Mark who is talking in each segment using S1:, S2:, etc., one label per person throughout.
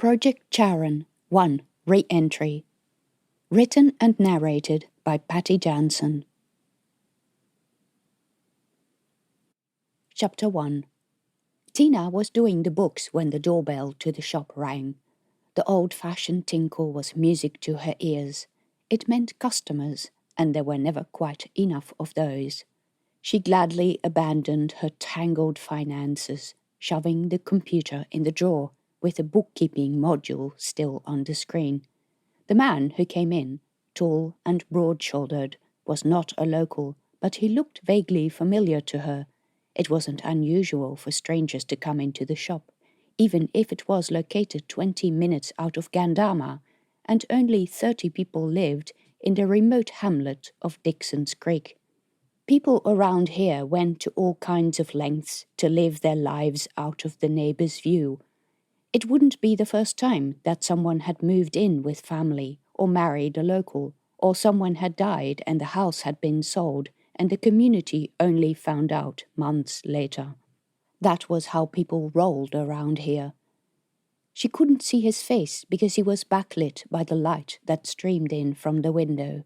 S1: Project Charon 1. Re-entry. Written and narrated by Patty Jansen. Chapter 1. Tina was doing the books when the doorbell to the shop rang. The old-fashioned tinkle was music to her ears. It meant customers, and there were never quite enough of those. She gladly abandoned her tangled finances, shoving the computer in the drawer, with the bookkeeping module still on the screen. The man who came in, tall and broad-shouldered, was not a local, but he looked vaguely familiar to her. It wasn't unusual for strangers to come into the shop, even if it was located 20 minutes out of Gandama, and only 30 people lived in the remote hamlet of Dixon's Creek. People around here went to all kinds of lengths to live their lives out of the neighbor's view. It wouldn't be the first time that someone had moved in with family or married a local, or someone had died and the house had been sold and the community only found out months later. That was how people rolled around here. She couldn't see his face because he was backlit by the light that streamed in from the window.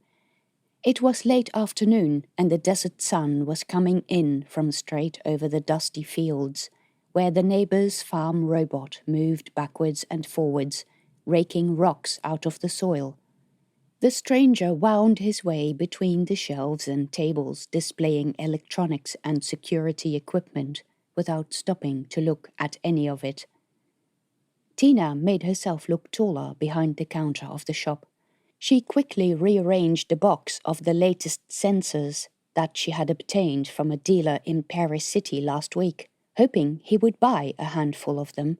S1: It was late afternoon and the desert sun was coming in from straight over the dusty fields, where the neighbor's farm robot moved backwards and forwards, raking rocks out of the soil. The stranger wound his way between the shelves and tables displaying electronics and security equipment without stopping to look at any of it. Tina made herself look taller behind the counter of the shop. She quickly rearranged the box of the latest sensors that she had obtained from a dealer in Paris City last week, hoping he would buy a handful of them.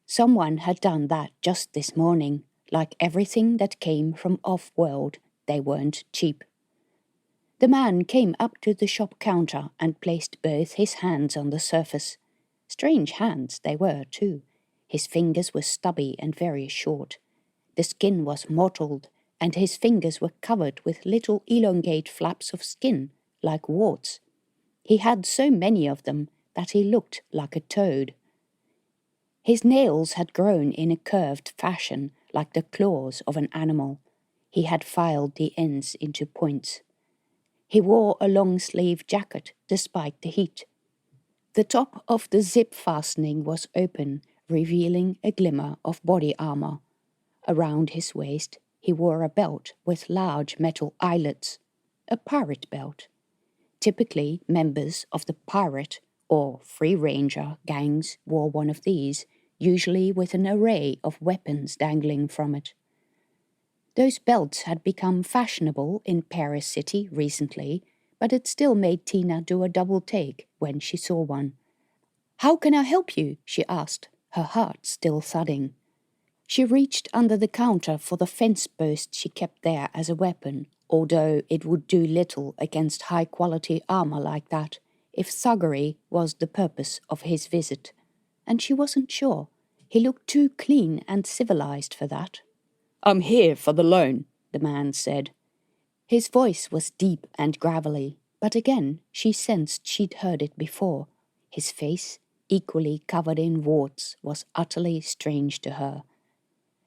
S1: Someone had done that just this morning. Like everything that came from off-world, they weren't cheap. The man came up to the shop counter and placed both his hands on the surface. Strange hands they were, too. His fingers were stubby and very short. The skin was mottled, and his fingers were covered with little elongate flaps of skin, like warts. He had so many of them that he looked like a toad. His nails had grown in a curved fashion, like the claws of an animal. He had filed the ends into points. He wore a long-sleeved jacket despite the heat. The top of the zip fastening was open, revealing a glimmer of body armor. Around his waist, he wore a belt with large metal eyelets, a pirate belt. Typically, members of the pirate or free ranger gangs wore one of these, usually with an array of weapons dangling from it. Those belts had become fashionable in Paris City recently, but it still made Tina do a double take when she saw one. "How can I help you?" she asked, her heart still thudding. She reached under the counter for the fence post she kept there as a weapon, although it would do little against high-quality armor like that, if thuggery was the purpose of his visit. And she wasn't sure. He looked too clean and civilized for that. "I'm here for the loan," the man said. His voice was deep and gravelly, but again she sensed she'd heard it before. His face, equally covered in warts, was utterly strange to her.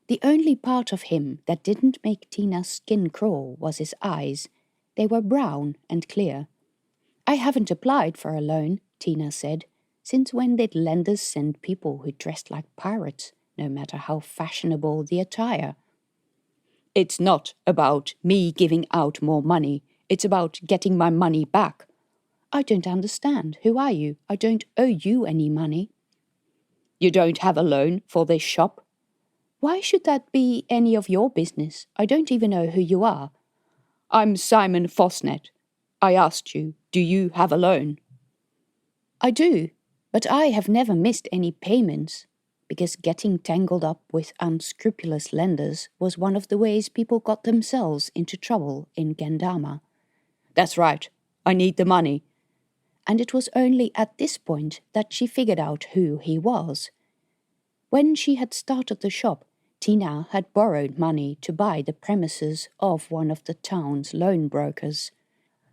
S1: The only part of him that didn't make Tina's skin crawl was his eyes. They were brown and clear. "I haven't applied for a loan," Tina said. "Since when did lenders send people who dressed like pirates, no matter how fashionable the attire?" "It's not about me giving out more money. It's about getting my money back." "I don't understand. Who are you? I don't owe you any money." "You don't have a loan for this shop?" "Why should that be any of your business? I don't even know who you are." "I'm Simon Fosnet. I asked you, do you have a loan?" "I do, but I have never missed any payments, because getting tangled up with unscrupulous lenders was one of the ways people got themselves into trouble in Gandama." "That's right. I need the money." And it was only at this point that she figured out who he was. When she had started the shop, Tina had borrowed money to buy the premises of one of the town's loan brokers.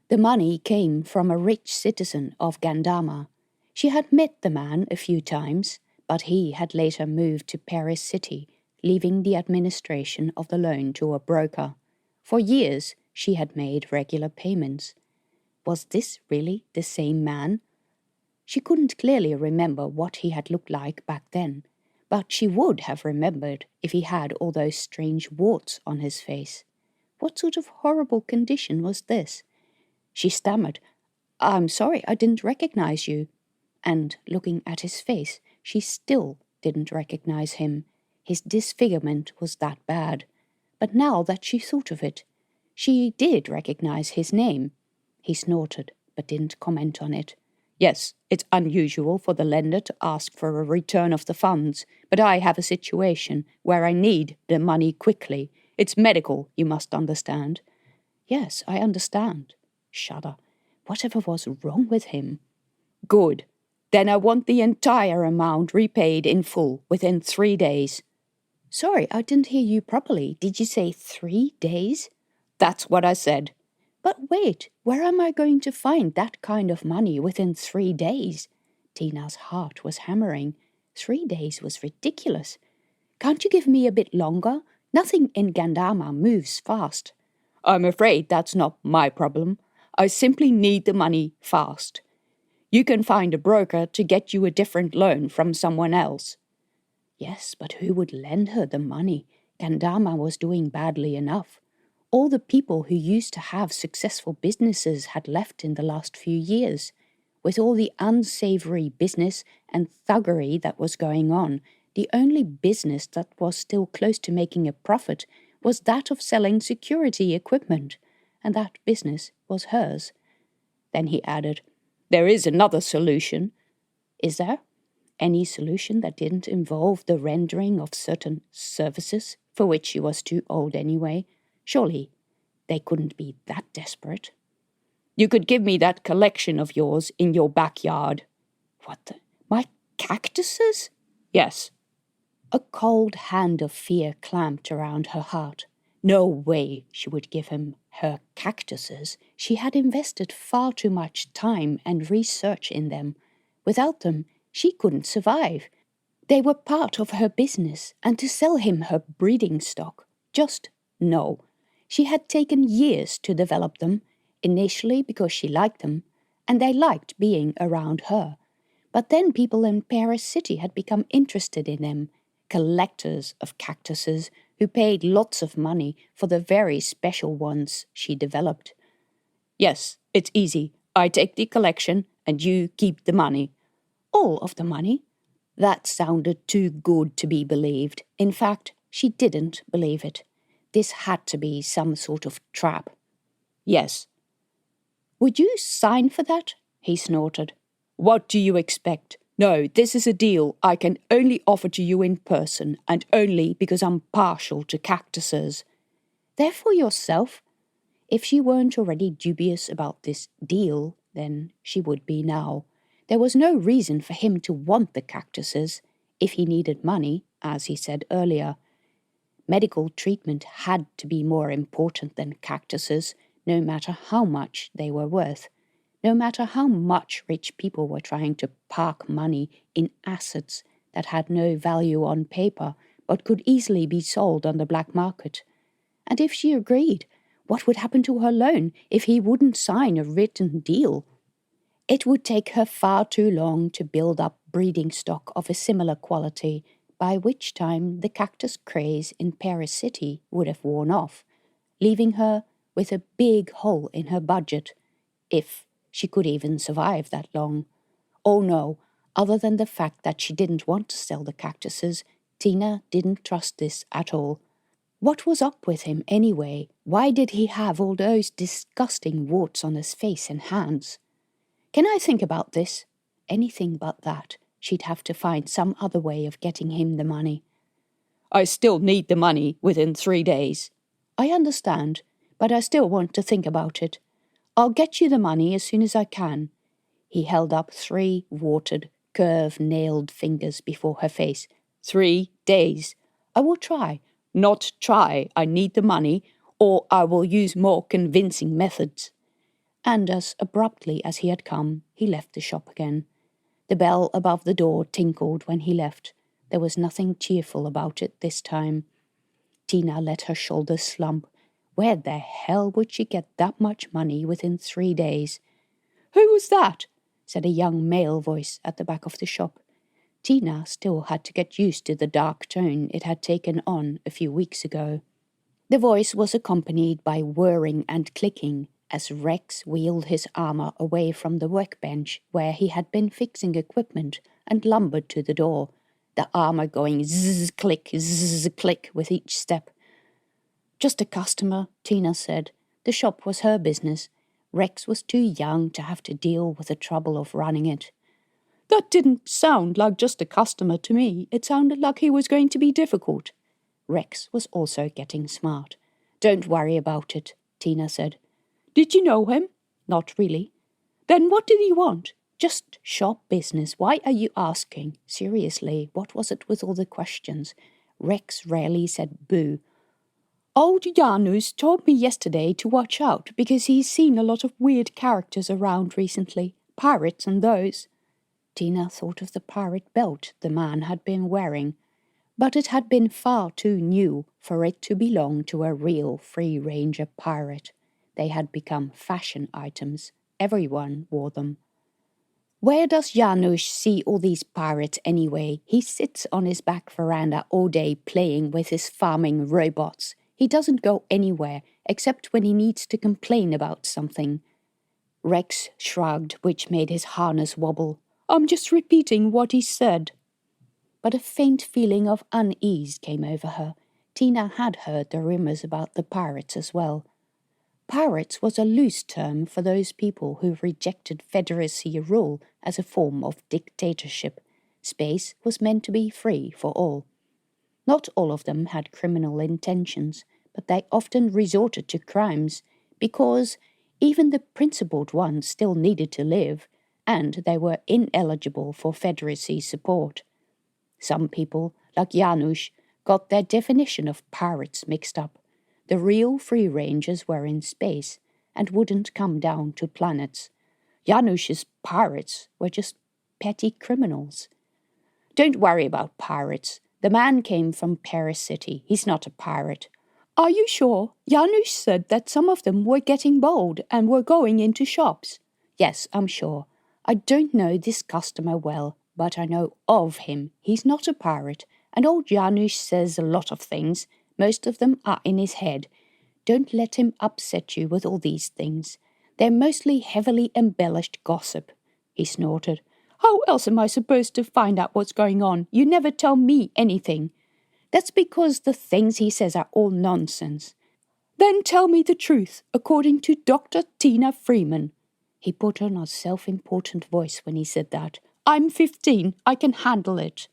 S1: The money came from a rich citizen of Gandama. She had met the man a few times, but he had later moved to Paris City, leaving the administration of the loan to a broker. For years, she had made regular payments. Was this really the same man? She couldn't clearly remember what he had looked like back then, but she would have remembered if he had all those strange warts on his face. What sort of horrible condition was this? She stammered, "I'm sorry, I didn't recognize you." And looking at his face, she still didn't recognize him. His disfigurement was that bad. But now that she thought of it, she did recognize his name. He snorted, but didn't comment on it. "Yes, it's unusual for the lender to ask for a return of the funds, but I have a situation where I need the money quickly. It's medical, you must understand." "Yes, I understand." Shudder. Whatever was wrong with him? "Good. Then I want the entire amount repaid in full within 3 days. "Sorry, I didn't hear you properly. Did you say 3 days?" "That's what I said." "But wait, where am I going to find that kind of money within 3 days?" Tina's heart was hammering. 3 days was ridiculous. "Can't you give me a bit longer? Nothing in Gandama moves fast." "I'm afraid that's not my problem. I simply need the money fast. You can find a broker to get you a different loan from someone else." Yes, but who would lend her the money? Gandama was doing badly enough. All the people who used to have successful businesses had left in the last few years. With all the unsavory business and thuggery that was going on, the only business that was still close to making a profit was that of selling security equipment, and that business was hers. Then he added, "There is another solution." "Is there? Any solution that didn't involve the rendering of certain services for which she was too old anyway? Surely they couldn't be that desperate." "You could give me that collection of yours in your backyard." "What the? My cactuses?" "Yes." A cold hand of fear clamped around her heart. No way she would give him her cactuses. She had invested far too much time and research in them. Without them, she couldn't survive. They were part of her business, and to sell him her breeding stock, just no. She had taken years to develop them, initially because she liked them, and they liked being around her. But then people in Paris City had become interested in them, collectors of cactuses who paid lots of money for the very special ones she developed. "Yes, it's easy. I take the collection and you keep the money." "All of the money?" That sounded too good to be believed. In fact, she didn't believe it. This had to be some sort of trap. "Yes." "Would you sign for that?" he snorted. "What do you expect? No, this is a deal I can only offer to you in person, and only because I'm partial to cactuses." "They're for yourself?" If she weren't already dubious about this deal, then she would be now. There was no reason for him to want the cactuses, if he needed money, as he said earlier. Medical treatment had to be more important than cactuses, no matter how much they were worth. No matter how much rich people were trying to park money in assets that had no value on paper but could easily be sold on the black market. And if she agreed, what would happen to her loan if he wouldn't sign a written deal? It would take her far too long to build up breeding stock of a similar quality, by which time the cactus craze in Paris City would have worn off, leaving her with a big hole in her budget, if she could even survive that long. Oh no, other than the fact that she didn't want to sell the cactuses, Tina didn't trust this at all. What was up with him anyway? Why did he have all those disgusting warts on his face and hands? "Can I think about this?" Anything but that. She'd have to find some other way of getting him the money. "I still need the money within 3 days." "I understand, but I still want to think about it. I'll get you the money as soon as I can." He held up 3 watered, curve-nailed fingers before her face. 3 days. "I will try." "Not try. I need the money, or I will use more convincing methods." And as abruptly as he had come, he left the shop again. The bell above the door tinkled when he left. There was nothing cheerful about it this time. Tina let her shoulders slump. Where the hell would she get that much money within 3 days? "Who was that?" said a young male voice at the back of the shop. Tina still had to get used to the dark tone it had taken on a few weeks ago. The voice was accompanied by whirring and clicking as Rex wheeled his armor away from the workbench where he had been fixing equipment and lumbered to the door, the armor going zzz click with each step. "Just a customer," Tina said. The shop was her business. Rex was too young to have to deal with the trouble of running it. "That didn't sound like just a customer to me. It sounded like he was going to be difficult." Rex was also getting smart. "Don't worry about it," Tina said. "Did you know him?" "Not really." "Then what did he want?" "Just shop business. Why are you asking?" Seriously, what was it with all the questions? Rex rarely said boo. "Old Janus told me yesterday to watch out because he's seen a lot of weird characters around recently. Pirates and those." Tina thought of the pirate belt the man had been wearing, but it had been far too new for it to belong to a real free-ranger pirate. They had become fashion items. Everyone wore them. "Where does Janusz see all these pirates anyway? He sits on his back veranda all day playing with his farming robots. He doesn't go anywhere except when he needs to complain about something." Rex shrugged, which made his harness wobble. "I'm just repeating what he said." But a faint feeling of unease came over her. Tina had heard the rumors about the pirates as well. Pirates was a loose term for those people who rejected Federacy rule as a form of dictatorship. Space was meant to be free for all. Not all of them had criminal intentions, but they often resorted to crimes because even the principled ones still needed to live, and they were ineligible for Federacy support. Some people, like Janusz, got their definition of pirates mixed up. The real free-rangers were in space and wouldn't come down to planets. Janusz's pirates were just petty criminals. "Don't worry about pirates. The man came from Paris City. He's not a pirate." "Are you sure? Janusz said that some of them were getting bold and were going into shops." "Yes, I'm sure. I don't know this customer well, but I know of him. He's not a pirate, and old Janusz says a lot of things. Most of them are in his head. Don't let him upset you with all these things. They're mostly heavily embellished gossip." He snorted. "How else am I supposed to find out what's going on? You never tell me anything." "That's because the things he says are all nonsense." "Then tell me the truth, according to Dr. Tina Freeman." He put on a self-important voice when he said that. "I'm 15. I can handle it."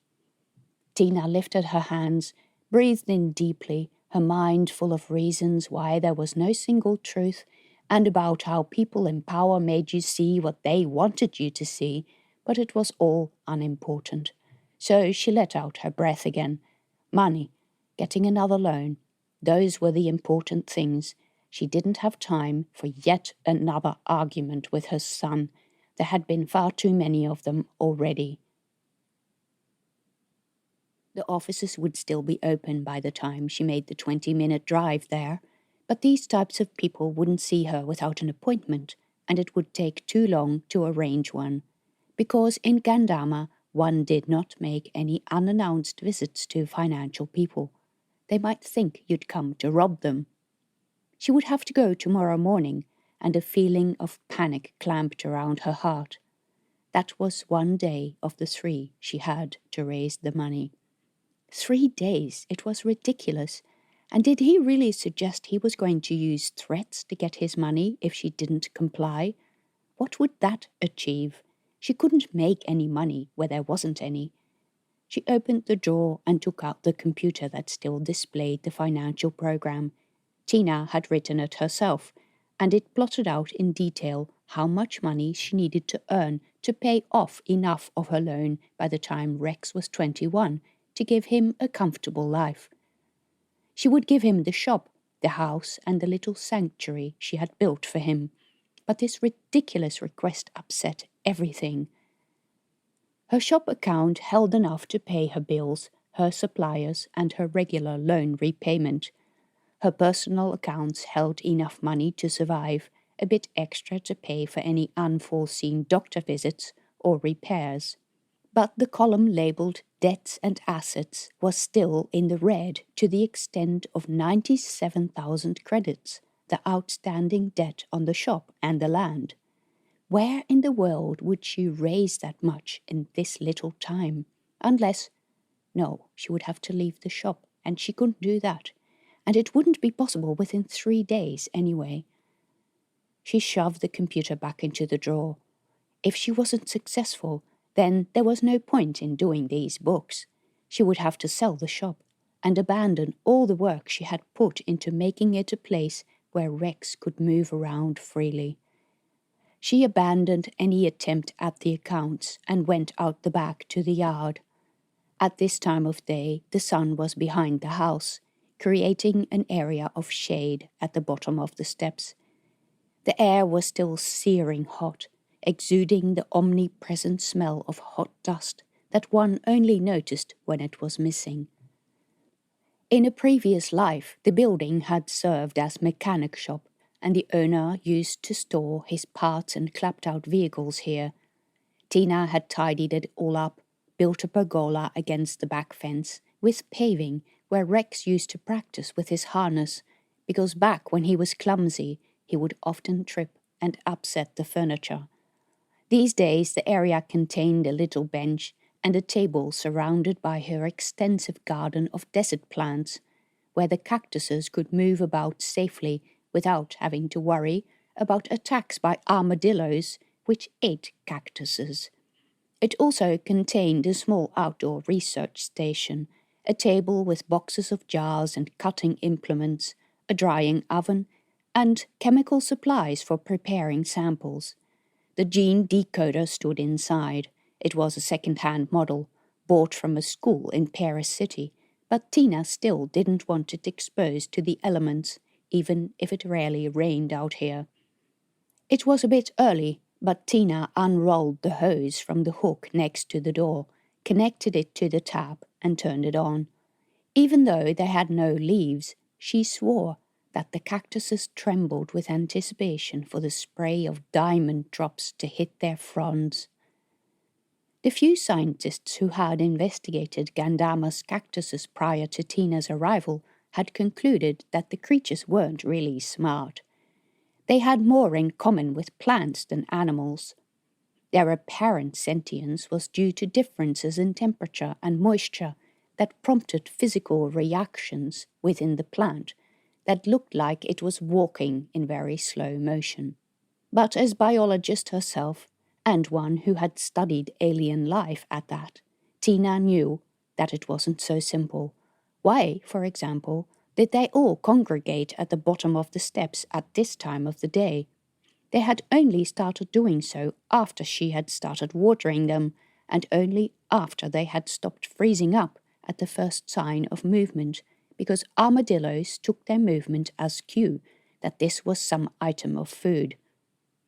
S1: Tina lifted her hands, breathed in deeply, her mind full of reasons why there was no single truth, and about how people in power made you see what they wanted you to see, but it was all unimportant. So she let out her breath again. Money, getting another loan, those were the important things. She didn't have time for yet another argument with her son. There had been far too many of them already. The offices would still be open by the time she made the 20-minute drive there, but these types of people wouldn't see her without an appointment, and it would take too long to arrange one, because in Gandama one did not make any unannounced visits to financial people. They might think you'd come to rob them. She would have to go tomorrow morning, and a feeling of panic clamped around her heart. That was one day of the 3 she had to raise the money. 3 days, it was ridiculous. And did he really suggest he was going to use threats to get his money if she didn't comply? What would that achieve? She couldn't make any money where there wasn't any. She opened the drawer and took out the computer that still displayed the financial program. Tina had written it herself, and it plotted out in detail how much money she needed to earn to pay off enough of her loan by the time Rex was 21 to give him a comfortable life. She would give him the shop, the house, and the little sanctuary she had built for him. But this ridiculous request upset everything. Her shop account held enough to pay her bills, her suppliers, and her regular loan repayment. Her personal accounts held enough money to survive, a bit extra to pay for any unforeseen doctor visits or repairs. But the column labelled Debts and Assets was still in the red to the extent of 97,000 credits, the outstanding debt on the shop and the land. Where in the world would she raise that much in this little time? Unless, no, she would have to leave the shop, and she couldn't do that. And it wouldn't be possible within 3 days anyway. She shoved the computer back into the drawer. If she wasn't successful, then there was no point in doing these books. She would have to sell the shop and abandon all the work she had put into making it a place where Rex could move around freely. She abandoned any attempt at the accounts and went out the back to the yard. At this time of day, the sun was behind the house, creating an area of shade at the bottom of the steps. The air was still searing hot, exuding the omnipresent smell of hot dust that one only noticed when it was missing. In a previous life, the building had served as mechanic shop, and the owner used to store his parts and clapped-out vehicles here. Tina had tidied it all up, built a pergola against the back fence, with paving where Rex used to practice with his harness, because back when he was clumsy, he would often trip and upset the furniture. These days the area contained a little bench and a table surrounded by her extensive garden of desert plants, where the cactuses could move about safely without having to worry about attacks by armadillos, which ate cactuses. It also contained a small outdoor research station, a table with boxes of jars and cutting implements, a drying oven, and chemical supplies for preparing samples. The gene decoder stood inside. It was a second-hand model, bought from a school in Paris City, but Tina still didn't want it exposed to the elements, even if it rarely rained out here. It was a bit early, but Tina unrolled the hose from the hook next to the door, connected it to the tap, and turned it on. Even though they had no leaves, she swore that the cactuses trembled with anticipation for the spray of diamond drops to hit their fronds. The few scientists who had investigated Gandama's cactuses prior to Tina's arrival had concluded that the creatures weren't really smart. They had more in common with plants than animals. Their apparent sentience was due to differences in temperature and moisture that prompted physical reactions within the plant that looked like it was walking in very slow motion. But as biologist herself, and one who had studied alien life at that, Tina knew that it wasn't so simple. Why, for example, did they all congregate at the bottom of the steps at this time of the day? They had only started doing so after she had started watering them, and only after they had stopped freezing up at the first sign of movement, because armadillos took their movement as cue that this was some item of food.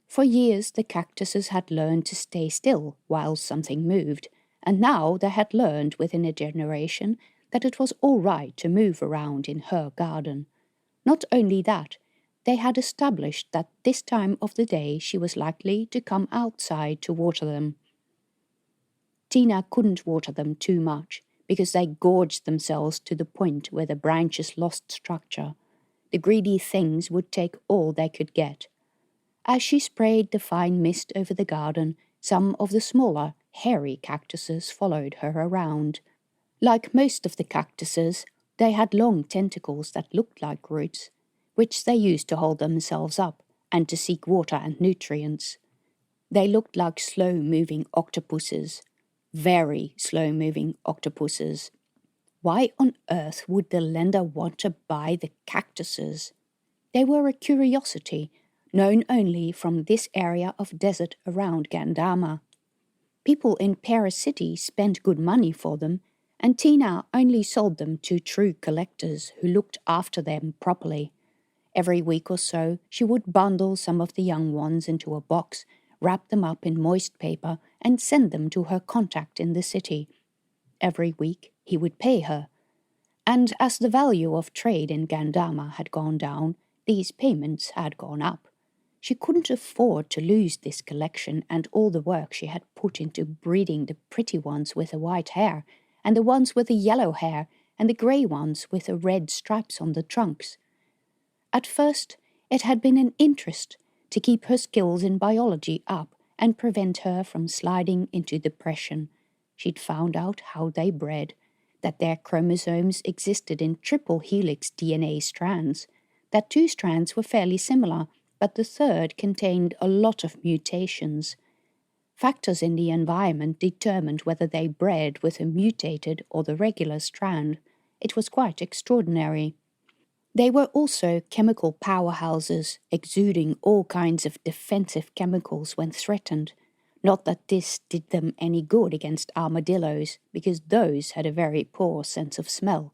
S1: For years the cactuses had learned to stay still while something moved, and now they had learned within a generation that it was all right to move around in her garden. Not only that, they had established that this time of the day she was likely to come outside to water them. Tina couldn't water them too much, because they gorged themselves to the point where the branches lost structure. The greedy things would take all they could get. As she sprayed the fine mist over the garden, some of the smaller, hairy cactuses followed her around. Like most of the cactuses, they had long tentacles that looked like roots, which they used to hold themselves up and to seek water and nutrients. They looked like slow-moving octopuses, very slow-moving octopuses. Why on earth would the lender want to buy the cactuses? They were a curiosity, known only from this area of desert around Gandama. People in Paris City spent good money for them, and Tina only sold them to true collectors who looked after them properly. Every week or so, she would bundle some of the young ones into a box, wrap them up in moist paper, and send them to her contact in the city. Every week he would pay her. And as the value of trade in Gandama had gone down, these payments had gone up. She couldn't afford to lose this collection and all the work she had put into breeding the pretty ones with the white hair, and the ones with the yellow hair, and the grey ones with the red stripes on the trunks. At first, it had been an interest to keep her skills in biology up and prevent her from sliding into depression. She'd found out how they bred, that their chromosomes existed in triple helix DNA strands, that 2 strands were fairly similar, but the third contained a lot of mutations. Factors in the environment determined whether they bred with a mutated or the regular strand. It was quite extraordinary. They were also chemical powerhouses, exuding all kinds of defensive chemicals when threatened. Not that this did them any good against armadillos, because those had a very poor sense of smell.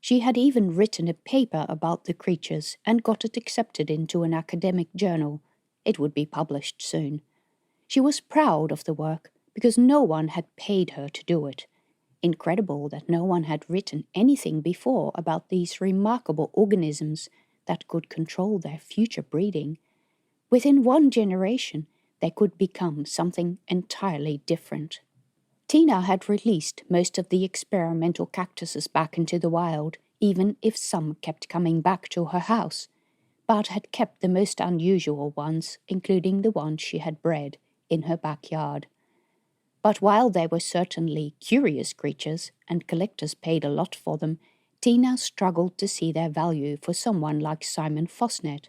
S1: She had even written a paper about the creatures and got it accepted into an academic journal. It would be published soon. She was proud of the work, because no one had paid her to do it. Incredible that no one had written anything before about these remarkable organisms that could control their future breeding. Within 1 generation, they could become something entirely different. Tina had released most of the experimental cactuses back into the wild, even if some kept coming back to her house, but had kept the most unusual ones, including the ones she had bred, in her backyard. But while they were certainly curious creatures, and collectors paid a lot for them, Tina struggled to see their value for someone like Simon Fosnet.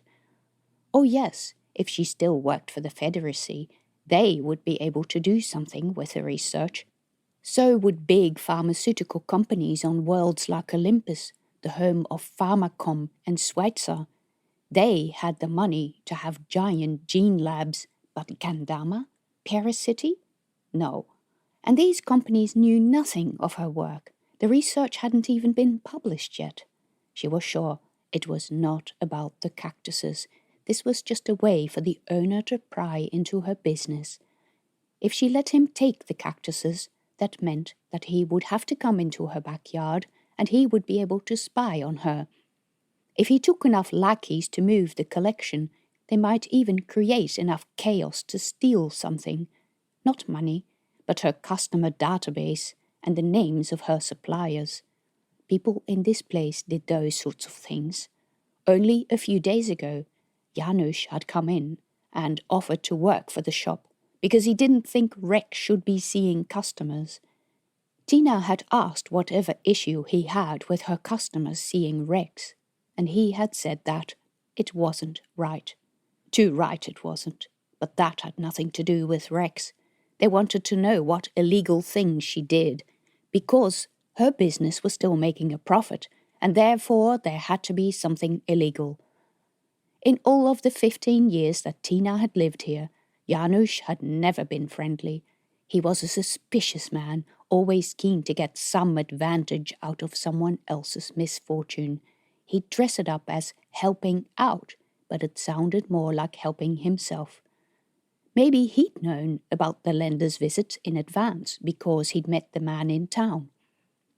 S1: Oh yes, if she still worked for the Federacy, they would be able to do something with the research. So would big pharmaceutical companies on worlds like Olympus, the home of Pharmacom and Schweitzer. They had the money to have giant gene labs, but Gandama? Paracity? No. And these companies knew nothing of her work. The research hadn't even been published yet. She was sure it was not about the cactuses. This was just a way for the owner to pry into her business. If she let him take the cactuses, that meant that he would have to come into her backyard and he would be able to spy on her. If he took enough lackeys to move the collection, they might even create enough chaos to steal something. Not money, but her customer database and the names of her suppliers. People in this place did those sorts of things. Only a few days ago, Janusz had come in and offered to work for the shop because he didn't think Rex should be seeing customers. Tina had asked whatever issue he had with her customers seeing Rex, and he had said that it wasn't right. Too right it wasn't, but that had nothing to do with Rex. They wanted to know what illegal things she did, because her business was still making a profit, and therefore there had to be something illegal. In all of the 15 years that Tina had lived here, Janusz had never been friendly. He was a suspicious man, always keen to get some advantage out of someone else's misfortune. He'd dress it up as helping out, but it sounded more like helping himself. Maybe he'd known about the lender's visit in advance because he'd met the man in town.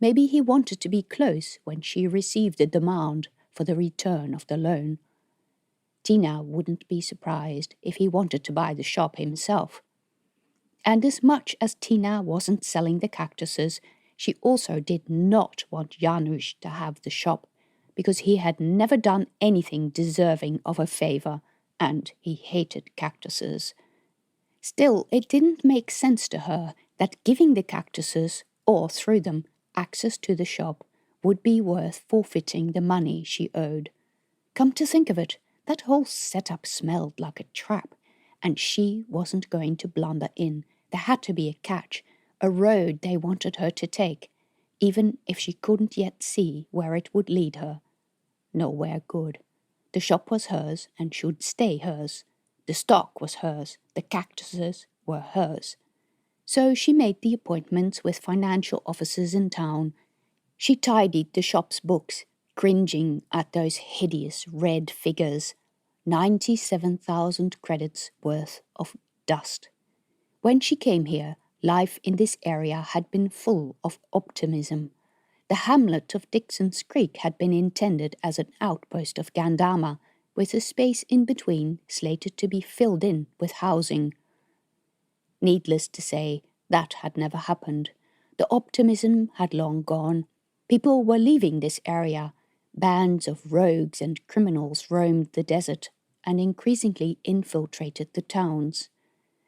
S1: Maybe he wanted to be close when she received the demand for the return of the loan. Tina wouldn't be surprised if he wanted to buy the shop himself. And as much as Tina wasn't selling the cactuses, she also did not want Janusz to have the shop, because he had never done anything deserving of a favor, and he hated cactuses. Still, it didn't make sense to her that giving the cactuses, or through them, access to the shop would be worth forfeiting the money she owed. Come to think of it, that whole setup smelled like a trap, and she wasn't going to blunder in. There had to be a catch, a road they wanted her to take, even if she couldn't yet see where it would lead her. Nowhere good. The shop was hers and should stay hers. The stock was hers. The cactuses were hers. So she made the appointments with financial officers in town. She tidied the shop's books, cringing at those hideous red figures. 97,000 credits worth of dust. When she came here, life in this area had been full of optimism. The hamlet of Dixon's Creek had been intended as an outpost of Gandama, with a space in between slated to be filled in with housing. Needless to say, that had never happened. The optimism had long gone. People were leaving this area. Bands of rogues and criminals roamed the desert and increasingly infiltrated the towns.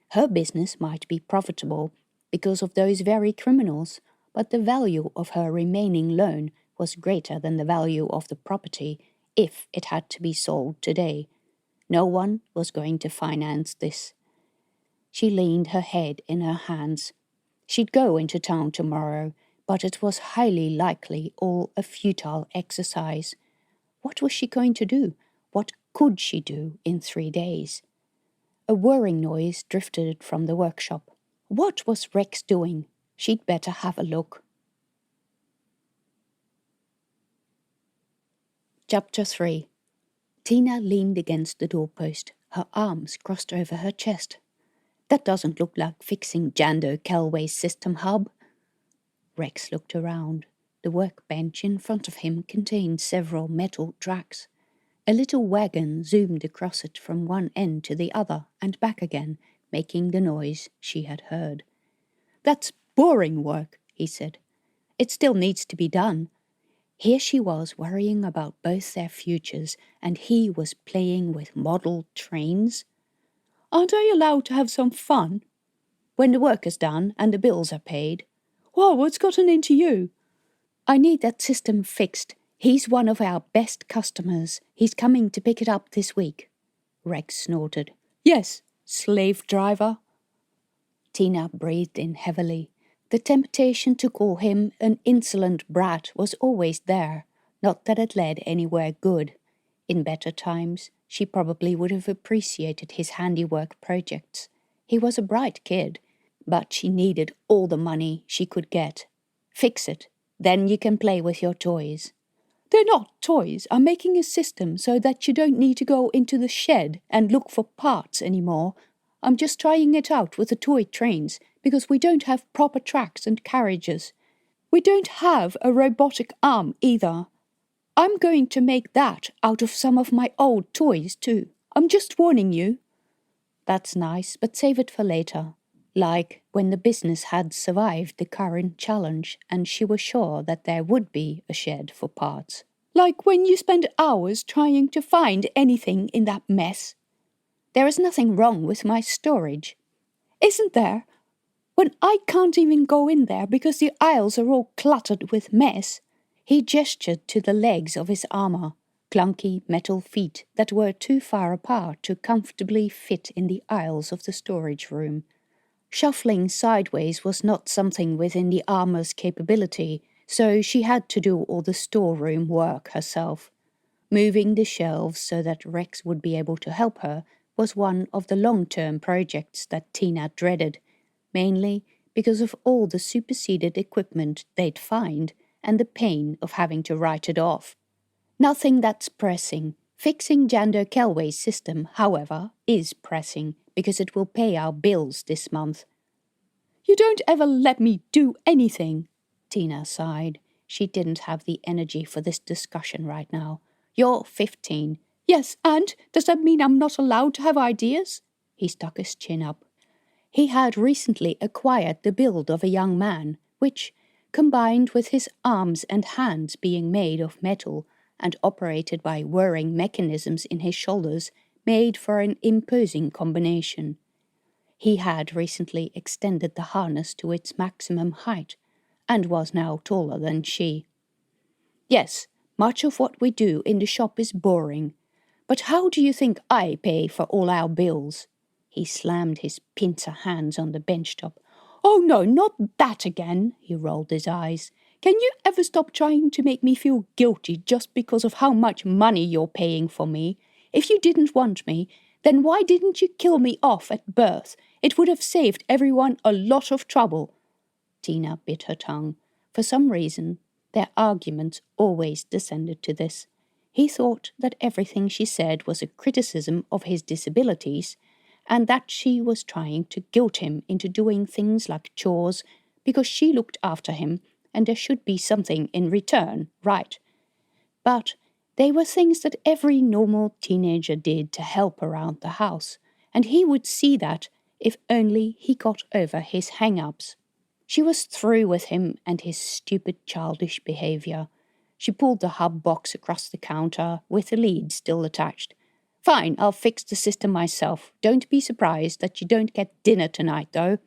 S1: Her business might be profitable because of those very criminals, but the value of her remaining loan was greater than the value of the property if it had to be sold today. No one was going to finance this. She leaned her head in her hands. She'd go into town tomorrow, but it was highly likely all a futile exercise. What was she going to do? What could she do in 3 days? A whirring noise drifted from the workshop. What was Rex doing? She'd better have a look. Chapter 3. Tina leaned against the doorpost, her arms crossed over her chest. That doesn't look like fixing Jando Kelway's system hub. Rex looked around. The workbench in front of him contained several metal tracks. A little wagon zoomed across it from one end to the other and back again, making the noise she had heard. That's boring work, he said. It still needs to be done. Here she was worrying about both their futures, and he was playing with model trains. Aren't I allowed to have some fun? When the work is done and the bills are paid. Whoa, what's gotten into you? I need that system fixed. He's one of our best customers. He's coming to pick it up this week. Rex snorted. Yes, slave driver. Tina breathed in heavily. The temptation to call him an insolent brat was always there, not that it led anywhere good. In better times, she probably would have appreciated his handiwork projects. He was a bright kid, but she needed all the money she could get. Fix it, then you can play with your toys. They're not toys. I'm making a system so that you don't need to go into the shed and look for parts anymore. I'm just trying it out with the toy trains because we don't have proper tracks and carriages. We don't have a robotic arm either. I'm going to make that out of some of my old toys too. I'm just warning you. That's nice, but save it for later. Like when the business had survived the current challenge and she was sure that there would be a shed for parts. Like when you spend hours trying to find anything in that mess. There is nothing wrong with my storage. Isn't there? When I can't even go in there because the aisles are all cluttered with mess. He gestured to the legs of his armor, clunky metal feet that were too far apart to comfortably fit in the aisles of the storage room. Shuffling sideways was not something within the armor's capability, so she had to do all the storeroom work herself. Moving the shelves so that Rex would be able to help her was one of the long-term projects that Tina dreaded, mainly because of all the superseded equipment they'd find and the pain of having to write it off. Nothing that's pressing. Fixing Jando Kelway's system, however, is pressing because it will pay our bills this month. You don't ever let me do anything, Tina sighed. She didn't have the energy for this discussion right now. You're 15. Yes, and does that mean I'm not allowed to have ideas? He stuck his chin up. He had recently acquired the build of a young man, which, combined with his arms and hands being made of metal and operated by whirring mechanisms in his shoulders, made for an imposing combination. He had recently extended the harness to its maximum height, and was now taller than she. Yes, much of what we do in the shop is boring, but how do you think I pay for all our bills? He slammed his pincer hands on the bench top. Oh no, not that again, he rolled his eyes. Can you ever stop trying to make me feel guilty just because of how much money you're paying for me? If you didn't want me, then why didn't you kill me off at birth? It would have saved everyone a lot of trouble. Tina bit her tongue. For some reason, their arguments always descended to this. He thought that everything she said was a criticism of his disabilities, and that she was trying to guilt him into doing things like chores because she looked after him and there should be something in return, right? But they were things that every normal teenager did to help around the house, and he would see that if only he got over his hang-ups. She was through with him and his stupid childish behaviour. She pulled the hub box across the counter with the lead still attached. Fine, I'll fix the system myself. Don't be surprised that you don't get dinner tonight, though.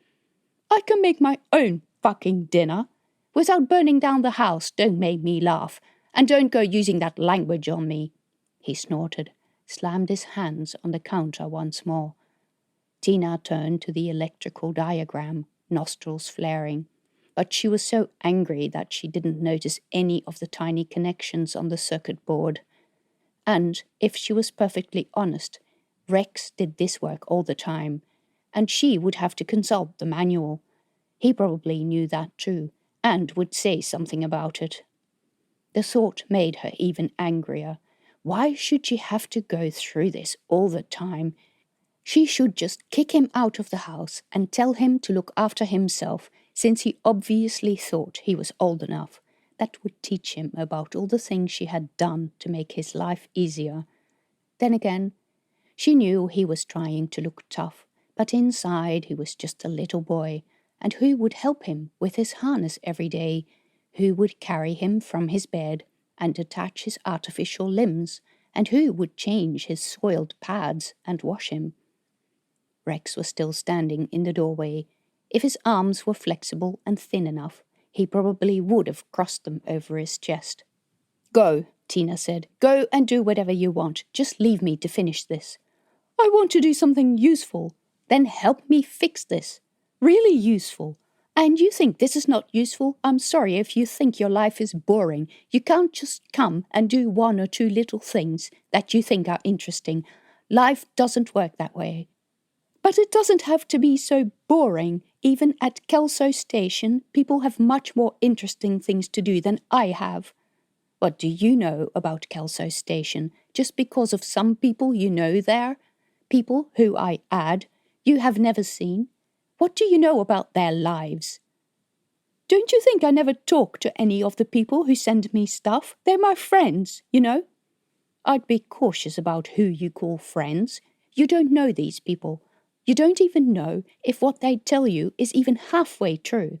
S1: I can make my own fucking dinner. Without burning down the house, don't make me laugh. And don't go using that language on me. He snorted, slammed his hands on the counter once more. Tina turned to the electrical diagram, nostrils flaring. But she was so angry that she didn't notice any of the tiny connections on the circuit board. And, if she was perfectly honest, Rex did this work all the time, and she would have to consult the manual. He probably knew that too, and would say something about it. The thought made her even angrier. Why should she have to go through this all the time? She should just kick him out of the house and tell him to look after himself, since he obviously thought he was old enough. That would teach him about all the things she had done to make his life easier. Then again, she knew he was trying to look tough, but inside he was just a little boy, and who would help him with his harness every day? Who would carry him from his bed and attach his artificial limbs? And who would change his soiled pads and wash him? Rex was still standing in the doorway. If his arms were flexible and thin enough, he probably would have crossed them over his chest. Go, Tina said. Go and do whatever you want. Just leave me to finish this. I want to do something useful. Then help me fix this. Really useful. And you think this is not useful? I'm sorry if you think your life is boring. You can't just come and do one or two little things that you think are interesting. Life doesn't work that way. But it doesn't have to be so boring. Even at Kelso Station, people have much more interesting things to do than I have. What do you know about Kelso Station? Just because of some people you know there? People who, I add, you have never seen? What do you know about their lives? Don't you think I never talk to any of the people who send me stuff? They're my friends, you know. I'd be cautious about who you call friends. You don't know these people. You don't even know if what they tell you is even halfway true.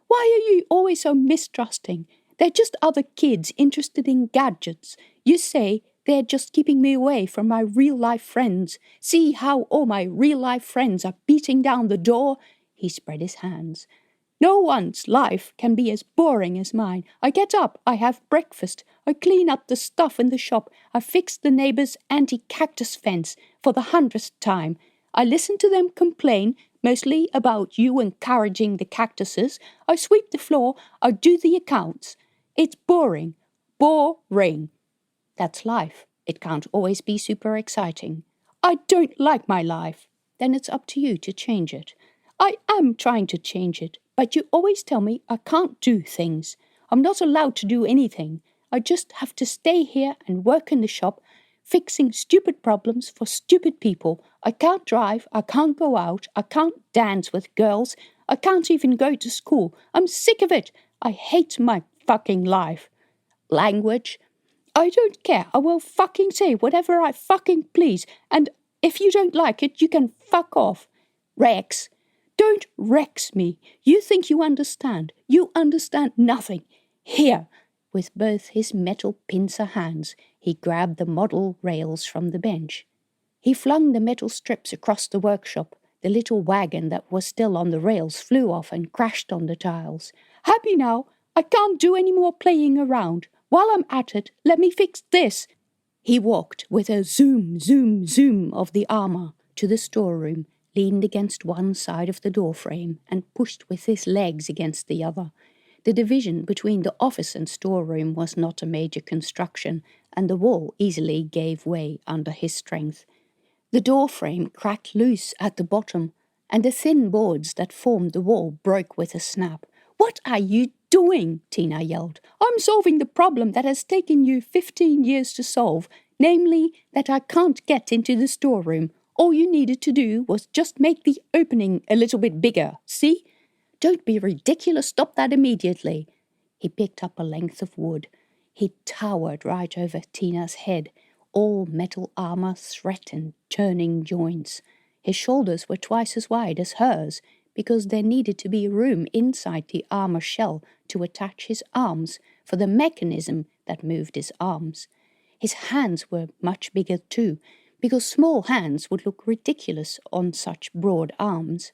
S1: Why are you always so mistrusting? They're just other kids interested in gadgets. You say they're just keeping me away from my real-life friends. See how all my real-life friends are beating down the door? He spread his hands. No one's life can be as boring as mine. I get up, I have breakfast, I clean up the stuff in the shop, I fix the neighbor's anti-cactus fence for the 100th time. I listen to them complain, mostly about you encouraging the cactuses. I sweep the floor, I do the accounts. It's boring. Boring. That's life. It can't always be super exciting. I don't like my life. Then it's up to you to change it. I am trying to change it, but you always tell me I can't do things. I'm not allowed to do anything. I just have to stay here and work in the shop, fixing stupid problems for stupid people. I can't drive, I can't go out, I can't dance with girls, I can't even go to school. I'm sick of it. I hate my fucking life. Language? I don't care. I will fucking say whatever I fucking please, and if you don't like it, you can fuck off. Rex, don't Rex me. You think you understand. You understand nothing. Here. With both his metal pincer hands, he grabbed the model rails from the bench. He flung the metal strips across the workshop. The little wagon that was still on the rails flew off and crashed on the tiles. Happy now? I can't do any more playing around. While I'm at it, let me fix this. He walked with a zoom, zoom, zoom of the armor to the storeroom, leaned against one side of the doorframe and pushed with his legs against the other. The division between the office and storeroom was not a major construction, and the wall easily gave way under his strength. The doorframe cracked loose at the bottom, and the thin boards that formed the wall broke with a snap. What are you doing? Tina yelled. I'm solving the problem that has taken you 15 years to solve, namely that I can't get into the storeroom. All you needed to do was just make the opening a little bit bigger, see? Don't be ridiculous, stop that immediately. He picked up a length of wood. He towered right over Tina's head, all metal armor, thread and turning joints. His shoulders were twice as wide as hers, because there needed to be room inside the armor shell to attach his arms for the mechanism that moved his arms. His hands were much bigger too, because small hands would look ridiculous on such broad arms.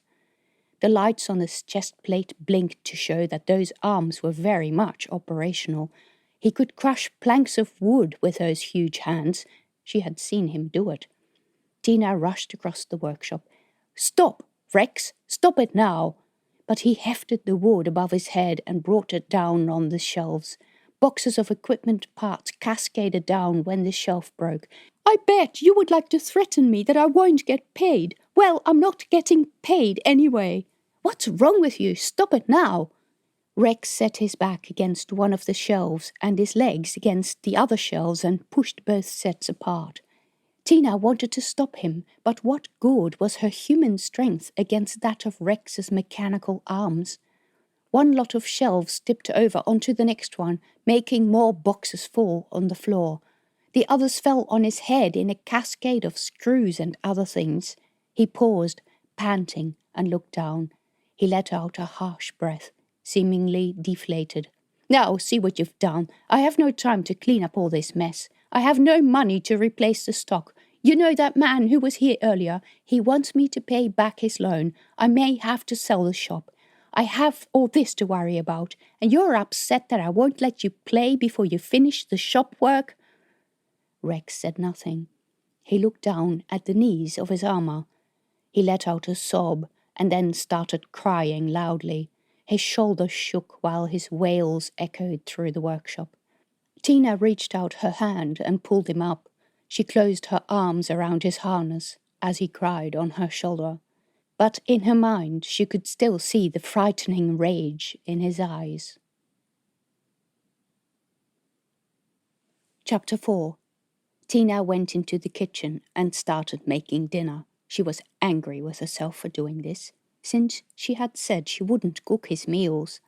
S1: The lights on his chest plate blinked to show that those arms were very much operational. He could crush planks of wood with those huge hands. She had seen him do it. Tina rushed across the workshop. "Stop, Rex! Stop it now!" But he hefted the wood above his head and brought it down on the shelves. Boxes of equipment parts cascaded down when the shelf broke. "I bet you would like to threaten me that I won't get paid. Well, I'm not getting paid anyway. What's wrong with you? Stop it now." Rex set his back against one of the shelves and his legs against the other shelves and pushed both sets apart. Tina wanted to stop him, but what good was her human strength against that of Rex's mechanical arms? One lot of shelves tipped over onto the next one, making more boxes fall on the floor. The others fell on his head in a cascade of screws and other things. He paused, panting, and looked down. He let out a harsh breath, seemingly deflated. "Now, see what you've done. I have no time to clean up all this mess. I have no money to replace the stock. You know that man who was here earlier? He wants me to pay back his loan. I may have to sell the shop. I have all this to worry about, and you're upset that I won't let you play before you finish the shop work." Rex said nothing. He looked down at the knees of his armor. He let out a sob and then started crying loudly. His shoulders shook while his wails echoed through the workshop. Tina reached out her hand and pulled him up. She closed her arms around his harness as he cried on her shoulder. But in her mind she could still see the frightening rage in his eyes. Chapter 4. Tina went into the kitchen and started making dinner. She was angry with herself for doing this, since she had said she wouldn't cook his meals.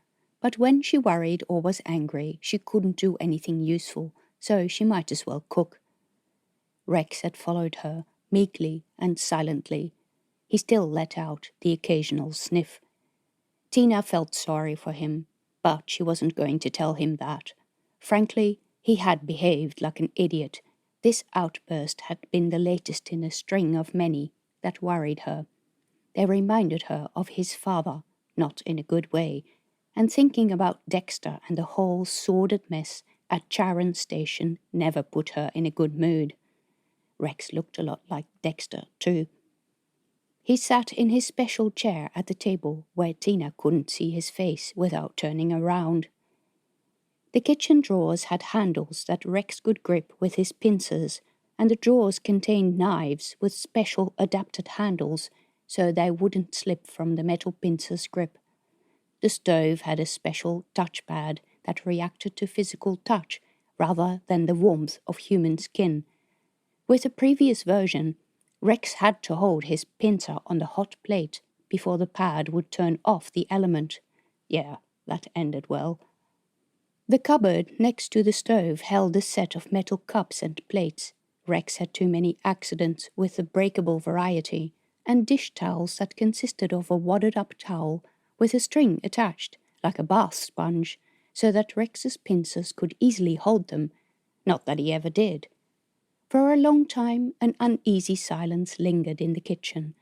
S1: But when she worried or was angry, she couldn't do anything useful, so she might as well cook. Rex had followed her, meekly and silently. He still let out the occasional sniff. Tina felt sorry for him, but she wasn't going to tell him that. Frankly, he had behaved like an idiot. This outburst had been the latest in a string of many that worried her. They reminded her of his father, not in a good way, and thinking about Dexter and the whole sordid mess at Charon Station never put her in a good mood. Rex looked a lot like Dexter, too. He sat in his special chair at the table where Tina couldn't see his face without turning around. The kitchen drawers had handles that Rex could grip with his pincers, and the drawers contained knives with special adapted handles so they wouldn't slip from the metal pincers' grip. The stove had a special touchpad that reacted to physical touch rather than the warmth of human skin. With the previous version, Rex had to hold his pincer on the hot plate before the pad would turn off the element. Yeah, that ended well. The cupboard next to the stove held a set of metal cups and plates. Rex had too many accidents with the breakable variety, and dish towels that consisted of a wadded-up towel with a string attached, like a bath sponge, so that Rex's pincers could easily hold them. Not that he ever did. For a long time, an uneasy silence lingered in the kitchen.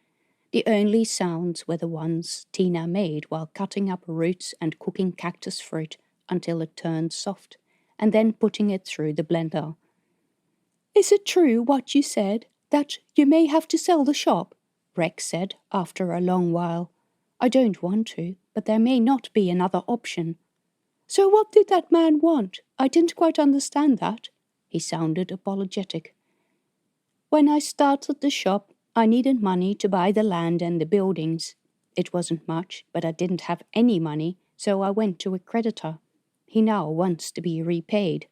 S1: The only sounds were the ones Tina made while cutting up roots and cooking cactus fruit until it turned soft, and then putting it through the blender. "Is it true what you said, that you may have to sell the shop?" Rex said after a long while. "I don't want to, but there may not be another option." "So what did that man want? I didn't quite understand that." He sounded apologetic. "When I started the shop, I needed money to buy the land and the buildings. It wasn't much, but I didn't have any money, so I went to a creditor. He now wants to be repaid."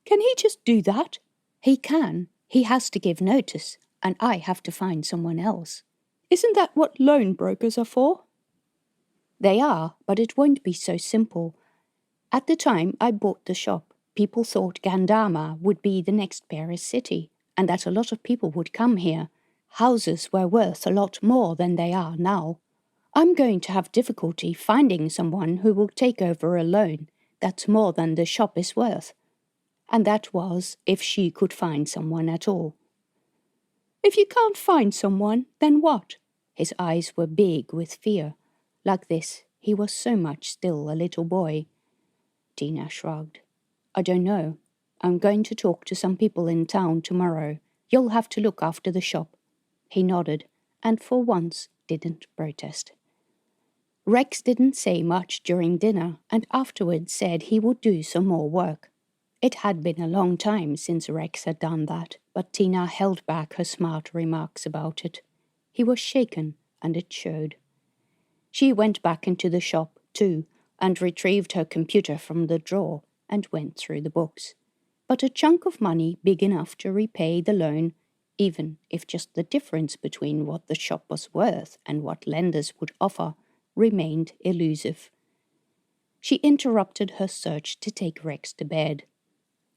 S1: "Can he just do that?" "He can. He has to give notice. and I have to find someone else.
S2: Isn't that what loan brokers are for?
S1: They are, but it won't be so simple. At the time I bought the shop, people thought Gandharma would be the next Paris city, and that a lot of people would come here. Houses were worth a lot more than they are now. I'm going to have difficulty finding someone who will take over a loan that's more than the shop is worth. And that was if she could find someone at all.
S2: If you can't find someone, then what?
S1: His eyes were big with fear. Like this, he was so much still a little boy. Tina shrugged. I don't know. I'm going to talk to some people in town tomorrow. You'll have to look after the shop. He nodded, and for once didn't protest. Rex didn't say much during dinner, and afterwards said he would do some more work. It had been a long time since Rex had done that, but Tina held back her smart remarks about it. He was shaken, and it showed. She went back into the shop, too, and retrieved her computer from the drawer and went through the books. But a chunk of money big enough to repay the loan, even if just the difference between what the shop was worth and what lenders would offer, remained elusive. She interrupted her search to take Rex to bed.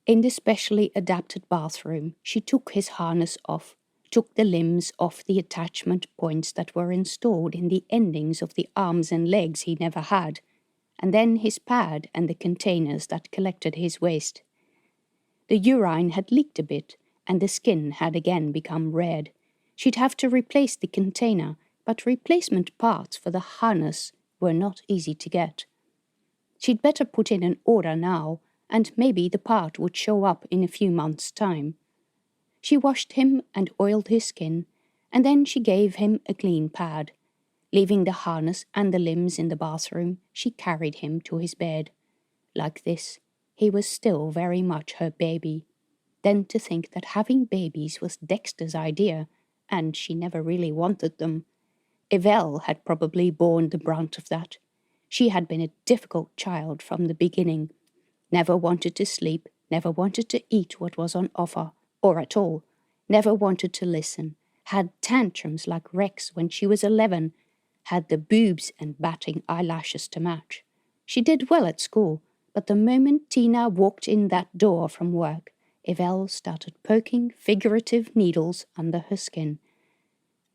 S1: In the specially adapted bathroom, she took his harness off, took the limbs off the attachment points that were installed in the endings of the arms and legs he never had, and then his pad and the containers that collected his waste. The urine had leaked a bit, and the skin had again become red. She'd have to replace the container, but replacement parts for the harness were not easy to get. She'd better put in an order now, and maybe the part would show up in a few months' time. She washed him and oiled his skin, and then she gave him a clean pad. Leaving the harness and the limbs in the bathroom, she carried him to his bed. Like this, he was still very much her baby. Then to think that having babies was Dexter's idea, and she never really wanted them. Yvel had probably borne the brunt of that. She had been a difficult child from the beginning. Never wanted to sleep, never wanted to eat what was on offer, or at all. Never wanted to listen. Had tantrums like Rex when she was 11. Had the boobs and batting eyelashes to match. She did well at school, but the moment Tina walked in that door from work, Yvel started poking figurative needles under her skin.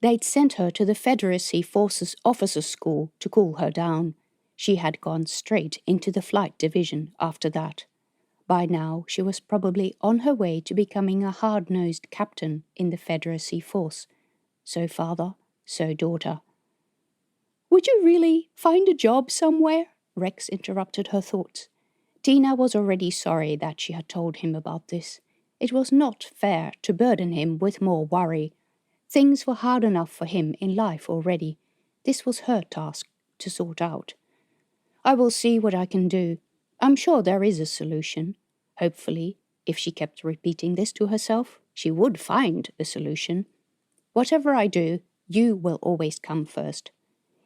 S1: They'd sent her to the Federacy Force's officers' school to cool her down. She had gone straight into the flight division after that. By now, she was probably on her way to becoming a hard-nosed captain in the Federacy Force. So father, so daughter.
S2: Would you really find a job somewhere? Rex interrupted her thoughts.
S1: Tina was already sorry that she had told him about this. It was not fair to burden him with more worry. Things were hard enough for him in life already. This was her task to sort out. I will see what I can do. I'm sure there is a solution. Hopefully, if she kept repeating this to herself, she would find a solution. Whatever I do, you will always come first.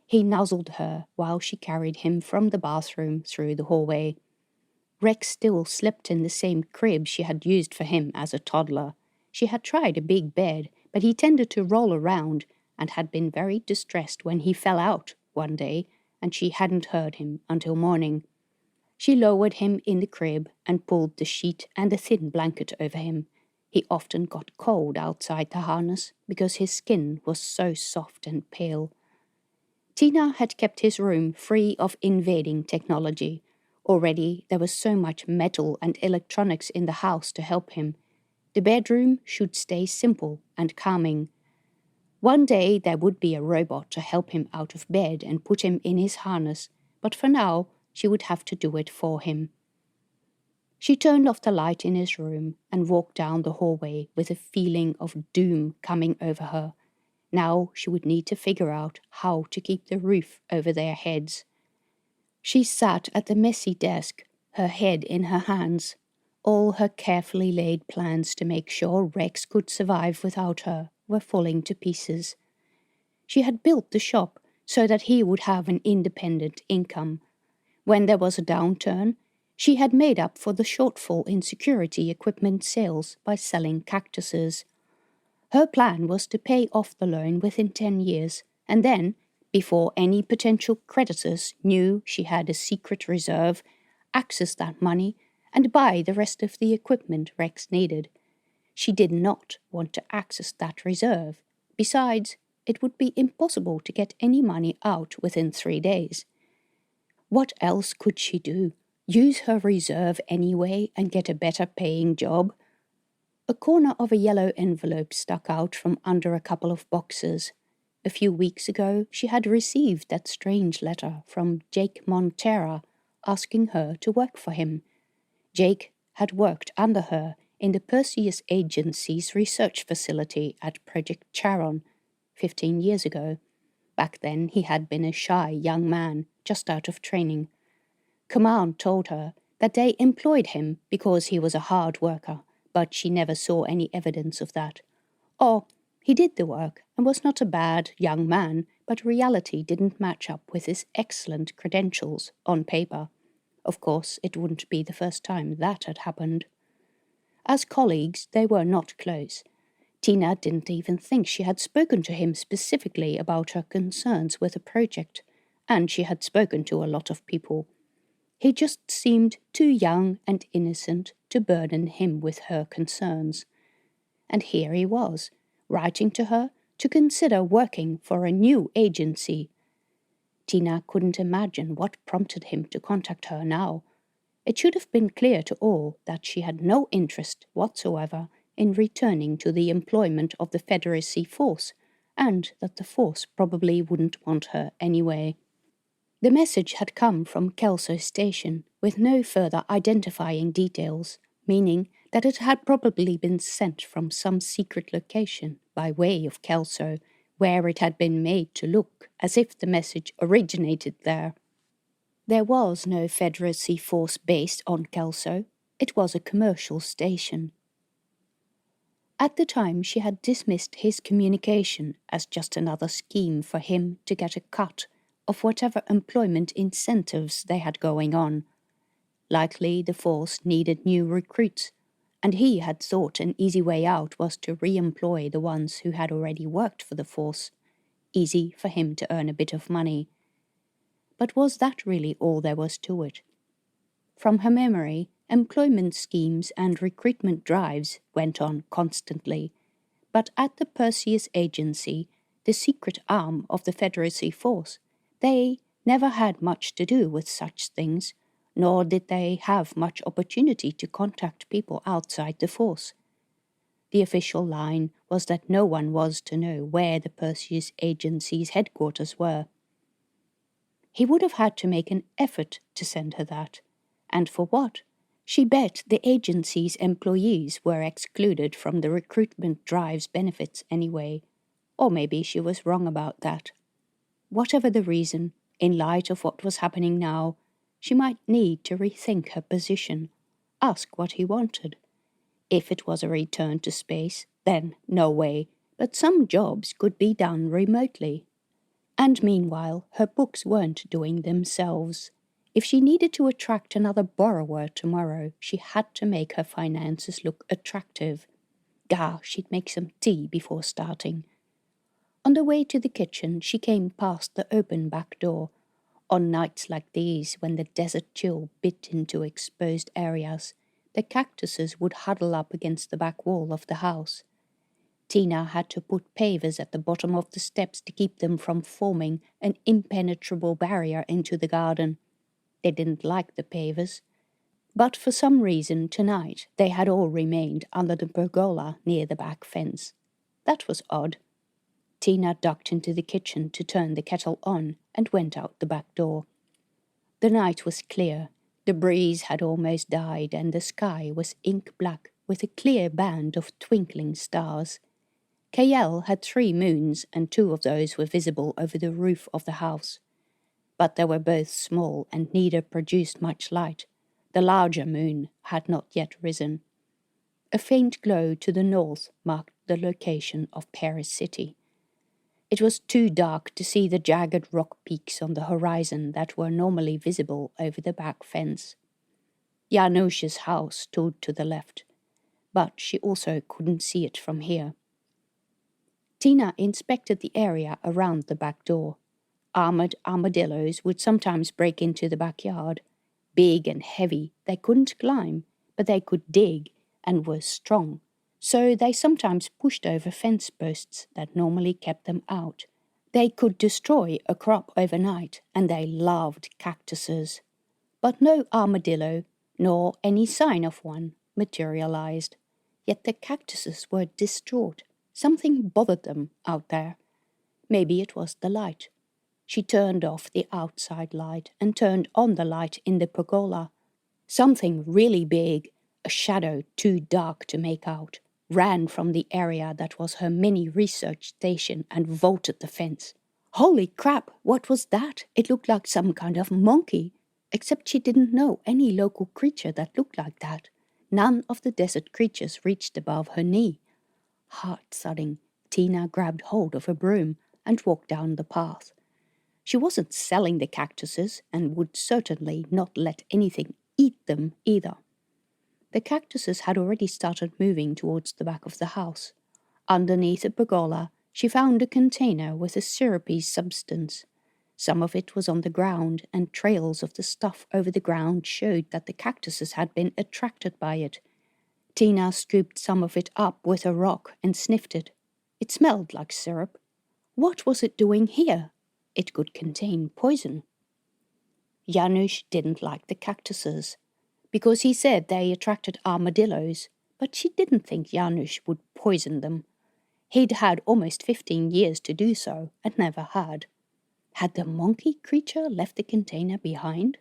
S1: He nuzzled her while she carried him from the bathroom through the hallway. Rex still slept in the same crib she had used for him as a toddler. She had tried a big bed, but he tended to roll around and had been very distressed when he fell out one day, and she hadn't heard him until morning. She lowered him in the crib and pulled the sheet and a thin blanket over him. He often got cold outside the harness because his skin was so soft and pale. Tina had kept his room free of invading technology. Already there was so much metal and electronics in the house to help him. The bedroom should stay simple and calming. One day there would be a robot to help him out of bed and put him in his harness, but for now she would have to do it for him. She turned off the light in his room and walked down the hallway with a feeling of doom coming over her. Now she would need to figure out how to keep the roof over their heads. She sat at the messy desk, her head in her hands. All her carefully laid plans to make sure Rex could survive without her were falling to pieces. She had built the shop so that he would have an independent income. When there was a downturn, she had made up for the shortfall in security equipment sales by selling cactuses. Her plan was to pay off the loan within 10 years, and then, before any potential creditors knew she had a secret reserve, access that money and buy the rest of the equipment Rex needed. She did not want to access that reserve. Besides, it would be impossible to get any money out within 3 days. What else could she do? Use her reserve anyway and get a better paying job? A corner of a yellow envelope stuck out from under a couple of boxes. A few weeks ago, she had received that strange letter from Jake Montera asking her to work for him. Jake had worked under her in the Perseus Agency's research facility at Project Charon 15 years ago. Back then, he had been a shy young man, just out of training. Command told her that they employed him because he was a hard worker, but she never saw any evidence of that. Or, he did the work and was not a bad young man, but reality didn't match up with his excellent credentials on paper. Of course, it wouldn't be the first time that had happened. As colleagues, they were not close. Tina didn't even think she had spoken to him specifically about her concerns with the project, and she had spoken to a lot of people. He just seemed too young and innocent to burden him with her concerns. And here he was, writing to her to consider working for a new agency. Tina couldn't imagine what prompted him to contact her now. It should have been clear to all that she had no interest whatsoever in returning to the employment of the Federacy Force, and that the Force probably wouldn't want her anyway. The message had come from Kelso Station, with no further identifying details, meaning that it had probably been sent from some secret location by way of Kelso, where it had been made to look as if the message originated there. There was no Federacy Force based on Kelso. It was a commercial station. At the time, she had dismissed his communication as just another scheme for him to get a cut of whatever employment incentives they had going on. Likely the Force needed new recruits, and he had thought an easy way out was to re-employ the ones who had already worked for the Force. Easy for him to earn a bit of money. But was that really all there was to it? From her memory, employment schemes and recruitment drives went on constantly, but at the Perseus Agency, the secret arm of the Federacy Force, they never had much to do with such things, nor did they have much opportunity to contact people outside the Force. The official line was that no one was to know where the Perseus Agency's headquarters were. He would have had to make an effort to send her that. And for what? She bet the agency's employees were excluded from the recruitment drive's benefits anyway. Or maybe she was wrong about that. Whatever the reason, in light of what was happening now, she might need to rethink her position, ask what he wanted. If it was a return to space, then no way, but some jobs could be done remotely. And meanwhile, her books weren't doing themselves. If she needed to attract another borrower tomorrow, she had to make her finances look attractive. Gah, she'd make some tea before starting. On the way to the kitchen, she came past the open back door. On nights like these, when the desert chill bit into exposed areas, the cactuses would huddle up against the back wall of the house. Tina had to put pavers at the bottom of the steps to keep them from forming an impenetrable barrier into the garden. They didn't like the pavers, but for some reason tonight they had all remained under the pergola near the back fence. That was odd. Tina ducked into the kitchen to turn the kettle on and went out the back door. The night was clear. The breeze had almost died and the sky was ink black with a clear band of twinkling stars. Cayelle had 3 moons, and 2 of those were visible over the roof of the house. But they were both small, and neither produced much light. The larger moon had not yet risen. A faint glow to the north marked the location of Paris City. It was too dark to see the jagged rock peaks on the horizon that were normally visible over the back fence. Janusz's house stood to the left, but she also couldn't see it from here. Tina inspected the area around the back door. Armored armadillos would sometimes break into the backyard. Big and heavy, they couldn't climb, but they could dig and were strong, so they sometimes pushed over fence posts that normally kept them out. They could destroy a crop overnight, and they loved cactuses. But no armadillo, nor any sign of one, materialized. Yet the cactuses were distraught. Something bothered them out there. Maybe it was the light. She turned off the outside light and turned on the light in the pergola. Something really big, a shadow too dark to make out, ran from the area that was her mini research station and vaulted the fence. Holy crap, what was that? It looked like some kind of monkey, except she didn't know any local creature that looked like that. None of the desert creatures reached above her knee. Heart-thudding, Tina grabbed hold of a broom and walked down the path. She wasn't selling the cactuses and would certainly not let anything eat them either. The cactuses had already started moving towards the back of the house. Underneath the pergola, she found a container with a syrupy substance. Some of it was on the ground, and trails of the stuff over the ground showed that the cactuses had been attracted by it. Tina scooped some of it up with a rock and sniffed it. It smelled like syrup. What was it doing here? It could contain poison. Janusz didn't like the cactuses, because he said they attracted armadillos, but she didn't think Janusz would poison them. He'd had almost 15 years to do so, and never had. Had the monkey creature left the container behind?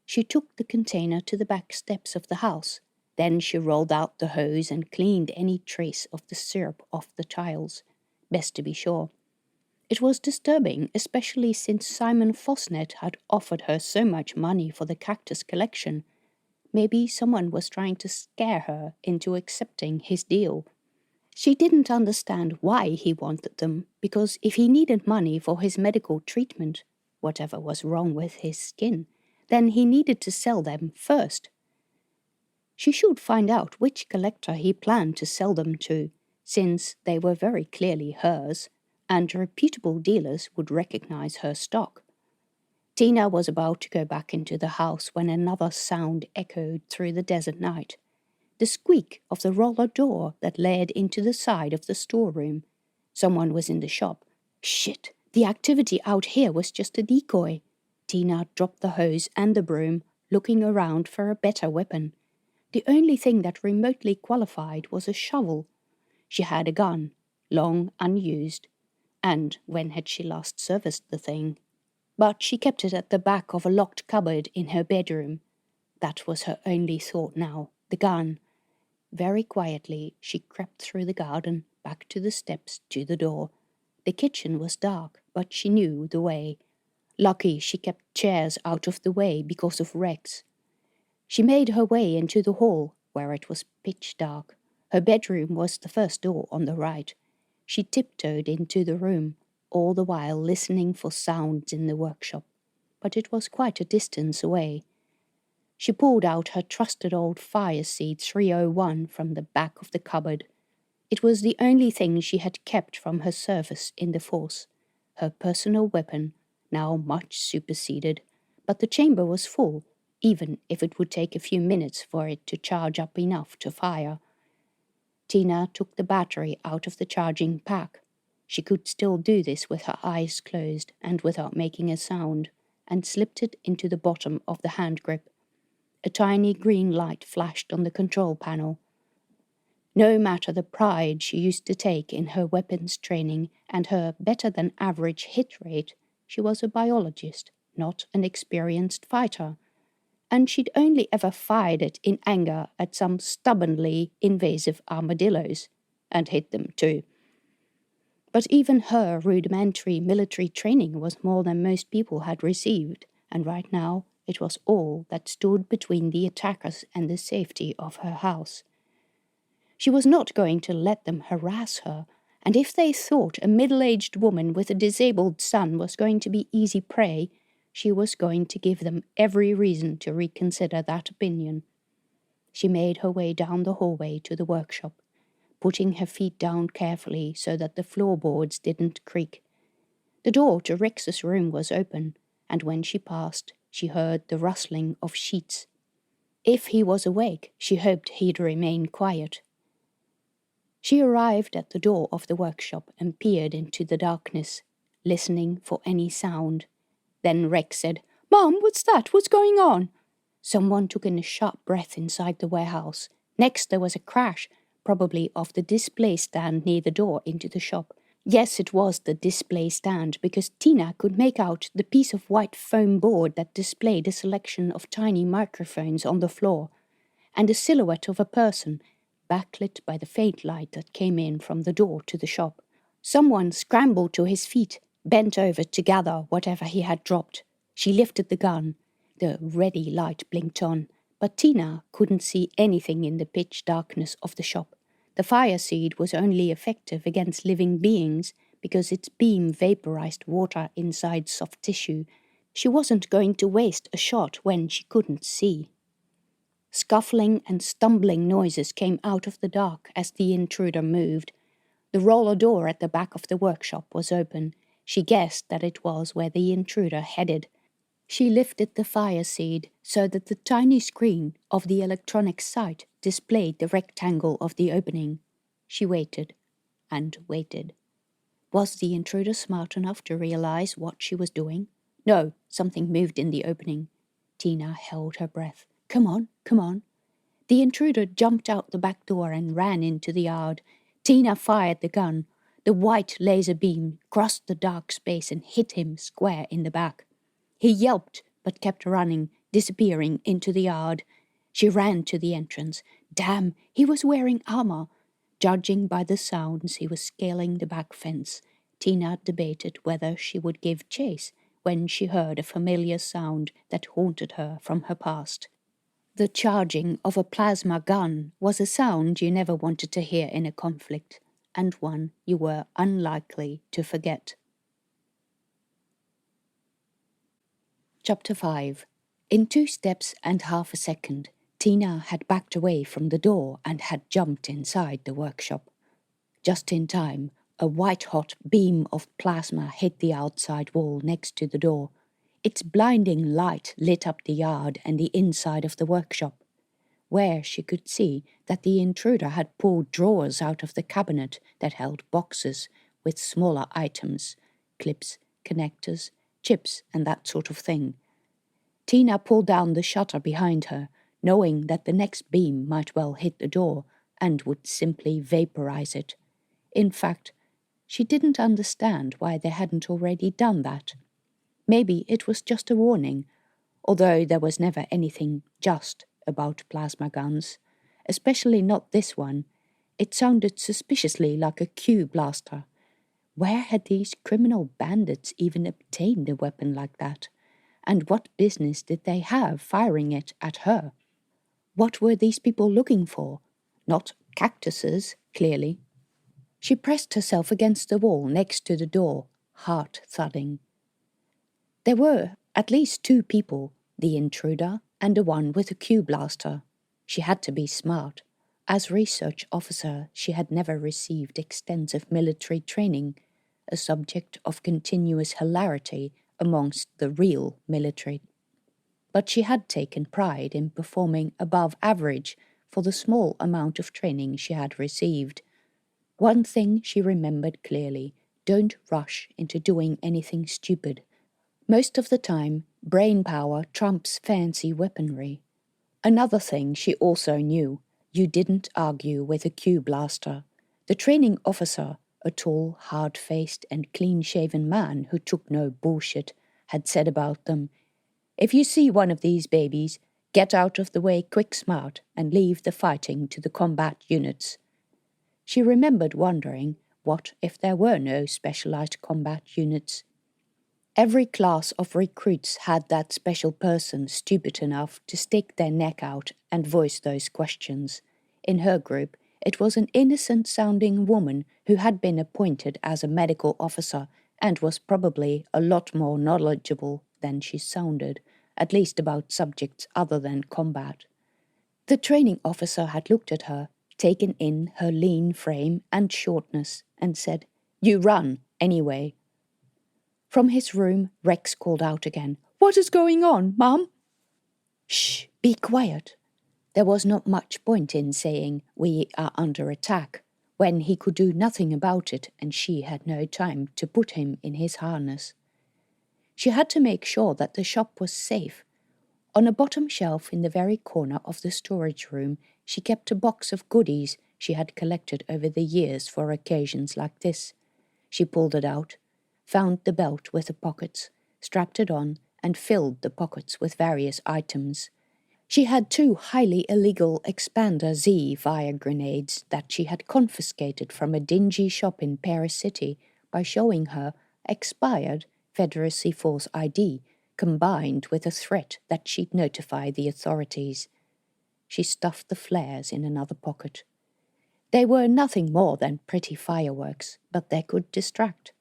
S1: She took the container to the back steps of the house. Then she rolled out the hose and cleaned any trace of the syrup off the tiles. Best to be sure. It was disturbing, especially since Simon Fosnet had offered her so much money for the cactus collection. Maybe someone was trying to scare her into accepting his deal. She didn't understand why he wanted them, because if he needed money for his medical treatment, whatever was wrong with his skin, then he needed to sell them first. She should find out which collector he planned to sell them to, since they were very clearly hers, and reputable dealers would recognize her stock. Tina was about to go back into the house when another sound echoed through the desert night. The squeak of the roller door that led into the side of the storeroom. Someone was in the shop. Shit, the activity out here was just a decoy. Tina dropped the hose and the broom, looking around for a better weapon. The only thing that remotely qualified was a shovel. She had a gun, long unused. And when had she last serviced the thing? But she kept it at the back of a locked cupboard in her bedroom. That was her only thought now, the gun. Very quietly, she crept through the garden, back to the steps, to the door. The kitchen was dark, but she knew the way. Lucky she kept chairs out of the way because of Rex. She made her way into the hall, where it was pitch dark. Her bedroom was the first door on the right. She tiptoed into the room, all the while listening for sounds in the workshop, but it was quite a distance away. She pulled out her trusted old fire seat 301 from the back of the cupboard. It was the only thing she had kept from her service in the force, her personal weapon, now much superseded, but the chamber was full, even if it would take a few minutes for it to charge up enough to fire. Tina took the battery out of the charging pack. She could still do this with her eyes closed and without making a sound, and slipped it into the bottom of the hand grip. A tiny green light flashed on the control panel. No matter the pride she used to take in her weapons training and her better-than-average hit rate, she was a biologist, not an experienced fighter. And she'd only ever fired it in anger at some stubbornly invasive armadillos, and hit them too. But even her rudimentary military training was more than most people had received, and right now it was all that stood between the attackers and the safety of her house. She was not going to let them harass her, and if they thought a middle-aged woman with a disabled son was going to be easy prey, she was going to give them every reason to reconsider that opinion. She made her way down the hallway to the workshop. putting her feet down carefully so that the floorboards didn't creak. The door to Rex's room was open, and when she passed, she heard the rustling of sheets. If he was awake, she hoped he'd remain quiet. She arrived at the door of the workshop and peered into the darkness, listening for any sound. Then Rex said, "Mom, what's that? What's going on?" Someone took in a sharp breath inside the warehouse. Next there was a crash, probably of the display stand near the door into the shop. Yes, it was the display stand, because Tina could make out the piece of white foam board that displayed a selection of tiny microphones on the floor, and the silhouette of a person, backlit by the faint light that came in from the door to the shop. Someone scrambled to his feet, bent over to gather whatever he had dropped. She lifted the gun. The ready light blinked on, but Tina couldn't see anything in the pitch darkness of the shop. The fire seed was only effective against living beings because its beam vaporized water inside soft tissue. She wasn't going to waste a shot when she couldn't see. Scuffling and stumbling noises came out of the dark as the intruder moved. The roller door at the back of the workshop was open. She guessed that it was where the intruder headed. She lifted the fire seed so that the tiny screen of the electronic sight displayed the rectangle of the opening. She waited and waited. Was the intruder smart enough to realize what she was doing? No, something moved in the opening. Tina held her breath. Come on, come on. The intruder jumped out the back door and ran into the yard. Tina fired the gun. The white laser beam crossed the dark space and hit him square in the back. He yelped, but kept running, disappearing into the yard. She ran to the entrance. Damn, he was wearing armor. Judging by the sounds, he was scaling the back fence. Tina debated whether she would give chase when she heard a familiar sound that haunted her from her past. The charging of a plasma gun was a sound you never wanted to hear in a conflict, and one you were unlikely to forget. Chapter 5. In 2 steps and half a second, Tina had backed away from the door and had jumped inside the workshop. Just in time, a white-hot beam of plasma hit the outside wall next to the door. Its blinding light lit up the yard and the inside of the workshop, where she could see that the intruder had pulled drawers out of the cabinet that held boxes with smaller items, clips, connectors, chips, and that sort of thing. Tina pulled down the shutter behind her, knowing that the next beam might well hit the door and would simply vaporize it. In fact, she didn't understand why they hadn't already done that. Maybe it was just a warning, although there was never anything just about plasma guns, especially not this one. It sounded suspiciously like a Q blaster. Where had these criminal bandits even obtained a weapon like that? And what business did they have firing it at her? What were these people looking for? Not cactuses, clearly. She pressed herself against the wall next to the door, heart thudding. There were at least 2 people, the intruder and the one with a Q blaster. She had to be smart. As research officer, she had never received extensive military training, a subject of continuous hilarity amongst the real military. But she had taken pride in performing above average for the small amount of training she had received. One thing she remembered clearly: don't rush into doing anything stupid. Most of the time, brain power trumps fancy weaponry. Another thing she also knew: you didn't argue with a Q blaster. The training officer, a tall, hard-faced and clean-shaven man who took no bullshit, had said about them, "If you see one of these babies, get out of the way quick smart and leave the fighting to the combat units." She remembered wondering, what if there were no specialized combat units? Every class of recruits had that special person stupid enough to stick their neck out and voice those questions. In her group, it was an innocent-sounding woman who had been appointed as a medical officer and was probably a lot more knowledgeable than she sounded, at least about subjects other than combat. The training officer had looked at her, taken in her lean frame and shortness, and said, "You run, anyway." From his room, Rex called out again, "What is going on, Mum?" "Shh, be quiet." There was not much point in saying, "We are under attack," when he could do nothing about it and she had no time to put him in his harness. She had to make sure that the shop was safe. On a bottom shelf in the very corner of the storage room, she kept a box of goodies she had collected over the years for occasions like this. She pulled it out, found the belt with the pockets, strapped it on, and filled the pockets with various items. She had 2 highly illegal Expander Z fire grenades that she had confiscated from a dingy shop in Paris City by showing her expired Federacy Force ID, combined with a threat that she'd notify the authorities. She stuffed the flares in another pocket. They were nothing more than pretty fireworks, but they could distract.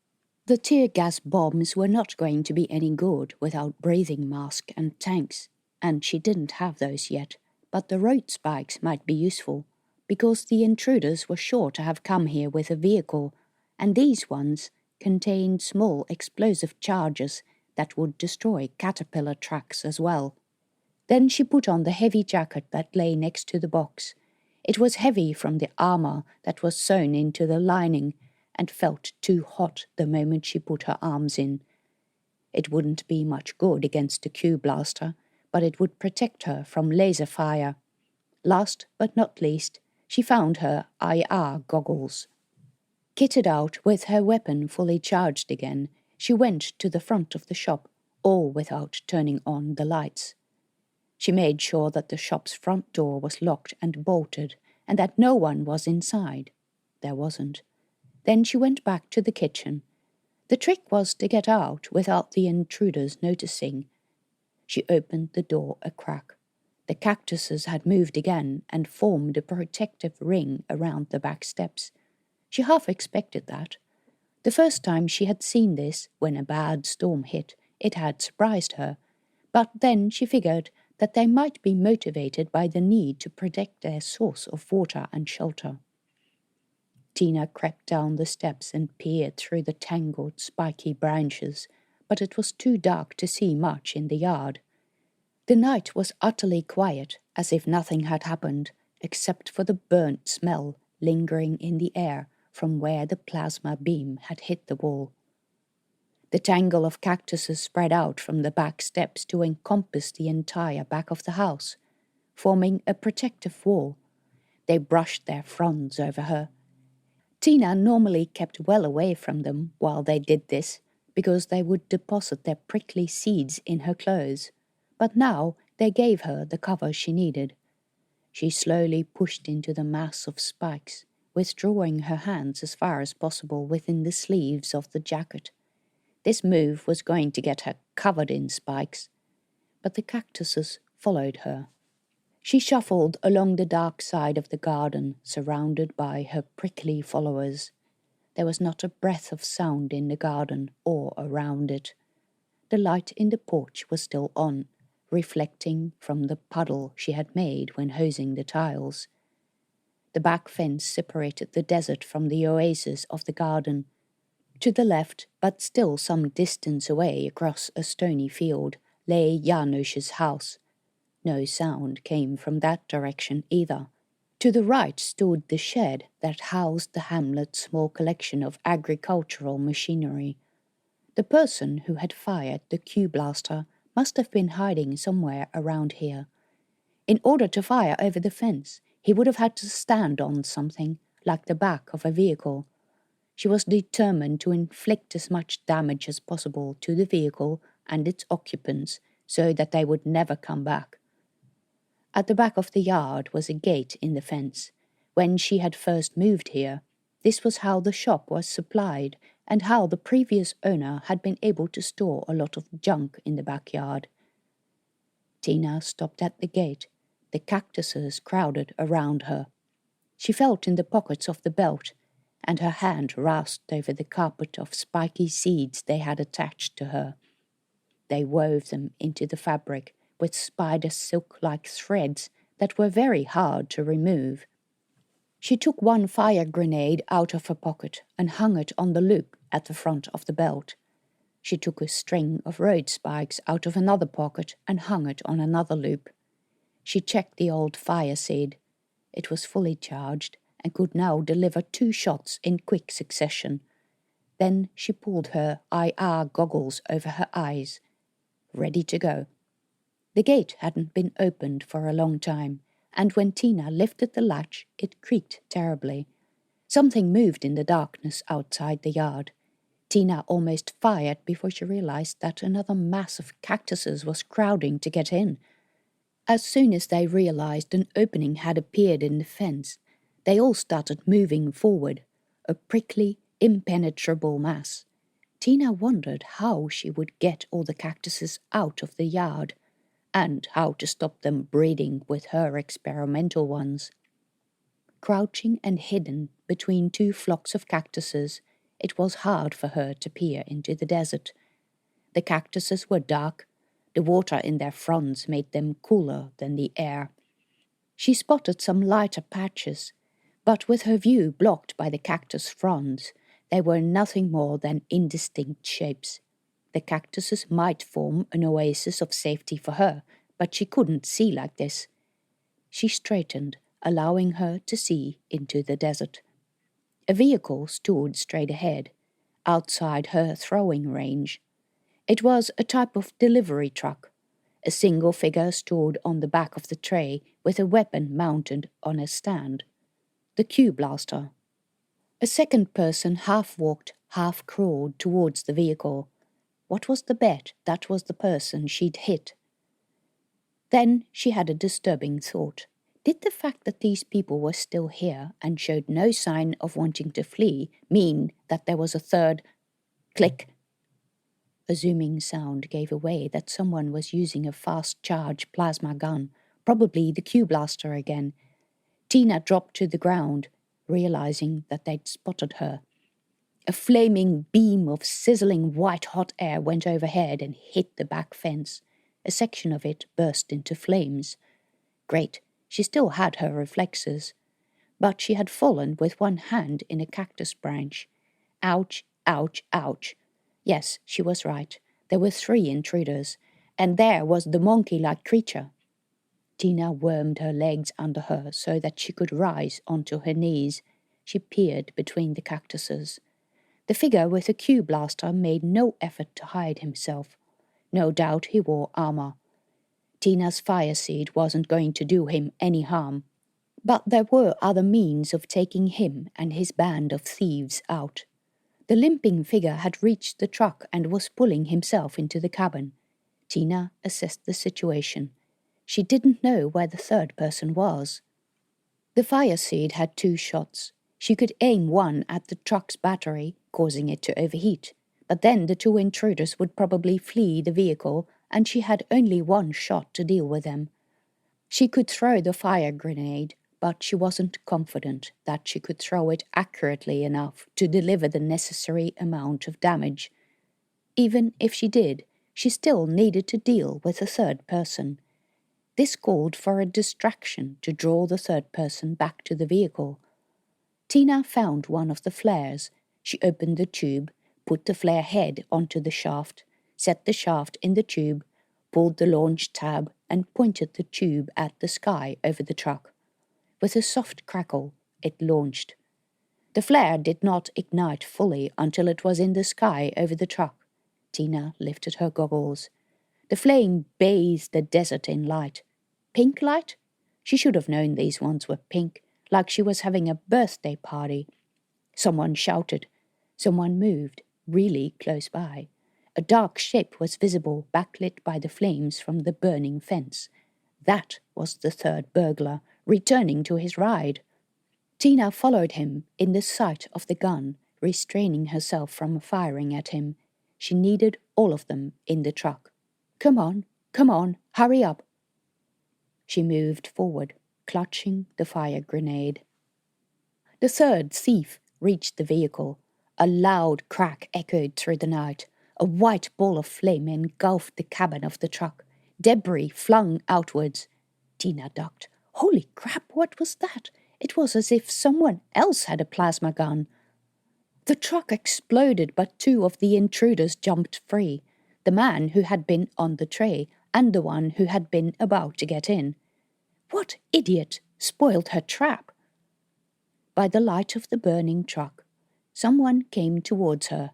S1: The tear gas bombs were not going to be any good without breathing mask and tanks, and she didn't have those yet, but the road spikes might be useful, because the intruders were sure to have come here with a vehicle, and these ones contained small explosive charges that would destroy caterpillar tracks as well. Then she put on the heavy jacket that lay next to the box. It was heavy from the armor that was sewn into the lining and felt too hot the moment she put her arms in. It wouldn't be much good against the Q blaster, but it would protect her from laser fire. Last but not least, she found her IR goggles. Kitted out with her weapon fully charged again, she went to the front of the shop, all without turning on the lights. She made sure that the shop's front door was locked and bolted, and that no one was inside. There wasn't. Then she went back to the kitchen. The trick was to get out without the intruders noticing. She opened the door a crack. The cactuses had moved again and formed a protective ring around the back steps. She half expected that. The first time she had seen this, when a bad storm hit, it had surprised her. But then she figured that they might be motivated by the need to protect their source of water and shelter. Tina crept down the steps and peered through the tangled, spiky branches, but it was too dark to see much in the yard. The night was utterly quiet, as if nothing had happened, except for the burnt smell lingering in the air from where the plasma beam had hit the wall. The tangle of cactuses spread out from the back steps to encompass the entire back of the house, forming a protective wall. They brushed their fronds over her. Tina normally kept well away from them while they did this, because they would deposit their prickly seeds in her clothes, but now they gave her the cover she needed. She slowly pushed into the mass of spikes, withdrawing her hands as far as possible within the sleeves of the jacket. This move was going to get her covered in spikes, but the cactuses followed her. She shuffled along the dark side of the garden, surrounded by her prickly followers. There was not a breath of sound in the garden or around it. The light in the porch was still on, reflecting from the puddle she had made when hosing the tiles. The back fence separated the desert from the oasis of the garden. To the left, but still some distance away across a stony field, lay Janusz's house. No sound came from that direction either. To the right stood the shed that housed the hamlet's small collection of agricultural machinery. The person who had fired the Q-blaster must have been hiding somewhere around here. In order to fire over the fence, he would have had to stand on something, like the back of a vehicle. She was determined to inflict as much damage as possible to the vehicle and its occupants so that they would never come back. At the back of the yard was a gate in the fence. When she had first moved here, this was how the shop was supplied and how the previous owner had been able to store a lot of junk in the backyard. Tina stopped at the gate. The cactuses crowded around her. She felt in the pockets of the belt, and her hand rasped over the carpet of spiky seeds they had attached to her. They wove them into the fabric with spider silk-like threads that were very hard to remove. She took one fire grenade out of her pocket and hung it on the loop at the front of the belt. She took a string of road spikes out of another pocket and hung it on another loop. She checked the old fire seed. It was fully charged and could now deliver 2 shots in quick succession. Then she pulled her IR goggles over her eyes. Ready to go. The gate hadn't been opened for a long time, and when Tina lifted the latch, it creaked terribly. Something moved in the darkness outside the yard. Tina almost fired before she realized that another mass of cactuses was crowding to get in. As soon as they realized an opening had appeared in the fence, they all started moving forward, a prickly, impenetrable mass. Tina wondered how she would get all the cactuses out of the yard, and how to stop them breeding with her experimental ones. Crouching and hidden between 2 flocks of cactuses, it was hard for her to peer into the desert. The cactuses were dark. The water in their fronds made them cooler than the air. She spotted some lighter patches, but with her view blocked by the cactus fronds, they were nothing more than indistinct shapes. The cactuses might form an oasis of safety for her, but she couldn't see like this. She straightened, allowing her to see into the desert. A vehicle stood straight ahead, outside her throwing range. It was a type of delivery truck. A single figure stood on the back of the tray with a weapon mounted on a stand. The Q-blaster. A second person half-walked, half-crawled towards the vehicle. What was the bet that was the person she'd hit? Then she had a disturbing thought. Did the fact that these people were still here and showed no sign of wanting to flee mean that there was a third click? A zooming sound gave away that someone was using a fast-charge plasma gun, probably the Q-blaster again. Tina dropped to the ground, realizing that they'd spotted her. A flaming beam of sizzling white-hot air went overhead and hit the back fence. A section of it burst into flames. Great, she still had her reflexes. But she had fallen with one hand in a cactus branch. Ouch, ouch, ouch. Yes, she was right. There were 3 intruders, and there was the monkey-like creature. Tina wormed her legs under her so that she could rise onto her knees. She peered between the cactuses. The figure with the Q-blaster made no effort to hide himself. No doubt he wore armor. Tina's fire seed wasn't going to do him any harm. But there were other means of taking him and his band of thieves out. The limping figure had reached the truck and was pulling himself into the cabin. Tina assessed the situation. She didn't know where the third person was. The fire seed had 2 shots. She could aim one at the truck's battery, causing it to overheat. But then the 2 intruders would probably flee the vehicle, and she had only 1 shot to deal with them. She could throw the fire grenade, but she wasn't confident that she could throw it accurately enough to deliver the necessary amount of damage. Even if she did, she still needed to deal with a third person. This called for a distraction to draw the third person back to the vehicle. Tina found one of the flares. She opened the tube, put the flare head onto the shaft, set the shaft in the tube, pulled the launch tab, and pointed the tube at the sky over the truck. With a soft crackle, it launched. The flare did not ignite fully until it was in the sky over the truck. Tina lifted her goggles. The flame bathed the desert in light. Pink light? She should have known these ones were pink, like she was having a birthday party. Someone shouted. Someone moved, really close by. A dark shape was visible, backlit by the flames from the burning fence. That was the third burglar, returning to his ride. Tina followed him in the sight of the gun, restraining herself from firing at him. She needed all of them in the truck. Come on, hurry up. She moved forward, clutching the fire grenade. The third thief reached the vehicle. A loud crack echoed through the night. A white ball of flame engulfed the cabin of the truck. Debris flung outwards. Tina ducked. Holy crap, what was that? It was as if someone else had a plasma gun. The truck exploded, but two of the intruders jumped free, the man who had been on the tray and the one who had been about to get in. What idiot spoiled her trap? By the light of the burning truck, someone came towards her.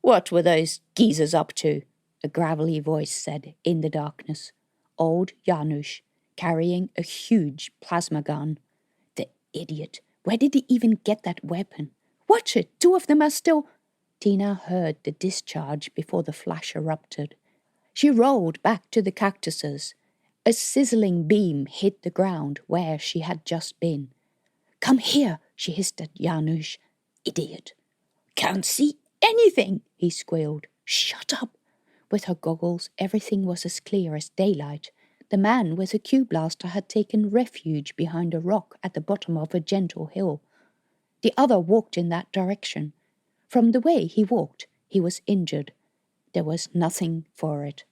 S1: "What were those geezers up to?" a gravelly voice said in the darkness. Old Janusz, carrying a huge plasma gun. The idiot! Where did he even get that weapon? Watch it! Two of them are still... Tina heard the discharge before the flash erupted. She rolled back to the cactuses. A sizzling beam hit the ground where she had just been. "Come here," she hissed at Janusz. "Idiot." "Can't see anything," he squealed. "Shut up." With her goggles, everything was as clear as daylight. The man with the Q-blaster had taken refuge behind a rock at the bottom of a gentle hill. The other walked in that direction. From the way he walked, he was injured. There was nothing for it.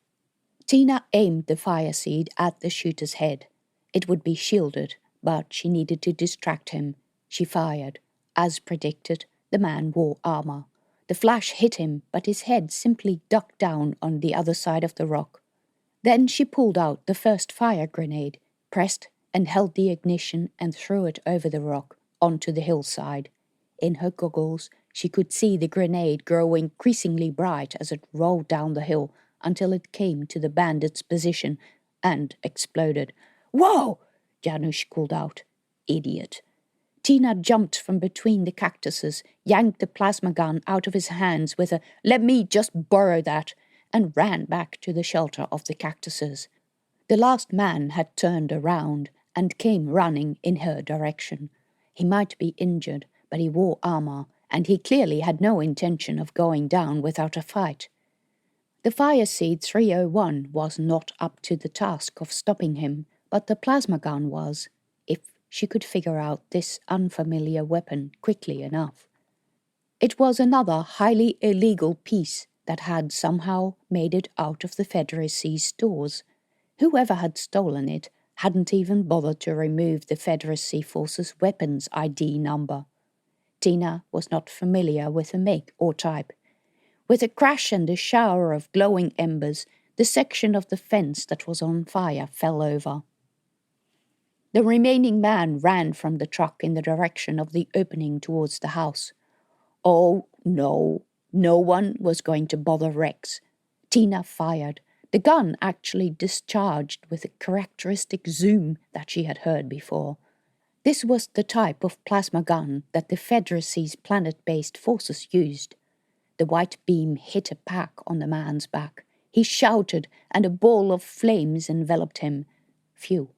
S1: Tina aimed the fire seed at the shooter's head. It would be shielded, but she needed to distract him. She fired. As predicted, the man wore armor. The flash hit him, but his head simply ducked down on the other side of the rock. Then she pulled out the first fire grenade, pressed and held the ignition and threw it over the rock, onto the hillside. In her goggles, she could see the grenade grow increasingly bright as it rolled down the hill until it came to the bandit's position and exploded. "Whoa!" Janusz called out. "Idiot." Tina jumped from between the cactuses, yanked the plasma gun out of his hands with a "let me just borrow that," and ran back to the shelter of the cactuses. The last man had turned around and came running in her direction. He might be injured, but he wore armor, and he clearly had no intention of going down without a fight. The Fire Seed 301 was not up to the task of stopping him, but the plasma gun was, if she could figure out this unfamiliar weapon quickly enough. It was another highly illegal piece that had somehow made it out of the Federacy's stores. Whoever had stolen it hadn't even bothered to remove the Federacy Force's weapons ID number. Tina was not familiar with the make or type. With a crash and a shower of glowing embers, the section of the fence that was on fire fell over. The remaining man ran from the truck in the direction of the opening towards the house. Oh, no. No one was going to bother Rex. Tina fired. The gun actually discharged with a characteristic zoom that she had heard before. This was the type of plasma gun that the Federacy's planet-based forces used. The white beam hit a pack on the man's back. He shouted, and a ball of flames enveloped him. Phew.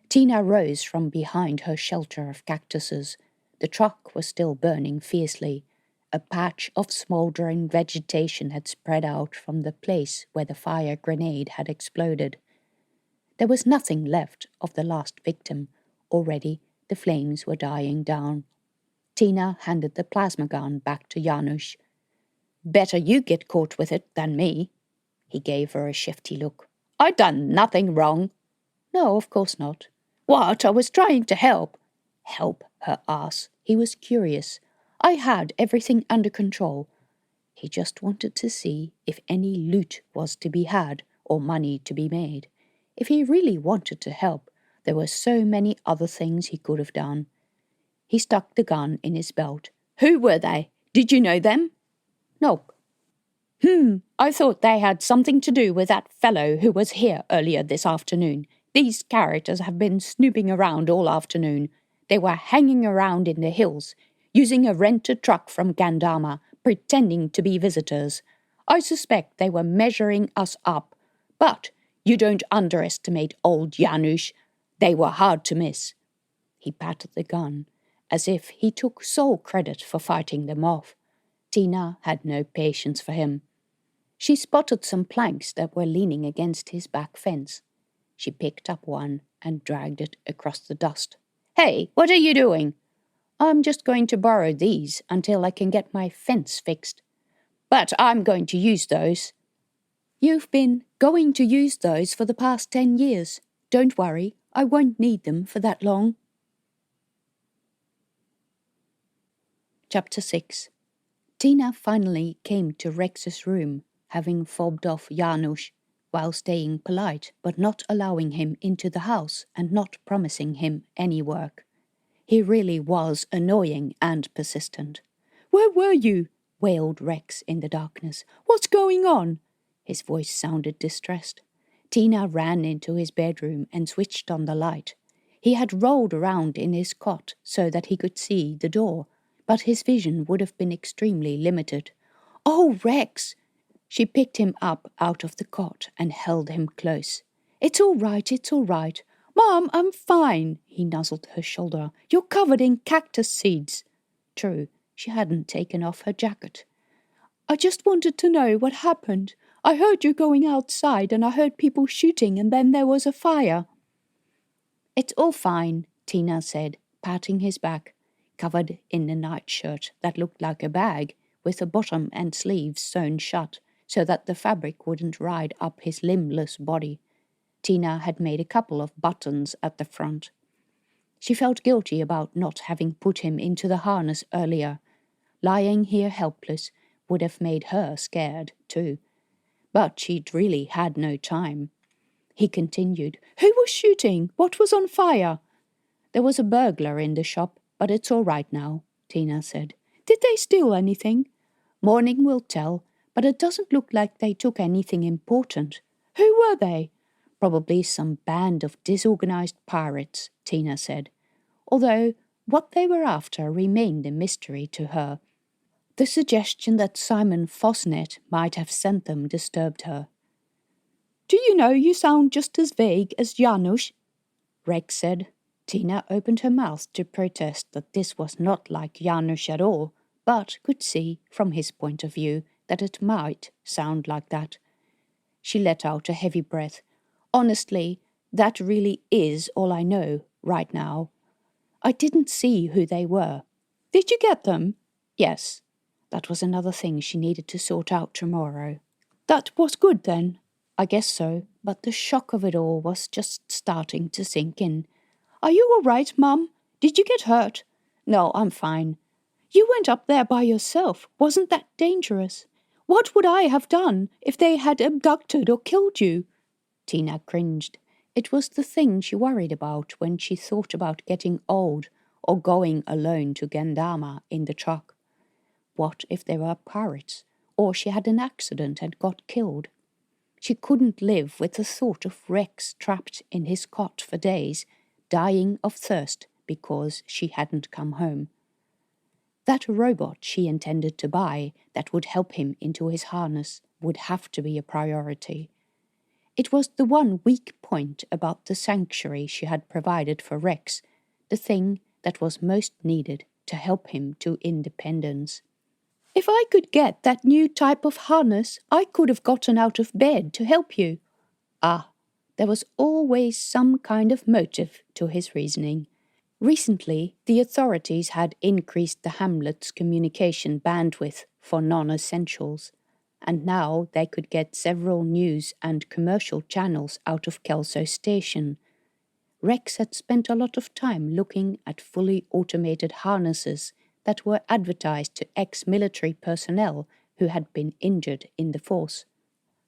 S1: Tina rose from behind her shelter of cactuses. The truck was still burning fiercely. A patch of smouldering vegetation had spread out from the place where the fire grenade had exploded. There was nothing left of the last victim. Already the flames were dying down. Tina handed the plasma gun back to Janusz. "Better you get caught with it than me." He gave her a shifty look. "I done nothing wrong." "No, of course not." "What? I was trying to help." Help her ass. He was curious. I had everything under control. He just wanted to see if any loot was to be had or money to be made. If he really wanted to help, there were so many other things he could have done. He stuck the gun in his belt. "Who were they? Did you know them?" "Nope." I thought they had something to do with that fellow who was here earlier this afternoon. These characters have been snooping around all afternoon. They were hanging around in the hills, using a rented truck from Gandama, pretending to be visitors. I suspect they were measuring us up. But you don't underestimate old Janusz. They were hard to miss." He patted the gun, as if he took sole credit for fighting them off. Tina had no patience for him. She spotted some planks that were leaning against his back fence. She picked up one and dragged it across the dust. "Hey, what are you doing?" "I'm just going to borrow these until I can get my fence fixed." "But I'm going to use those." "You've been going to use those for the past 10 years. Don't worry, I won't need them for that long." Chapter 6. Tina finally came to Rex's room, having fobbed off Janusz, while staying polite but not allowing him into the house and not promising him any work. He really was annoying and persistent.
S2: "Where were you?"
S1: wailed Rex in the darkness.
S2: "What's going on?"
S1: His voice sounded distressed. Tina ran into his bedroom and switched on the light. He had rolled around in his cot so that he could see the door, but his vision would have been extremely limited.
S2: "Oh, Rex!"
S1: She picked him up out of the cot and held him close.
S2: It's all right. Mom, I'm fine." He nuzzled her shoulder. "You're covered in cactus seeds."
S1: True, she hadn't taken off her jacket.
S2: "I just wanted to know what happened. I heard you going outside and I heard people shooting and then there was a fire."
S1: "It's all fine," Tina said, patting his back, covered in a nightshirt that looked like a bag, with the bottom and sleeves sewn shut so that the fabric wouldn't ride up his limbless body. Tina had made a couple of buttons at the front. She felt guilty about not having put him into the harness earlier. Lying here helpless would have made her scared too. But she'd really had no time. He continued.
S2: "Who was shooting? What was on fire?"
S1: "There was a burglar in the shop, but it's all right now," Tina said.
S2: "Did they steal anything?"
S1: "Morning will tell, but it doesn't look like they took anything important."
S2: "Who were they?"
S1: "Probably some band of disorganized pirates," Tina said, although what they were after remained a mystery to her. The suggestion that Simon Fosnet might have sent them disturbed her.
S2: "Do you know you sound just as vague as Janusz?"
S1: Rex said. Tina opened her mouth to protest that this was not like Janusz at all, but could see, from his point of view, that it might sound like that. She let out a heavy breath. "Honestly, that really is all I know, right now. I didn't see who they were."
S2: "Did you get them?"
S1: "Yes." That was another thing she needed to sort out tomorrow.
S2: "That was good then."
S1: "I guess so, but the shock of it all was just starting to sink in."
S2: "Are you all right, Mum? Did you get hurt?"
S1: "No, I'm fine."
S2: "You went up there by yourself. Wasn't that dangerous? What would I have done if they had abducted or killed you?"
S1: Tina cringed. It was the thing she worried about when she thought about getting old or going alone to Gandama in the truck. What if they were pirates, or she had an accident and got killed? She couldn't live with the thought of Rex trapped in his cot for days, dying of thirst because she hadn't come home. That robot she intended to buy that would help him into his harness would have to be a priority. It was the one weak point about the sanctuary she had provided for Rex, the thing that was most needed to help him to independence.
S2: "If I could get that new type of harness, I could have gotten out of bed to help you."
S1: Ah, there was always some kind of motive to his reasoning. Recently, the authorities had increased the hamlet's communication bandwidth for non-essentials, and now they could get several news and commercial channels out of Kelso Station. Rex had spent a lot of time looking at fully automated harnesses that were advertised to ex-military personnel who had been injured in the force.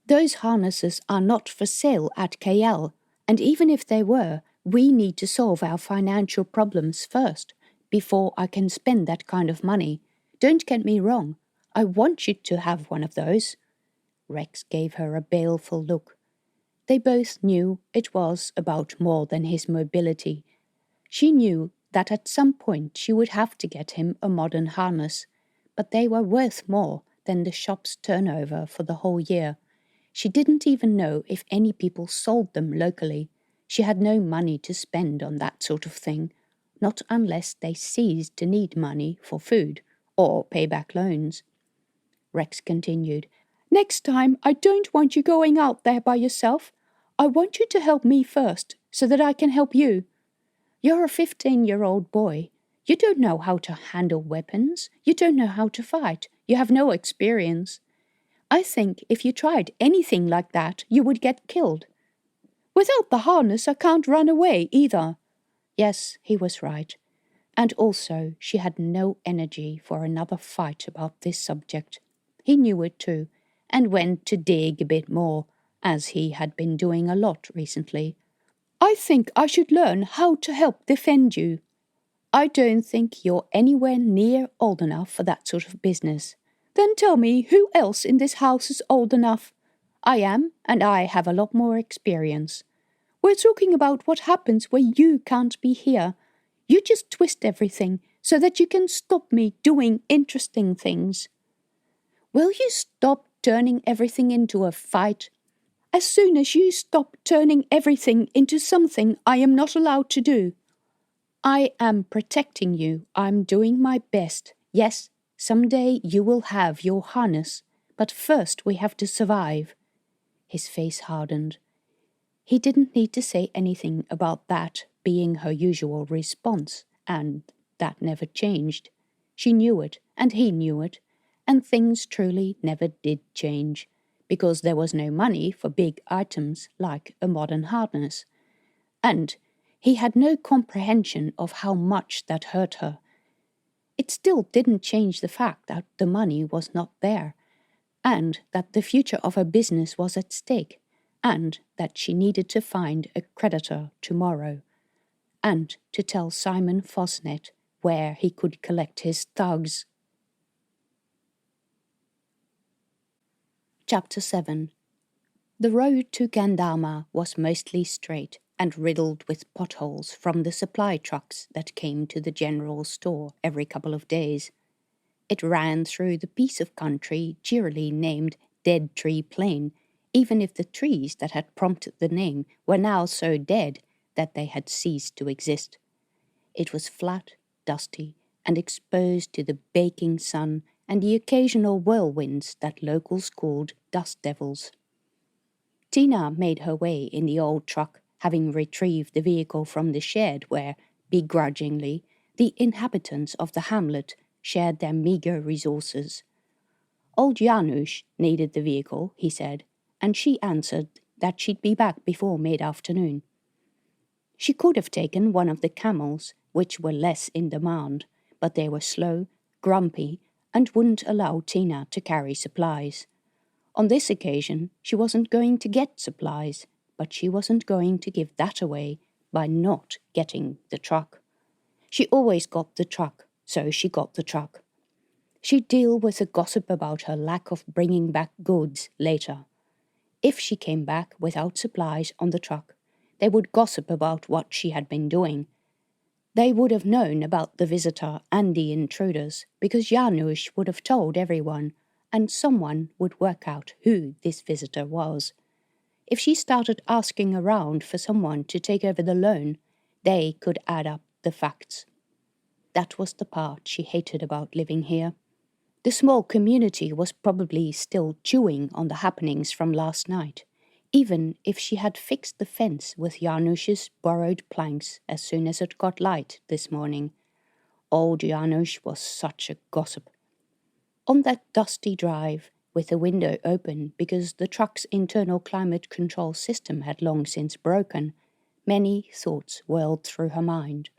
S1: "Those harnesses are not for sale at Cayelle, and even if they were, we need to solve our financial problems first, before I can spend that kind of money. Don't get me wrong, I want you to have one of those." Rex gave her a baleful look. They both knew it was about more than his mobility. She knew that at some point she would have to get him a modern harness, but they were worth more than the shop's turnover for the whole year. She didn't even know if any people sold them locally. She had no money to spend on that sort of thing, not unless they ceased to need money for food or pay back loans. Rex continued.
S2: "Next time, I don't want you going out there by yourself. I want you to help me first, so that I can help you.
S1: You're a 15-year-old boy. You don't know how to handle weapons. You don't know how to fight. You have no experience. I think if you tried anything like that, you would get killed."
S2: "Without the harness, I can't run away either."
S1: Yes, he was right. And also, she had no energy for another fight about this subject. He knew it too, and went to dig a bit more, as he had been doing a lot recently.
S2: I think I should learn how to help defend you.
S1: I don't think you're anywhere near old enough for that sort of business.
S2: Then tell me who else in this house is old enough.
S1: I am, and I have a lot more experience.
S2: We're talking about what happens when you can't be here. You just twist everything so that you can stop me doing interesting things.
S1: Will you stop turning everything into a fight?
S2: As soon as you stop turning everything into something I am not allowed to do.
S1: I am protecting you. I'm doing my best. Yes, someday you will have your harness, but first we have to survive. His face hardened. He didn't need to say anything about that being her usual response, and that never changed. She knew it, and he knew it, and things truly never did change, because there was no money for big items like a modern harness. And he had no comprehension of how much that hurt her. It still didn't change the fact that the money was not there, and that the future of her business was at stake, and that she needed to find a creditor tomorrow, and to tell Simon Fosnet where he could collect his thugs. Chapter 7. The road to Gandharma was mostly straight and riddled with potholes from the supply trucks that came to the general store every couple of days. It ran through the piece of country cheerily named Dead Tree Plain, even if the trees that had prompted the name were now so dead that they had ceased to exist. It was flat, dusty, and exposed to the baking sun and the occasional whirlwinds that locals called dust devils. Tina made her way in the old truck, having retrieved the vehicle from the shed where, begrudgingly, the inhabitants of the hamlet shared their meagre resources. Old Janusz needed the vehicle, he said, and she answered that she'd be back before mid-afternoon. She could have taken one of the camels, which were less in demand, but they were slow, grumpy, and wouldn't allow Tina to carry supplies. On this occasion, she wasn't going to get supplies, but she wasn't going to give that away by not getting the truck. She always got the truck, so she got the truck. She'd deal with the gossip about her lack of bringing back goods later. If she came back without supplies on the truck, they would gossip about what she had been doing. They would have known about the visitor and the intruders, because Janusz would have told everyone, and someone would work out who this visitor was. If she started asking around for someone to take over the loan, they could add up the facts. That was the part she hated about living here. The small community was probably still chewing on the happenings from last night, even if she had fixed the fence with Janusz's borrowed planks as soon as it got light this morning. Old Janusz was such a gossip. On that dusty drive, with the window open because the truck's internal climate control system had long since broken, many thoughts whirled through her mind.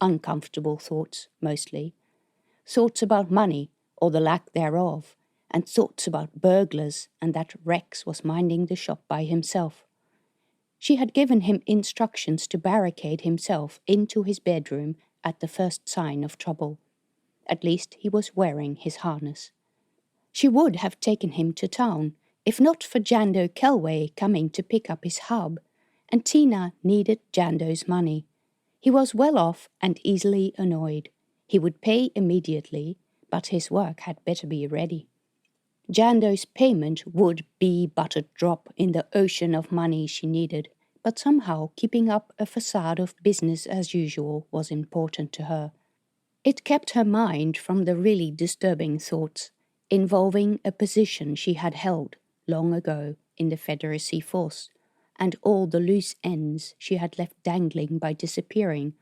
S1: Uncomfortable thoughts, mostly. Thoughts about money, or the lack thereof, and thoughts about burglars and that Rex was minding the shop by himself. She had given him instructions to barricade himself into his bedroom at the first sign of trouble. At least he was wearing his harness. She would have taken him to town, if not for Jando Kelway coming to pick up his hub, and Tina needed Jando's money. He was well off and easily annoyed. He would pay immediately, but his work had better be ready. Jando's payment would be but a drop in the ocean of money she needed, but somehow keeping up a facade of business as usual was important to her. It kept her mind from the really disturbing thoughts, involving a position she had held long ago in the Federacy Force, and all the loose ends she had left dangling by disappearing,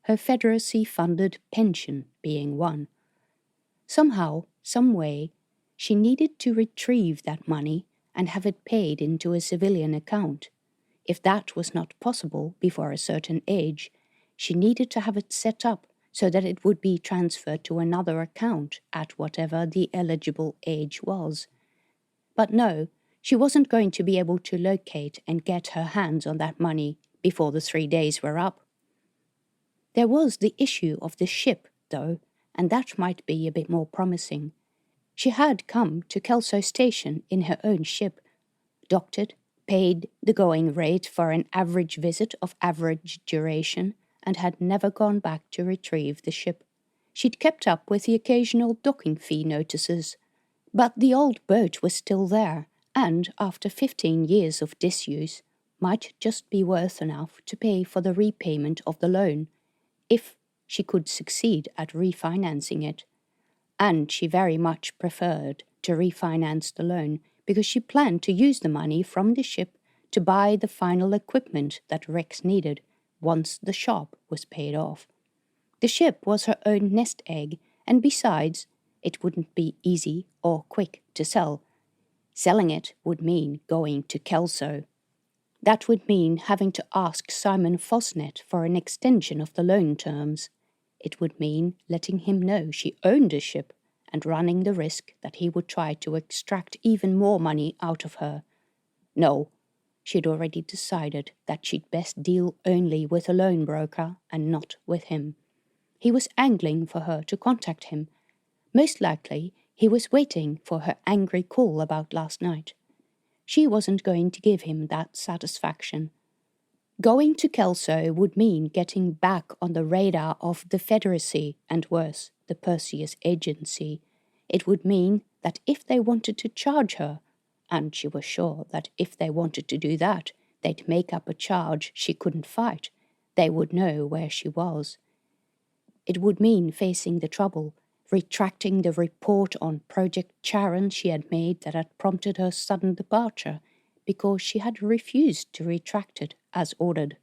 S1: her Federacy-funded pension being one. Somehow, some way, she needed to retrieve that money and have it paid into a civilian account. If that was not possible before a certain age, she needed to have it set up so that it would be transferred to another account at whatever the eligible age was. But no, she wasn't going to be able to locate and get her hands on that money before the 3 days were up. There was the issue of the ship, though, and that might be a bit more promising. She had come to Kelso Station in her own ship, doctored, paid the going rate for an average visit of average duration, and had never gone back to retrieve the ship. She'd kept up with the occasional docking fee notices, but the old boat was still there, and after 15 years of disuse, might just be worth enough to pay for the repayment of the loan, if she could succeed at refinancing it. And she very much preferred to refinance the loan because she planned to use the money from the ship to buy the final equipment that Rex needed once the shop was paid off. The ship was her own nest egg, and besides, it wouldn't be easy or quick to sell. Selling it would mean going to Kelso. That would mean having to ask Simon Fosnet for an extension of the loan terms. It would mean letting him know she owned a ship and running the risk that he would try to extract even more money out of her. No, she'd already decided that she'd best deal only with a loan broker and not with him. He was angling for her to contact him. Most likely, he was waiting for her angry call about last night. She wasn't going to give him that satisfaction. Going to Kelso would mean getting back on the radar of the Federacy and worse, the Perseus Agency. It would mean that if they wanted to charge her, and she was sure that if they wanted to do that, they'd make up a charge she couldn't fight, they would know where she was. It would mean facing the trouble, retracting the report on Project Charon she had made that had prompted her sudden departure, because she had refused to retract it as ordered.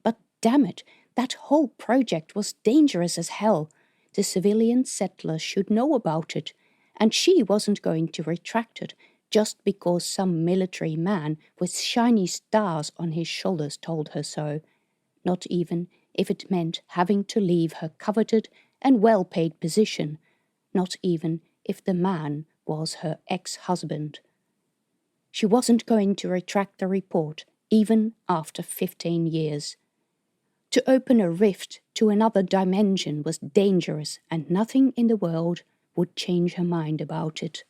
S1: But damn it, that whole project was dangerous as hell. The civilian settlers should know about it, and she wasn't going to retract it just because some military man with shiny stars on his shoulders told her so, not even if it meant having to leave her coveted and well-paid position, not even if the man was her ex-husband. She wasn't going to retract the report, even after 15 years. To open a rift to another dimension was dangerous, and nothing in the world would change her mind about it.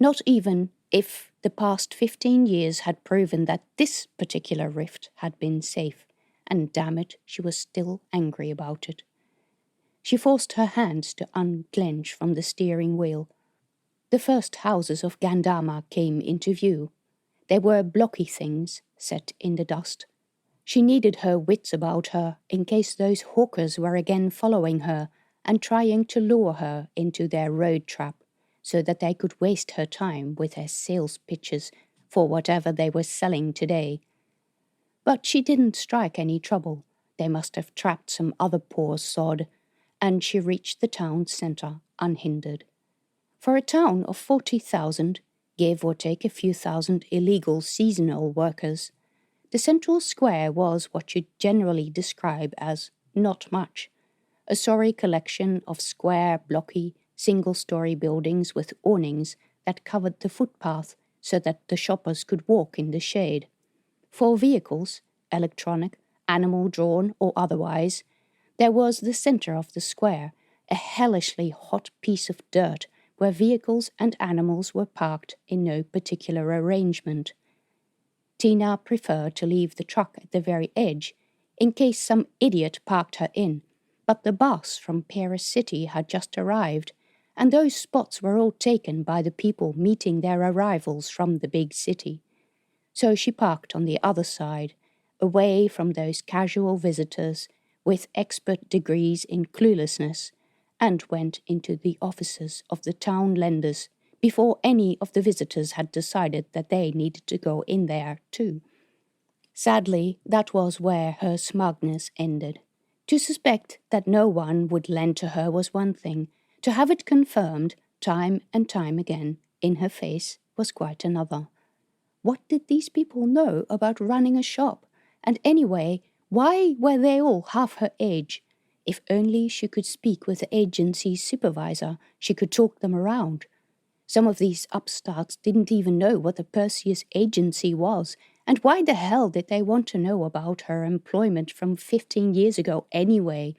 S1: Not even if the past 15 years had proven that this particular rift had been safe, and damn it, she was still angry about it. She forced her hands to unclench from the steering wheel. The first houses of Gandama came into view. They were blocky things set in the dust. She needed her wits about her in case those hawkers were again following her and trying to lure her into their road trap so that they could waste her time with their sales pitches for whatever they were selling today. But she didn't strike any trouble. They must have trapped some other poor sod, and she reached the town centre unhindered. For a town of 40,000, give or take a few thousand illegal seasonal workers, the central square was what you'd generally describe as not much. A sorry collection of square, blocky, single-story buildings with awnings that covered the footpath so that the shoppers could walk in the shade. For vehicles, electronic, animal-drawn or otherwise, there was the centre of the square, a hellishly hot piece of dirt where vehicles and animals were parked in no particular arrangement. Tina preferred to leave the truck at the very edge, in case some idiot parked her in, but the bus from Paris City had just arrived, and those spots were all taken by the people meeting their arrivals from the big city. So she parked on the other side, away from those casual visitors with expert degrees in cluelessness, and went into the offices of the town lenders before any of the visitors had decided that they needed to go in there too. Sadly, that was where her smugness ended. To suspect that no one would lend to her was one thing. To have it confirmed, time and time again, in her face, was quite another. What did these people know about running a shop? And anyway, why were they all half her age? If only she could speak with the agency's supervisor, she could talk them around. Some of these upstarts didn't even know what the Perseus agency was, and why the hell did they want to know about her employment from 15 years ago anyway?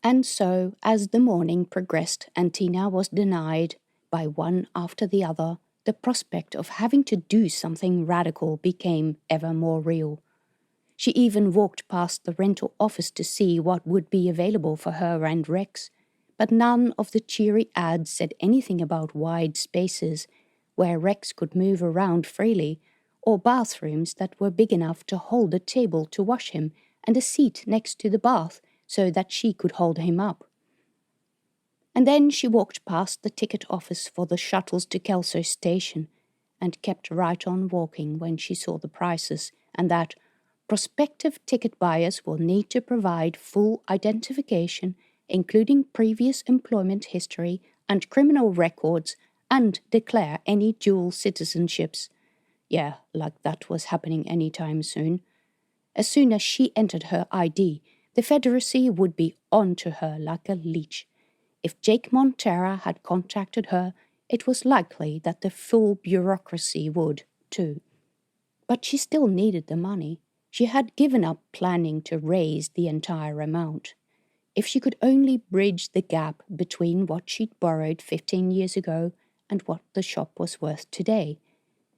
S1: And so, as the morning progressed and Tina was denied, by one after the other, the prospect of having to do something radical became ever more real. She even walked past the rental office to see what would be available for her and Rex, but none of the cheery ads said anything about wide spaces where Rex could move around freely, or bathrooms that were big enough to hold a table to wash him and a seat next to the bath so that she could hold him up. And then she walked past the ticket office for the shuttles to Kelso Station and kept right on walking when she saw the prices and that prospective ticket buyers will need to provide full identification, including previous employment history and criminal records, and declare any dual citizenships. Yeah, like that was happening anytime soon. As soon as she entered her ID, the Federacy would be on to her like a leech. If Jake Montera had contacted her, it was likely that the full bureaucracy would, too. But she still needed the money. She had given up planning to raise the entire amount. If she could only bridge the gap between what she'd borrowed 15 years ago and what the shop was worth today.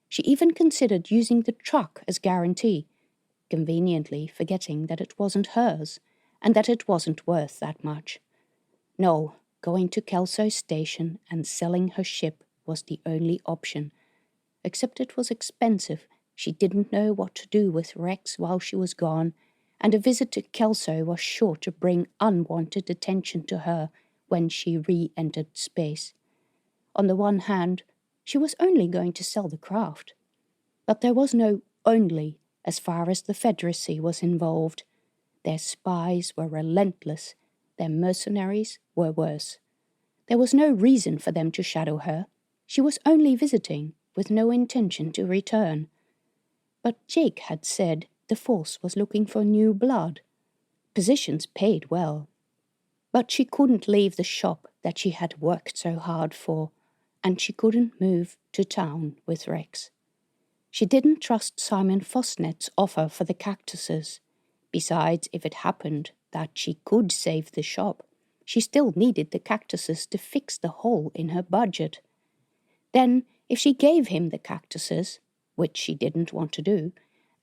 S1: She even considered using the truck as guarantee, conveniently forgetting that it wasn't hers and that it wasn't worth that much. No, going to Kelso Station and selling her ship was the only option. Except it was expensive. She didn't know what to do with Rex while she was gone, and a visit to Kelso was sure to bring unwanted attention to her when she re-entered space. On the one hand, she was only going to sell the craft. But there was no only as far as the Federacy was involved. Their spies were relentless. Their mercenaries were worse. There was no reason for them to shadow her. She was only visiting, with no intention to return. But Jake had said the Force was looking for new blood. Positions paid well. But she couldn't leave the shop that she had worked so hard for, and she couldn't move to town with Rex. She didn't trust Simon Fosnet's offer for the cactuses. Besides, if it happened that she could save the shop, she still needed the cactuses to fix the hole in her budget. Then, if she gave him the cactuses, which she didn't want to do,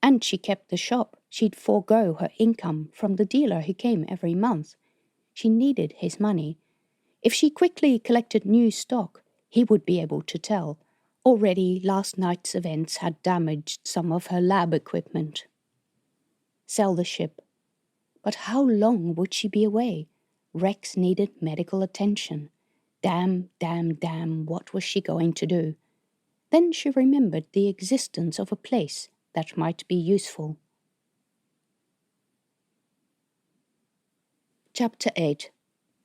S1: and she kept the shop, she'd forego her income from the dealer who came every month. She needed his money. If she quickly collected new stock, he would be able to tell. Already last night's events had damaged some of her lab equipment. Sell the ship. But how long would she be away? Rex needed medical attention. Damn, what was she going to do? Then she remembered the existence of a place that might be useful. Chapter 8.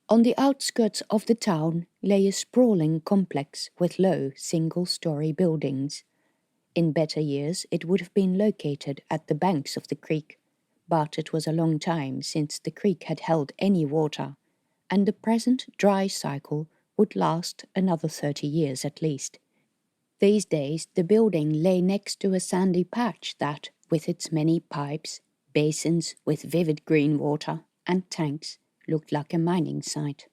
S1: On the outskirts of the town lay a sprawling complex with low, single-story buildings. In better years it would have been located at the banks of the creek, but it was a long time since the creek had held any water, and the present dry cycle would last another 30 years at least. These days the building lay next to a sandy patch that, with its many pipes, basins with vivid green water, and tanks, looked like a mining site.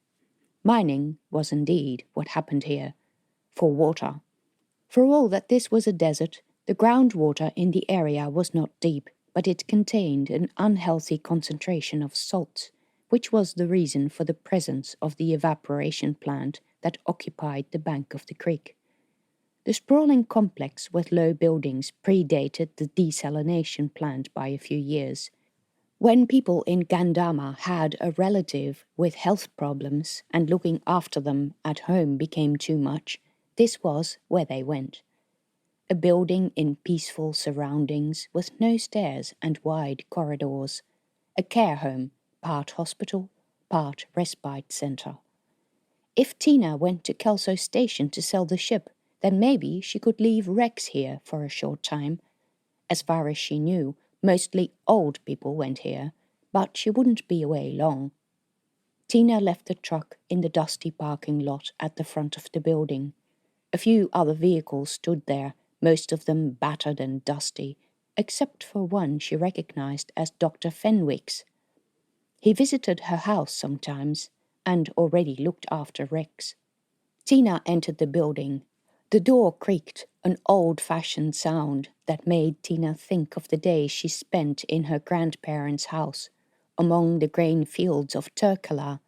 S1: Mining was indeed what happened here, for water. For all that this was a desert, the groundwater in the area was not deep, but it contained an unhealthy concentration of salts, which was the reason for the presence of the evaporation plant that occupied the bank of the creek. The sprawling complex with low buildings predated the desalination plant by a few years. When people in Gandama had a relative with health problems and looking after them at home became too much, this was where they went. A building in peaceful surroundings with no stairs and wide corridors. A care home, part hospital, part respite center. If Tina went to Kelso Station to sell the ship, then maybe she could leave Rex here for a short time. As far as she knew, mostly old people went here, but she wouldn't be away long. Tina left the truck in the dusty parking lot at the front of the building. A few other vehicles stood there, most of them battered and dusty, except for one she recognized as Dr. Fenwick's. He visited her house sometimes, and already looked after Rex. Tina entered the building. The door creaked, an old-fashioned sound that made Tina think of the days she spent in her grandparents' house, among the grain fields of Turkala.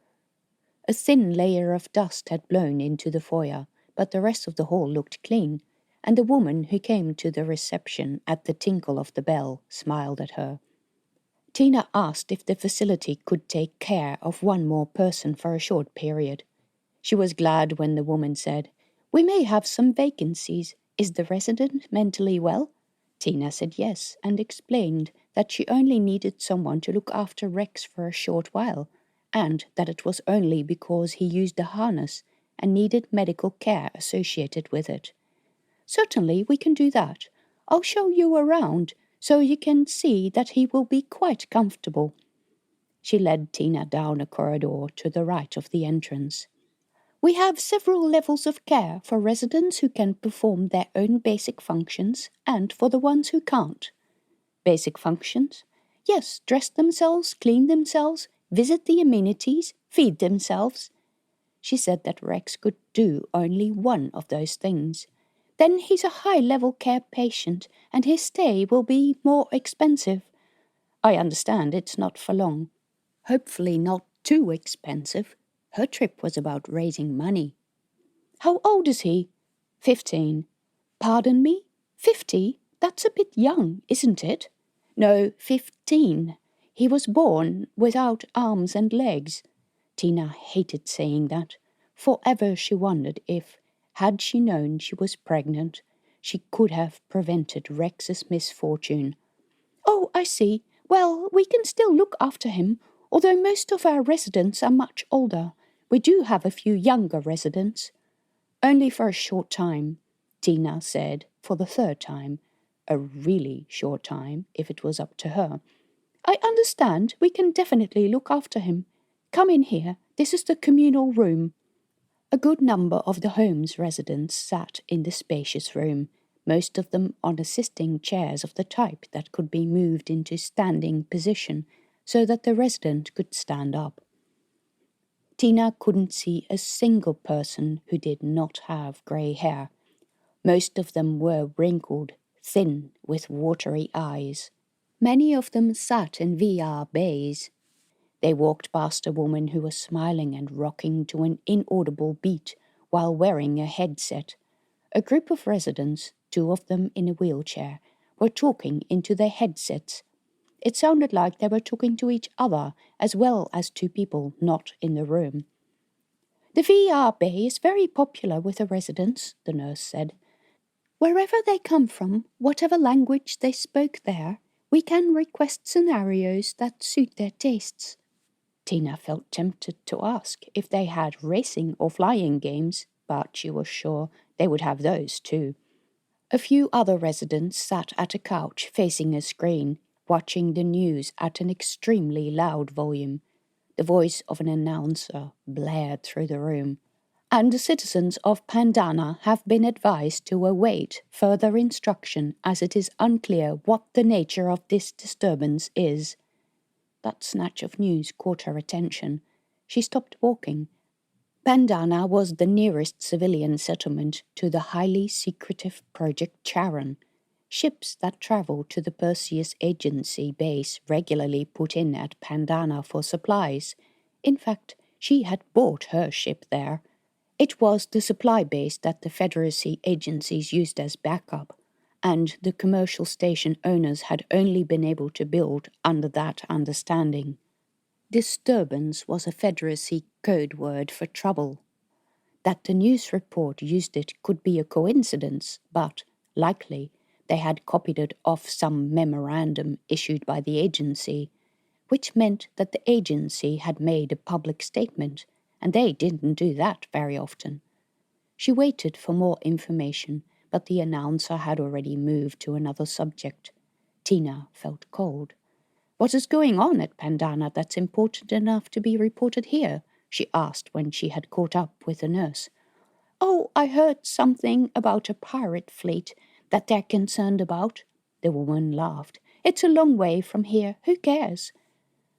S1: A thin layer of dust had blown into the foyer, but the rest of the hall looked clean, and the woman who came to the reception at the tinkle of the bell smiled at her. Tina asked if the facility could take care of one more person for a short period. She was glad when the woman said, "We may have some vacancies. Is the resident mentally well?" Tina said yes, and explained that she only needed someone to look after Rex for a short while, and that it was only because he used a harness and needed medical care associated with it. "Certainly we can do that. I'll show you around, so you can see that he will be quite comfortable." She led Tina down a corridor to the right of the entrance. "We have several levels of care for residents who can perform their own basic functions and for the ones who can't." "Basic functions?" "Yes, dress themselves, clean themselves, visit the amenities, feed themselves." She said that Rex could do only one of those things. "Then he's a high-level care patient, and his stay will be more expensive." "I understand it's not for long." "Hopefully not too expensive." Her trip was about raising money. "How old is he?" 15. "Pardon me? 50? That's a bit young, isn't it?" "No, 15. He was born without arms and legs." Tina hated saying that. Forever she wondered if, had she known she was pregnant, she could have prevented Rex's misfortune. "Oh, I see. Well, we can still look after him, although most of our residents are much older. We do have a few younger residents." "Only for a short time," Tina said for the third time. A really short time, if it was up to her. "I understand. We can definitely look after him. Come in here. This is the communal room." A good number of the home's residents sat in the spacious room, most of them on assisting chairs of the type that could be moved into standing position so that the resident could stand up. Tina couldn't see a single person who did not have grey hair. Most of them were wrinkled, thin, with watery eyes. Many of them sat in VR bays. They walked past a woman who was smiling and rocking to an inaudible beat while wearing a headset. A group of residents, 2 of them in a wheelchair, were talking into their headsets. It sounded like they were talking to each other as well as to people not in the room. "The VR bay is very popular with the residents," the nurse said. "Wherever they come from, whatever language they spoke there, we can request scenarios that suit their tastes." Tina felt tempted to ask if they had racing or flying games, but she was sure they would have those too. A few other residents sat at a couch facing a screen, watching the news at an extremely loud volume. The voice of an announcer blared through the room. "And the citizens of Pandana have been advised to await further instruction as it is unclear what the nature of this disturbance is." That snatch of news caught her attention. She stopped walking. Pandana was the nearest civilian settlement to the highly secretive Project Charon. Ships that traveled to the Perseus Agency base regularly put in at Pandana for supplies. In fact, she had bought her ship there. It was the supply base that the Federacy agencies used as backup, and the commercial station owners had only been able to build under that understanding. Disturbance was a Federacy code word for trouble. That the news report used it could be a coincidence, but, likely, they had copied it off some memorandum issued by the agency, which meant that the agency had made a public statement, and they didn't do that very often. She waited for more information, but the announcer had already moved to another subject. Tina felt cold. "What is going on at Pandana that's important enough to be reported here?" she asked when she had caught up with the nurse. "Oh, I heard something about a pirate fleet that they're concerned about." The woman laughed. "It's a long way from here. Who cares?"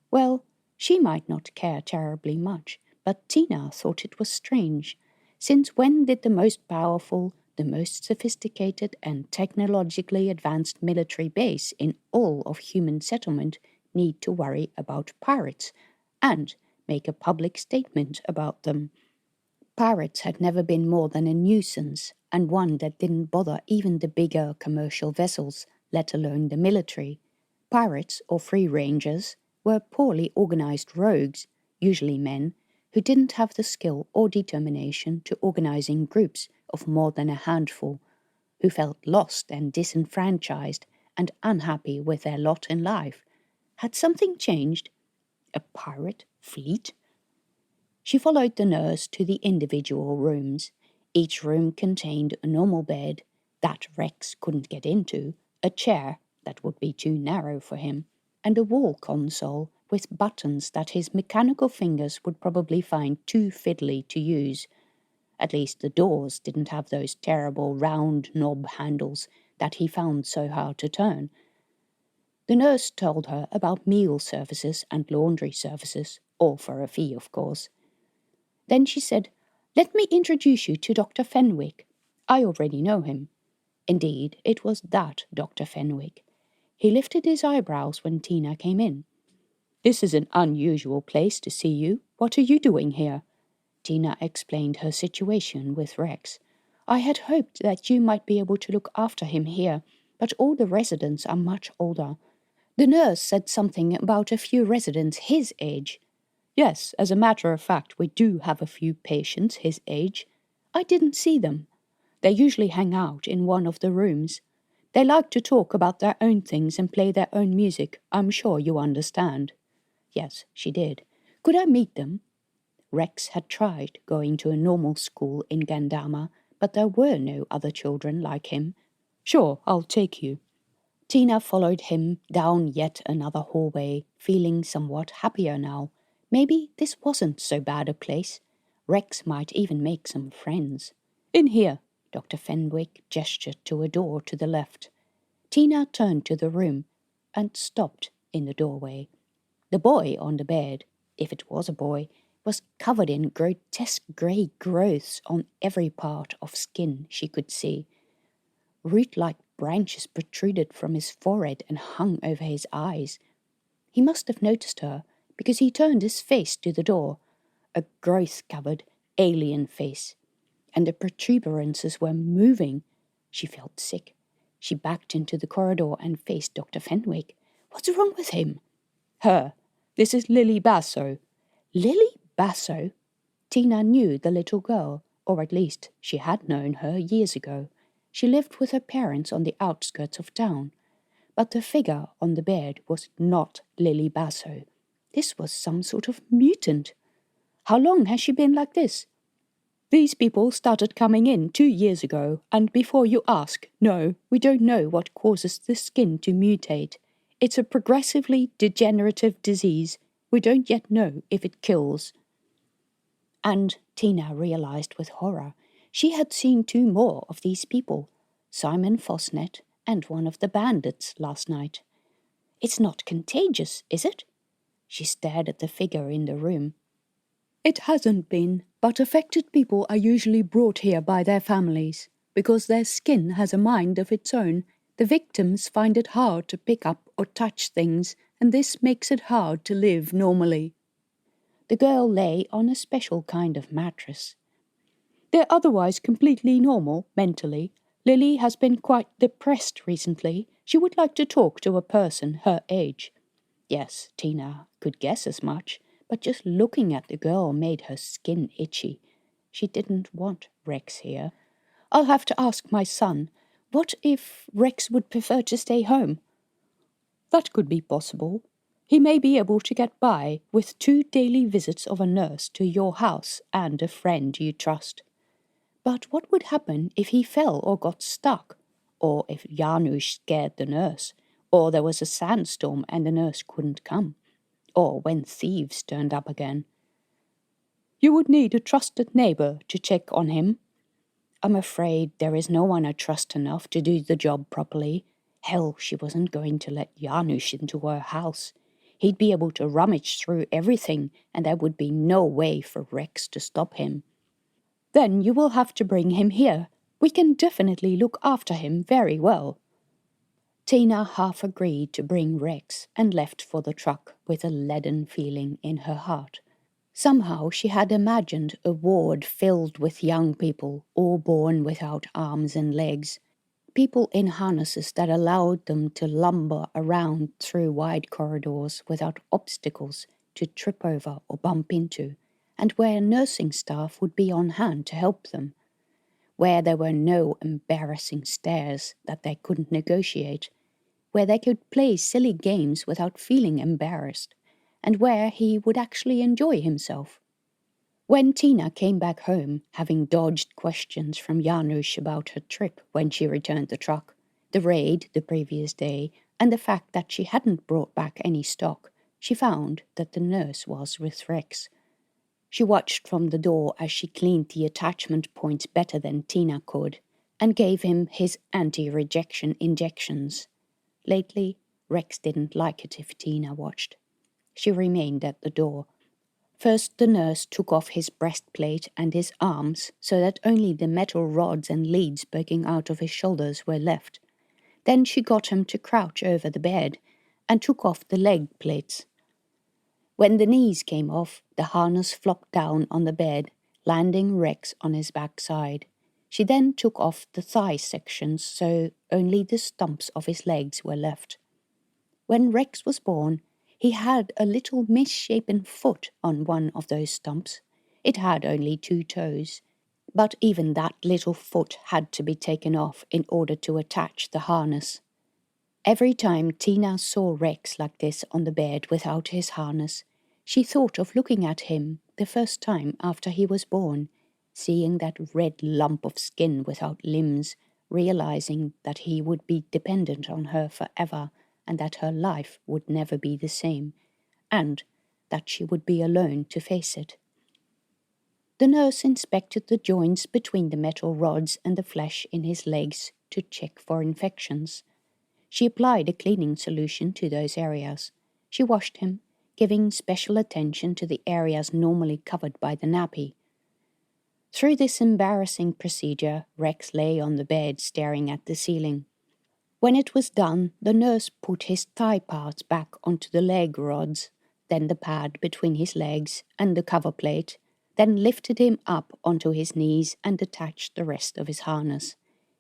S1: Well, she might not care terribly much, but Tina thought it was strange. Since when did the most powerful, the most sophisticated and technologically advanced military base in all of human settlement need to worry about pirates and make a public statement about them? Pirates had never been more than a nuisance, and one that didn't bother even the bigger commercial vessels, let alone the military. Pirates, or free rangers, were poorly organized rogues, usually men, who didn't have the skill or determination to organizing groups of more than a handful, who felt lost and disenfranchised and unhappy with their lot in life. Had something changed? A pirate fleet? She followed the nurse to the individual rooms. Each room contained a normal bed that Rex couldn't get into, a chair that would be too narrow for him, and a wall console with buttons that his mechanical fingers would probably find too fiddly to use. At least the doors didn't have those terrible round knob handles that he found so hard to turn. The nurse told her about meal services and laundry services, all for a fee, of course. Then she said, "Let me introduce you to Dr. Fenwick. I already know him." Indeed, it was that Dr. Fenwick. He lifted his eyebrows when Tina came in. "This is an unusual place to see you. What are you doing here?" Tina explained her situation with Rex. "I had hoped that you might be able to look after him here, but all the residents are much older. The nurse said something about a few residents his age." "Yes, as a matter of fact, we do have a few patients his age. I didn't see them. They usually hang out in one of the rooms. They like to talk about their own things and play their own music. I'm sure you understand." Yes, she did. "Could I meet them?" Rex had tried going to a normal school in Gandama, but there were no other children like him. "Sure, I'll take you." Tina followed him down yet another hallway, feeling somewhat happier now. Maybe this wasn't so bad a place. Rex might even make some friends. "In here." Dr. Fenwick gestured to a door to the left. Tina turned to the room and stopped in the doorway. The boy on the bed, if it was a boy, was covered in grotesque grey growths on every part of skin she could see. Root-like branches protruded from his forehead and hung over his eyes. He must have noticed her, because he turned his face to the door, a growth-covered, alien face, and the protuberances were moving. She felt sick. She backed into the corridor and faced Dr. Fenwick. "What's wrong with him?" "Her. This is Lily Basso." Lily Basso? Tina knew the little girl, or at least she had known her years ago. She lived with her parents on the outskirts of town. But the figure on the bed was not Lily Basso. This was some sort of mutant. "How long has she been like this?" "These people started coming in 2 years ago, and before you ask, no, we don't know what causes the skin to mutate. It's a progressively degenerative disease. We don't yet know if it kills." And Tina realized with horror she had seen 2 more of these people, Simon Fosnet and one of the bandits last night. "It's not contagious, is it?" She stared at the figure in the room. "It hasn't been, but affected people are usually brought here by their families. Because their skin has a mind of its own, the victims find it hard to pick up or touch things, and this makes it hard to live normally." The girl lay on a special kind of mattress. "They're otherwise completely normal, mentally. Lily has been quite depressed recently. She would like to talk to a person her age." Yes, Tina could guess as much, but just looking at the girl made her skin itchy. She didn't want Rex here. "I'll have to ask my son. What if Rex would prefer to stay home?" "That could be possible. He may be able to get by with 2 daily visits of a nurse to your house and a friend you trust." But what would happen if he fell or got stuck? Or if Janusz scared the nurse? Or there was a sandstorm and the nurse couldn't come? Or when thieves turned up again?
S2: You would need a trusted neighbor to check on him. I'm afraid there is no one I trust enough to do the job properly. Hell, she wasn't going to let Janusz into her house. He'd be able to rummage through everything, and there would be no way for Rex to stop him. Then you will have to bring him here. We can definitely look after him very well. Tina half agreed to bring Rex and left for the truck with a leaden feeling in her heart. Somehow she had imagined a ward filled with young people, all born without arms and legs. People in harnesses that allowed them to lumber around through wide corridors without obstacles to trip over or bump into, and where nursing staff would be on hand to help them. Where there were no embarrassing stares that they couldn't negotiate, where they could play silly games without feeling embarrassed, and where he would actually enjoy himself. When Tina came back home, having dodged questions from Janusz about her trip when she returned the truck, the raid the previous day, and the fact that she hadn't brought back any stock, she found that the nurse was with Rex. She watched from the door as she cleaned the attachment points better than Tina could, and gave him his anti-rejection injections. Lately, Rex didn't like it if Tina watched. She remained at the door. First the nurse took off his breastplate and his arms so that only the metal rods and leads poking out of his shoulders were left. Then she got him to crouch over the bed and took off the leg plates. When the knees came off, the harness flopped down on the bed, landing Rex on his backside. She then took off the thigh sections so only the stumps of his legs were left. When Rex was born, he had a little misshapen foot on one of those stumps. It had only 2 toes, but even that little foot had to be taken off in order to attach the harness. Every time Tina saw Rex like this on the bed without his harness, she thought of looking at him the first time after he was born, seeing that red lump of skin without limbs, realizing that he would be dependent on her forever, and that her life would never be the same, and that she would be alone to face it. The nurse inspected the joints between the metal rods and the flesh in his legs to check for infections. She applied a cleaning solution to those areas. She washed him, giving special attention to the areas normally covered by the nappy. Through this embarrassing procedure, Rex lay on the bed staring at the ceiling. When it was done, the nurse put his thigh parts back onto the leg rods, then the pad between his legs and the cover plate, then lifted him up onto his knees and attached the rest of his harness.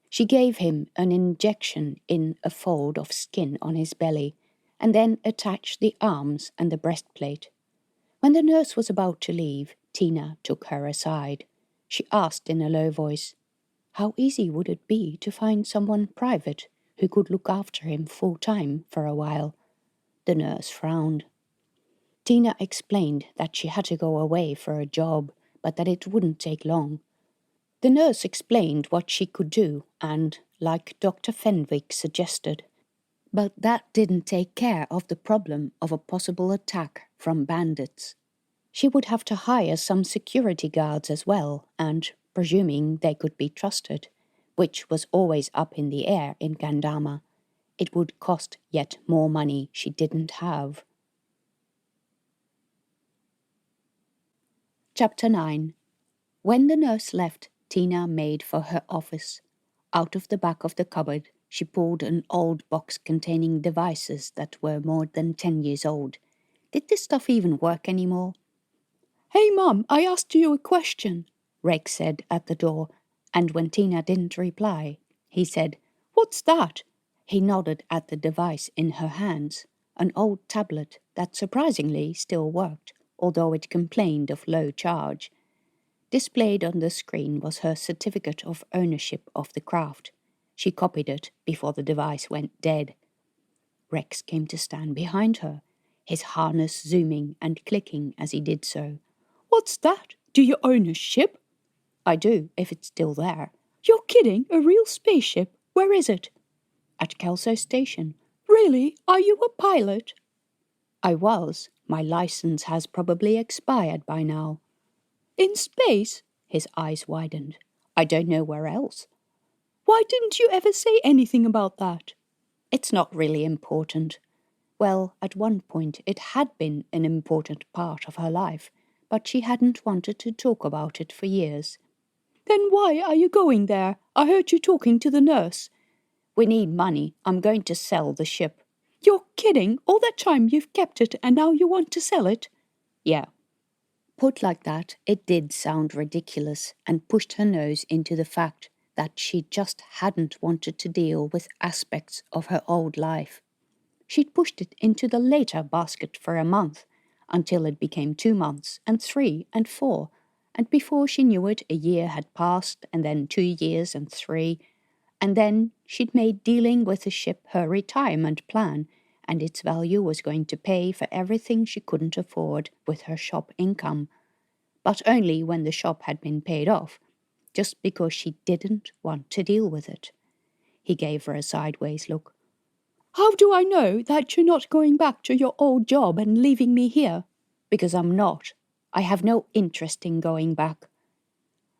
S2: She gave him an injection in a fold of skin on his belly, and then attached the arms and the breastplate. When the nurse was about to leave, Tina took her aside. She asked in a low voice, "How easy would it be to find someone private who could look after him full-time for a while?" The nurse frowned. Tina explained that she had to go away for a job, but that it wouldn't take long. The nurse explained what she could do and, like Dr. Fenwick suggested, but that didn't take care of the problem of a possible attack from bandits. She would have to hire some security guards as well, and, presuming they could be trusted, which was always up in the air in Gandama, it would cost yet more money she didn't have. Chapter 9. When the nurse left, Tina made for her office. Out of the back of the cupboard, she pulled an old box containing devices that were more than 10 years old. Did this stuff even work anymore? "Hey, Mum, I asked you a question," Rex said at the door, and when Tina didn't reply, he said, "What's that?" He nodded at the device in her hands, an old tablet that surprisingly still worked, although it complained of low charge. Displayed on the screen was her certificate of ownership of the craft. She copied it before the device went dead. Rex came to stand behind her, his harness zooming and clicking as he did so. "What's that? Do you own a ship?" "I do, if it's still there." "You're kidding? A real spaceship? Where is it?" "At Kelso Station." "Really? Are you a pilot?"
S1: "I was. My license has probably expired by now."
S2: In space? His eyes widened. I don't know where else. Why didn't you ever say anything about that? It's not really important. Well, at one point it had been an important part of her life, but she hadn't wanted to talk about it for years. Then why are you going there? I heard you talking to the nurse. We need money. I'm going to sell the ship. You're kidding? All that time you've kept it and now you want to sell it? Yeah. Put like that, it did sound ridiculous and pushed her nose into the fact that she just hadn't wanted to deal with aspects of her old life. She'd pushed it into the later basket for a month, until it became 2 months, and 3 and 4, and before she knew it, a year had passed, and then 2 years and 3, and then she'd made dealing with the ship her retirement plan, and its value was going to pay for everything she couldn't afford with her shop income, but only when the shop had been paid off, just because she didn't want to deal with it. He gave her a sideways look. How do I know that you're not going back to your old job and leaving me here? Because I'm not. I have no interest in going back.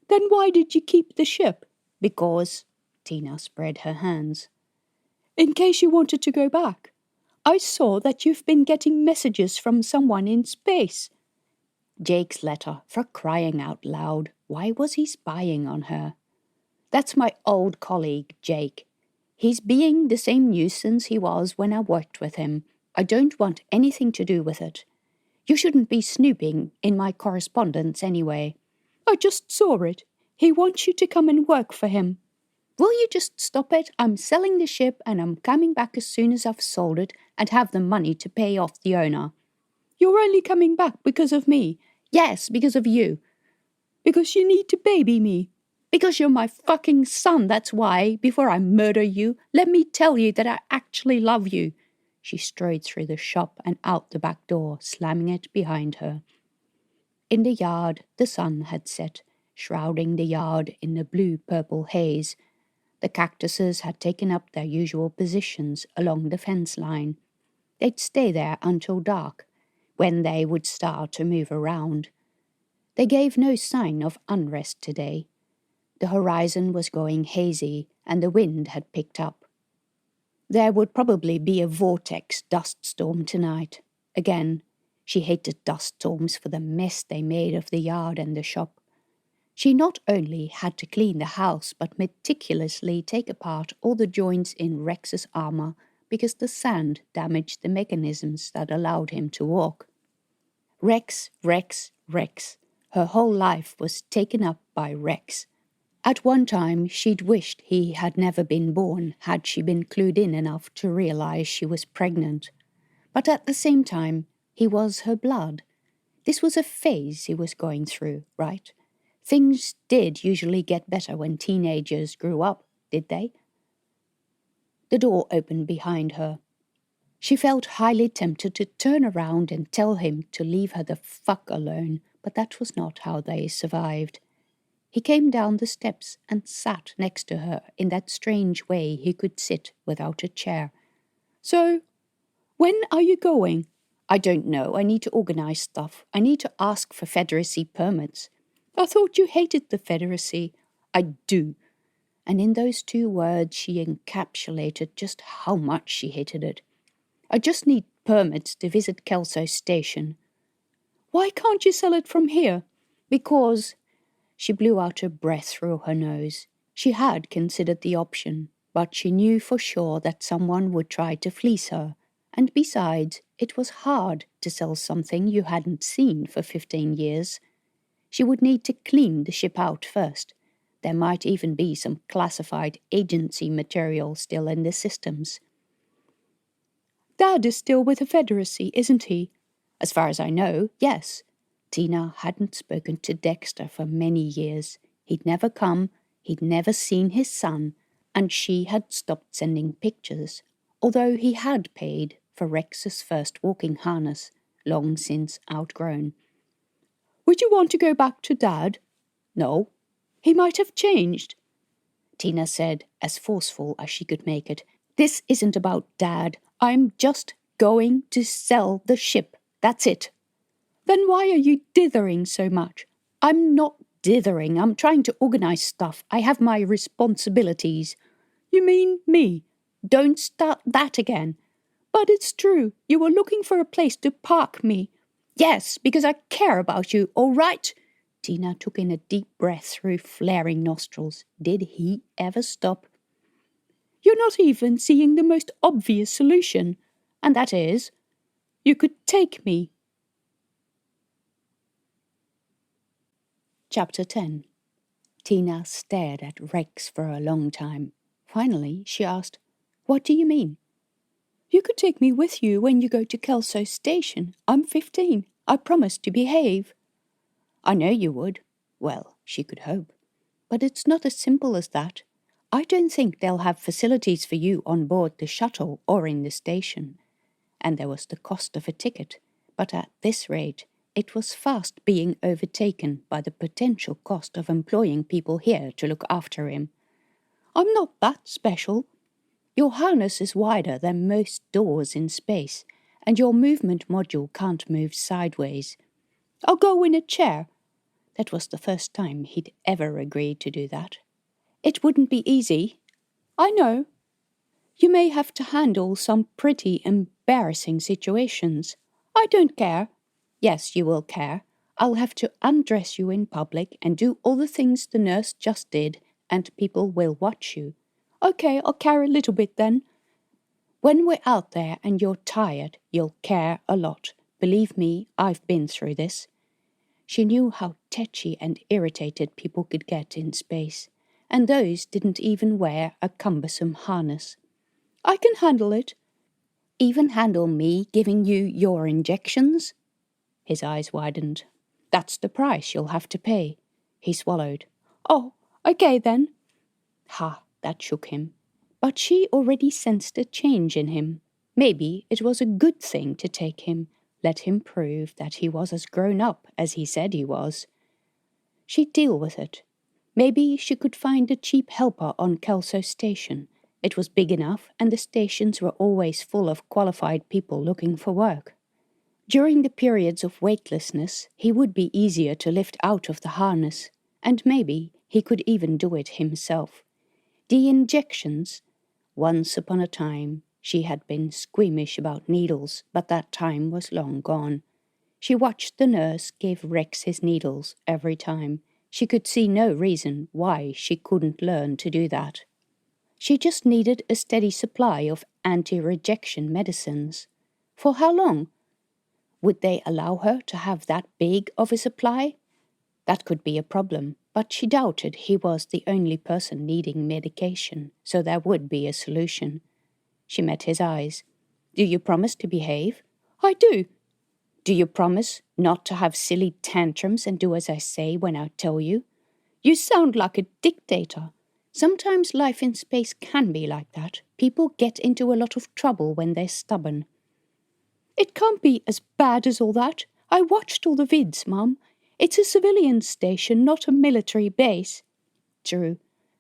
S2: Then why did you keep the ship? Because, Tina spread her hands. In case you wanted to go back. I saw that you've been getting messages from someone in space. Jake's letter, for crying out loud. Why was he spying on her? That's my old colleague, Jake. He's being the same nuisance he was when I worked with him. I don't want anything to do with it. You shouldn't be snooping in my correspondence anyway. I just saw it. He wants you to come and work for him. Will you just stop it? I'm selling the ship and I'm coming back as soon as I've sold it and have the money to pay off the owner. You're only coming back because of me. Yes, because of you. Because you need to baby me. Because you're my fucking son, that's why. Before I murder you, let me tell you that I actually love you. She strode through the shop and out the back door, slamming it behind her. In the yard, the sun had set, shrouding the yard in a blue-purple haze. The cactuses had taken up their usual positions along the fence line. They'd stay there until dark, when they would start to move around. They gave no sign of unrest today. The horizon was going hazy, and the wind had picked up. There would probably be a vortex dust storm tonight. Again, she hated dust storms for the mess they made of the yard and the shop. She not only had to clean the house, but meticulously take apart all the joints in Rex's armor because the sand damaged the mechanisms that allowed him to walk. Rex, Rex, Rex. Her whole life was taken up by Rex. At one time, she'd wished he had never been born had she been clued in enough to realize she was pregnant. But at the same time, he was her blood. This was a phase he was going through, right? Things did usually get better when teenagers grew up, did they? The door opened behind her. She felt highly tempted to turn around and tell him to leave her the fuck alone, but that was not how they survived. He came down the steps and sat next to her in that strange way he could sit without a chair. So, when are you going? I don't know. I need to organize stuff. I need to ask for Federacy permits. I thought you hated the Federacy. I do. And in those 2 words she encapsulated just how much she hated it. I just need permits to visit Kelso Station. Why can't you sell it from here? Because... She blew out her breath through her nose. She had considered the option, but she knew for sure that someone would try to fleece her. And besides, it was hard to sell something you hadn't seen for 15 years. She would need to clean the ship out first. There might even be some classified agency material still in the systems. Dad is still with the Federacy, isn't he? As far as I know, yes. Tina hadn't spoken to Dexter for many years. He'd never come, he'd never seen his son, and she had stopped sending pictures, although he had paid for Rex's first walking harness, long since outgrown. Would you want to go back to Dad? No. He might have changed. Tina said, as forceful as she could make it. This isn't about Dad. I'm just going to sell the ship. That's it. Then why are you dithering so much? I'm not dithering. I'm trying to organize stuff. I have my responsibilities. You mean me? Don't start that again. But it's true. You were looking for a place to park me. Yes, because I care about you, all right? Tina took in a deep breath through flaring nostrils. Did he ever stop? You're not even seeing the most obvious solution, and that is, you could take me. Chapter 10. Tina stared at Rex for a long time. Finally, she asked, What do you mean? You could take me with you when you go to Kelso Station. I'm 15. I promise to behave. I know you would. Well, she could hope. But it's not as simple as that. I don't think they'll have facilities for you on board the shuttle or in the station. And there was the cost of a ticket. But at this rate, it was fast being overtaken by the potential cost of employing people here to look after him. I'm not that special. Your harness is wider than most doors in space, and your movement module can't move sideways. I'll go in a chair. That was the first time he'd ever agreed to do that. It wouldn't be easy. I know. You may have to handle some pretty embarrassing situations. I don't care. Yes, you will care. I'll have to undress you in public and do all the things the nurse just did, and people will watch you. Okay, I'll care a little bit then. When we're out there and you're tired, you'll care a lot. Believe me, I've been through this. She knew how tetchy and irritated people could get in space, and those didn't even wear a cumbersome harness. I can handle it. Even handle me giving you your injections? His eyes widened. That's the price you'll have to pay. He swallowed. Oh, okay then. Ha, that shook him. But she already sensed a change in him. Maybe it was a good thing to take him, let him prove that he was as grown up as he said he was. She'd deal with it. Maybe she could find a cheap helper on Kelso Station. It was big enough, and the stations were always full of qualified people looking for work. During the periods of weightlessness, he would be easier to lift out of the harness, and maybe he could even do it himself. The injections. Once upon a time, she had been squeamish about needles, but that time was long gone. She watched the nurse give Rex his needles every time. She could see no reason why she couldn't learn to do that. She just needed a steady supply of anti-rejection medicines. For how long? Would they allow her to have that big of a supply? That could be a problem, but she doubted he was the only person needing medication, so there would be a solution. She met his eyes. Do you promise to behave? I do. Do you promise not to have silly tantrums and do as I say when I tell you? You sound like a dictator. Sometimes life in space can be like that. People get into a lot of trouble when they're stubborn. It can't be as bad as all that. I watched all the vids, Mum. It's a civilian station, not a military base. True,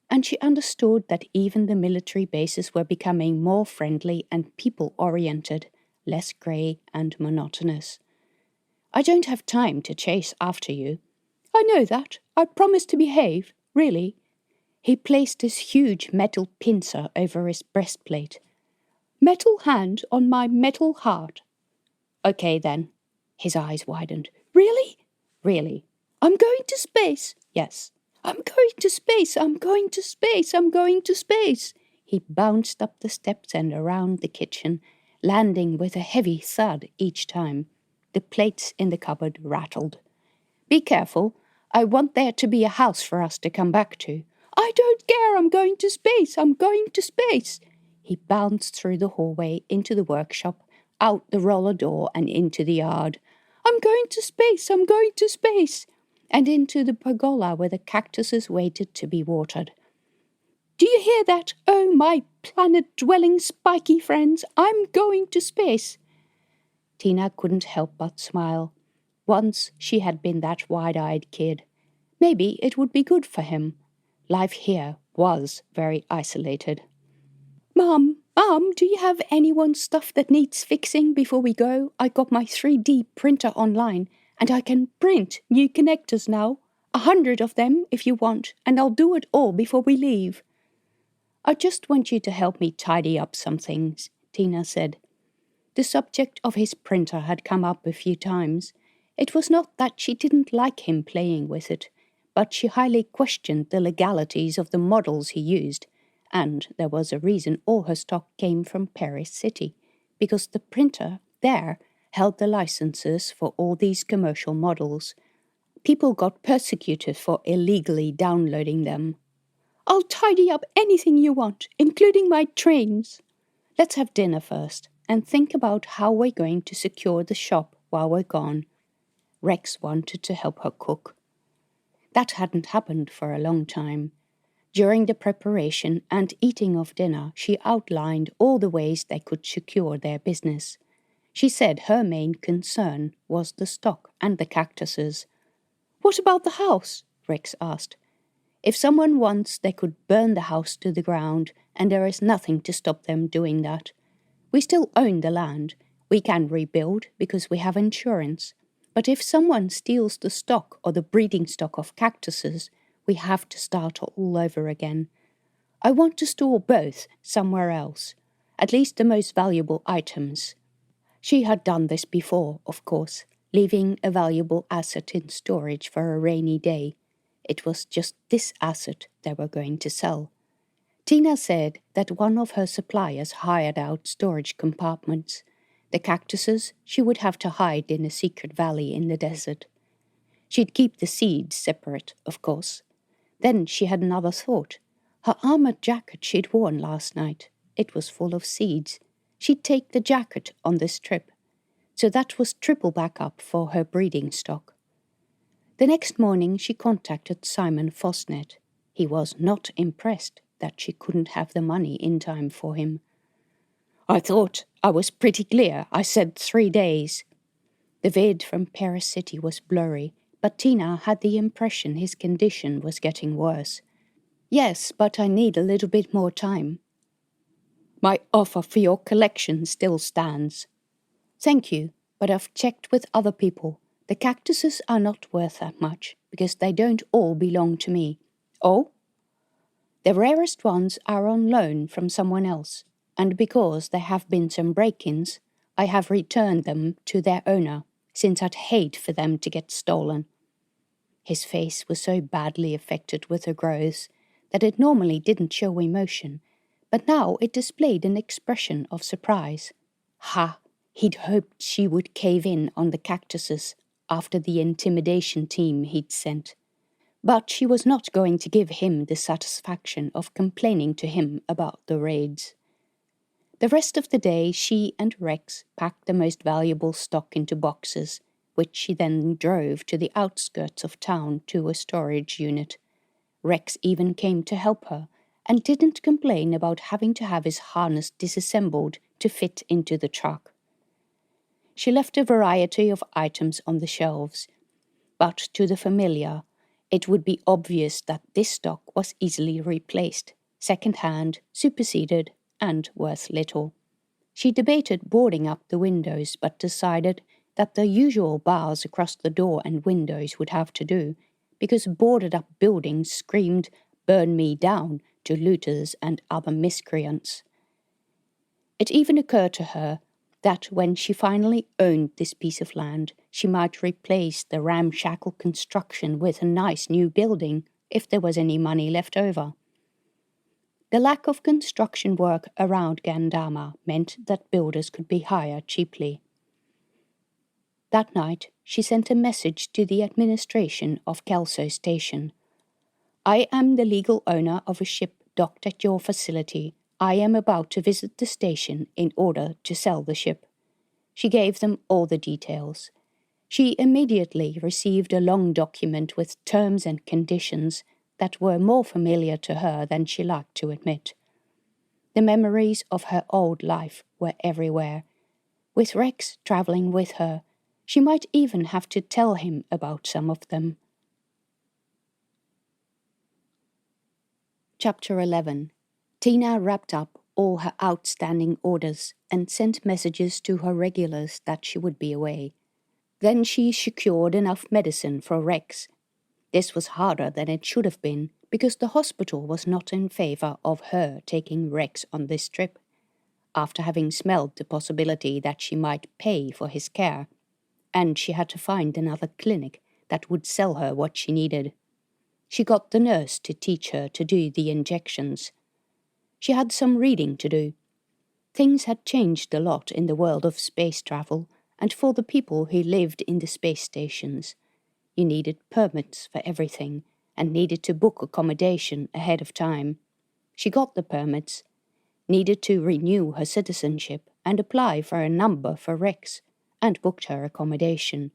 S2: and she understood that even the military bases were becoming more friendly and people-oriented, less grey and monotonous. I don't have time to chase after you. I know that. I promise to behave, really. He placed his huge metal pincer over his breastplate. Metal hand on my metal heart. Okay, then. His eyes widened. Really? Really. I'm going to space. Yes. I'm going to space. I'm going to space. I'm going to space. He bounced up the steps and around the kitchen, landing with a heavy thud each time. The plates in the cupboard rattled. Be careful. I want there to be a house for us to come back to. I don't care. I'm going to space. I'm going to space. He bounced through the hallway into the workshop, out the roller door and into the yard. I'm going to space. I'm going to space. And into the pergola where the cactuses waited to be watered. Do you hear that? Oh, my planet-dwelling spiky friends. I'm going to space. Tina couldn't help but smile. Once she had been that wide-eyed kid. Maybe it would be good for him. Life here was very isolated. Mum, do you have anyone's stuff that needs fixing before we go? I got my 3D printer online, and I can print new connectors now. 100 of them if you want, and I'll do it all before we leave. I just want you to help me tidy up some things, Tina said. The subject of his printer had come up a few times. It was not that she didn't like him playing with it, but she highly questioned the legalities of the models he used, and there was a reason all her stock came from Paris City, because the printer there held the licenses for all these commercial models. People got persecuted for illegally downloading them. I'll tidy up anything you want, including my trains. Let's have dinner first, and think about how we're going to secure the shop while we're gone. Rex wanted to help her cook. That hadn't happened for a long time. During the preparation and eating of dinner, she outlined all the ways they could secure their business. She said her main concern was the stock and the cactuses. What about the house? Rex asked. If someone wants, they could burn the house to the ground, and there is nothing to stop them doing that. We still own the land. We can rebuild because we have insurance. But if someone steals the stock or the breeding stock of cactuses, we have to start all over again. I want to store both somewhere else, at least the most valuable items. She had done this before, of course, leaving a valuable asset in storage for a rainy day. It was just this asset they were going to sell. Tina said that one of her suppliers hired out storage compartments. The cactuses she would have to hide in a secret valley in the desert. She'd keep the seeds separate, of course. Then she had another thought. Her armored jacket she'd worn last night. It was full of seeds. She'd take the jacket on this trip. So that was triple backup for her breeding stock. The next morning she contacted Simon Fosnet. He was not impressed that she couldn't have the money in time for him. I thought I was pretty clear. I said 3 days. The vid from Paris City was blurry, but Tina had the impression his condition was getting worse. Yes, but I need a little bit more time. My offer for your collection still stands. Thank you, but I've checked with other people. The cactuses are not worth that much, because they don't all belong to me. Oh? The rarest ones are on loan from someone else, and because there have been some break-ins, I have returned them to their owner, since I'd hate for them to get stolen. His face was so badly affected with her growths that it normally didn't show emotion, but now it displayed an expression of surprise. Ha! He'd hoped she would cave in on the cactuses after the intimidation team he'd sent. But she was not going to give him the satisfaction of complaining to him about the raids. The rest of the day she and Rex packed the most valuable stock into boxes, which she then drove to the outskirts of town to a storage unit. Rex even came to help her, and didn't complain about having to have his harness disassembled to fit into the truck. She left a variety of items on the shelves, but to the familiar, it would be obvious that this stock was easily replaced, second-hand, superseded, and worth little. She debated boarding up the windows, but decided that the usual bars across the door and windows would have to do, because boarded-up buildings screamed, "Burn me down," to looters and other miscreants. It even occurred to her that when she finally owned this piece of land, she might replace the ramshackle construction with a nice new building if there was any money left over. The lack of construction work around Gandama meant that builders could be hired cheaply. That night, she sent a message to the administration of Kelso Station. I am the legal owner of a ship docked at your facility. I am about to visit the station in order to sell the ship. She gave them all the details. She immediately received a long document with terms and conditions that were more familiar to her than she liked to admit. The memories of her old life were everywhere. With Rex travelling with her, she might even have to tell him about some of them. Chapter 11. Tina wrapped up all her outstanding orders and sent messages to her regulars that she would be away. Then she secured enough medicine for Rex.
S1: This was harder than it should have been, because the hospital was not in favor of her taking Rex on this trip, after having smelled the possibility that she might pay for his care, and she had to find another clinic that would sell her what she needed. She got the nurse to teach her to do the injections. She had some reading to do. Things had changed a lot in the world of space travel, and for the people who lived in the space stations. You needed permits for everything, and needed to book accommodation ahead of time. She got the permits, needed to renew her citizenship and apply for a number for Rex, and booked her accommodation.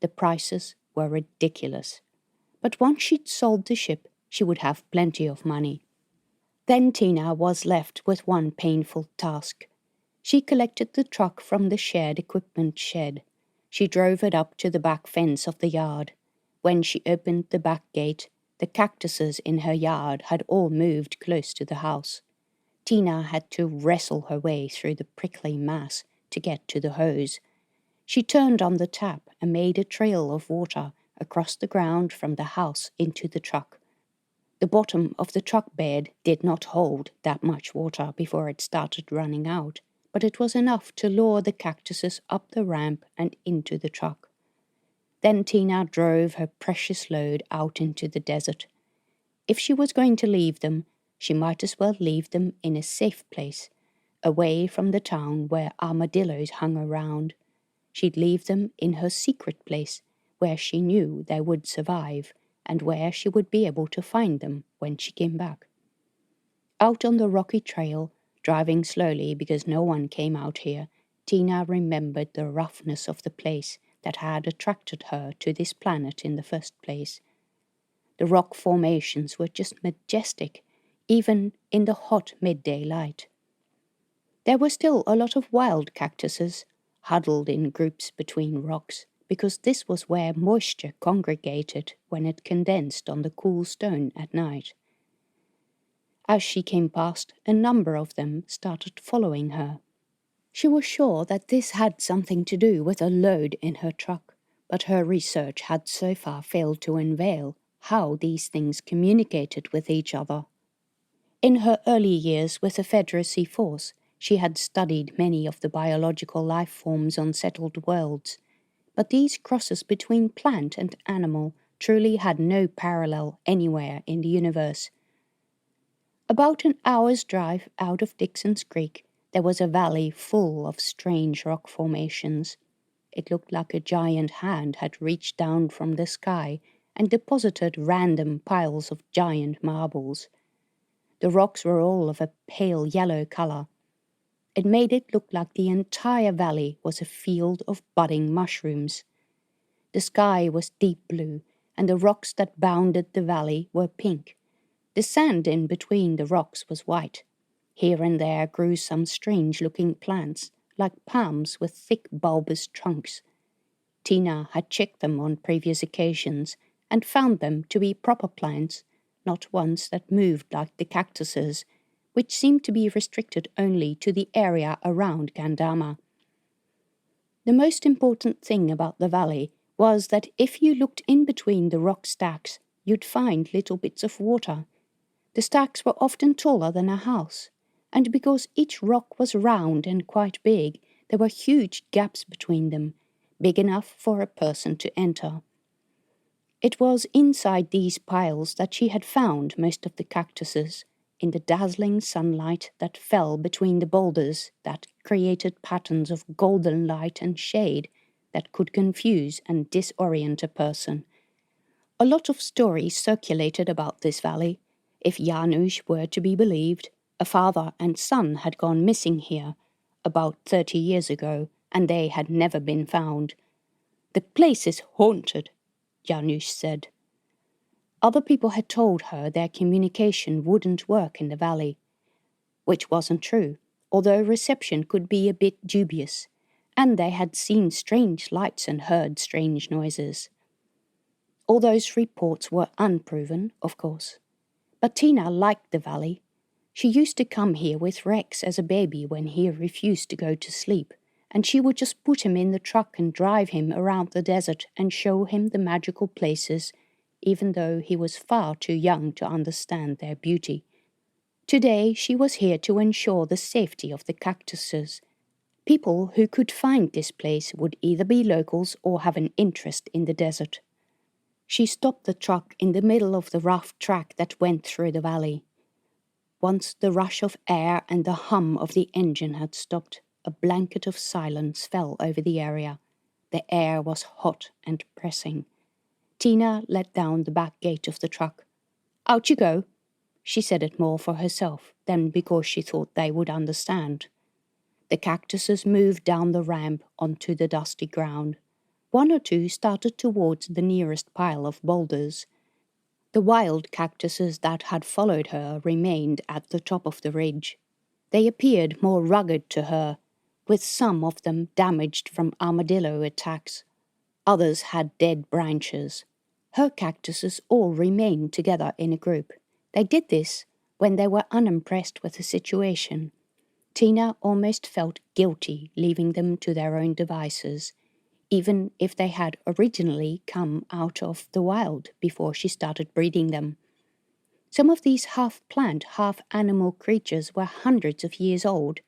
S1: The prices were ridiculous. But once she'd sold the ship, she would have plenty of money. Then Tina was left with one painful task. She collected the truck from the shared equipment shed. She drove it up to the back fence of the yard. When she opened the back gate, the cactuses in her yard had all moved close to the house. Tina had to wrestle her way through the prickly mass to get to the hose. She turned on the tap and made a trail of water across the ground from the house into the truck. The bottom of the truck bed did not hold that much water before it started running out, but it was enough to lure the cactuses up the ramp and into the truck. Then Tina drove her precious load out into the desert. If she was going to leave them, she might as well leave them in a safe place, away from the town where armadillos hung around. She'd leave them in her secret place, where she knew they would survive, and where she would be able to find them when she came back. Out on the rocky trail, driving slowly because no one came out here, Tina remembered the roughness of the place that had attracted her to this planet in the first place. The rock formations were just majestic, even in the hot midday light. There were still a lot of wild cactuses, huddled in groups between rocks, because this was where moisture congregated when it condensed on the cool stone at night. As she came past, a number of them started following her. She was sure that this had something to do with a load in her truck, but her research had so far failed to unveil how these things communicated with each other. In her early years with the Federacy Force, she had studied many of the biological life forms on settled worlds, but these crosses between plant and animal truly had no parallel anywhere in the universe. About an hour's drive out of Dixon's Creek, there was a valley full of strange rock formations. It looked like a giant hand had reached down from the sky and deposited random piles of giant marbles. The rocks were all of a pale yellow color. It made it look like the entire valley was a field of budding mushrooms. The sky was deep blue, and the rocks that bounded the valley were pink. The sand in between the rocks was white. Here and there grew some strange-looking plants, like palms with thick bulbous trunks. Tina had checked them on previous occasions and found them to be proper plants, not ones that moved like the cactuses, which seemed to be restricted only to the area around Gandama. The most important thing about the valley was that if you looked in between the rock stacks, you'd find little bits of water. The stacks were often taller than a house, and because each rock was round and quite big, there were huge gaps between them, big enough for a person to enter. It was inside these piles that she had found most of the cactuses, in the dazzling sunlight that fell between the boulders that created patterns of golden light and shade that could confuse and disorient a person. A lot of stories circulated about this valley. If Janusz were to be believed, a father and son had gone missing here about 30 years ago, and they had never been found. "The place is haunted," Janusz said. Other people had told her their communication wouldn't work in the valley, which wasn't true, although reception could be a bit dubious, and they had seen strange lights and heard strange noises. All those reports were unproven, of course. But Tina liked the valley. She used to come here with Rex as a baby when he refused to go to sleep, and she would just put him in the truck and drive him around the desert and show him the magical places,
S2: even though he was far too young to understand their beauty. Today she was here to ensure the safety of the cactuses. People who could find this place would either be locals or have an interest in the desert. She stopped the truck in the middle of the rough track that went through the valley. Once the rush of air and the hum of the engine had stopped, a blanket of silence fell over the area. The air was hot and pressing. Tina let down the back gate of the truck. "Out you go." She said it more for herself than because she thought they would understand. The cactuses moved down the ramp onto the dusty ground. One or two started towards the nearest pile of boulders. The wild cactuses that had followed her remained at the top of the ridge. They appeared more rugged to her, with some of them damaged from armadillo attacks. Others had dead branches. Her cactuses all remained together in a group. They did this when they were unimpressed with the situation. Tina almost felt guilty leaving them to their own devices, even if they had originally come out of the wild before she started breeding them. Some of these half-plant, half-animal creatures were hundreds of years old.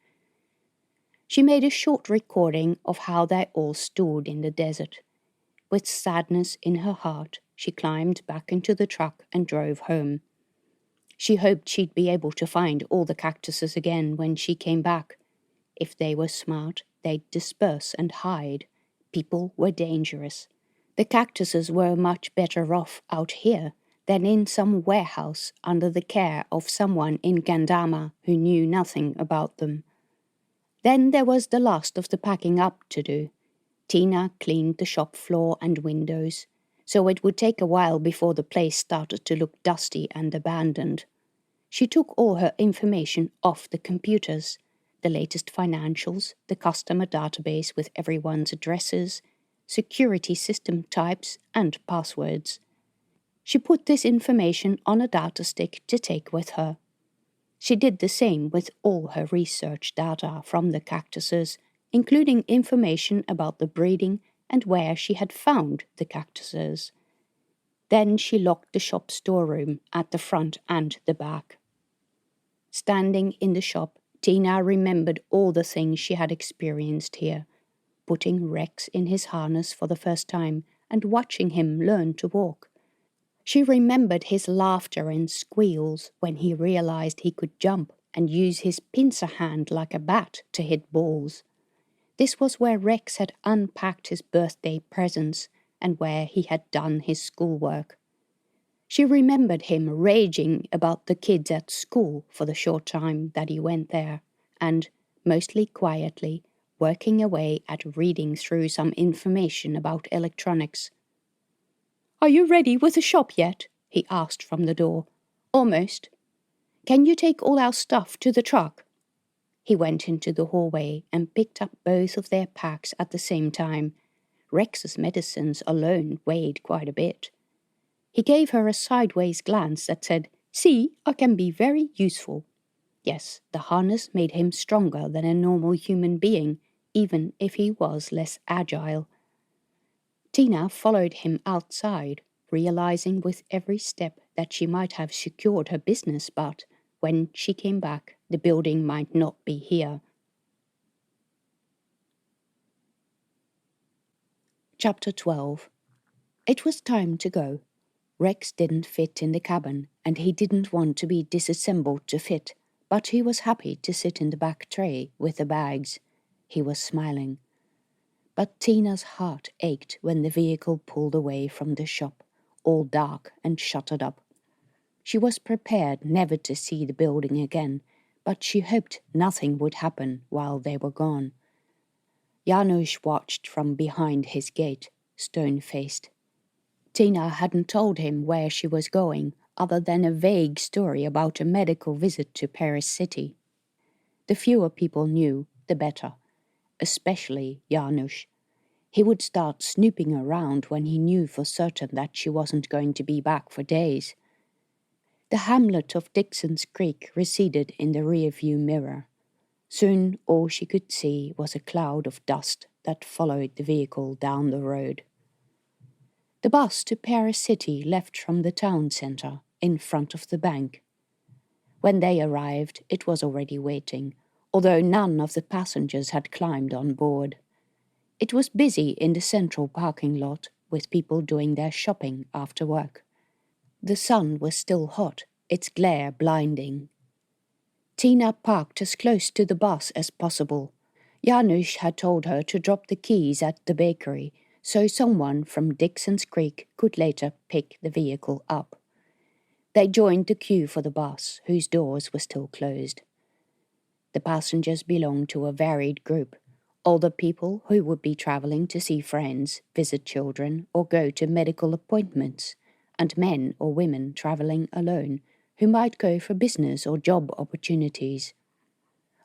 S2: She made a short recording of how they all stood in the desert. With sadness in her heart, she climbed back into the truck and drove home. She hoped she'd be able to find all the cactuses again when she came back. If they were smart, they'd disperse and hide. People were dangerous. The cactuses were much better off out here than in some warehouse under the care of someone in Gandama who knew nothing about them. Then there was the last of the packing up to do. Tina cleaned the shop floor and windows, so it would take a while before the place started to look dusty and abandoned. She took all her information off the computers, the latest financials, the customer database with everyone's addresses, security system types, and passwords. She put this information on a data stick to take with her. She did the same with all her research data from the cactuses, including information about the breeding and where she had found the cactuses. Then she locked the shop storeroom at the front and the back. Standing in the shop, Tina remembered all the things she had experienced here, putting Rex in his harness for the first time and watching him learn to walk. She remembered his laughter and squeals when he realized he could jump and use his pincer hand like a bat to hit balls. This was where Rex had unpacked his birthday presents and where he had done his schoolwork. She remembered him raging about the kids at school for the short time that he went there, and, mostly quietly, working away at reading through some information about electronics. "Are you ready with the shop yet?" he asked from the door. "Almost. Can you take all our stuff to the truck?" He went into the hallway and picked up both of their packs at the same time. Rex's medicines alone weighed quite a bit. He gave her a sideways glance that said, "See, I can be very useful." Yes, the harness made him stronger than a normal human being, even if he was less agile. Tina followed him outside, realizing with every step that she might have secured her business, but when she came back, the building might not be here. Chapter 12. It was time to go. Rex didn't fit in the cabin, and he didn't want to be disassembled to fit, but he was happy to sit in the back tray with the bags. He was smiling. But Tina's heart ached when the vehicle pulled away from the shop, all dark and shuttered up. She was prepared never to see the building again, but she hoped nothing would happen while they were gone. Janusz watched from behind his gate, stone-faced. Tina hadn't told him where she was going, other than a vague story about a medical visit to Paris City. The fewer people knew, the better, especially Janusz. He would start snooping around when he knew for certain that she wasn't going to be back for days. The hamlet of Dixon's Creek receded in the rear-view mirror. Soon all she could see was a cloud of dust that followed the vehicle down the road.
S1: The bus to Paris City left from the town centre in front of the bank. When they arrived, it was already waiting, although none of the passengers had climbed on board. It was busy in the central parking lot, with people doing their shopping after work. The sun was still hot, its glare blinding. Tina parked as close to the bus as possible. Janusz had told her to drop the keys at the bakery, so someone from Dixon's Creek could later pick the vehicle up. They joined the queue for the bus, whose doors were still closed. The passengers belonged to a varied group. Older people who would be travelling to see friends, visit children, or go to medical appointments, and men or women travelling alone, who might go for business or job opportunities.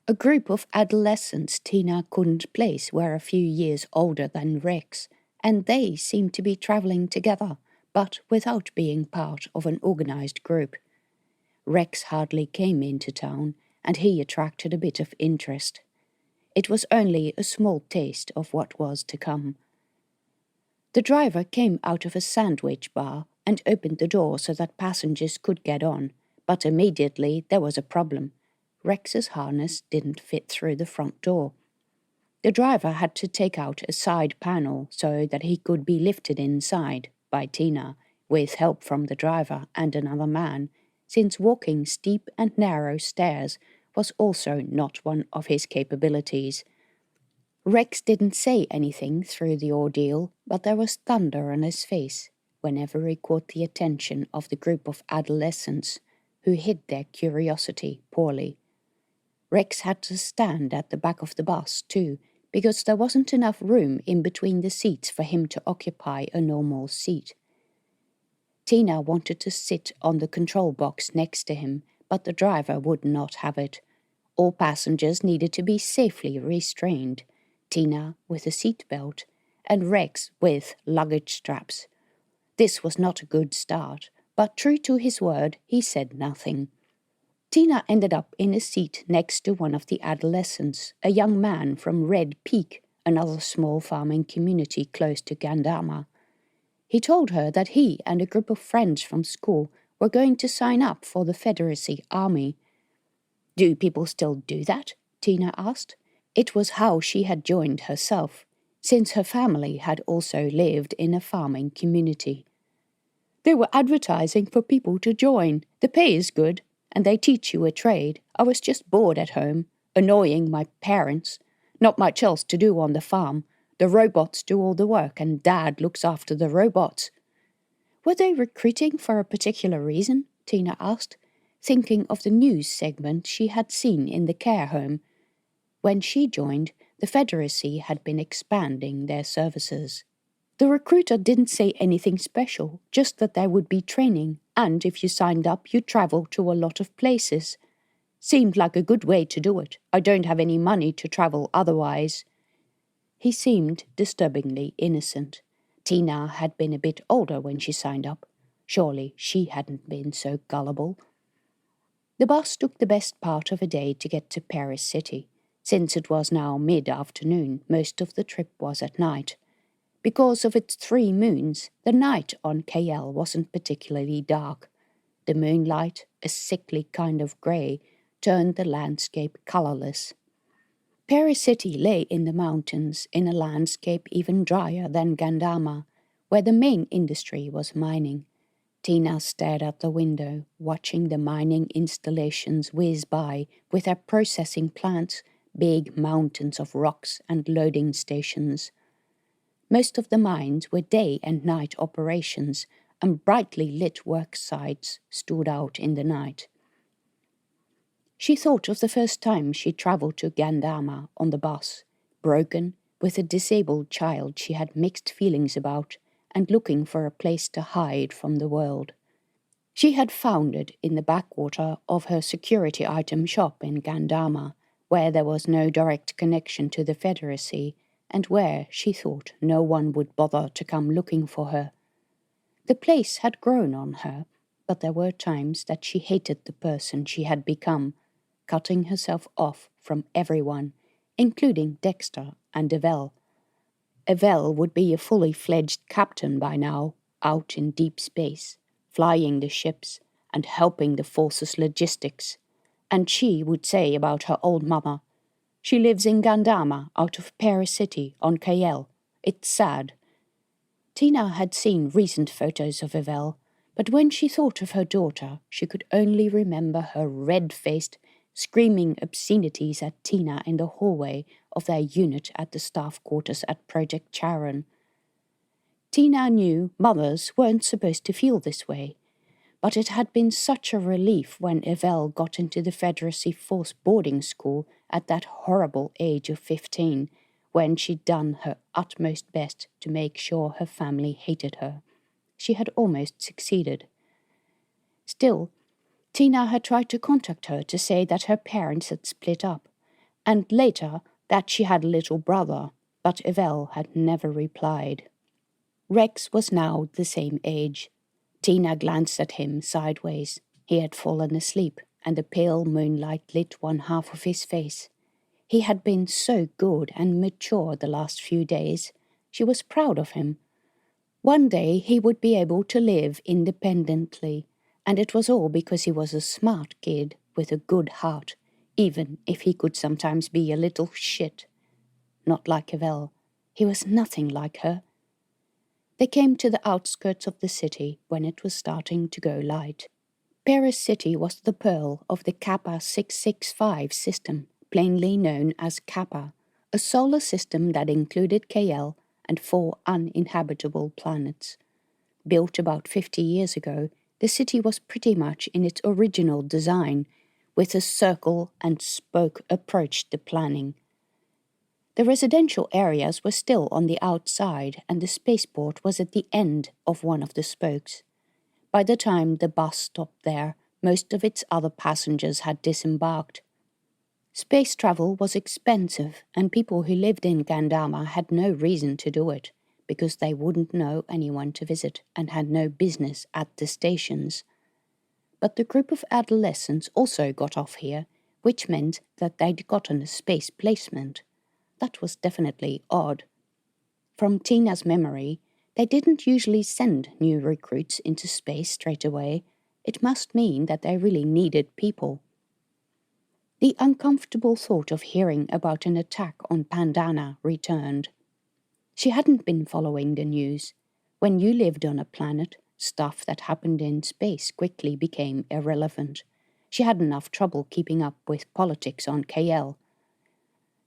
S1: A group of adolescents Tina couldn't place were a few years older than Rex, and they seemed to be travelling together, but without being part of an organised group. Rex hardly came into town, and he attracted a bit of interest. It was only a small taste of what was to come. The driver came out of a sandwich bar and opened the door so that passengers could get on, but immediately there was a problem. Rex's harness didn't fit through the front door. The driver had to take out a side panel so that he could be lifted inside by Tina, with help from the driver and another man, since walking steep and narrow stairs was also not one of his capabilities. Rex didn't say anything through the ordeal, but there was thunder on his face whenever he caught the attention of the group of adolescents who hid their curiosity poorly. Rex had to stand at the back of the bus, too, because there wasn't enough room in between the seats for him to occupy a normal seat. Tina wanted to sit on the control box next to him, but the driver would not have it. All passengers needed to be safely restrained, Tina with a seat belt, and Rex with luggage straps. This was not a good start, but true to his word, he said nothing. Tina ended up in a seat next to one of the adolescents, a young man from Red Peak, another small farming community close to Gandama. He told her that he and a group of friends from school were going to sign up for the Federacy army. "Do people still do that?" Tina asked. It was how she had joined herself, since her family had also lived in a farming community. "They were advertising for people to join. The pay is good, and they teach you a trade. I was just bored at home, annoying my parents. Not much else to do on the farm. The robots do all the work, and Dad looks after the robots." "Were they recruiting for a particular reason?" Tina asked, thinking of the news segment she had seen in the care home. When she joined, the Federacy had been expanding their services. "The recruiter didn't say anything special, just that there would be training, and if you signed up, you'd travel to a lot of places. Seemed like a good way to do it. I don't have any money to travel otherwise." He seemed disturbingly innocent. Tina had been a bit older when she signed up. Surely she hadn't been so gullible. The bus took the best part of a day to get to Paris City. Since it was now mid-afternoon, most of the trip was at night. Because of its 3 moons, the night on Cayelle wasn't particularly dark. The moonlight, a sickly kind of grey, turned the landscape colourless. Paris City lay in the mountains, in a landscape even drier than Gandama, where the main industry was mining. Tina stared out the window, watching the mining installations whiz by with their processing plants, big mountains of rocks and loading stations. Most of the mines were day and night operations, and brightly lit work sites stood out in the night. She thought of the first time she travelled to Gandama on the bus, broken, with a disabled child she had mixed feelings about, and looking for a place to hide from the world. She had found it in the backwater of her security item shop in Gandama, where there was no direct connection to the Federacy, and where, she thought, no one would bother to come looking for her. The place had grown on her, but there were times that she hated the person she had become, cutting herself off from everyone, including Dexter and Evel. Evel would be a fully fledged captain by now,
S2: out in deep space, flying the ships and helping the force's logistics. And she would say about her old mama, "She lives in Gandama out of Paris City on Cayelle. It's sad." Tina had seen recent photos of Yvel, but when she thought of her daughter, she could only remember her red-faced, screaming obscenities at Tina in the hallway of their unit at the staff quarters at Project Charon. Tina knew mothers weren't supposed to feel this way, but it had been such a relief when Yvel got into the Federacy Force boarding school at that horrible age of 15, when she'd done her utmost best to make sure her family hated her. She had almost succeeded. Still, Tina had tried to contact her to say that her parents had split up, and later that she had a little brother, but Yvel had never replied. Rex was now the same age. Tina glanced at him sideways. He had fallen asleep, and the pale moonlight lit one half of his face. He had been so good and mature the last few days. She was proud of him. One day he would be able to live independently, and it was all because he was a smart kid with a good heart, even if he could sometimes be a little shit. Not like Yvel. He was nothing like her. They came to the outskirts of the city when it was starting to go light. Paris City was the pearl of the Kappa 665 system, plainly known as Kappa, a solar system that included Cayelle and 4 uninhabitable planets. Built about 50 years ago, the city was pretty much in its original design, with a circle and spoke approach to planning. The residential areas were still on the outside, and the spaceport was at the end of one of the spokes. By the time the bus stopped there, most of its other passengers had disembarked. Space travel was expensive, and people who lived in Gandama had no reason to do it, because they wouldn't know anyone to visit and had no business at the stations. But the group of adolescents also got off here, which meant that they'd gotten a space placement. That was definitely odd. From Tina's memory, they didn't usually send new recruits into space straight away. It must mean that they really needed people. The uncomfortable thought of hearing about an attack on Pandana returned. She hadn't been following the news. When you lived on a planet, stuff that happened in space quickly became irrelevant. She had enough trouble keeping up with politics on Cayelle.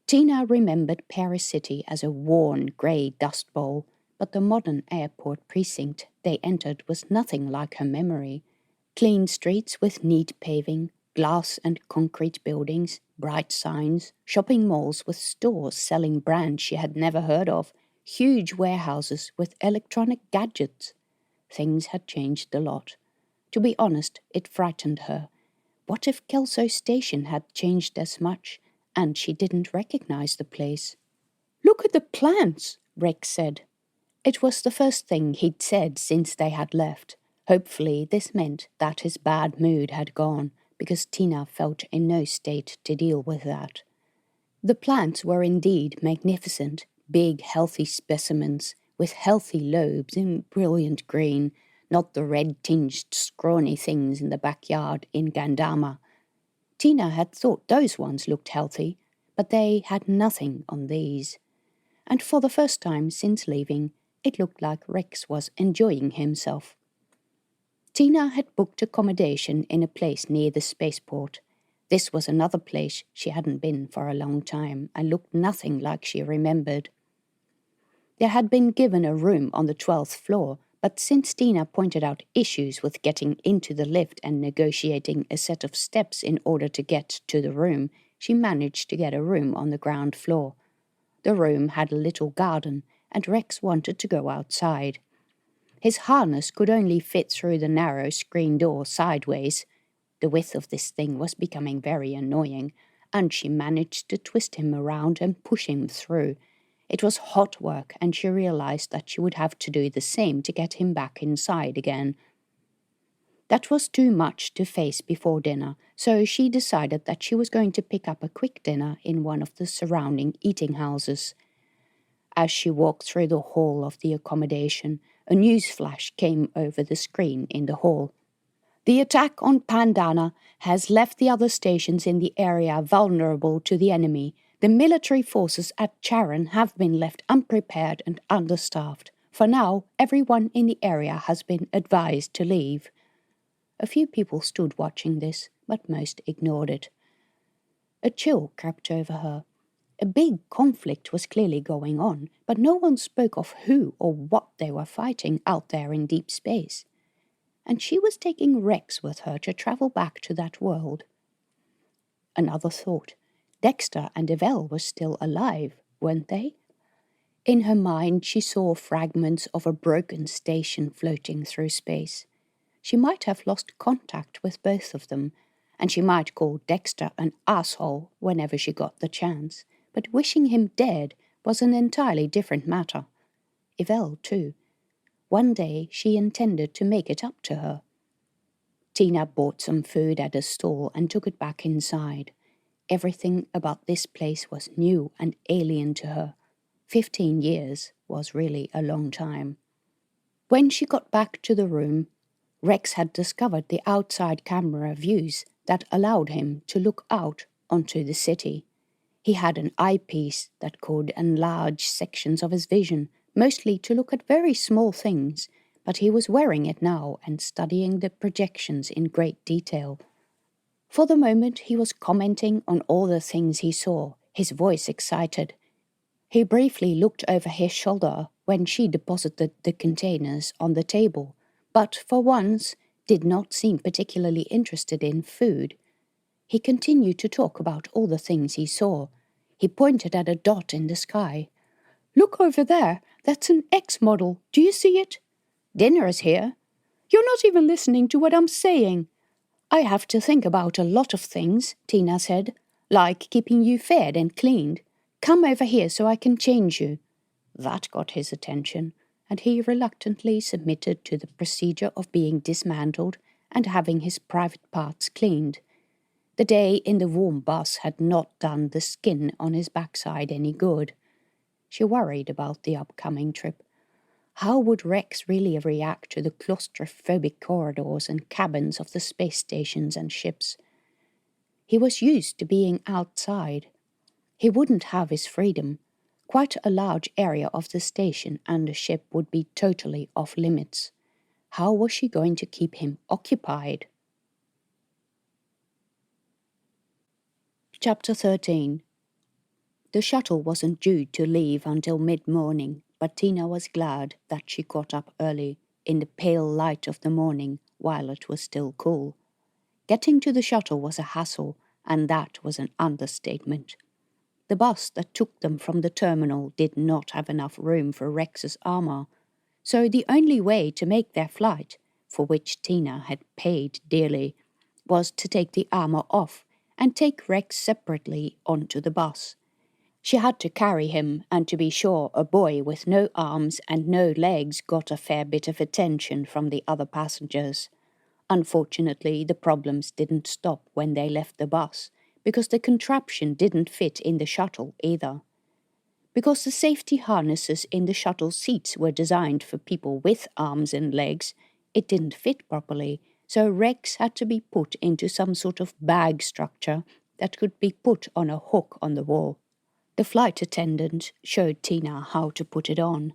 S2: Tina remembered Paris City as a worn grey dust bowl, but the modern airport precinct they entered was nothing like her memory. Clean streets with neat paving, glass and concrete buildings, bright signs, shopping malls with stores selling brands she had never heard of, huge warehouses with electronic gadgets. Things had changed a lot. To be honest, it frightened her. What if Kelso Station had changed as much, and she didn't recognize the place? "Look at the plants," Rex said. It was the first thing he'd said since they had left. Hopefully this meant that his bad mood had gone, because Tina felt in no state to deal with that. The plants were indeed magnificent, big, healthy specimens with healthy lobes in brilliant green, not the red-tinged, scrawny things in the backyard in Gandama. Tina had thought those ones looked healthy, but they had nothing on these. And for the first time since leaving, it looked like Rex was enjoying himself. Tina had booked accommodation in a place near the spaceport. This was another place she hadn't been for a long time and looked nothing like she remembered. They had been given a room on the 12th floor, but since Tina pointed out issues with getting into the lift and negotiating a set of steps in order to get to the room, she managed to get a room on the ground floor. The room had a little garden, and Rex wanted to go outside. His harness could only fit through the narrow screen door sideways. The width of this thing was becoming very annoying, and she managed to twist him around and push him through. It was hot work, and she realized that she would have to do the same to get him back inside again. That was too much to face before dinner, so she decided that she was going to pick up a quick dinner in one of the surrounding eating houses. As she walked through the hall of the accommodation,
S1: A news flash came over the screen in the hall. The attack on Pandana has left the other stations in the area vulnerable to the enemy. The military forces at Charon have been left unprepared and understaffed. For now, everyone in the area has been advised to leave. A few people stood watching this, but most ignored it. A chill crept over her. A big conflict was clearly going on, but no one spoke of who or what they were fighting out there in deep space. And she was taking Rex with her to travel back to that world. Another thought. Dexter and Evelle were still alive, weren't they? In her mind, she saw fragments of a broken station floating through space. She might have lost contact with both of them, and she might call Dexter an asshole whenever she got the chance. But wishing him dead was an entirely different matter. Evelle, too. One day she intended to make it up to her. Tina bought some food at a stall and took it back inside. Everything about this place was new and alien to her. 15 years was really a long time. When she got back to the room, Rex had discovered the outside camera views that allowed him to look out onto the city. He had an eyepiece that could enlarge sections of his vision, mostly to look at very small things, but he was wearing it now and studying the projections in great detail. For the moment he was commenting on all the things he saw, his voice excited. He briefly looked over his shoulder when she deposited the containers on the table, but for once did not seem particularly interested in food. He continued to talk about all the things he saw. He pointed at a dot in the sky. "Look over there, that's an X model, do you see it? Dinner is here. You're not even listening to what I'm saying." "I have to think about a lot of things," Tina said, "like keeping you fed and cleaned. Come over here so I can change you." That got his attention, and he reluctantly submitted to the procedure of being dismantled and having his private parts cleaned. The day in the warm bus had not done the skin on his backside any good. She worried about the upcoming trip. How would Rex really react to the claustrophobic corridors and cabins of the space stations and ships? He was used to being outside. He wouldn't have his freedom. Quite a large area of the station and the ship would be totally off limits. How was she going to keep him occupied? Chapter 13. The shuttle wasn't due to leave until mid-morning, but Tina was glad that she got up early, in the pale light of the morning, while it was still cool. Getting to the shuttle was a hassle, and that was an understatement. The bus that took them from the terminal did not have enough room for Rex's armor, so the only way to make their flight, for which Tina had paid dearly, was to take the armor off and take Rex separately onto the bus. She had to carry him, and to be sure, a boy with no arms and no legs got a fair bit of attention from the other passengers. Unfortunately, the problems didn't stop when they left the bus, because the contraption didn't fit in the shuttle either. Because the safety harnesses in the shuttle seats were designed for people with arms and legs, it didn't fit properly, so Rex had to be put into some sort of bag structure that could be put on a hook on the wall. The flight attendant showed Tina how to put it on.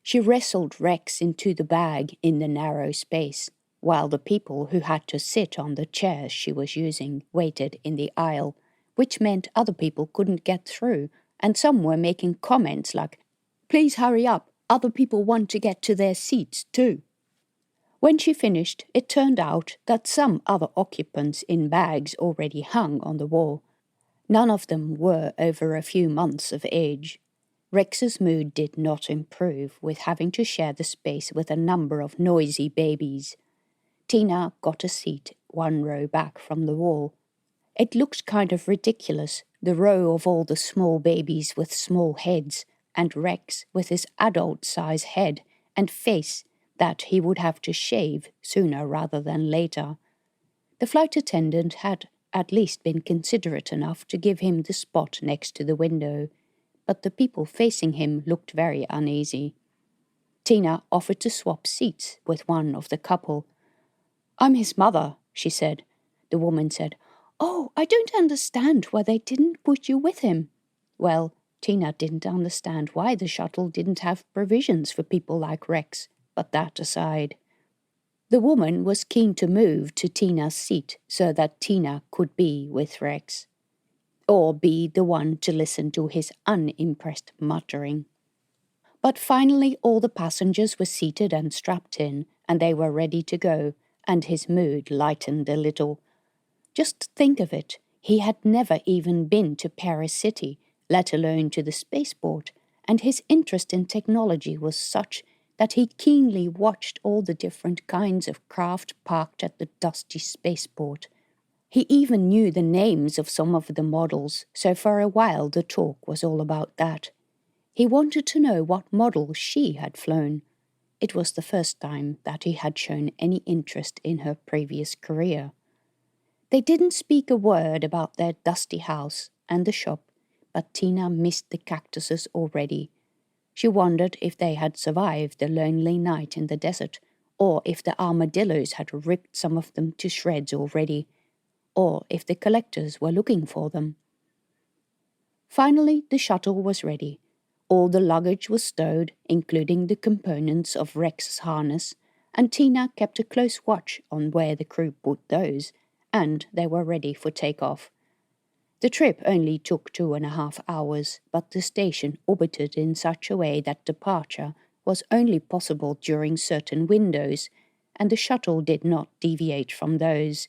S1: She wrestled Rex into the bag in the narrow space, while the people who had to sit on the chairs she was using waited in the aisle, which meant other people couldn't get through, and some were making comments like, "Please hurry up, other people want to get to their seats too." When she finished, it turned out that some other occupants in bags already hung on the wall. None of them were over a few months of age. Rex's mood did not improve with having to share the space with a number of noisy babies. Tina got a seat 1 row back from the wall. It looked kind of ridiculous, the row of all the small babies with small heads, and Rex with his adult-size head and face that he would have to shave sooner rather than later. The flight attendant had at least been considerate enough to give him the spot next to the window, but the people facing him looked very uneasy.
S2: Tina offered to swap seats with one of the couple. "I'm his mother," she said. The woman said, "Oh, I don't understand why they didn't put you with him." Well, Tina didn't understand why the shuttle didn't have provisions for people like Rex, but that aside. The woman was keen to move to Tina's seat so that Tina could be with Rex, or be the one to listen to his unimpressed muttering. But finally all the passengers were seated and strapped in, and they were ready to go, and his mood lightened a little. Just think of it, he had never even been to Paris City, let alone to the spaceport, and his interest in technology was such that he keenly watched all the different kinds of craft parked at the dusty spaceport. He even knew the names of some of the models, so for a while the talk was all about that. He wanted to know what model she had flown. It was the first time that he had shown any interest in her previous career. They didn't speak a word about their dusty house and the shop, but Tina missed the cactuses already. She wondered if they had survived the lonely night in the desert, or if the armadillos had ripped some of them to shreds already, or if the collectors were looking for them. Finally, the shuttle was ready. All the luggage was stowed, including the components of Rex's harness, and Tina kept a close watch on where the crew put those, and they were ready for takeoff. The trip only took 2.5 hours, but the station orbited in such a way that departure was only possible during certain windows, and the shuttle did not deviate from those.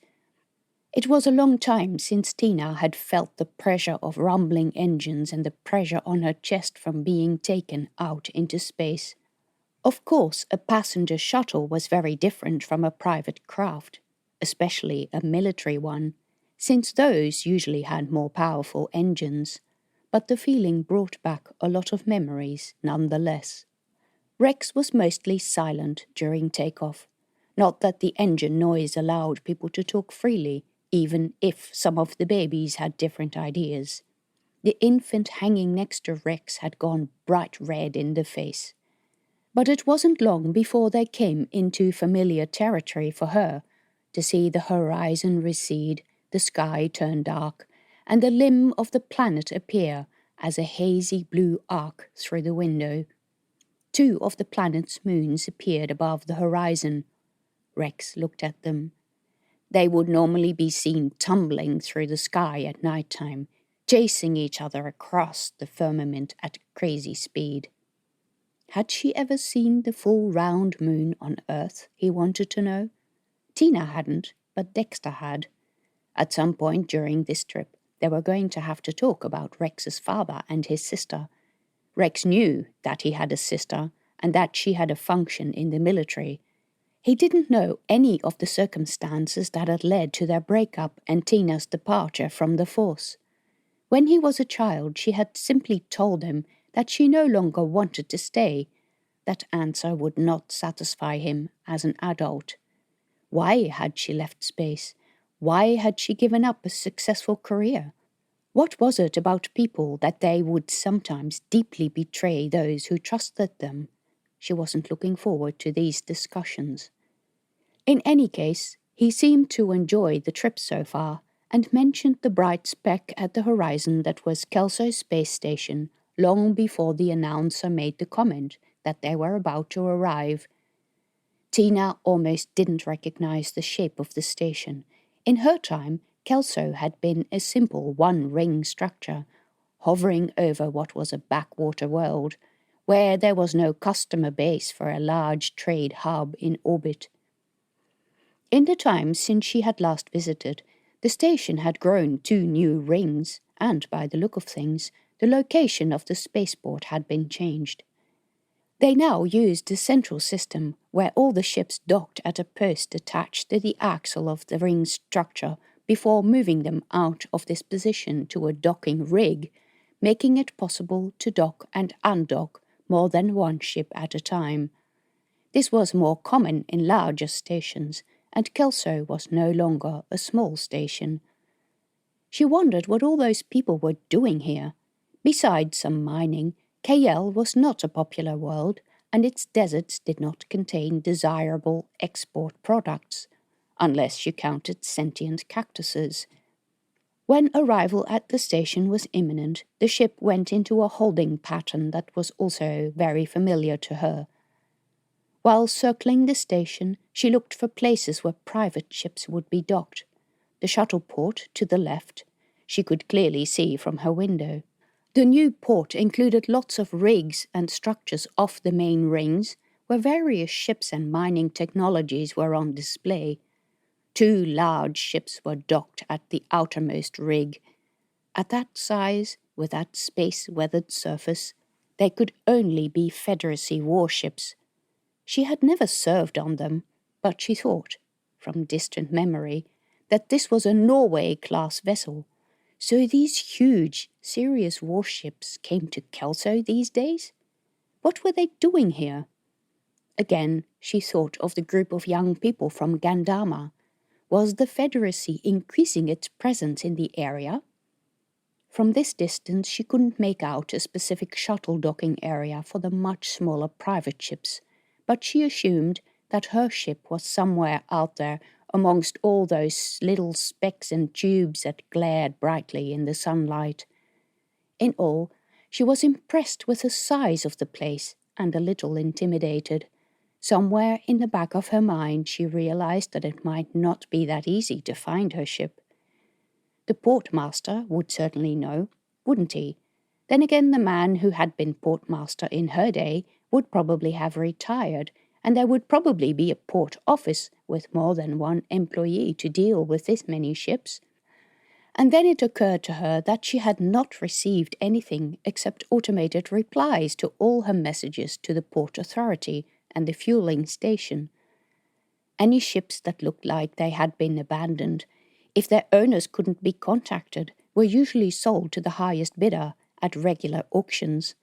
S2: It was a long time since Tina had felt the pressure of rumbling engines and the pressure on her chest from being taken out into space. Of course, a passenger shuttle was very different from a private craft, especially a military one, since those usually had more powerful engines, but the feeling brought back a lot of memories nonetheless. Rex was mostly silent during takeoff. Not that the engine noise allowed people to talk freely, even if some of the babies had different ideas. The infant hanging next to Rex had gone bright red in the face. But it wasn't long before they came into familiar territory for her, to see the horizon recede, the sky turn dark, and the limb of the planet appear as a hazy blue arc through the window. 2 of the planet's moons appeared above the horizon. Rex looked at them. They would normally be seen tumbling through the sky at night time, chasing each other across the firmament at crazy speed. Had she ever seen the full round moon on Earth, he wanted to know? Tina hadn't, but Dexter had. At some point during this trip, they were going to have to talk about Rex's father and his sister. Rex knew that he had a sister and that she had a function in the military. He didn't know any of the circumstances that had led to their breakup and Tina's departure from the Force. When he was a child, she had simply told him that she no longer wanted to stay. That answer would not satisfy him as an adult. Why had she left space? Why had she given up a successful career? What was it about people that they would sometimes deeply betray those who trusted them? She wasn't looking forward to these discussions. In any case, he seemed to enjoy the trip so far, and mentioned the bright speck at the horizon that was Kelso Space Station long before the announcer made the comment that they were about to arrive. Tina almost didn't recognize the shape of the station. In her time, Kelso had been a simple one-ring structure, hovering over what was a backwater world, where there was no customer base for a large trade hub in orbit. In the time since she had last visited, the station had grown 2 new rings, and by the look of things, the location of the spaceport had been changed. They now used the central system, where all the ships docked at a post attached to the axle of the ring structure before moving them out of this position to a docking rig, making it possible to dock and undock more than one ship at a time. This was more common in larger stations, and Kelso was no longer a small station. She wondered what all those people were doing here. Besides some mining, Cayelle was not a popular world,
S1: and its deserts did not contain desirable export products, unless you counted sentient cactuses. When arrival at the station was imminent, the ship went into a holding pattern that was also very familiar to her. While circling the station, she looked for places where private ships would be docked. The shuttle port to the left, she could clearly see from her window. The new port included lots of rigs and structures off the main rings, where various ships and mining technologies were on display. 2 large ships were docked at the outermost rig. At that size, with that space-weathered surface, they could only be Federacy warships. She had never served on them, but she thought, from distant memory, that this was a Norway-class vessel. So these huge, serious warships came to Kelso these days? What were they doing here? Again, she thought of the group of young people from Gandama. Was the Federacy increasing its presence in the area? From this distance, she couldn't make out a specific shuttle docking area for the much smaller private ships, but she assumed that her ship was somewhere out there amongst all those little specks and tubes that glared brightly in the sunlight. In all, she was impressed with the size of the place and a little intimidated. Somewhere in the back of her mind she realized that it might not be that easy to find her ship. The portmaster would certainly know, wouldn't he? Then again, the man who had been portmaster in her day would probably have retired, and there would probably be a port office with more than one employee to deal with this many ships. And then it occurred to her that she had not received anything except automated replies to all her messages to the port authority and the fueling station. Any ships that looked like they had been abandoned, if their owners couldn't be contacted, were usually sold to the highest bidder at regular auctions.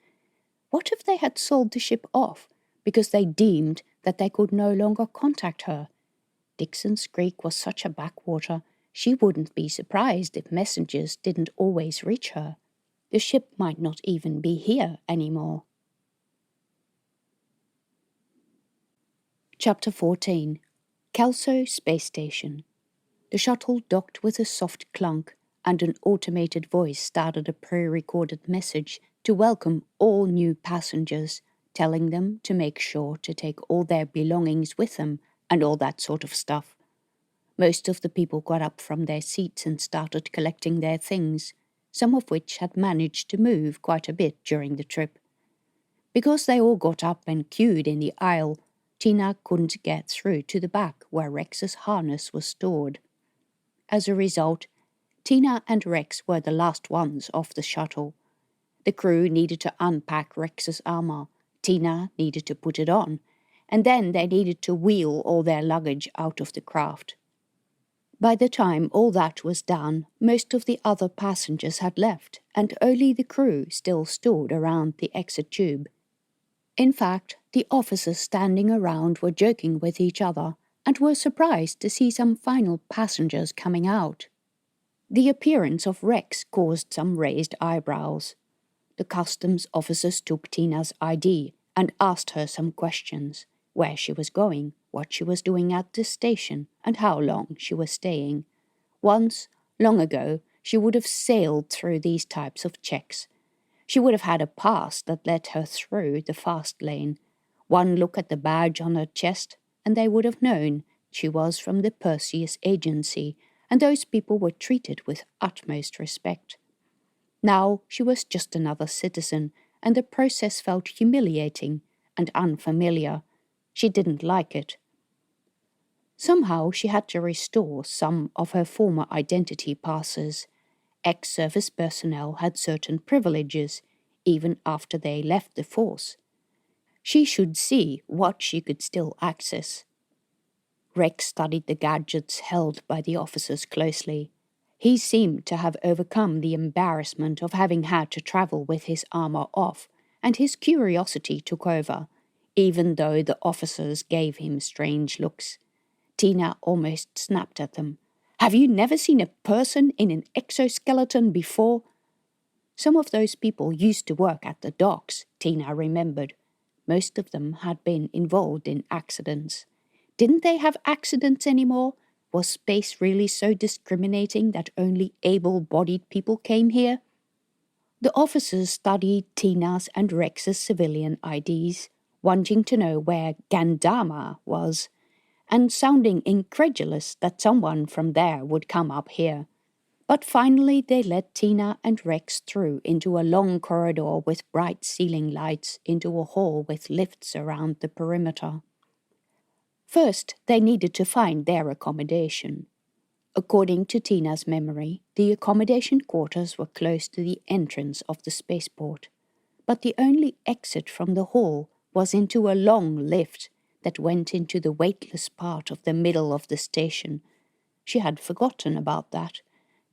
S1: What if they had sold the ship off because they deemed that they could no longer contact her? Dixon's Creek was such a backwater, she wouldn't be surprised if messengers didn't always reach her. The ship might not even be here anymore. Chapter 14. Kelso Space Station. The shuttle docked with a soft clunk, and an automated voice started a pre-recorded message to welcome all new passengers, telling them to make sure to take all their belongings with them and all that sort of stuff. Most of the people got up from their seats and started collecting their things, some of which had managed to move quite a bit during the trip. Because they all got up and queued in the aisle, Tina couldn't get through to the back where Rex's harness was stored. As a result, Tina and Rex were the last ones off the shuttle. The crew needed to unpack Rex's armor, Tina needed to put it on, and then they needed to wheel all their luggage out of the craft. By the time all that was done, most of the other passengers had left, and only the crew still stood around the exit tube. In fact, the officers standing around were joking with each other, and were surprised to see some final passengers coming out. The appearance of Rex caused some raised eyebrows. The customs officers took Tina's ID and asked her some questions: where she was going, what she was doing at the station, and how long she was staying. Once, long ago, she would have sailed through these types of checks. She would have had a pass that let her through the fast lane. One look at the badge on her chest, and they would have known she was from the Perseus Agency, and those people were treated with utmost respect. Now she was just another citizen, and the process felt humiliating and unfamiliar. She didn't like it. Somehow she had to restore some of her former identity passes. Ex-service personnel had certain privileges, even after they left the force. She should see what she could still access. Rex studied the gadgets held by the officers closely. He seemed to have overcome the embarrassment of having had to travel with his armor off, and his curiosity took over, even though the officers gave him strange looks. Tina almost snapped at them. "Have you never seen a person in an exoskeleton before?" Some of those people used to work at the docks, Tina remembered. Most of them had been involved in accidents. Didn't they have accidents anymore? Was space really so discriminating that only able-bodied people came here? The officers studied Tina's and Rex's civilian IDs, wanting to know where Gandama was, and sounding incredulous that someone from there would come up here. But finally they let Tina and Rex through into a long corridor with bright ceiling lights into a hall with lifts around the perimeter. First, they needed to find their accommodation. According to Tina's memory, the accommodation quarters were close to the entrance of the spaceport, but the only exit from the hall was into a long lift that went into the weightless part of the middle of the station. She had forgotten about that.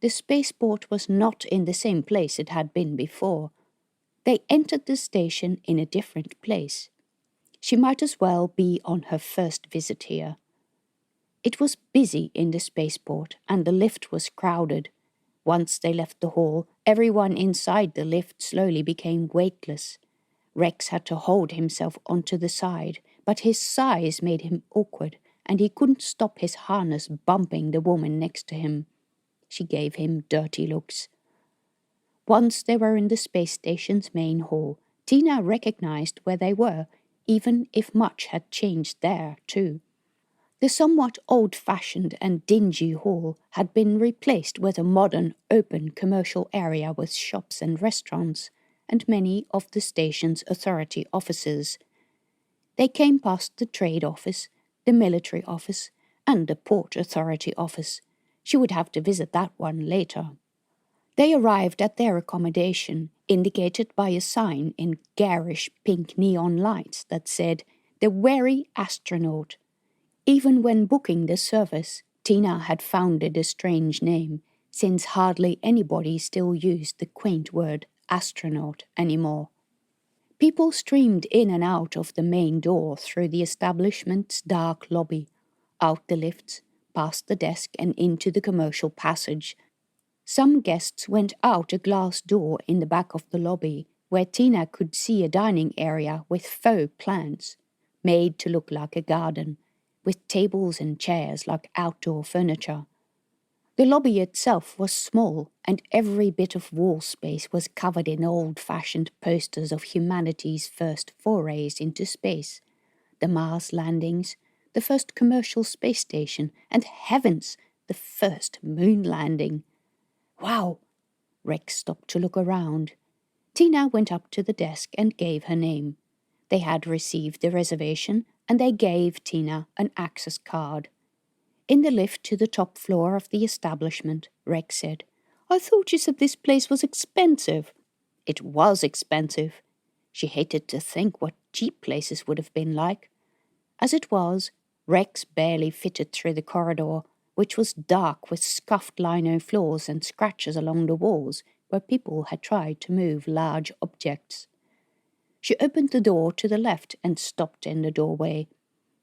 S1: The spaceport was not in the same place it had been before. They entered the station in a different place. She might as well be on her first visit here. It was busy in the spaceport and the lift was crowded. Once they left the hall, everyone inside the lift slowly became weightless. Rex had to hold himself onto the side, but his size made him awkward and he couldn't stop his harness bumping the woman next to him. She gave him dirty looks. Once they were in the space station's main hall, Tina recognized where they were, even if much had changed there, too. The somewhat old-fashioned and dingy hall had been replaced with a modern, open commercial area with shops and restaurants, and many of the station's authority offices. They came past the trade office, the military office, and the port authority office. She would have to visit that one later. They arrived at their accommodation, indicated by a sign in garish pink neon lights that said, "The Wary Astronaut." Even when booking the service, Tina had found it a strange name, since hardly anybody still used the quaint word astronaut anymore. People streamed in and out of the main door through the establishment's dark lobby, out the lifts, past the desk and into the commercial passage. Some guests went out a glass door in the back of the lobby, where Tina could see a dining area with faux plants, made to look like a garden, with tables and chairs like outdoor furniture. The lobby itself was small, and every bit of wall space was covered in old-fashioned posters of humanity's first forays into space, the Mars landings, the first commercial space station, and heavens, the first moon landing. Wow! Rex stopped to look around. Tina went up to the desk and gave her name. They had received the reservation, and they gave Tina an access card. In the lift to the top floor of the establishment, Rex said, "I thought you said this place was expensive." It was expensive. She hated to think what cheap places would have been like. As it was, Rex barely fitted through the corridor, which was dark with scuffed lino floors and scratches along the walls where people had tried to move large objects. She opened the door to the left and stopped in the doorway.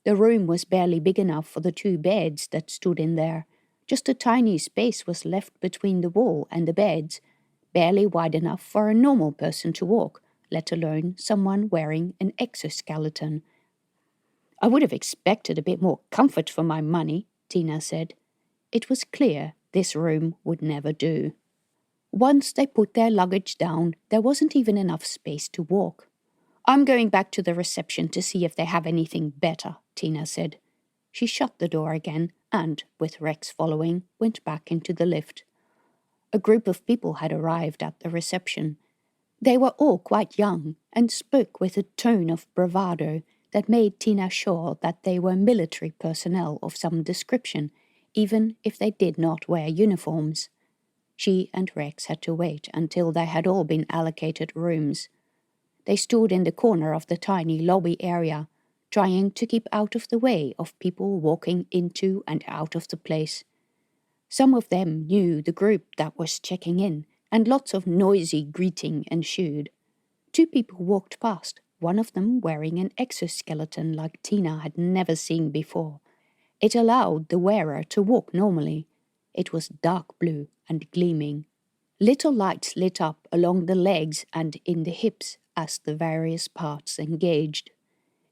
S1: The room was barely big enough for the 2 beds that stood in there. Just a tiny space was left between the wall and the beds, barely wide enough for a normal person to walk, let alone someone wearing an exoskeleton. "I would have expected a bit more comfort for my money," Tina said. It was clear this room would never do. Once they put their luggage down, there wasn't even enough space to walk. "I'm going back to the reception to see if they have anything better," Tina said. She shut the door again and, with Rex following, went back into the lift. A group of people had arrived at the reception. They were all quite young and spoke with a tone of bravado that made Tina sure that they were military personnel of some description, even if they did not wear uniforms. She and Rex had to wait until they had all been allocated rooms. They stood in the corner of the tiny lobby area, trying to keep out of the way of people walking into and out of the place. Some of them knew the group that was checking in, and lots of noisy greeting ensued. 2 people walked past, one of them wearing an exoskeleton like Tina had never seen before. It allowed the wearer to walk normally. It was dark blue and gleaming. Little lights lit up along the legs and in the hips as the various parts engaged.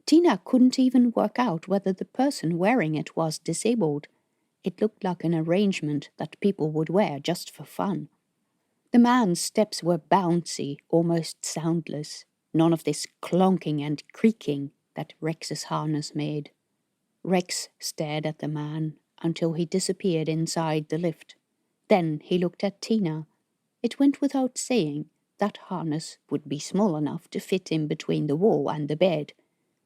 S1: Tina couldn't even work out whether the person wearing it was disabled. It looked like an arrangement that people would wear just for fun. The man's steps were bouncy, almost soundless. None of this clonking and creaking that Rex's harness made. Rex stared at the man until he disappeared inside the lift. Then he looked at Tina. It went without saying that harness would be small enough to fit in between the wall and the bed.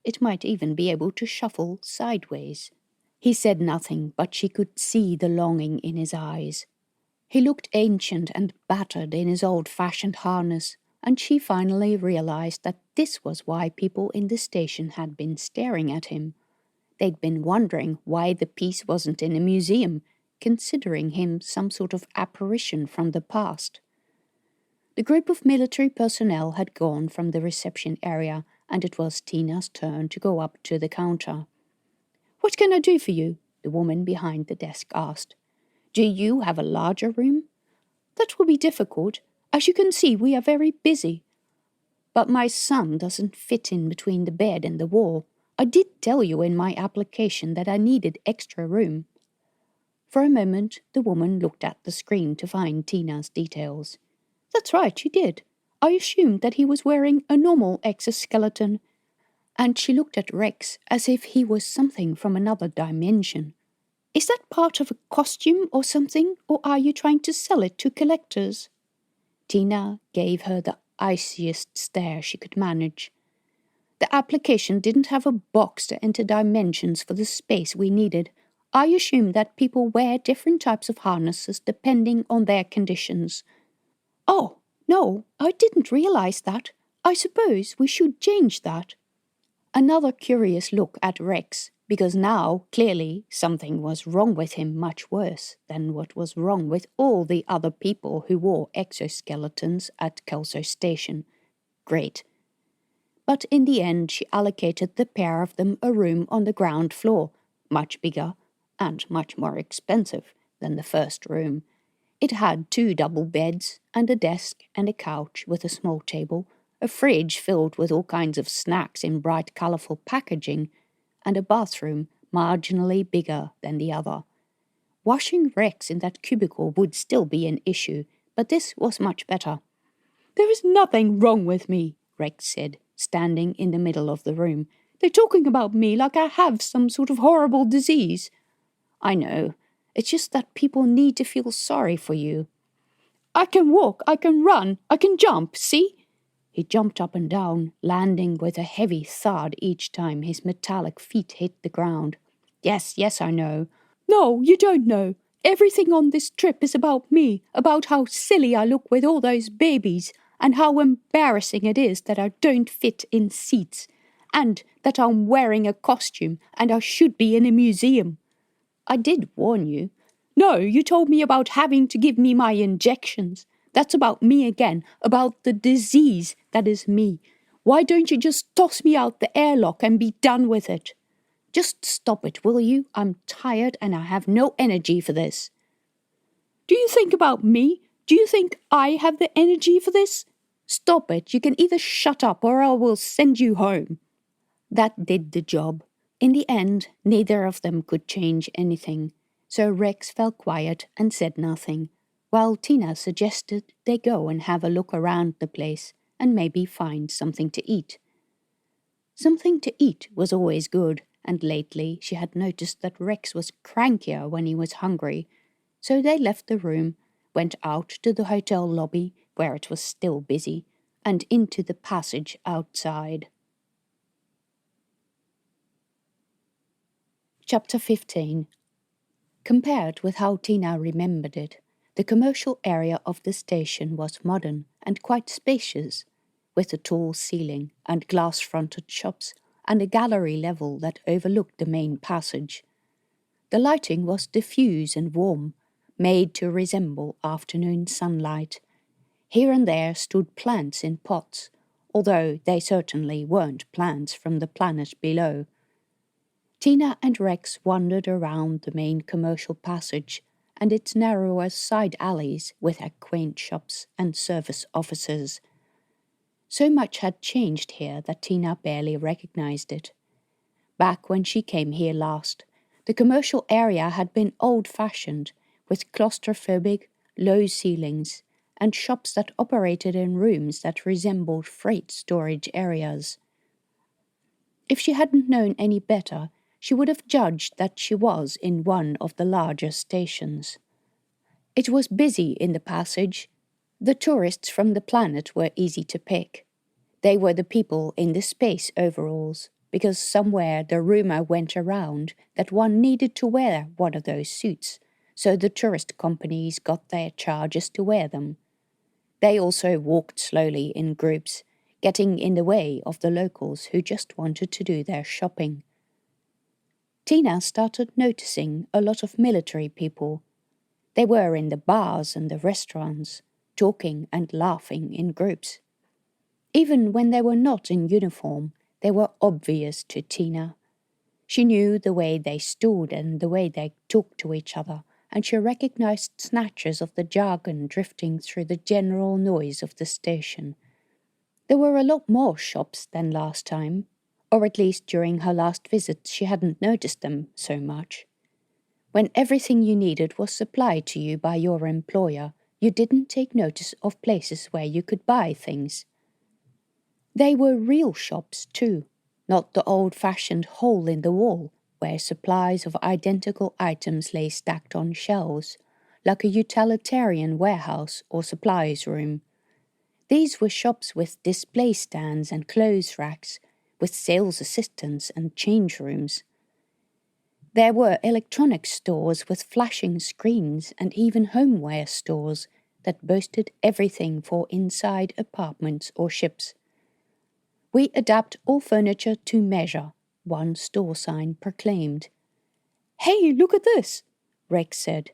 S1: It might even be able to shuffle sideways. He said nothing, but she could see the longing in his eyes. He looked ancient and battered in his old-fashioned harness, and she finally realized that this was why people in the station had been staring at him. They'd been wondering why the piece wasn't in a museum, considering him some sort of apparition from the past. The group of military personnel had gone from the reception area, and it was Tina's turn to go up to the counter. "What can I do for you?" the woman behind the desk asked. "Do you have a larger room?" "That will be difficult. As you can see, we are very busy." "But my son doesn't fit in between the bed and the wall. I did tell you in my application that I needed extra room." For a moment, the woman looked at the screen to find Tina's details. "That's right, you did. I assumed that he was wearing a normal exoskeleton." And she looked at Rex as if he was something from another dimension. "Is that part of a costume or something, or are you trying to sell it to collectors?" Tina gave her the iciest stare she could manage. "The application didn't have a box to enter dimensions for the space we needed. I assume that people wear different types of harnesses depending on their conditions." "Oh, no, I didn't realize that. I suppose we should change that." Another curious look at Rex, because now, clearly, something was wrong with him much worse than what was wrong with all the other people who wore exoskeletons at Kelso Station. Great. But in the end, she allocated the pair of them a room on the ground floor, much bigger and much more expensive than the first room. It had 2 double beds and a desk and a couch with a small table, a fridge filled with all kinds of snacks in bright colourful packaging, and a bathroom marginally bigger than the other. Washing Rex in that cubicle would still be an issue, but this was much better. "There is nothing wrong with me," Rex said, standing in the middle of the room. "They're talking about me like I have some sort of horrible disease." "I know. It's just that people need to feel sorry for you." "I can walk, I can run, I can jump, see?" He jumped up and down, landing with a heavy thud each time his metallic feet hit the ground. Yes, I know." "No, you don't know. Everything on this trip is about me, about how silly I look with all those babies, and how embarrassing it is that I don't fit in seats, and that I'm wearing a costume and I should be in a museum." "I did warn you." "No, you told me about having to give me my injections. That's about me again, about the disease that is me. Why don't you just toss me out the airlock and be done with it?" "Just stop it, will you? I'm tired and I have no energy for this." "Do you think about me? Do you think I have the energy for this? Stop it. You can either shut up or I will send you home." That did the job. In the end, neither of them could change anything, so Rex fell quiet and said nothing, while Tina suggested they go and have a look around the place and maybe find something to eat. Something to eat was always good, and lately she had noticed that Rex was crankier when he was hungry, so they left the room, went out to the hotel lobby, where it was still busy, and into the passage outside. Chapter 15. Compared with how Tina remembered it, the commercial area of the station was modern and quite spacious, with a tall ceiling and glass-fronted shops and a gallery level that overlooked the main passage. The lighting was diffuse and warm, made to resemble afternoon sunlight. Here and there stood plants in pots, although they certainly weren't plants from the planet below. Tina and Rex wandered around the main commercial passage and its narrower side alleys with their quaint shops and service offices. So much had changed here that Tina barely recognized it. back when she came here last. The commercial area had been old-fashioned, with claustrophobic, low ceilings, and shops that operated in rooms that resembled freight storage areas. If she hadn't known any better, she would have judged that she was in one of the larger stations. It was busy in the passage. The tourists from the planet were easy to pick. They were the people in the space overalls, because somewhere the rumor went around that one needed to wear one of those suits, so the tourist companies got their charges to wear them. They also walked slowly in groups, getting in the way of the locals who just wanted to do their shopping. Tina started noticing a lot of military people. They were in the bars and the restaurants, talking and laughing in groups. Even when they were not in uniform, they were obvious to Tina. She knew the way they stood and the way they talked to each other, and she recognized snatches of the jargon drifting through the general noise of the station. There were a lot more shops than last time, or at least during her last visit she hadn't noticed them so much. When everything you needed was supplied to you by your employer, you didn't take notice of places where you could buy things. They were real shops too, not the old-fashioned hole in the wall where supplies of identical items lay stacked on shelves, like a utilitarian warehouse or supplies room. These were shops with display stands and clothes racks, with sales assistants and change rooms. There were electronics stores with flashing screens and even homeware stores that boasted everything for inside apartments or ships. We adapt all furniture to measure, one store sign proclaimed. "Hey, look at this," Rex said.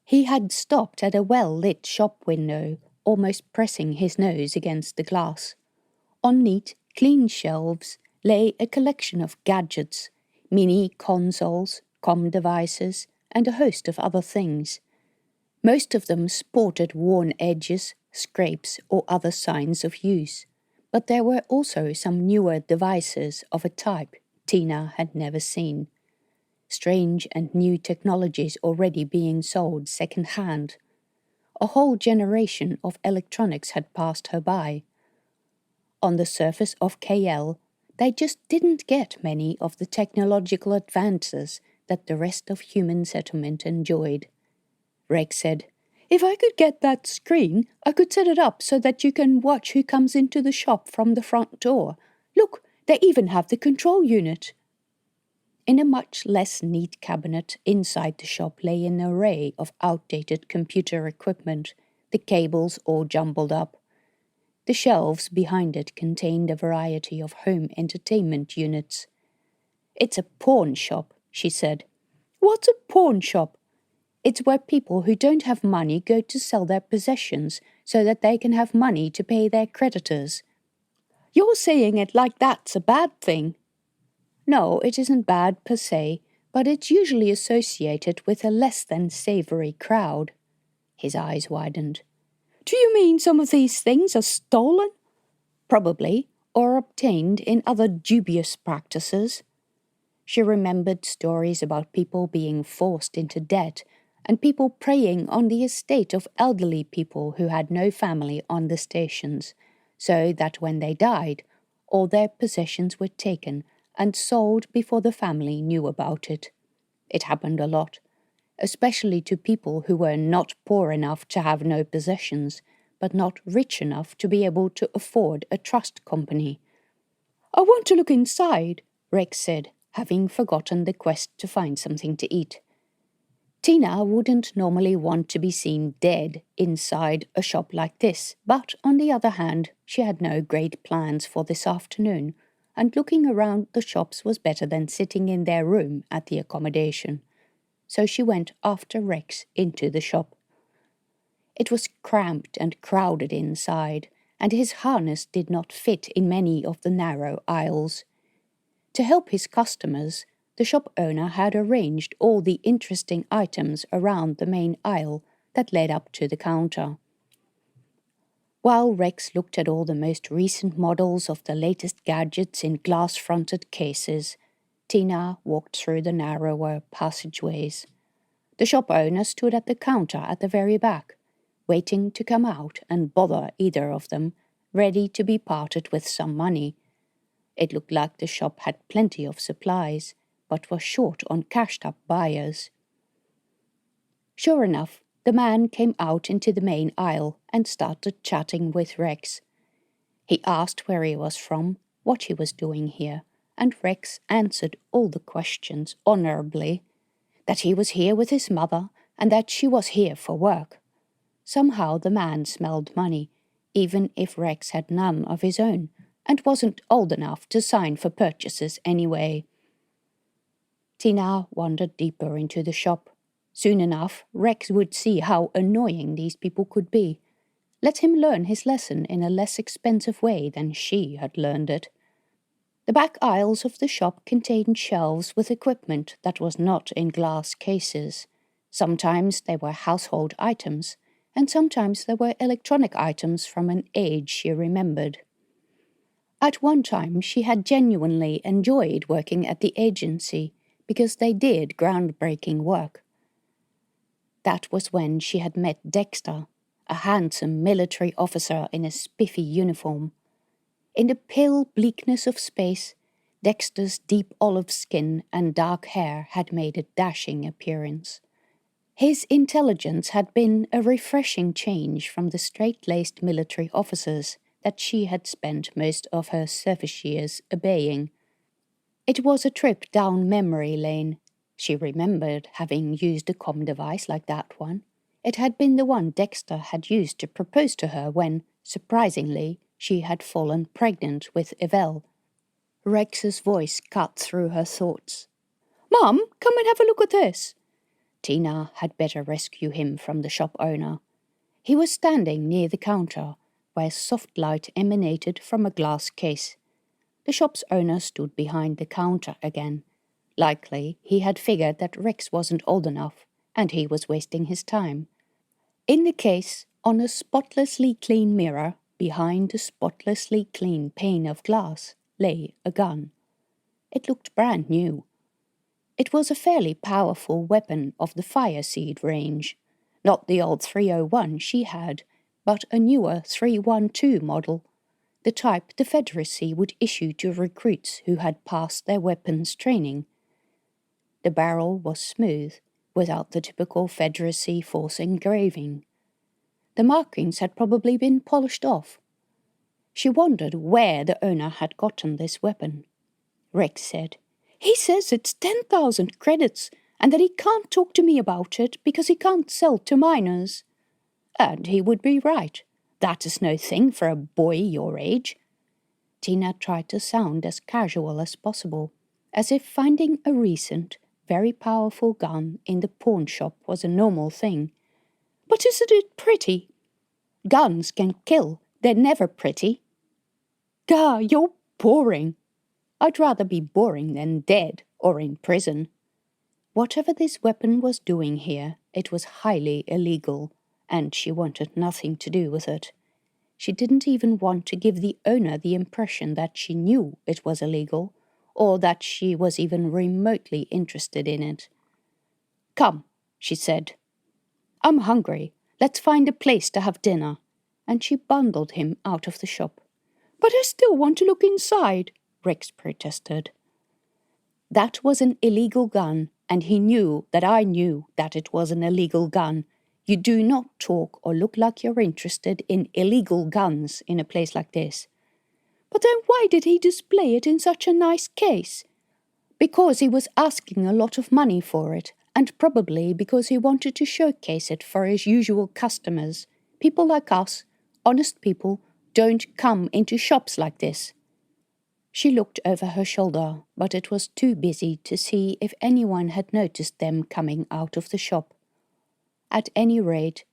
S1: He had stopped at a well-lit shop window, almost pressing his nose against the glass. On neat, clean shelves lay a collection of gadgets, mini consoles, comm devices, and a host of other things. Most of them sported worn edges, scrapes, or other signs of use, but there were also some newer devices of a type Tina had never seen. Strange and new technologies already being sold second-hand. A whole generation of electronics had passed her by. On the surface of Cayelle, they just didn't get many of the technological advances that the rest of human settlement enjoyed. Rex said, "If I could get that screen, I could set it up so that you can watch who comes into the shop from the front door. Look, they even have the control unit." In a much less neat cabinet inside the shop lay an array of outdated computer equipment, the cables all jumbled up. The shelves behind it contained a variety of home entertainment units. "It's a pawn shop," she said. "What's a pawn shop?" "It's where people who don't have money go to sell their possessions so that they can have money to pay their creditors." "You're saying it like that's a bad thing." "No, it isn't bad per se, but it's usually associated with a less than savory crowd." His eyes widened. "Do you mean some of these things are stolen?" "Probably, or obtained in other dubious practices." She remembered stories about people being forced into debt and people preying on the estate of elderly people who had no family on the stations, so that when they died, all their possessions were taken and sold before the family knew about it. It happened a lot, especially to people who were not poor enough to have no possessions, but not rich enough to be able to afford a trust company. "I want to look inside," Rex said, having forgotten the quest to find something to eat. Tina wouldn't normally want to be seen dead inside a shop like this, but on the other hand, she had no great plans for this afternoon, and looking around the shops was better than sitting in their room at the accommodation. So she went after Rex into the shop. It was cramped and crowded inside, and his harness did not fit in many of the narrow aisles. To help his customers, the shop owner had arranged all the interesting items around the main aisle that led up to the counter. While Rex looked at all the most recent models of the latest gadgets in glass-fronted cases,
S2: Tina walked through the narrower passageways. The shop owner stood at the counter at the very back, waiting to come out and bother either of them, ready to be parted with some money. It looked like the shop had plenty of supplies, but was short on cashed-up buyers. Sure enough, the man came out into the main aisle and started chatting with Rex. He asked where he was from, what he was doing here, and Rex answered all the questions honorably. That he was here with his mother, and that she was here for work. Somehow the man smelled money, even if Rex had none of his own, and wasn't old enough to sign for purchases anyway. Tina wandered deeper into the shop. Soon enough, Rex would see how annoying these people could be. Let him learn his lesson in a less expensive way than she had learned it. The back aisles of the shop contained shelves with equipment that was not in glass cases. Sometimes they were household items, and sometimes they were electronic items from an age she remembered. At one time, she had genuinely enjoyed working at the agency because they did groundbreaking work. That was when she had met Dexter, a handsome military officer in a spiffy uniform. In the pale bleakness of space, Dexter's deep olive skin and dark hair had made a dashing appearance. His intelligence had been a refreshing change from the straight-laced military officers that she had spent most of her service years obeying. It was a trip down memory lane. She remembered having used a comm device like that one. It had been the one Dexter had used to propose to her when, surprisingly, she had fallen pregnant with Yvel. Rex's voice cut through her thoughts. "Mum, come and have a look at this." Tina had better rescue him from the shop owner. He was standing near the counter, where soft light emanated from a glass case. The shop's owner stood behind the counter again. Likely he had figured that Rex wasn't old enough, and he was wasting his time. In the case, on a spotlessly clean mirror, behind a spotlessly clean pane of glass, lay a gun. It looked brand new. It was a fairly powerful weapon of the fire seed range. Not the old 301 she had, but a newer 312 model, the type the Federacy would issue to recruits who had passed their weapons training. The barrel was smooth, without the typical Federacy Force engraving. The markings had probably been polished off. She wondered where the owner had gotten this weapon. Rex said, "He says it's 10,000 credits, and that he can't talk to me about it because he can't sell to minors." And he would be right. That is no thing for a boy your age. Tina tried to sound as casual as possible, as if finding a recent, very powerful gun in the pawn shop was a normal thing. "But isn't it pretty?" "Guns can kill. They're never pretty." "Gah, you're boring." "I'd rather be boring than dead or in prison." Whatever this weapon was doing here, it was highly illegal, and she wanted nothing to do with it. She didn't even want to give the owner the impression that she knew it was illegal, or that she was even remotely interested in it. "Come," she said. "I'm hungry. Let's find a place to have dinner." And she bundled him out of the shop. "But I still want to look inside," Rex protested. That was an illegal gun, and he knew that I knew that it was an illegal gun. You do not talk or look like you're interested in illegal guns in a place like this. "But then why did he display it in such a nice case?" "Because he was asking a lot of money for it, and probably because he wanted to showcase it for his usual customers. People like us, honest people, don't come into shops like this." She looked over her shoulder, but it was too busy to see if anyone had noticed them coming out of the shop. At any rate,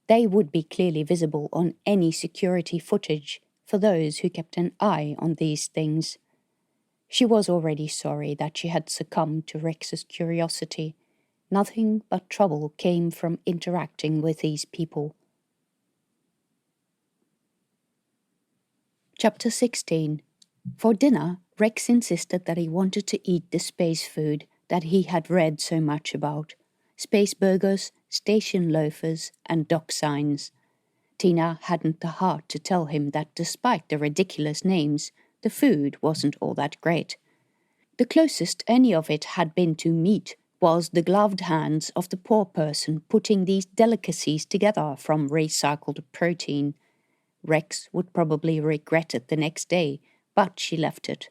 S2: they would be clearly visible on any security footage for those who kept an eye on these things. She was already sorry that she had succumbed to Rex's curiosity. Nothing but trouble came from interacting with these people. Chapter 16. For dinner,
S1: Rex insisted that he wanted to eat the space food that he had read so much about. Space burgers, station loafers, and dock signs. Tina hadn't the heart to tell him that despite the ridiculous names, the food wasn't all that great. The closest any of it had been to meat was the gloved hands of the poor person putting these delicacies together from recycled protein. Rex would probably regret it the next day, but she left it.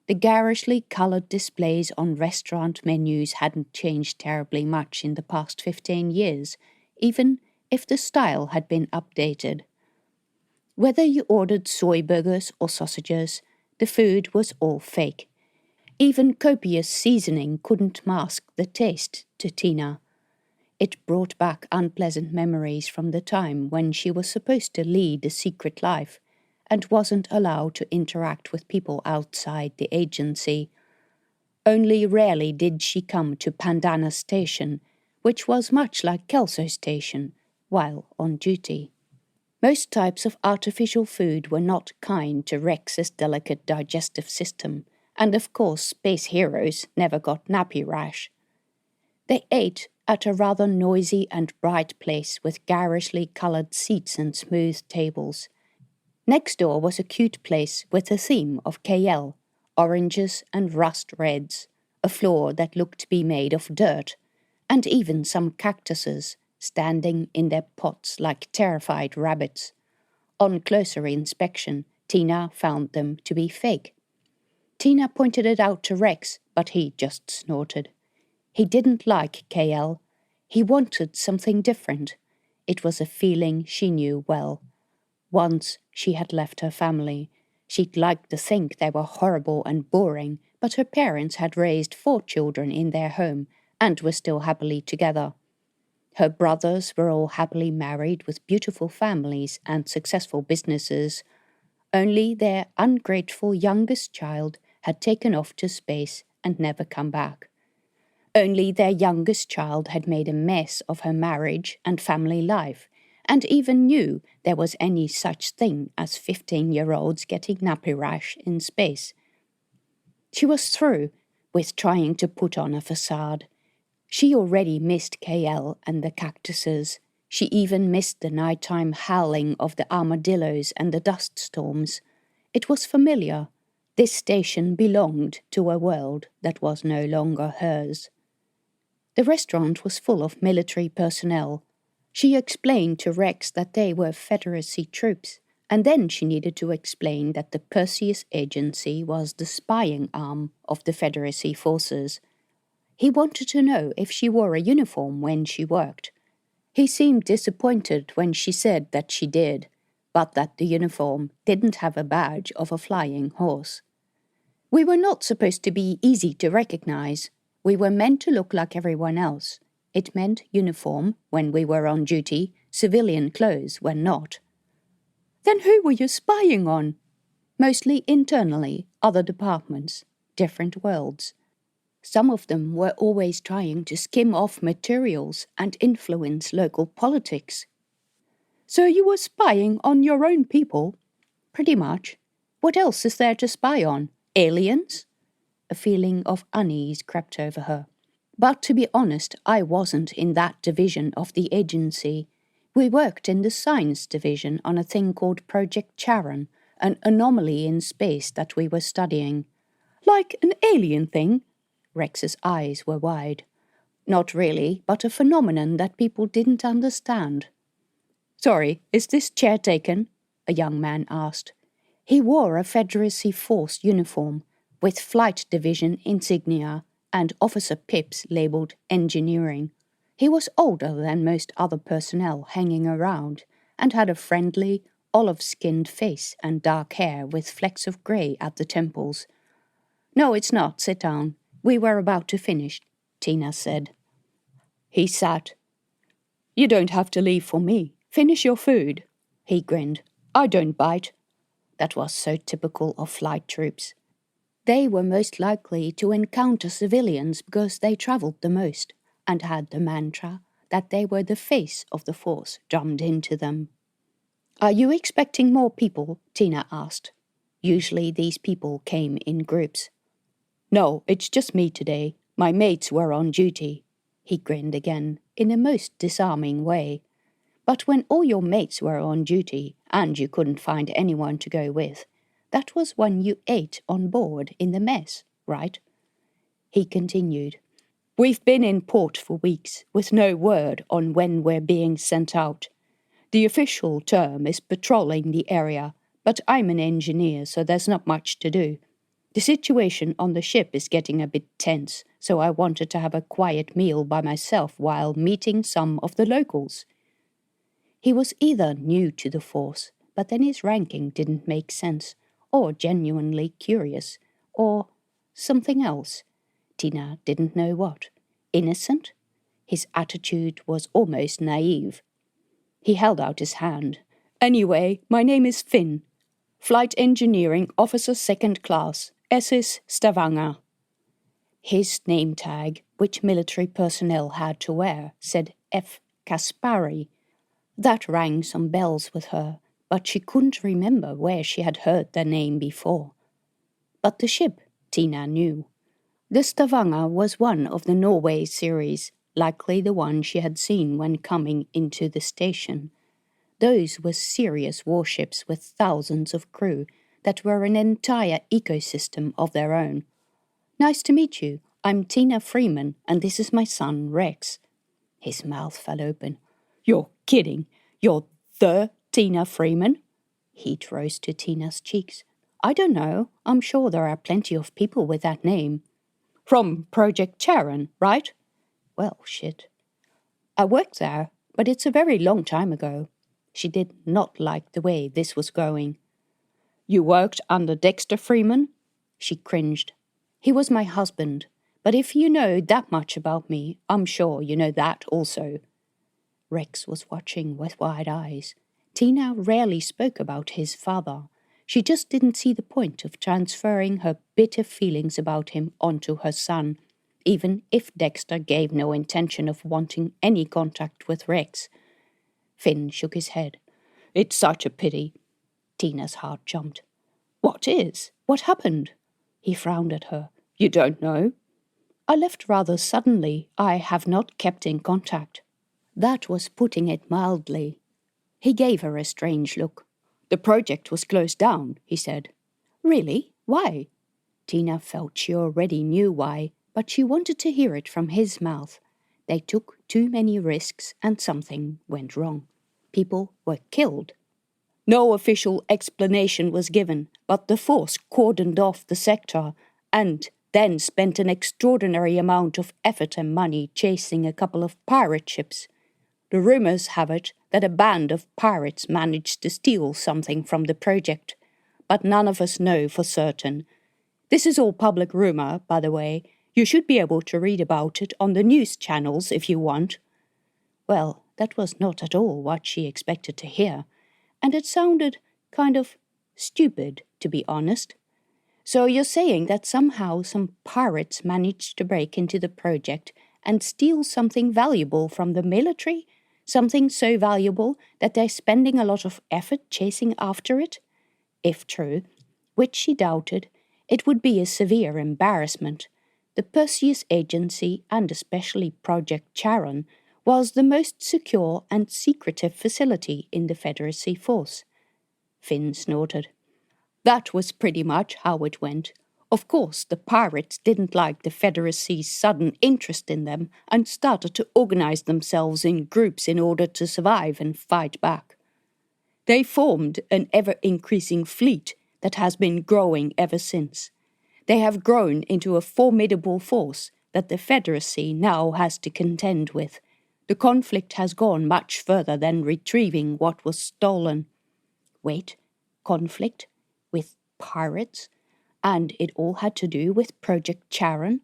S1: The garishly coloured displays on restaurant menus hadn't changed terribly much in the past 15 years, even if the style had been updated. Whether you ordered soy burgers or sausages, the food was all fake. Even copious seasoning couldn't mask the taste to Tina. It brought back unpleasant memories from the time when she was supposed to lead a secret life and wasn't allowed to interact with people outside the agency. Only rarely did she come to Pandana Station, which was much like Kelso Station, while on duty. Most types of artificial food were not kind to Rex's delicate digestive system, and of course space heroes never got nappy rash. They ate at a rather noisy and bright place with garishly coloured seats and smooth tables. Next door was a cute place with a theme of Cayelle, oranges and rust reds, a floor that looked to be made of dirt, and even some cactuses standing in their pots like terrified rabbits. On closer inspection, Tina found them to be fake. Tina pointed it out to Rex, but he just snorted. He didn't like Cayelle. He wanted something different. It was a feeling she knew well. Once she had left her family. She'd liked to think they were horrible and boring, but her parents had raised 4 children in their home and were still happily together. Her brothers were all happily married with beautiful families and successful businesses. Only their ungrateful youngest child had taken off to space and never come back. Only their youngest child had made a mess of her marriage and family life, and even knew there was any such thing as 15-year-olds getting nappy rash in space. She was through with trying to put on a facade. She already missed Cayelle and the cactuses. She even missed the nighttime howling of the armadillos and the dust storms. It was familiar. This station belonged to a world that was no longer hers. The restaurant was full of military personnel. She explained to Rex that they were Federacy troops, and then she needed to explain that the Perseus Agency was the spying arm of the Federacy Forces. He wanted to know if she wore a uniform when she worked. He seemed disappointed when she said that she did, but that the uniform didn't have a badge of a flying horse. We were not supposed to be easy to recognize. We were meant to look like everyone else. It meant uniform when we were on duty, civilian clothes when not. Then who were you spying on? Mostly internally, other departments, different worlds. Some of them were always trying to skim off materials and influence local politics. So you were spying on your own people? Pretty much. What else is there to spy on? Aliens? A feeling of unease crept over her. But to be honest, I wasn't in that division of the agency. We worked in the science division on a thing called Project Charon, an anomaly in space that we were studying. Like an alien thing? Rex's eyes were wide. Not really, but a phenomenon that people didn't understand. Sorry, is this chair taken? A young man asked. He wore a Federacy Force uniform, with Flight Division insignia and officer pips labelled engineering. He was older than most other personnel hanging around, and had a friendly, olive-skinned face and dark hair with flecks of grey at the temples. No, it's not. Sit down. We were about to finish, Tina said. He sat. You don't have to leave for me. Finish your food. He grinned. I don't bite. That was so typical of flight troops. They were most likely to encounter civilians because they travelled the most, and had the mantra that they were the face of the Force drummed into them. Are you expecting more people? Tina asked.
S2: Usually these people came in groups. "No, it's just me today. My mates were on duty." He grinned again, in a most disarming way. "But when all your mates were on duty, and you couldn't find anyone to go with, that was when you ate on board in the mess, right?" He continued. "We've been in port for weeks, with no word on when we're being sent out. The official term is patrolling the area, but I'm an engineer, so there's not much to do. The situation on the ship is getting a bit tense, so I wanted to have a quiet meal by myself while meeting some of the locals." He was either new to the force, but then his ranking didn't make sense, or genuinely curious, or something else. Tina didn't know what. Innocent? His attitude was almost naive. He held out his hand. "Anyway, my name is Finn. Flight Engineering Officer 2nd Class, SS Stavanger." His name tag, which military personnel had to wear, said F. Kaspari. That rang some bells with her, but she couldn't remember where she had heard the name before. But the ship, Tina knew. The Stavanger was one of the Norway series, likely the one she had seen when coming into the station. Those were serious warships with thousands of crew that were an entire ecosystem of their own. "Nice to meet you. I'm Tina Freeman, and this is my son, Rex." His mouth fell open. "You're kidding. You're the Tina Freeman?" Heat rose to Tina's cheeks. "I don't know. I'm sure there are plenty of people with that name." "From Project Charon, right?" "Well, shit. I worked there, but it's a very long time ago." She did not like the way this was going. "You worked under Dexter Freeman?" She cringed. "He was my husband, but if you know that much about me, I'm sure you know that also." Rex was watching with wide eyes. Tina rarely spoke about his father. She just didn't see the point of transferring her bitter feelings about him onto her son, even if Dexter gave no intention of wanting any contact with Rex. Finn shook his head. "It's such a pity." Tina's heart jumped. "What is? What happened?" He frowned at her. "You don't know?" "I left rather suddenly. I have not kept in contact." That was putting it mildly. He gave her a strange look. "The project was closed down," he said. "Really? Why?" Tina felt she already knew why, but she wanted to hear it from his mouth. They took too many risks and something went wrong. People were killed. No official explanation was given, but the force cordoned off the sector and then spent an extraordinary amount of effort and money chasing a couple of pirate ships. The rumors have it that a band of pirates managed to steal something from the project, but none of us know for certain. This is all public rumor, by the way. You should be able to read about it on the news channels if you want. Well, that was not at all what she expected to hear, and it sounded kind of stupid, to be honest. "So you're saying that somehow some pirates managed to break into the project and steal something valuable from the military? Something so valuable that they're spending a lot of effort chasing after it?" If true, which she doubted, it would be a severe embarrassment. The Perseus Agency, and especially Project Charon, was the most secure and secretive facility in the Federacy Force. Finn snorted. "That was pretty much how it went. Of course, the pirates didn't like the Federacy's sudden interest in them and started to organize themselves in groups in order to survive and fight back. They formed an ever-increasing fleet that has been growing ever since. They have grown into a formidable force that the Federacy now has to contend with. The conflict has gone much further than retrieving what was stolen." Wait, conflict? With pirates? And it all had to do with Project Charon?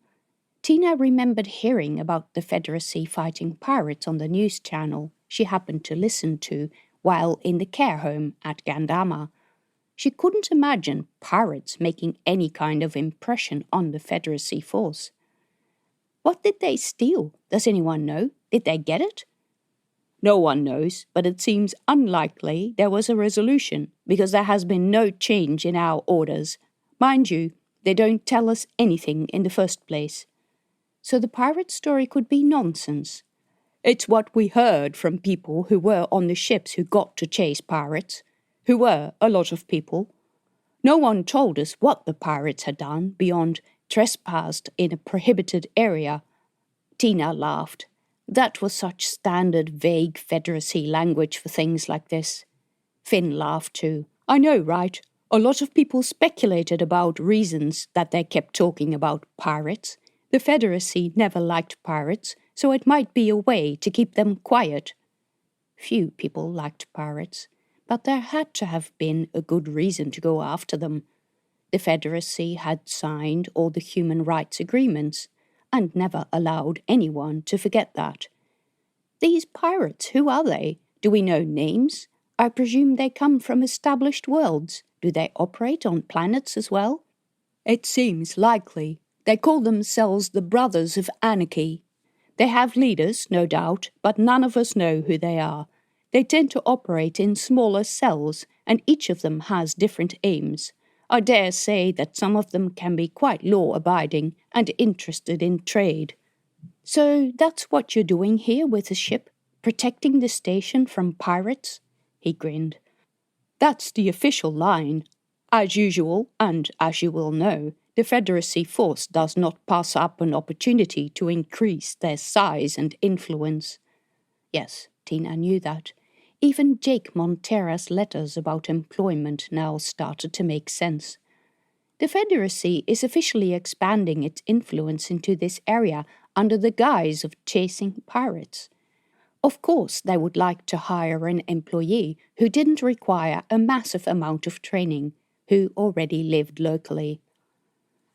S2: Tina remembered hearing about the Federacy fighting pirates on the news channel she happened to listen to while in the care home at Gandama. She couldn't imagine pirates making any kind of impression on the Federacy force. What did they steal? Does anyone know? Did they get it? No one knows, but it seems unlikely there was a resolution, because there has been no change in our orders. Mind you, they don't tell us anything in the first place. So the pirate story could be nonsense. It's what we heard from people who were on the ships who got to chase pirates, who were a lot of people. No one told us what the pirates had done beyond trespassed in a prohibited area. Tina laughed. That was such standard vague Federacy language for things like this. Finn laughed too. I know, right? A lot of people speculated about reasons that they kept talking about pirates. The Federacy never liked pirates, so it might be a way to keep them quiet. Few people liked pirates, but there had to have been a good reason to go after them. The Federacy had signed all the human rights agreements, and never allowed anyone to forget that. These pirates, who are they? Do we know names? I presume they come from established worlds. Do they operate on planets as well? It seems likely. They call themselves the Brothers of Anarchy. They have leaders, no doubt, but none of us know who they are. They tend to operate in smaller cells, and each of them has different aims. I dare say that some of them can be quite law-abiding and interested in trade. So that's what you're doing here with the ship? Protecting the station from pirates? He grinned. That's the official line. As usual, and as you will know, the Federacy Force does not pass up an opportunity to increase their size and influence. Yes, Tina knew that. Even Jake Montera's letters about employment now started to make sense. The Federacy is officially expanding its influence into this area under the guise of chasing pirates. Of course, they would like to hire an employee who didn't require a massive amount of training, who already lived locally.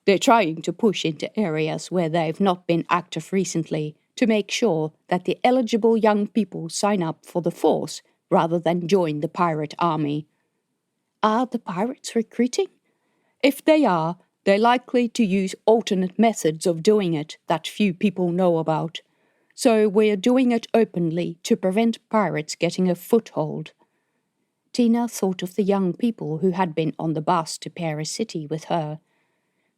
S2: They're trying to push into areas where they've not been active recently to make sure that the eligible young people sign up for the force rather than join the pirate army. Are the pirates recruiting? If they are, they're likely to use alternate methods of doing it that few people know about. So we're doing it openly to prevent pirates getting a foothold. Tina thought of the young people who had been on the bus to Paris City with her.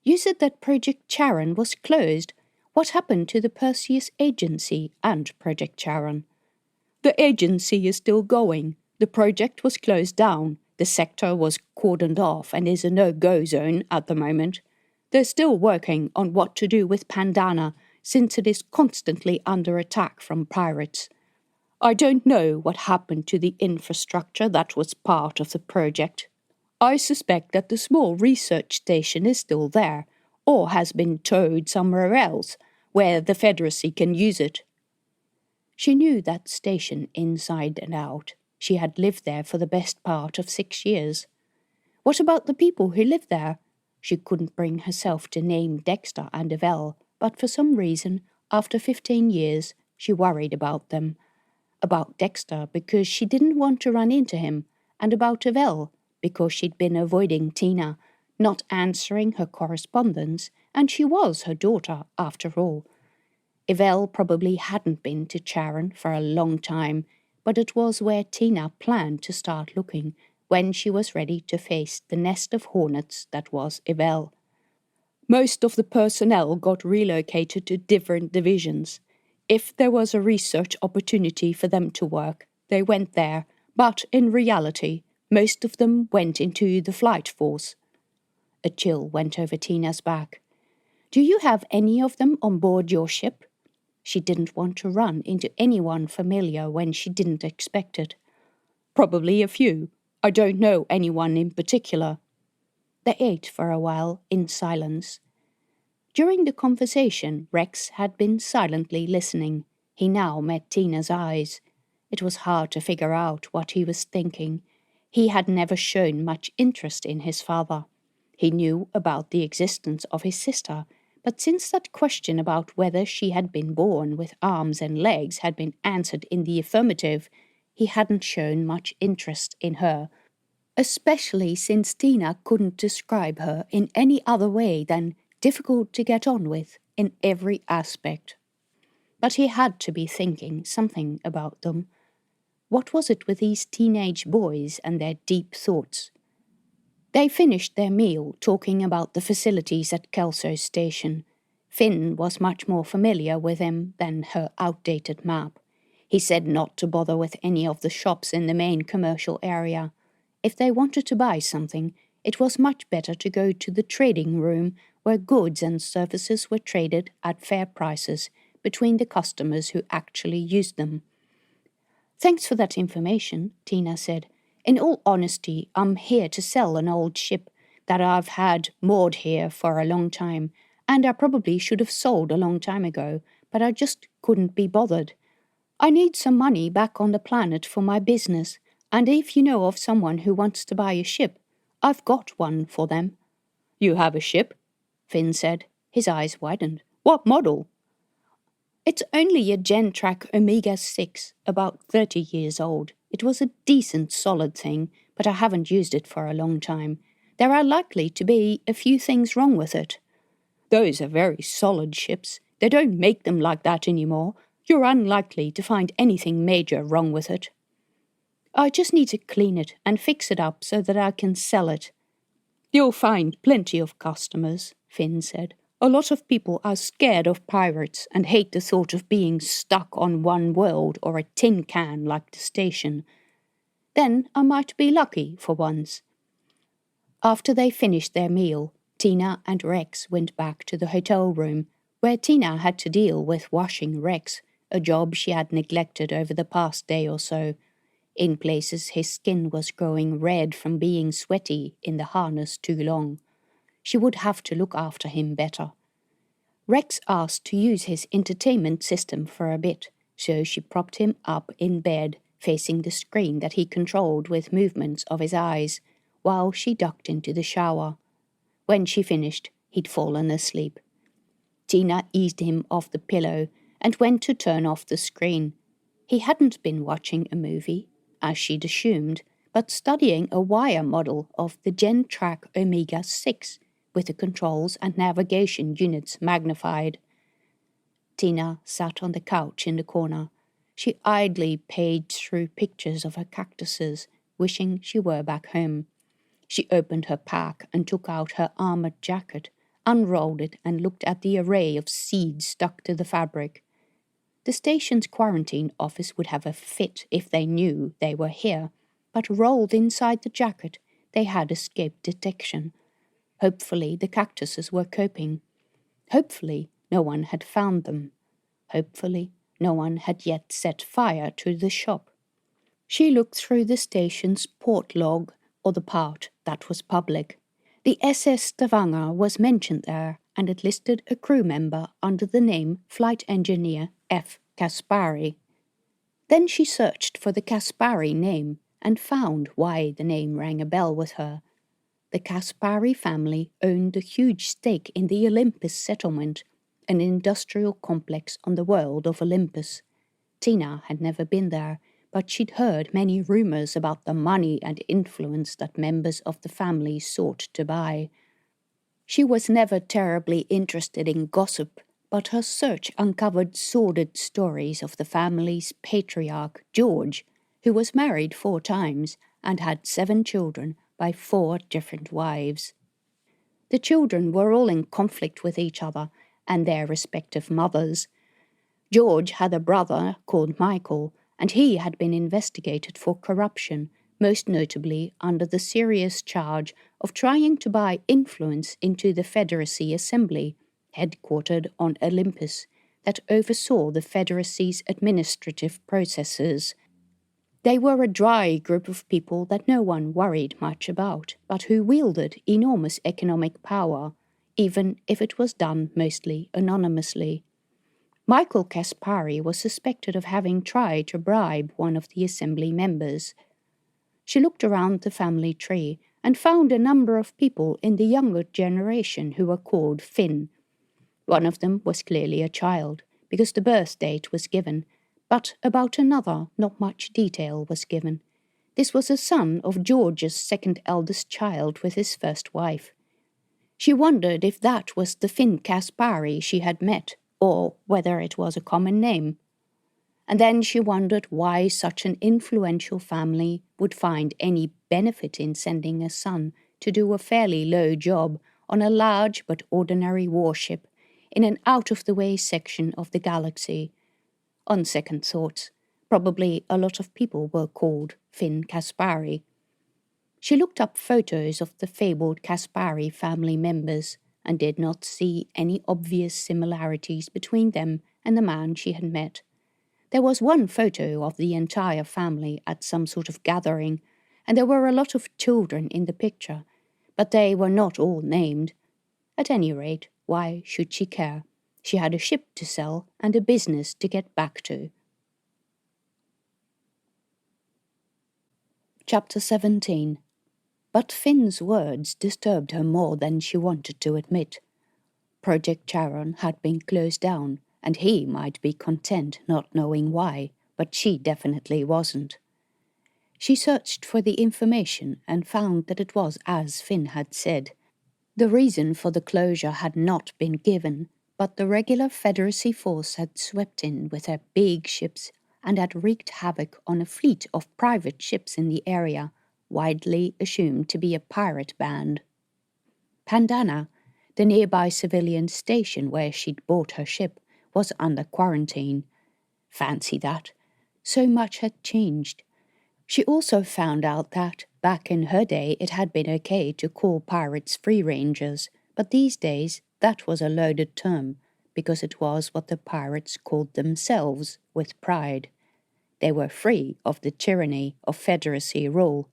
S2: You said that Project Charon was closed. What happened to the Perseus Agency and Project Charon? The agency is still going. The project was closed down. The sector was cordoned off and is a no-go zone at the moment. They're still working on what to do with Pandana, since it is constantly under attack from pirates. I don't know what happened to the infrastructure that was part of the project. I suspect that the small research station is still there, or has been towed somewhere else, where the Federacy can use it. She knew that station inside and out. She had lived there for the best part of 6 years. What about the people who lived there? She couldn't bring herself to name Dexter and Avell, but for some reason, after 15 years, she worried about them. About Dexter because she didn't want to run into him, and about Avell because she'd been avoiding Tina, not answering her correspondence, and she was her daughter after all. Avell probably hadn't been to Charon for a long time, but it was where Tina planned to start looking when she was ready to face the nest of hornets that was Avell. Most of the personnel got relocated to different divisions. If there was a research opportunity for them to work, they went there, but in reality, most of them went into the flight force. A chill went over Tina's back. Do you have any of them on board your ship? She didn't want to run into anyone familiar when she didn't expect it. Probably a few. I don't know anyone in particular. They ate for a while in silence. During the conversation, Rex had been silently listening. He now met Tina's eyes. It was hard to figure out what he was thinking. He had never shown much interest in his father. He knew about the existence of his sister, but since that question about whether she had been born with arms and legs had been answered in the affirmative, he hadn't shown much interest in her, especially since Tina couldn't describe her in any other way than difficult to get on with in every aspect. But he had to be thinking something about them.
S1: What was it with these teenage boys and their deep thoughts? They finished their meal talking about the facilities at Kelso Station. Finn was much more familiar with them than her outdated map. He said not to bother with any of the shops in the main commercial area. If they wanted to buy something, it was much better to go to the trading room where goods and services were traded at fair prices between the customers who actually used them. "Thanks for that information," Tina said. "In all honesty, I'm here to sell an old ship that I've had moored here for a long time, and I probably should have sold a long time ago, but I just couldn't be bothered. I need some money back on the planet for my business, and if you know of someone who wants to buy a ship, I've got one for them." "You have a ship?" Finn said. His eyes widened. "What model?" "It's only a Gentrack Omega-6, about 30 years old. It was a decent, solid thing, but I haven't used it for a long time. There are likely to be a few things wrong with it." "Those are very solid ships. They don't make them like that anymore. You're unlikely to find anything major wrong with it." "I just need to clean it and fix it up so that I can sell it." "You'll find plenty of customers," Finn said. "A lot of people are scared of pirates and hate the thought of being stuck on one world or a tin can like the station. Then I might be lucky for once." After they finished their meal, Tina and Rex went back to the hotel room, where Tina had to deal with washing Rex, a job she had neglected over the past day or so. In places his skin was growing red from being sweaty in the harness too long. She would have to look after him better. Rex asked to use his entertainment system for a bit, so she propped him up in bed, facing the screen that he controlled with movements of his eyes, while she ducked into the shower. When she finished, he'd fallen asleep. Tina eased him off the pillow and went to turn off the screen. He hadn't been watching a movie, as she'd assumed, but studying a wire model of the Gentrack Omega-6, with the controls and navigation units magnified. Tina sat on the couch in the corner. She idly paged through pictures of her cactuses, wishing she were back home. She opened her pack and took out her armored jacket, unrolled it and looked at the array of seeds stuck to the fabric. The station's quarantine office would have a fit if they knew they were here, but rolled inside the jacket, they had escaped detection. Hopefully the cactuses were coping. Hopefully no one had found them. Hopefully no one had yet set fire to the shop. She looked through the station's port log, or the part that was public. The SS Stavanger was mentioned there, and it listed a crew member under the name Flight Engineer F. Kaspari. Then she searched for the Kaspari name and found why the name rang a bell with her. The Kaspari family owned a huge stake in the Olympus settlement, an industrial complex on the world of Olympus. Tina had never been there, but she'd heard many rumors about the money and influence that members of the family sought to buy. She was never terribly interested in gossip, but her search uncovered sordid stories of the family's patriarch, George, who was married 4 times and had 7 children by 4 different wives. The children were all in conflict with each other and their respective mothers. George had a brother called Michael, and he had been investigated for corruption, most notably under the serious charge of trying to buy influence into the Federacy Assembly, headquartered on Olympus, that oversaw the Federacy's administrative processes. They were a dry group of people that no one worried much about, but who wielded enormous economic power, even if it was done mostly anonymously. Michael Kaspari was suspected of having tried to bribe one of the assembly members. She looked around the family tree and found a number of people in the younger generation who were called Finn. One of them was clearly a child, because the birth date was given, but about another not much detail was given. This was a son of George's second eldest child with his first wife. She wondered if that was the Finn Kaspari she had met, or whether it was a common name. And then she wondered why such an influential family would find any benefit in sending a son to do a fairly low job on a large but ordinary warship in an out-of-the-way section of the galaxy. On second thoughts, probably a lot of people were called Finn Caspari. She looked up photos of the fabled Caspari family members and did not see any obvious similarities between them and the man she had met. There was one photo of the entire family at some sort of gathering, and there were a lot of children in the picture, but they were not all named. At any rate, why should she care? She had a ship to sell and a business to get back to. Chapter 17. But Finn's words disturbed her more than she wanted to admit. Project Charon had been closed down, and he might be content not knowing why, but she definitely wasn't. She searched for the information and found that it was as Finn had said. The reason for the closure had not been given, but the regular Federacy Force had swept in with their big ships and had wreaked havoc on a fleet of private ships in the area, widely assumed to be a pirate band. Pandana, the nearby civilian station where she'd bought her ship, was under quarantine. Fancy that. So much had changed. She also found out that, back in her day, it had been okay to call pirates free-rangers, but these days that was a loaded term, because it was what the pirates called themselves with pride. They were free of the tyranny of Federacy rule.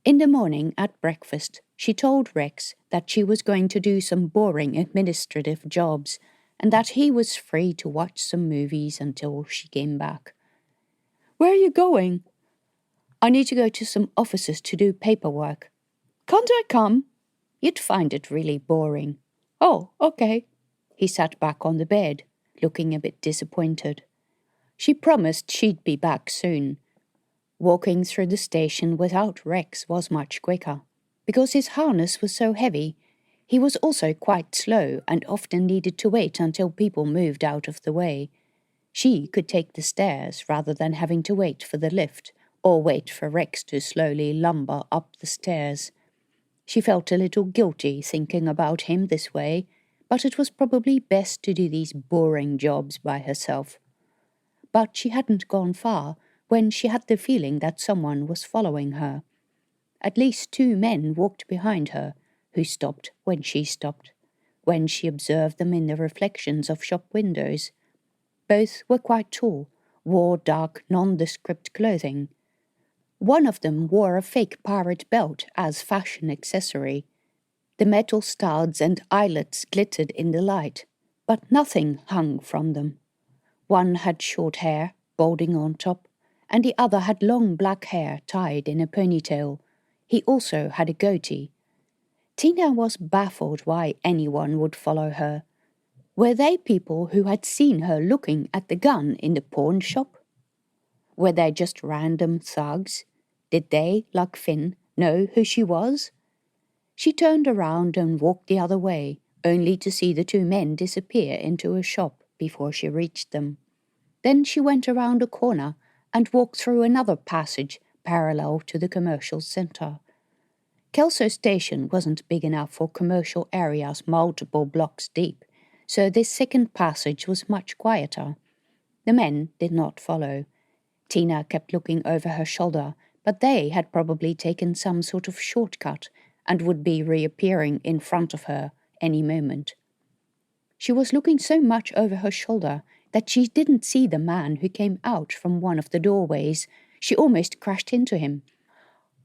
S1: In the morning at breakfast, she told Rex that she was going to do some boring administrative jobs, and that he was free to watch some movies until she came back. "Where are you going?" "I need to go to some offices to do paperwork." "Can't I come?" "You'd find it really boring." "Oh, okay." He sat back on the bed, looking a bit disappointed. She promised she'd be back soon. Walking through the station without Rex was much quicker. Because his harness was so heavy, he was also quite slow and often needed to wait until people moved out of the way. She could take the stairs rather than having to wait for the lift or wait for Rex to slowly lumber up the stairs. She felt a little guilty thinking about him this way, but it was probably best to do these boring jobs by herself. But she hadn't gone far when she had the feeling that someone was following her. At least 2 men walked behind her, who stopped when she observed them in the reflections of shop windows. Both were quite tall, wore dark, nondescript clothing. One of them wore a fake pirate belt as fashion accessory. The metal studs and eyelets glittered in the light, but nothing hung from them. One had short hair, balding on top, and the other had long black hair tied in a ponytail. He also had a goatee. Tina was baffled why anyone would follow her. Were they people who had seen her looking at the gun in the pawn shop? Were they just random thugs? Did they, like Finn, know who she was? She turned around and walked the other way, only to see the 2 men disappear into a shop before she reached them. Then she went around a corner and walked through another passage parallel to the commercial center. Kelso Station wasn't big enough for commercial areas multiple blocks deep, so this second passage was much quieter. The men did not follow. Tina kept looking over her shoulder, but they had probably taken some sort of shortcut and would be reappearing in front of her any moment. She was looking so much over her shoulder that she didn't see the man who came out from one of the doorways. She almost crashed into him.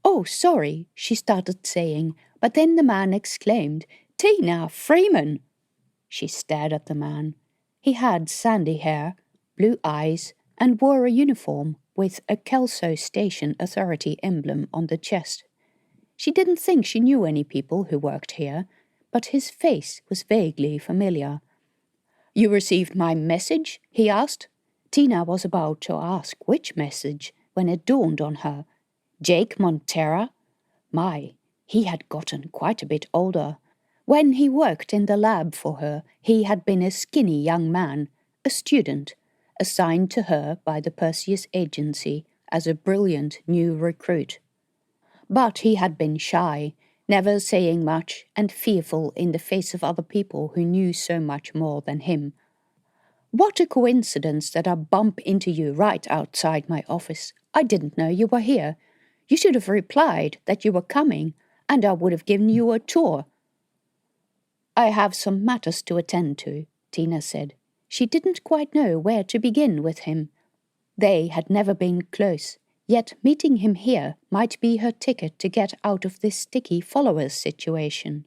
S1: "Oh, sorry," she started saying, but then the man exclaimed, "Tina, Freeman!" She stared at the man. He had sandy hair, blue eyes, and wore a uniform with a Kelso Station Authority emblem on the chest. She didn't think she knew any people who worked here, but his face was vaguely familiar. "You received my message?" he asked. Tina was about to ask which message when it dawned on her. Jake Montera? My, he had gotten quite a bit older. When he worked in the lab for her, he had been a skinny young man, a student, assigned to her by the Perseus Agency as a brilliant new recruit. But he had been shy, never saying much and fearful in the face of other people who knew so much more than him. What a coincidence that I bump into you right outside my office. I didn't know you were here. You should have replied that you were coming, and I would have given you a tour. I have some matters to attend to, Tina said. She didn't quite know where to begin with him. They had never been close, yet meeting him here might be her ticket to get out of this sticky followers situation.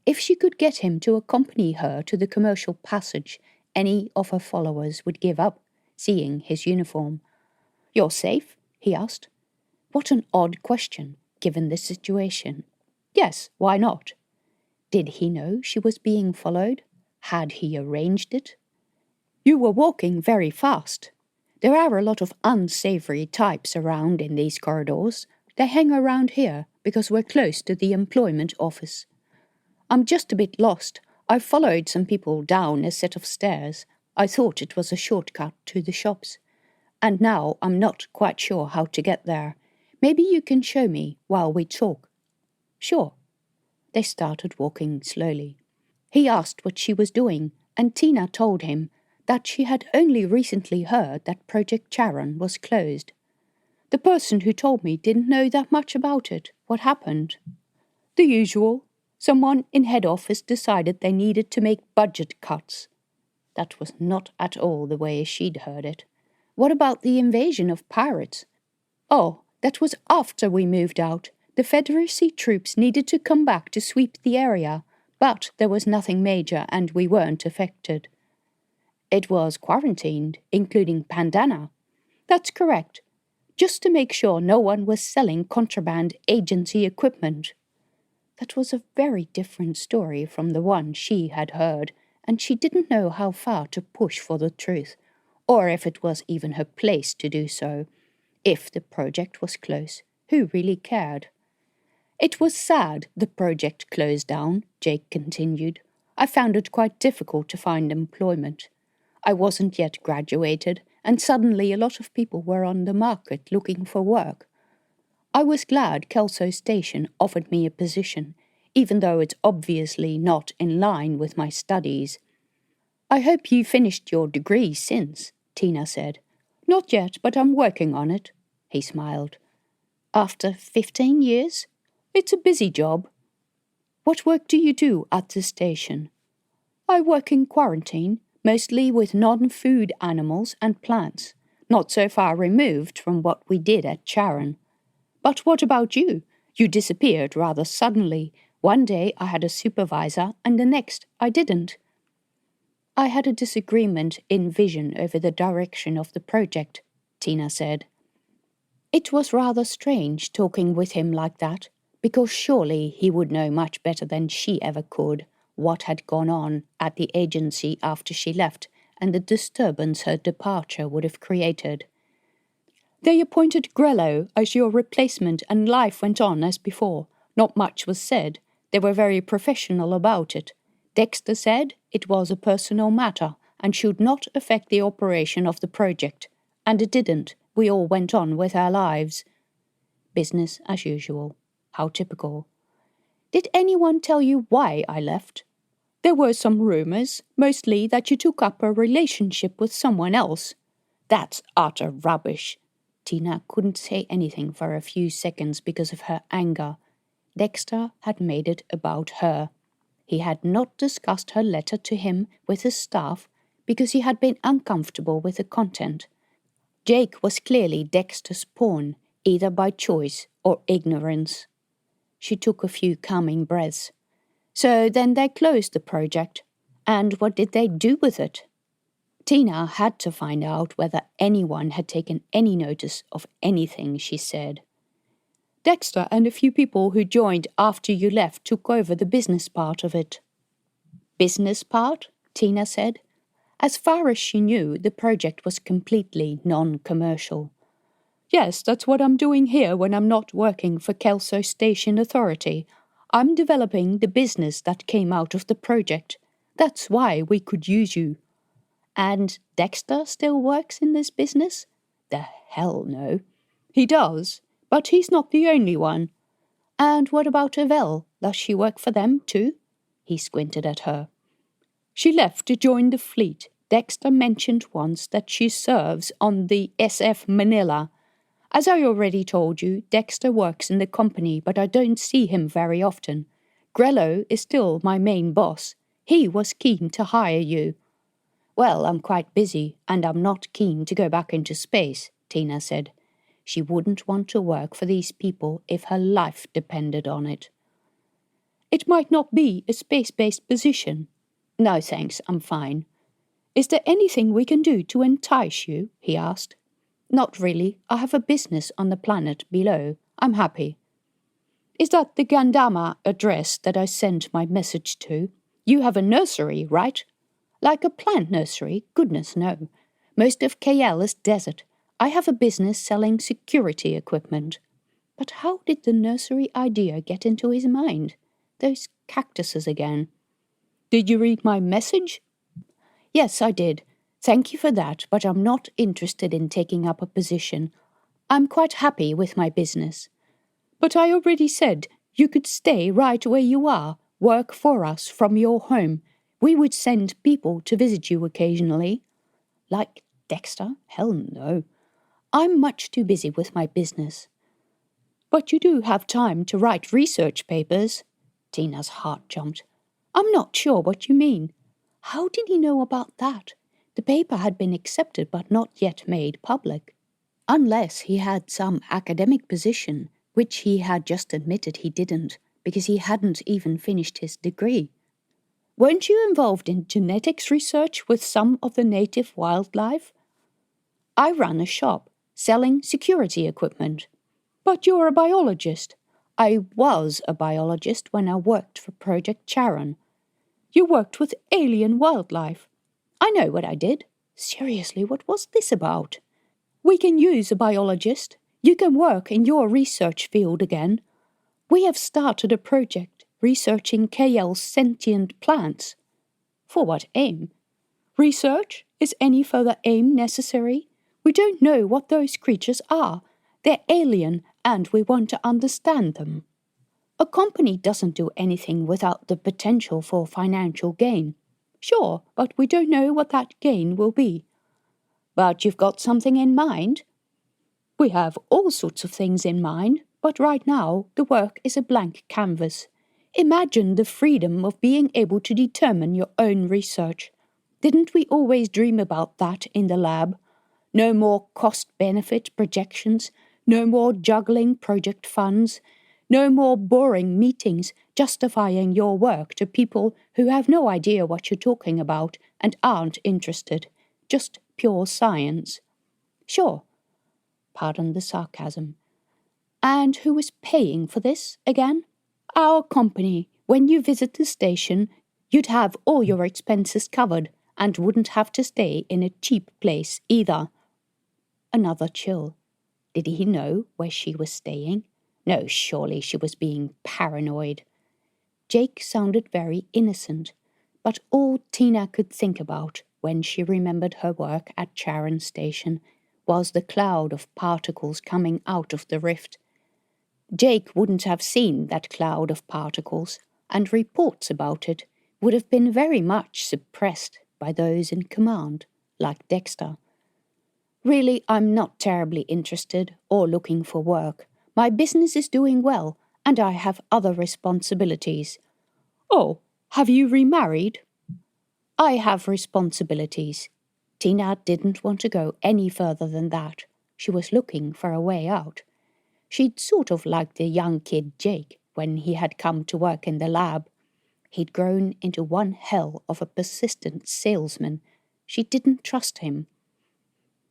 S1: If she could get him to accompany her to the commercial passage, any of her followers would give up, seeing his uniform. "You're safe?" he asked. What an odd question, given the situation. Yes, why not? Did he know she was being followed? Had he arranged it? You were walking very fast. There are a lot of unsavory types around in these corridors. They hang around here because we're close to the employment office. I'm just a bit lost. I followed some people down a set of stairs. I thought it was a shortcut to the shops. And now I'm not quite sure how to get there. Maybe you can show me while we talk. Sure. They started walking slowly. He asked what she was doing, and Tina told him that she had only recently heard that Project Charon was closed. The person who told me didn't know that much about it. What happened? The usual. Someone in head office decided they needed to make budget cuts. That was not at all the way she'd heard it. What about the invasion of pirates? Oh, that was after we moved out. The Federacy troops needed to come back to sweep the area, but there was nothing major and we weren't affected. It was quarantined, including Pandana. That's correct. Just to make sure no one was selling contraband agency equipment. That was a very different story from the one she had heard, and she didn't know how far to push for the truth, or if it was even her place to do so. If the project was close, who really cared? It was sad the project closed down, Jake continued. I found it quite difficult to find employment. I wasn't yet graduated, and suddenly a lot of people were on the market looking for work. I was glad Kelso Station offered me a position, even though it's obviously not in line with my studies. I hope you finished your degree since, Tina said. Not yet, but I'm working on it, he smiled. After 15 years? It's a busy job. What work do you do at the station? I work in quarantine, mostly with non-food animals and plants, not so far removed from what we did at Charon. But what about you? You disappeared rather suddenly. One day I had a supervisor and the next I didn't. I had a disagreement in vision over the direction of the project, Tina said. It was rather strange talking with him like that, because surely he would know much better than she ever could what had gone on at the agency after she left and the disturbance her departure would have created. They appointed Grello as your replacement and life went on as before. Not much was said. They were very professional about it. Dexter said it was a personal matter and should not affect the operation of the project. And it didn't. We all went on with our lives. Business as usual. How typical. Did anyone tell you why I left? There were some rumors, mostly that you took up a relationship with someone else. That's utter rubbish. Tina couldn't say anything for a few seconds because of her anger. Dexter had made it about her. He had not discussed her letter to him with his staff because he had been uncomfortable with the content. Jake was clearly Dexter's pawn, either by choice or ignorance. She took a few calming breaths. So then they closed the project. And what did they do with it? Tina had to find out whether anyone had taken any notice of anything she said. Dexter and a few people who joined after you left took over the business part of it. Business part? Tina said. As far as she knew, the project was completely non-commercial. Yes, that's what I'm doing here when I'm not working for Kelso Station Authority. I'm developing the business that came out of the project. That's why we could use you.
S2: And Dexter still works in this business? The hell no. He does, but he's not the only one. And what about Avelle? Does she work for them too? He squinted at her. She left to join the fleet. Dexter mentioned once that she serves on the SF Manila. As I already told you, Dexter works in the company, but I don't see him very often. Grello is still my main boss. He was keen to hire you. Well, I'm quite busy, and I'm not keen to go back into space, Tina said. She wouldn't want to work for these people if her life depended on it. It might not be a space-based position. No, thanks, I'm fine. Is there anything we can do to entice you? He asked. Not really. I have a business on the planet below. I'm happy. Is that the Gandama address that I sent my message to? You have a nursery, right? Like a plant nursery? Goodness, no. Most of Cayelle is desert. I have a business selling security equipment. But how did the nursery idea get into his mind? Those cactuses again. Did you read my message? Yes, I did. Thank you for that, but I'm not interested in taking up a position. I'm quite happy with my business. But I already said you could stay right where you are, work for us from your home. We would send people to visit you occasionally. Like Dexter? Hell no. I'm much too busy with my business. But you do have time to write research papers. Tina's heart jumped. I'm not sure what you mean. How did he know about that? The paper had been accepted but not yet made public. Unless he had some academic position, which he had just admitted he didn't, because he hadn't even finished his degree. Weren't you involved in genetics research with some of the native wildlife? I run a shop, selling security equipment. But you're a biologist. I was a biologist when I worked for Project Charon. You worked with alien wildlife. I know what I did. Seriously, what was this about? We can use a biologist. You can work in your research field again. We have started a project researching Cayelle's sentient plants. For what aim? Research? Is any further aim necessary? We don't know what those creatures are. They're alien, and we want to understand them. A company doesn't do anything without the potential for financial gain. Sure, but we don't know what that gain will be. But you've got something in mind? We have all sorts of things in mind, but right now the work is a blank canvas. Imagine the freedom of being able to determine your own research. Didn't we always dream about that in the lab? No more cost-benefit projections, no more juggling project funds, no more boring meetings justifying your work to people who have no idea what you're talking about and aren't interested. Just pure science. Sure. Pardon the sarcasm. And who is paying for this again? Our company. When you visit the station, you'd have all your expenses covered and wouldn't have to stay in a cheap place either. Another chill. Did he know where she was staying? No, surely she was being paranoid. Jake sounded very innocent, but all Tina could think about when she remembered her work at Charon Station was the cloud of particles coming out of the rift. Jake wouldn't have seen that cloud of particles, and reports about it would have been very much suppressed by those in command, like Dexter. Really, I'm not terribly interested or looking for work. My business is doing well, and I have other responsibilities. Oh, have you remarried? I have responsibilities. Tina didn't want to go any further than that. She was looking for a way out. She'd sort of liked the young kid Jake when he had come to work in the lab. He'd grown into one hell of a persistent salesman. She didn't trust him.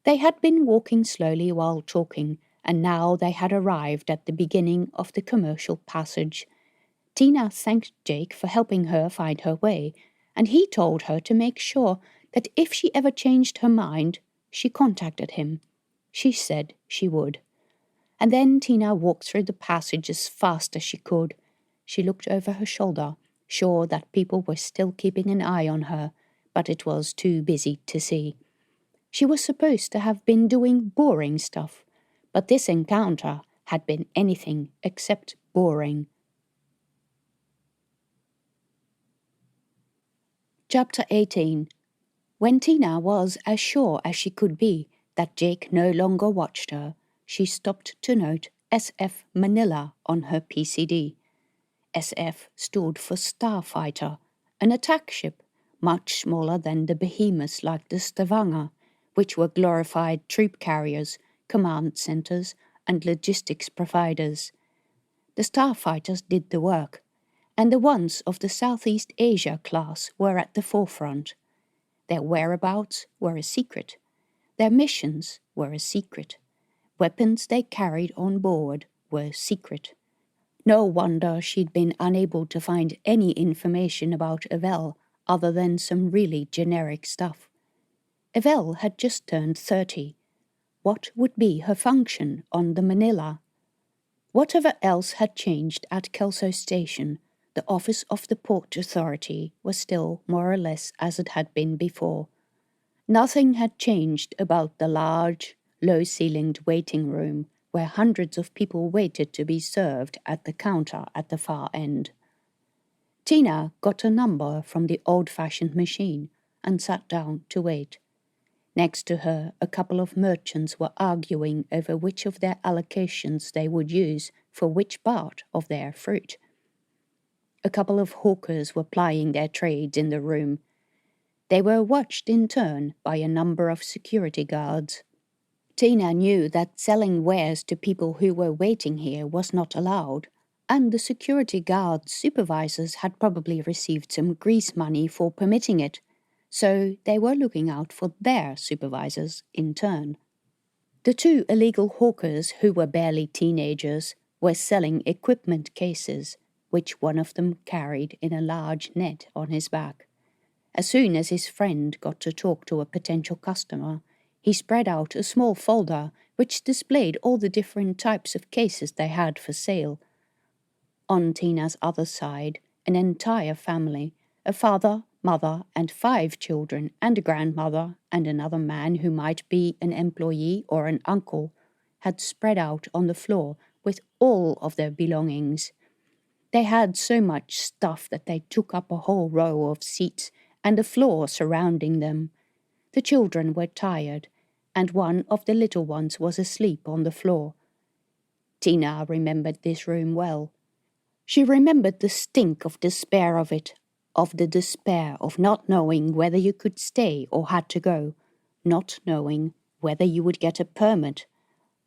S2: They had been walking slowly while talking, and now they had arrived at the beginning of the commercial passage. Tina thanked Jake for helping her find her way, and he told her to make sure that if she ever changed her mind, she contacted him. She said she would. And then Tina walked through the passage as fast as she could. She looked over her shoulder, sure that people were still keeping an eye on her,
S1: but it was too busy to see. She was supposed to have been doing boring stuff, but this encounter had been anything except boring. Chapter 18. When Tina was as sure as she could be that Jake no longer watched her, she stopped to note SF Manila on her PCD. SF stood for Starfighter, an attack ship, much smaller than the behemoths like the Stavanger, which were glorified troop carriers, command centers, and logistics providers. The starfighters did the work, and the ones of the Southeast Asia class were at the forefront. Their whereabouts were a secret. Their missions were a secret. Weapons they carried on board were secret. No wonder she'd been unable to find any information about Evel other than some really generic stuff. Evel had just turned 30. What would be her function on the Manila? Whatever else had changed at Kelso Station, the office of the Port Authority was still more or less as it had been before. Nothing had changed about the large, low-ceilinged waiting room where hundreds of people waited to be served at the counter at the far end. Tina got a number from the old-fashioned machine and sat down to wait. Next to her, a couple of merchants were arguing over which of their allocations they would use for which part of their fruit. A couple of hawkers were plying their trades in the room. They were watched in turn by a number of security guards. Tina knew that selling wares to people who were waiting here was not allowed, and the security guard supervisors had probably received some grease money for permitting it, so they were looking out for their supervisors in turn. The two illegal hawkers, who were barely teenagers, were selling equipment cases, which one of them carried in a large net on his back. As soon as his friend got to talk to a potential customer, he spread out a small folder which displayed all the different types of cases they had for sale. On Tina's other side, an entire family, a father, mother, and 5 children, and a grandmother, and another man who might be an employee or an uncle, had spread out on the floor with all of their belongings. They had so much stuff that they took up a whole row of seats and the floor surrounding them. The children were tired, and one of the little ones was asleep on the floor. Tina remembered this room well. She remembered the stink of despair of it, of the despair of not knowing whether you could stay or had to go, not knowing whether you would get a permit,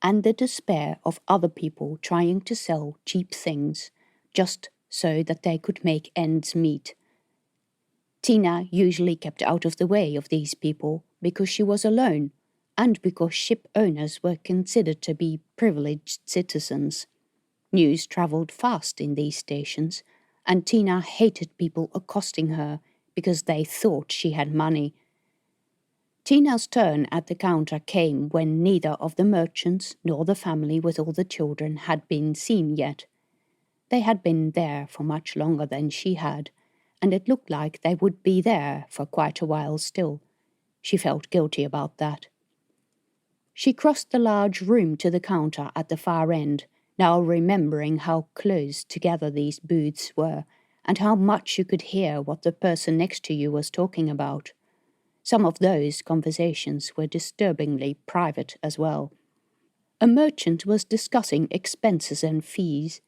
S1: and the despair of other people trying to sell cheap things, just so that they could make ends meet. Tina usually kept out of the way of these people because she was alone, and because ship owners were considered to be privileged citizens. News travelled fast in these stations, and Tina hated people accosting her because they thought she had money. Tina's turn at the counter came when neither of the merchants nor the family with all the children had been seen yet. They had been there for much longer than she had, and it looked like they would be there for quite a while still. She felt guilty about that. She crossed the large room to the counter at the far end, now remembering how close together these booths were, and how much you could hear what the person next to you was talking about. Some of those conversations were disturbingly private as well. A merchant was discussing expenses and fees.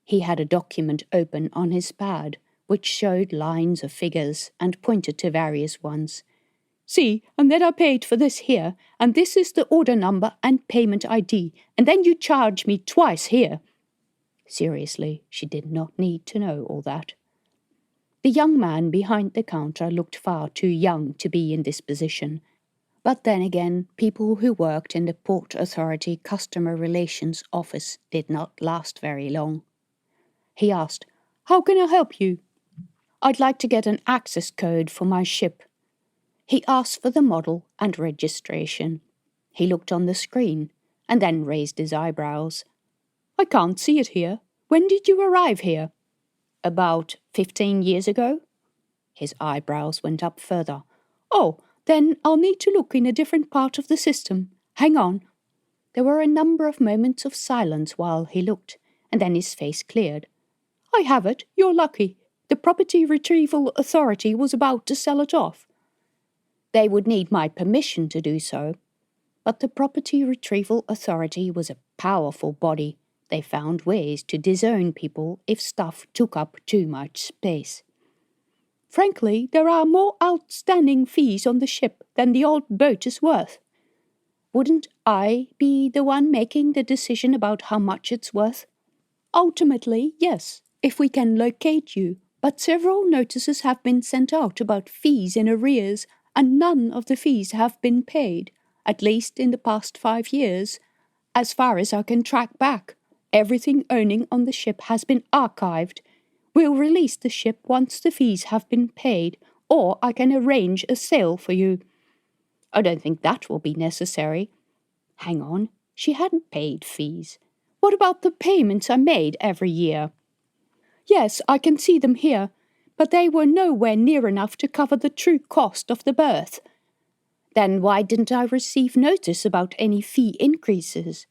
S1: He had a document open on his pad, which showed lines of figures and pointed to various ones. See, and then I paid for this here, and this is the order number and payment ID, and then you charge me twice here. Seriously, she did not need to know all that. The young man behind the counter looked far too young to be in this position. But then again, people who worked in the Port Authority Customer Relations Office did not last very long. He asked, "How can I help you?" "I'd like to get an access code for my ship." He asked for the model and registration. He looked on the screen, and then raised his eyebrows. "I can't see it here. When did you arrive here?" "About 15 years ago." His eyebrows went up further.
S2: Oh, then I'll need to look in a different part of the system. Hang on. There were a number of moments of silence while he looked, and then his face cleared. I have it. You're lucky. The Property Retrieval Authority was about to sell it off. They would need my permission to do so. But the Property Retrieval Authority was a powerful body. They found ways to disown people if stuff took up too much space. Frankly, there are more outstanding fees on the ship than the old boat is worth. Wouldn't I be the one making the decision about how much it's worth? Ultimately, yes, if we can locate you, but several notices have been sent out about fees in arrears, and none of the fees have been paid, at least in the past 5 years. As far as I can track back, everything owning on the ship has been archived. We'll release the ship once the fees have been paid, or I can arrange a sale for you. I don't think that will be necessary. Hang on, she hadn't paid fees. What about the payments I made every year? Yes, I can see them here, but they were nowhere near enough to cover the true cost of the berth. Then why didn't I receive notice about any fee increases?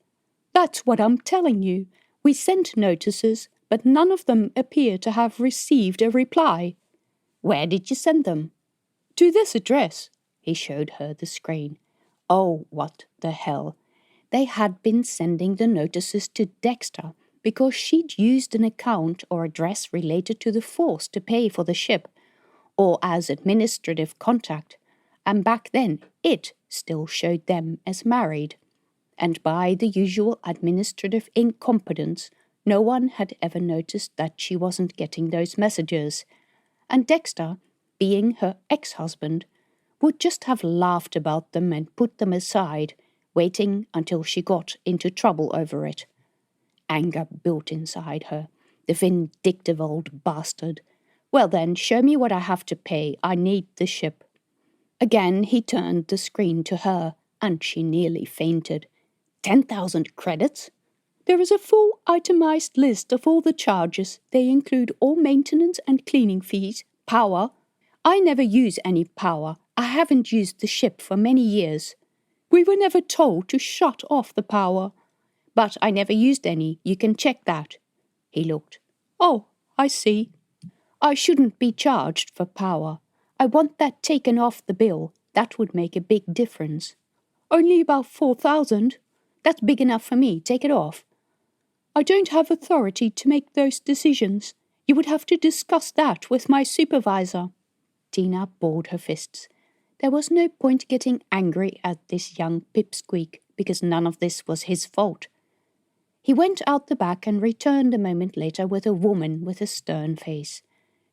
S2: That's what I'm telling you. We sent notices, but none of them appear to have received a reply. Where did you send them? To this address. He showed her the screen. Oh, what the hell. They had been sending the notices to Dexter because she'd used an account or address related to the Force to pay for the ship, or as administrative contact, and back then it still showed them as married. And by the usual administrative incompetence, no one had ever noticed that she wasn't getting those messages. And Dexter, being her ex-husband, would just have laughed about them and put them aside, waiting until she got into trouble over it. Anger built inside her. The vindictive old bastard. Well then, show me what I have to pay. I need the ship. Again he turned the screen to her, and she nearly fainted. 10,000 credits? There is a full itemized list of all the charges. They include all maintenance and cleaning fees, power. I never use any power. I haven't used the ship for many years. We were never told to shut off the power. But I never used any. You can check that. He looked. Oh, I see. I shouldn't be charged for power. I want that taken off the bill. That would make a big difference. Only about 4,000. That's big enough for me. Take it off. I don't have authority to make those decisions. You would have to discuss that with my supervisor. Tina balled her fists. There was no point getting angry at this young pipsqueak, because none of this was his fault. He went out the back and returned a moment later with a woman with a stern face.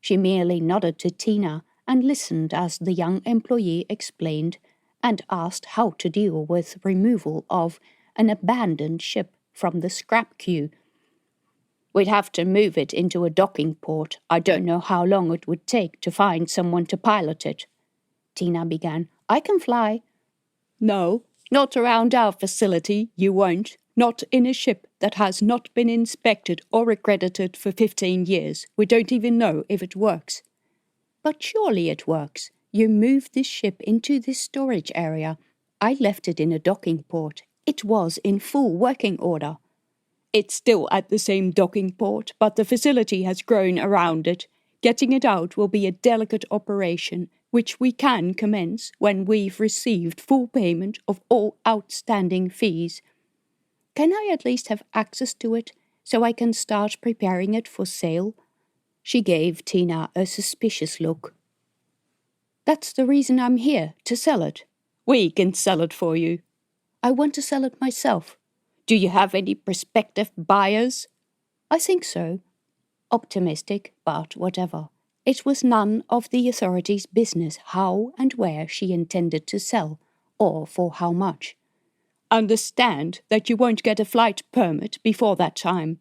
S2: She merely nodded to Tina and listened as the young employee explained and asked how to deal with removal of an abandoned ship from the scrap queue. We'd have to move it into a docking port. I don't know how long it would take to find someone to pilot it. Tina began. I can fly. No, not around our facility, you won't. Not in a ship that has not been inspected or accredited for 15 years. We don't even know if it works. But surely it works. You moved this ship into this storage area. I left it in a docking port. It was in full working order. It's still at the same docking port, but the facility has grown around it. Getting it out will be a delicate operation, which we can commence when we've received full payment of all outstanding fees. Can I at least have access to it, so I can start preparing it for sale? She gave Tina a suspicious look. That's the reason I'm here, to sell it. We can sell it for you. I want to sell it myself. Do you have any prospective buyers? I think so. Optimistic, but whatever. It was none of the authorities' business how and where she intended to sell, or for how much. Understand that you won't get a flight permit before that time.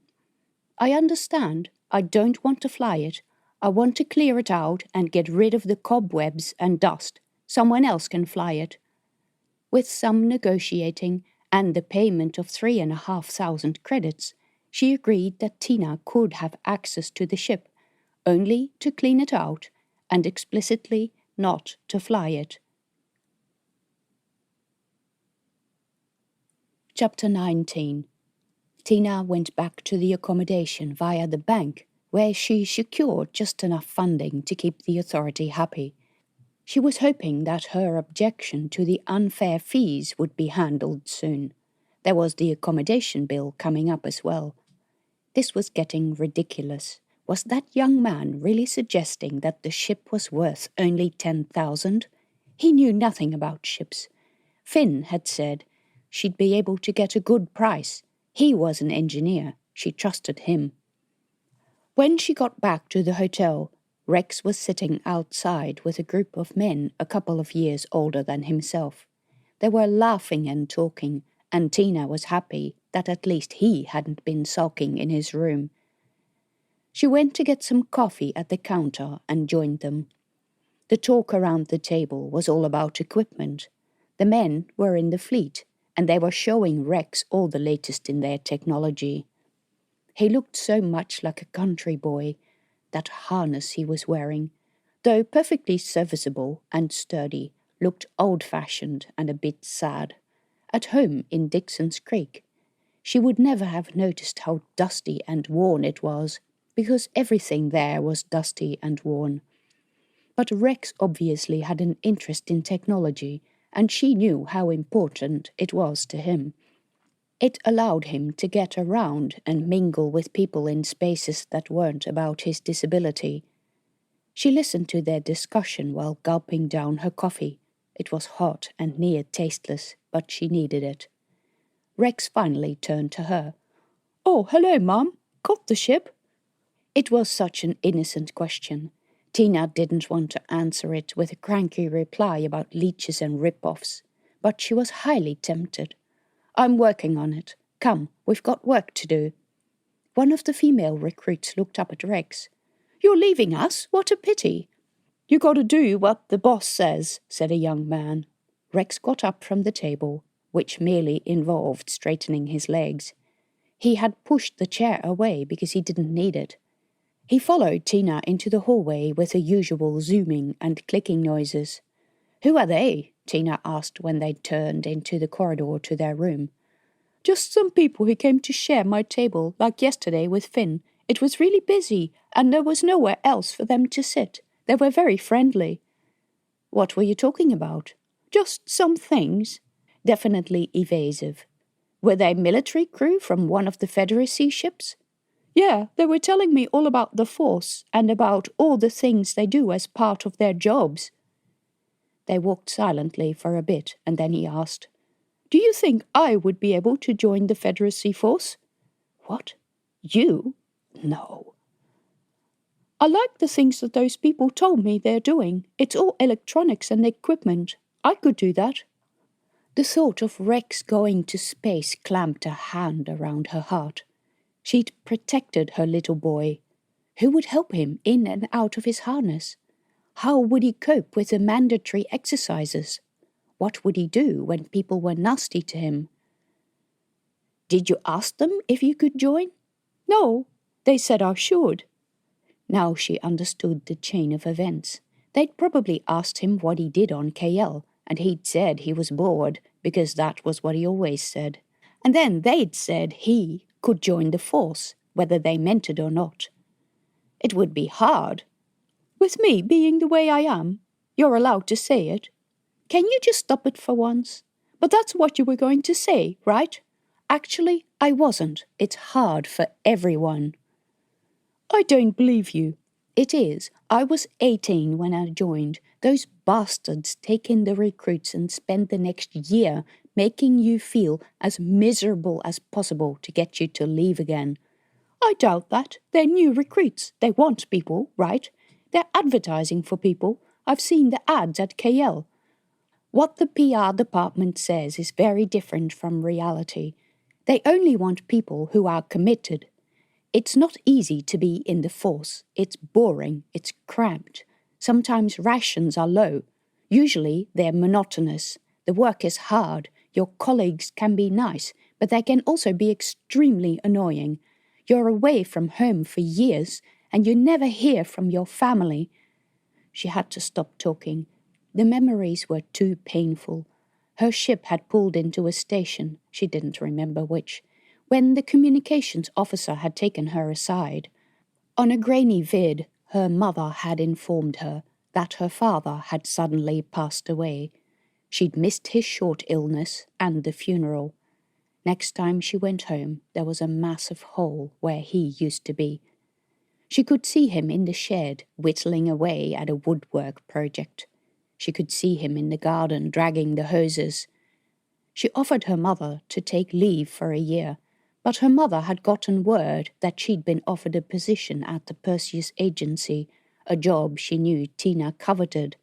S2: I understand. I don't want to fly it. I want to clear it out and get rid of the cobwebs and dust. Someone else can fly it. With some negotiating and the payment of 3,500 credits, she agreed that Tina could have access to the ship, only to clean it out, and explicitly not to fly it.
S1: Chapter 19. Tina went back to the accommodation via the bank, where she secured just enough funding to keep the authority happy. She was hoping that her objection to the unfair fees would be handled soon. There was the accommodation bill coming up as well. This was getting ridiculous. Was that young man really suggesting that the ship was worth only 10,000? He knew nothing about ships. Finn had said she'd be able to get a good price. He was an engineer. She trusted him. When she got back to the hotel, Rex was sitting outside with a group of men a couple of years older than himself. They were laughing and talking, and Tina was happy that at least he hadn't been sulking in his room. She went to get some coffee at the counter and joined them. The talk around the table was all about equipment. The men were in the fleet, and they were showing Rex all the latest in their technology. He looked so much like a country boy, that harness he was wearing, though perfectly serviceable and sturdy, looked old-fashioned and a bit sad. At home in Dixon's Creek, she would never have noticed how dusty and worn it was, because everything there was dusty and worn. But Rex obviously had an interest in technology, and she knew how important it was to him. It allowed him to get around and mingle with people in spaces that weren't about his disability. She listened to their discussion while gulping down her coffee. It was hot and near tasteless, but she needed it. Rex finally turned to her. "Oh, hello, Mum. Got the ship?" It was such an innocent question. Tina didn't want to answer it with a cranky reply about leeches and rip-offs, but she was highly tempted. "I'm working on it. Come, we've got work to do." One of the female recruits looked up at Rex. "You're leaving us? What a pity." "You gotta do what the boss says," said a young man. Rex got up from the table, which merely involved straightening his legs. He had pushed the chair away because he didn't need it. He followed Tina into the hallway with the usual zooming and clicking noises. "Who are they?" Tina asked when they turned into the corridor to their room. "Just some people who came to share my table, like yesterday with Finn. It was really busy, and there was nowhere else for them to sit. They were very friendly." "What were you talking about?" "Just some things." Definitely evasive. "Were they military crew from one of the Federacy ships?" "Yeah, they were telling me all about the Force and about all the things they do as part of their jobs." They walked silently for a bit, and then he asked, "Do you think I would be able to join the Federacy Force?" "What? You? No." "I like the things that those people told me they're doing. It's all electronics and equipment. I could do that." The thought of Rex going to space clamped a hand around her heart. She'd protected her little boy. Who would help him in and out of his harness? How would he cope with the mandatory exercises? What would he do when people were nasty to him? "Did you ask them if you could join?" "No, they said I should." Now she understood the chain of events. They'd probably asked him what he did on Cayelle, and he'd said he was bored, because that was what he always said. And then they'd said he could join the Force, whether they meant it or not. It would be hard. "With me being the way I am, you're allowed to say it. Can you just stop it for once? But that's what you were going to say, right?" "Actually, I wasn't. It's hard for everyone." "I don't believe you." "It is. I was 18 when I joined. Those bastards take in the recruits and spend the next year making you feel as miserable as possible to get you to leave again." "I doubt that. They're new recruits. They want people, right? They're advertising for people. I've seen the ads at Cayelle." What the PR department says is very different from reality. They only want people who are committed. It's not easy to be in the Force. It's boring. It's cramped. Sometimes rations are low. Usually they're monotonous. The work is hard. Your colleagues can be nice, but they can also be extremely annoying. You're away from home for years, and you never hear from your family. She had to stop talking. The memories were too painful.
S2: Her ship had pulled into a station, she didn't remember which, when the communications officer had taken her aside. On a grainy vid, her mother had informed her that her father had suddenly passed away. She'd missed his short illness and the funeral. Next time she went home, there was a massive hole where he used to be. She could see him in the shed, whittling away at a woodwork project. She could see him in the garden, dragging the hoses. She offered her mother to take leave for a year, but her mother had gotten word that she'd been offered a position at the Perseus Agency, a job she knew Tina coveted,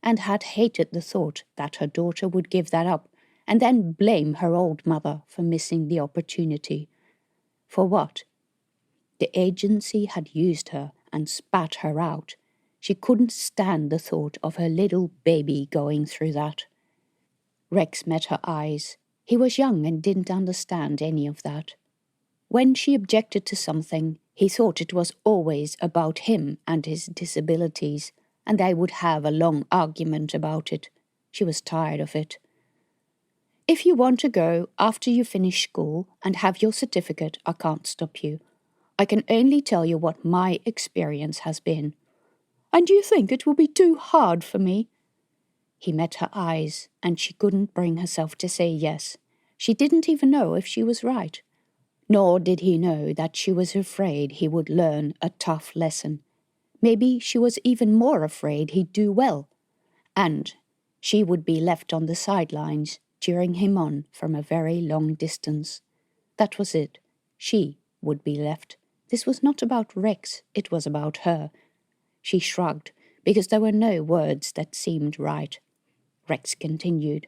S2: and had hated the thought that her daughter would give that up and then blame her old mother for missing the opportunity. For what? The agency had used her and spat her out. She couldn't stand the thought of her little baby going through that. Rex met her eyes. He was young and didn't understand any of that. When she objected to something, he thought it was always about him and his disabilities, and they would have a long argument about it. She was tired of it. If you want to go after you finish school and have your certificate, I can't stop you. I can only tell you what my experience has been. And you think it will be too hard for me? He met her eyes, and she couldn't bring herself to say yes. She didn't even know if she was right. Nor did he know that she was afraid he would learn a tough lesson. Maybe she was even more afraid he'd do well. And she would be left on the sidelines, cheering him on from a very long distance. That was it. She would be left. This was not about Rex, it was about her. She shrugged, because there were no words that seemed right. Rex continued.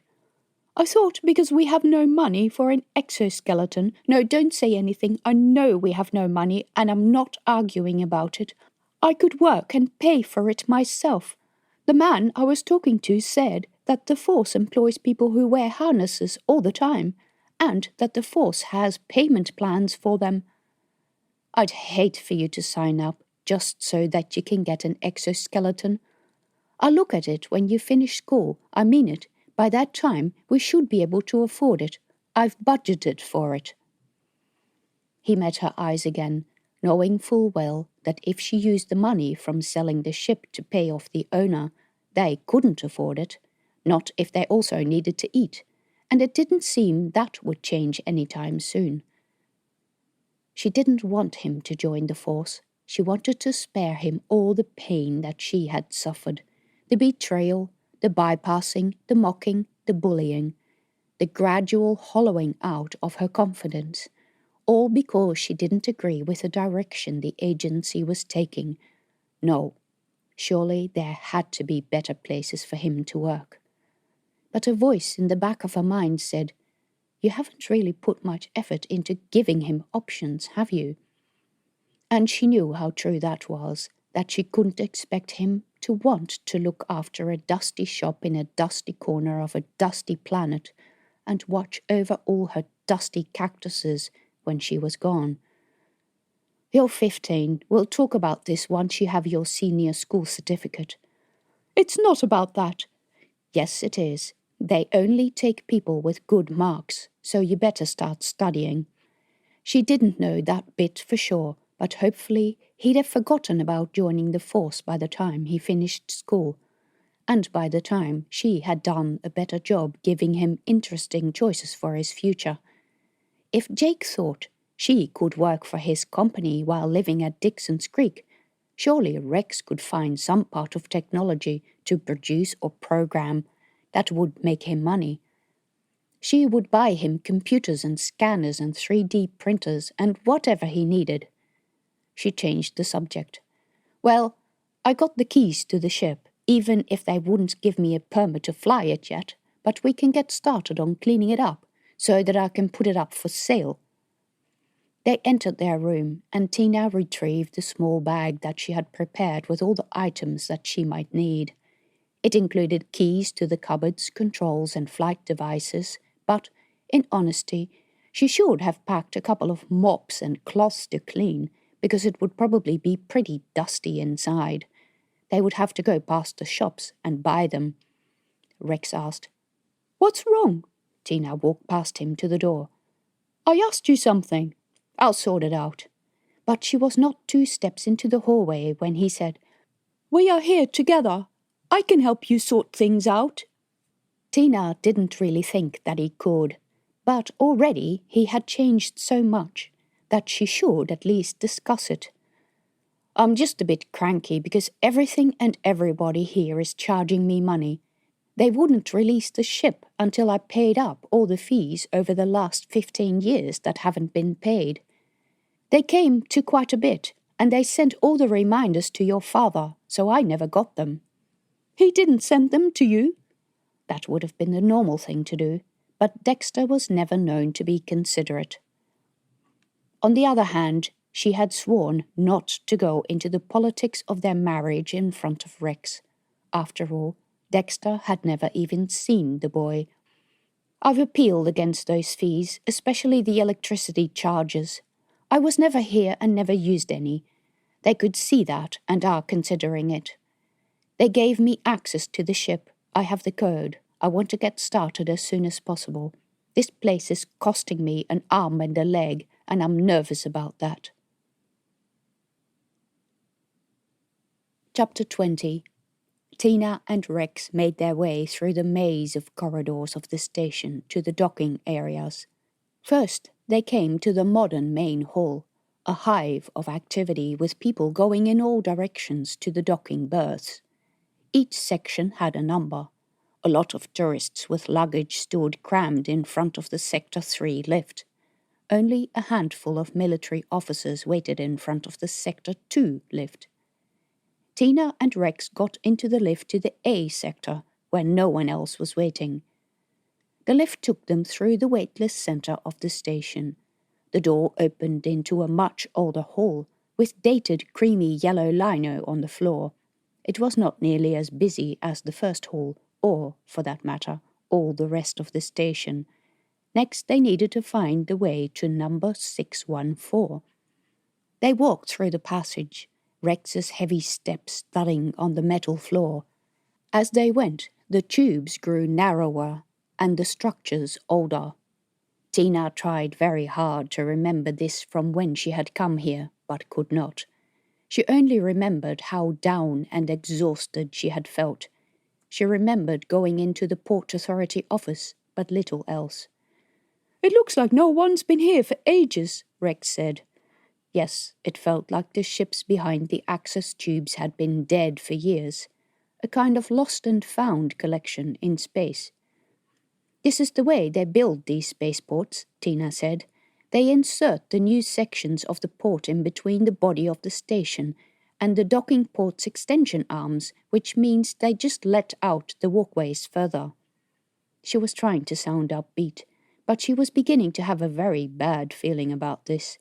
S2: I thought because we have no money for an exoskeleton. No, don't say anything. I know we have no money, and I'm not arguing about it. I could work and pay for it myself. The man I was talking to said that the Force employs people who wear harnesses all the time, and that the Force has payment plans for them. I'd hate for you to sign up just so that you can get an exoskeleton. I'll look at it when you finish school. I mean it. By that time, we should be able to afford it. I've budgeted for it. He met her eyes again, knowing full well that if she used the money from selling the ship to pay off the owner, they couldn't afford it, not if they also needed to eat, and it didn't seem that would change any time soon. She didn't want him to join the Force. She wanted to spare him all the pain that she had suffered, the betrayal, the bypassing, the mocking, the bullying, the gradual hollowing out of her confidence, all because she didn't agree with the direction the agency was taking. No, surely there had to be better places for him to work. But a voice in the back of her mind said, You haven't really put much effort into giving him options, have you? And she knew how true that was, that she couldn't expect him to want to look after a dusty shop in a dusty corner of a dusty planet and watch over all her dusty cactuses when she was gone. You're 15. We'll talk about this once you have your senior school certificate. It's not about that. Yes, it is. They only take people with good marks, so you better start studying. She didn't know that bit for sure, but hopefully he'd have forgotten about joining the Force by the time he finished school, and by the time she had done a better job giving him interesting choices for his future. If Jake thought she could work for his company while living at Dixon's Creek, surely Rex could find some part of technology to produce or program that would make him money. She would buy him computers and scanners and 3D printers and whatever he needed. She changed the subject. Well, I got the keys to the ship, even if they wouldn't give me a permit to fly it yet, but we can get started on cleaning it up so that I can put it up for sale. They entered their room, and Tina retrieved the small bag that she had prepared with all the items that she might need. It included keys to the cupboards, controls, and flight devices, but, in honesty, she should have packed a couple of mops and cloths to clean, because it would probably be pretty dusty inside. They would have to go past the shops and buy them. Rex asked, What's wrong? Tina walked past him to the door. I asked you something. I'll sort it out. But she was not 2 steps into the hallway when he said, We are here together. I can help you sort things out. Tina didn't really think that he could, but already he had changed so much that she should at least discuss it. I'm just a bit cranky because everything and everybody here is charging me money. They wouldn't release the ship until I paid up all the fees over the last 15 years that haven't been paid. They came to quite a bit, and they sent all the reminders to your father, so I never got them. He didn't send them to you? That would have been the normal thing to do, but Dexter was never known to be considerate. On the other hand, she had sworn not to go into the politics of their marriage in front of Rex. After all, Dexter had never even seen the boy. I've appealed against those fees, especially the electricity charges. I was never here and never used any. They could see that and are considering it. They gave me access to the ship. I have the code. I want to get started as soon as possible. This place is costing me an arm and a leg, and I'm nervous about that. Chapter 20. Tina and Rex made their way through the maze of corridors of the station to the docking areas. First, they came to the modern main hall, a hive of activity with people going in all directions to the docking berths. Each section had a number. A lot of tourists with luggage stood crammed in front of the Sector 3 lift. Only a handful of military officers waited in front of the Sector 2 lift. Tina and Rex got into the lift to the A sector, where no one else was waiting. The lift took them through the waitlist center of the station. The door opened into a much older hall, with dated creamy yellow lino on the floor. It was not nearly as busy as the first hall, or, for that matter, all the rest of the station. Next, they needed to find the way to number 614. They walked through the passage, Rex's heavy steps thudding on the metal floor. As they went, the tubes grew narrower and the structures older. Tina tried very hard to remember this from when she had come here, but could not. She only remembered how down and exhausted she had felt. She remembered going into the Port Authority office, but little else. It looks like no one's been here for ages, Rex said. Yes, it felt like the ships behind the access tubes had been dead for years. A kind of lost and found collection in space. This is the way they build these spaceports, Tina said. They insert the new sections of the port in between the body of the station and the docking port's extension arms, which means they just let out the walkways further. She was trying to sound upbeat, but she was beginning to have a very bad feeling about this.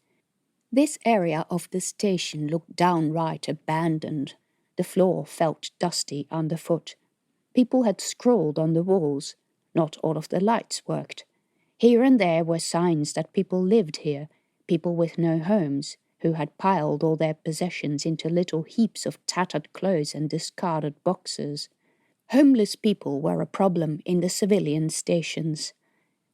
S2: This area of the station looked downright abandoned. The floor felt dusty underfoot. People had scrawled on the walls. Not all of the lights worked. Here and there were signs that people lived here, people with no homes, who had piled all their possessions into little heaps of tattered clothes and discarded boxes. Homeless people were a problem in the civilian stations.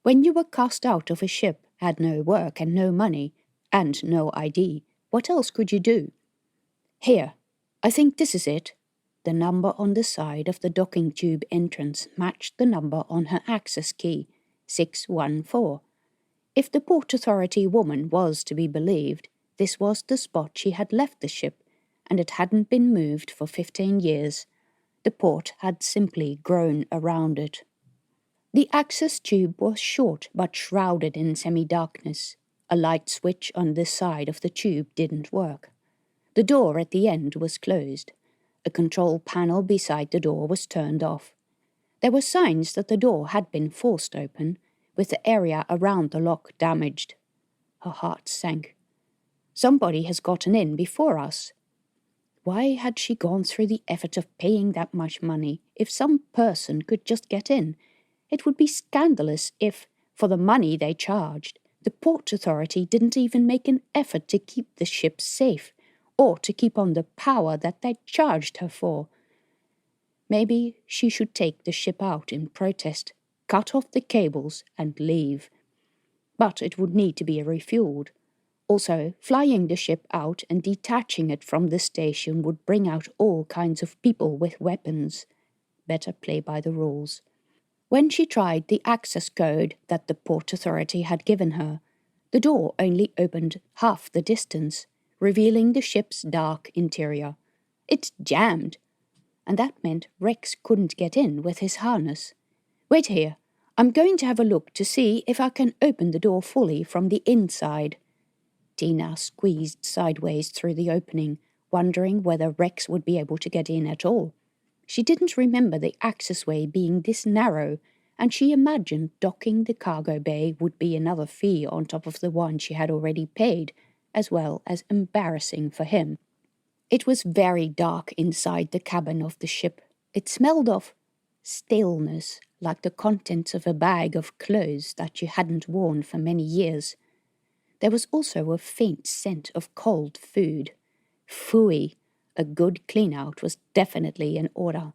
S2: When you were cast out of a ship, had no work and no money, and no ID, what else could you do? Here, I think this is it. The number on the side of the docking tube entrance matched the number on her access key, 614. If the Port Authority woman was to be believed, this was the spot she had left the ship, and it hadn't been moved for 15 years. The port had simply grown around it. The access tube was short but shrouded in semi-darkness. A light switch on this side of the tube didn't work. The door at the end was closed. A control panel beside the door was turned off. There were signs that the door had been forced open, with the area around the lock damaged. Her heart sank. Somebody has gotten in before us. Why had she gone through the effort of paying that much money if some person could just get in? It would be scandalous if, for the money they charged, the Port Authority didn't even make an effort to keep the ship safe, or to keep on the power that they charged her for. Maybe she should take the ship out in protest. cut off the cables and leave. But it would need to be refueled. Also, flying the ship out and detaching it from the station would bring out all kinds of people with weapons. Better play by the rules. When she tried the access code that the Port Authority had given her, the door only opened half the distance, revealing the ship's dark interior. It jammed, and that meant Rex couldn't get in with his harness. Wait here. I'm going to have a look to see if I can open the door fully from the inside. Tina squeezed sideways through the opening, wondering whether Rex would be able to get in at all. She didn't remember the accessway being this narrow, and she imagined docking the cargo bay would be another fee on top of the one she had already paid, as well as embarrassing for him. It was very dark inside the cabin of the ship. It smelled of staleness, like the contents of a bag of clothes that you hadn't worn for many years. There was also a faint scent of cold food. Phooey! A good clean-out was definitely in order.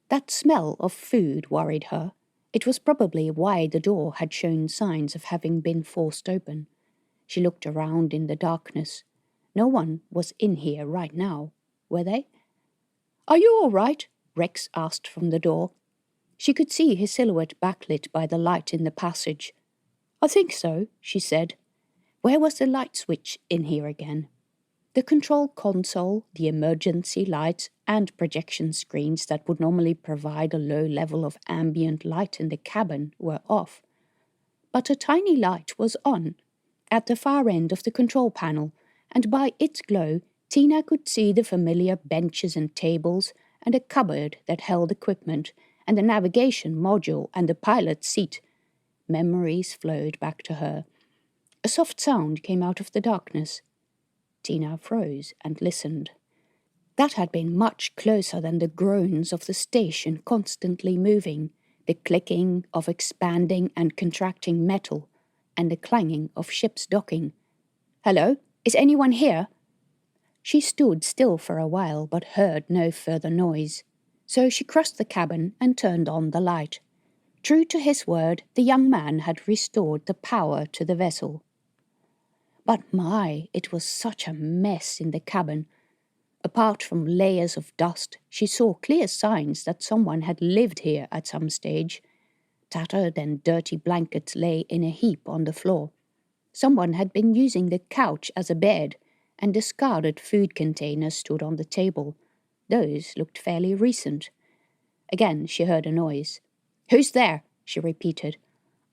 S2: That smell of food worried her. It was probably why the door had shown signs of having been forced open. She looked around in the darkness. No one was in here right now, were they? "Are you all right?" Rex asked from the door. She could see his silhouette backlit by the light in the passage. "I think so," she said. Where was the light switch in here again? The control console, the emergency lights, and projection screens that would normally provide a low level of ambient light in the cabin were off. But a tiny light was on, at the far end of the control panel, and by its glow, Tina could see the familiar benches and tables, and a cupboard that held equipment, and the navigation module and the pilot's seat. Memories flowed back to her. A soft sound came out of the darkness. Tina froze and listened. That had been much closer than the groans of the station constantly moving, the clicking of expanding and contracting metal, and the clanging of ships docking. "Hello? Is anyone here?" She stood still for a while but heard no further noise. So she crossed the cabin and turned on the light. True to his word, the young man had restored the power to the vessel. But my, it was such a mess in the cabin. Apart from layers of dust, she saw clear signs that someone had lived here at some stage. Tattered and dirty blankets lay in a heap on the floor. Someone had been using the couch as a bed, and discarded food containers stood on the table. Those looked fairly recent. Again she heard a noise. "Who's there?" she repeated.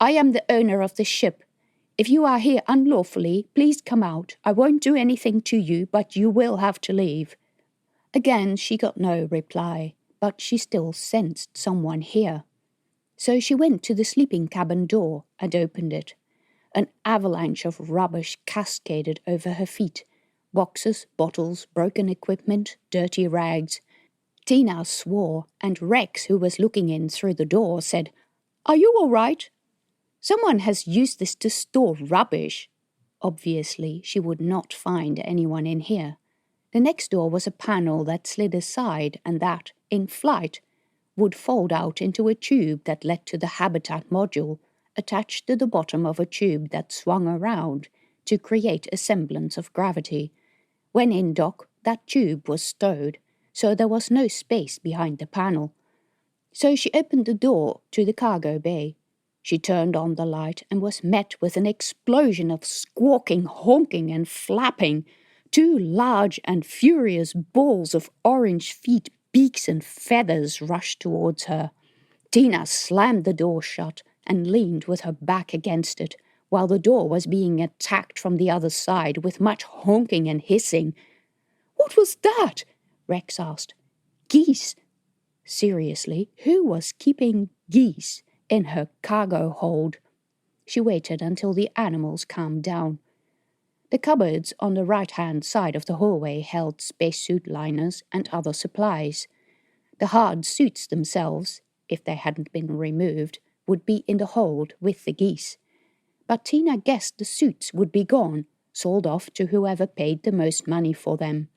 S2: "I am the owner of the ship. If you are here unlawfully, please come out. I won't do anything to you, but you will have to leave." Again she got no reply, but she still sensed someone here. So she went to the sleeping cabin door and opened it. An avalanche of rubbish cascaded over her feet. Boxes, bottles, broken equipment, dirty rags. Tina swore, and Rex, who was looking in through the door, said, "Are you all right? Someone has used this to store rubbish." Obviously, she would not find anyone in here. The next door was a panel that slid aside and that, in flight, would fold out into a tube that led to the habitat module, attached to the bottom of a tube that swung around to create a semblance of gravity. When in dock, that tube was stowed, so there was no space behind the panel. So she opened the door to the cargo bay. She turned on the light and was met with an explosion of squawking, honking, and flapping. 2 large and furious balls of orange feet, beaks, and feathers rushed towards her. Tina slammed the door shut and leaned with her back against it, while the door was being attacked from the other side with much honking and hissing. "What was that?" Rex asked. "Geese." Seriously, who was keeping geese in her cargo hold? She waited until the animals calmed down. The cupboards on the right-hand side of the hallway held spacesuit liners and other supplies. The hard suits themselves, if they hadn't been removed, would be in the hold with the geese. But Tina guessed the suits would be gone, sold off to whoever paid the most money for them.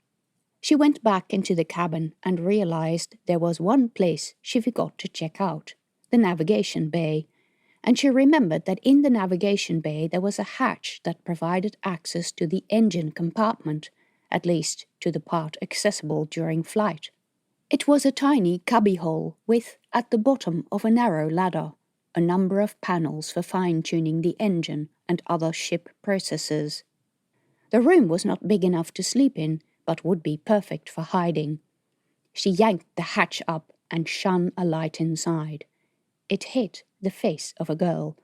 S2: She went back into the cabin and realized there was one place she forgot to check out:
S1: the navigation bay, and she remembered that in the navigation bay there was a hatch that provided access to the engine compartment, at least to the part accessible during flight. It was a tiny cubbyhole with, at the bottom of a narrow ladder, a number of panels for fine-tuning the engine and other ship processes. The room was not big enough to sleep in, but would be perfect for hiding. She yanked the hatch up and shone a light inside. It hit the face of a girl.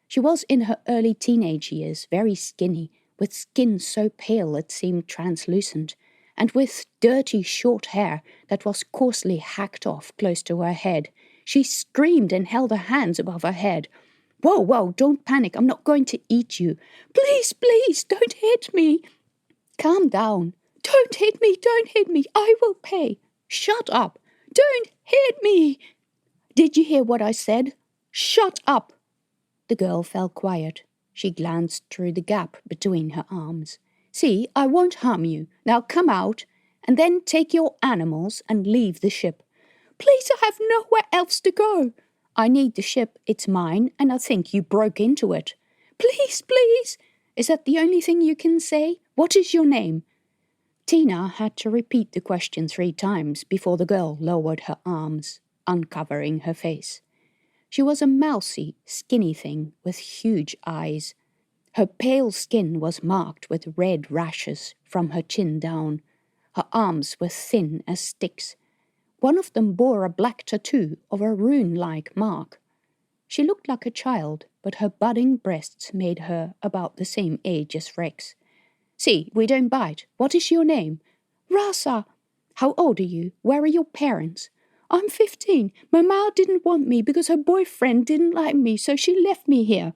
S1: She was in her early teenage years, very skinny, with skin so pale it seemed translucent, and with dirty short hair that was coarsely hacked off close to her head. She screamed and held her hands above her head. "Whoa, whoa, don't panic, I'm not going to eat you. Please, please, don't hit me." "Calm down. Don't hit me, I will pay." "Shut up. Don't hit me." "Did you hear what I said? Shut up." The girl fell quiet. She glanced through the gap between her arms. "See, I won't harm you. Now come out, and then take your animals and leave the ship." "Please, I have nowhere else to go." "I need the ship. It's mine, and I think you broke into it." "Please, please." "Is that the only thing you can say? What is your name?" Tina had to repeat the question 3 times before the girl lowered her arms, uncovering her face. She was a mousy, skinny thing with huge eyes. Her pale skin was marked with red rashes from her chin down. Her arms were thin as sticks. One of them bore a black tattoo of a rune-like mark. She looked like a child, but her budding breasts made her about the same age as Rex. "See, we don't bite. What is your name?" "Rasa." "How old are you? Where are your parents?" "I'm 15. My ma didn't want me because her boyfriend didn't like me, so she left me here."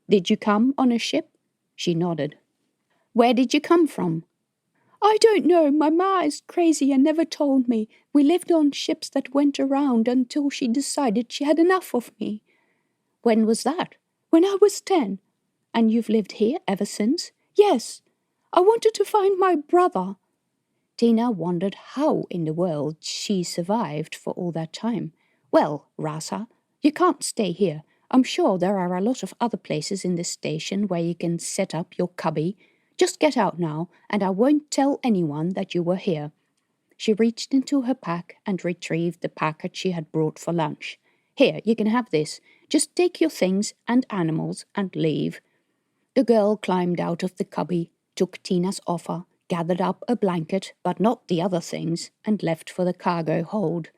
S1: "Did you come on a ship?" She nodded. "Where did you come from?" "I don't know. My ma is crazy and never told me. We lived on ships that went around until she decided she had enough of me." "When was that?" "When I was 10. "And you've lived here ever since?" "Yes. I wanted to find my brother." Tina wondered how in the world she survived for all that time. "Well, Rasa, you can't stay here. I'm sure there are a lot of other places in this station where you can set up your cubby. Just get out now, and I won't tell anyone that you were here." She reached into her pack and retrieved the packet she had brought for lunch. "Here, you can have this. Just take your things and animals and leave." The girl climbed out of the cubby, took Tina's offer, gathered up a blanket, but not the other things, and left for the cargo hold.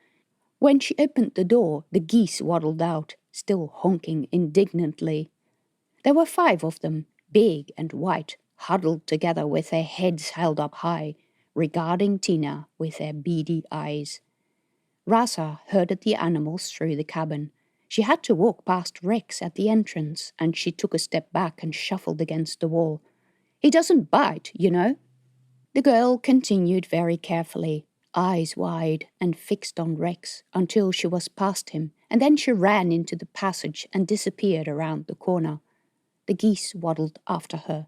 S1: When she opened the door, the geese waddled out, still honking indignantly. There were 5 of them, big and white, huddled together with their heads held up high, regarding Tina with their beady eyes. Rasa herded the animals through the cabin. She had to walk past Rex at the entrance, and she took a step back and shuffled against the wall. "He doesn't bite, you know." The girl continued very carefully, eyes wide and fixed on Rex, until she was past him, and then she ran into the passage and disappeared around the corner. The geese waddled after her.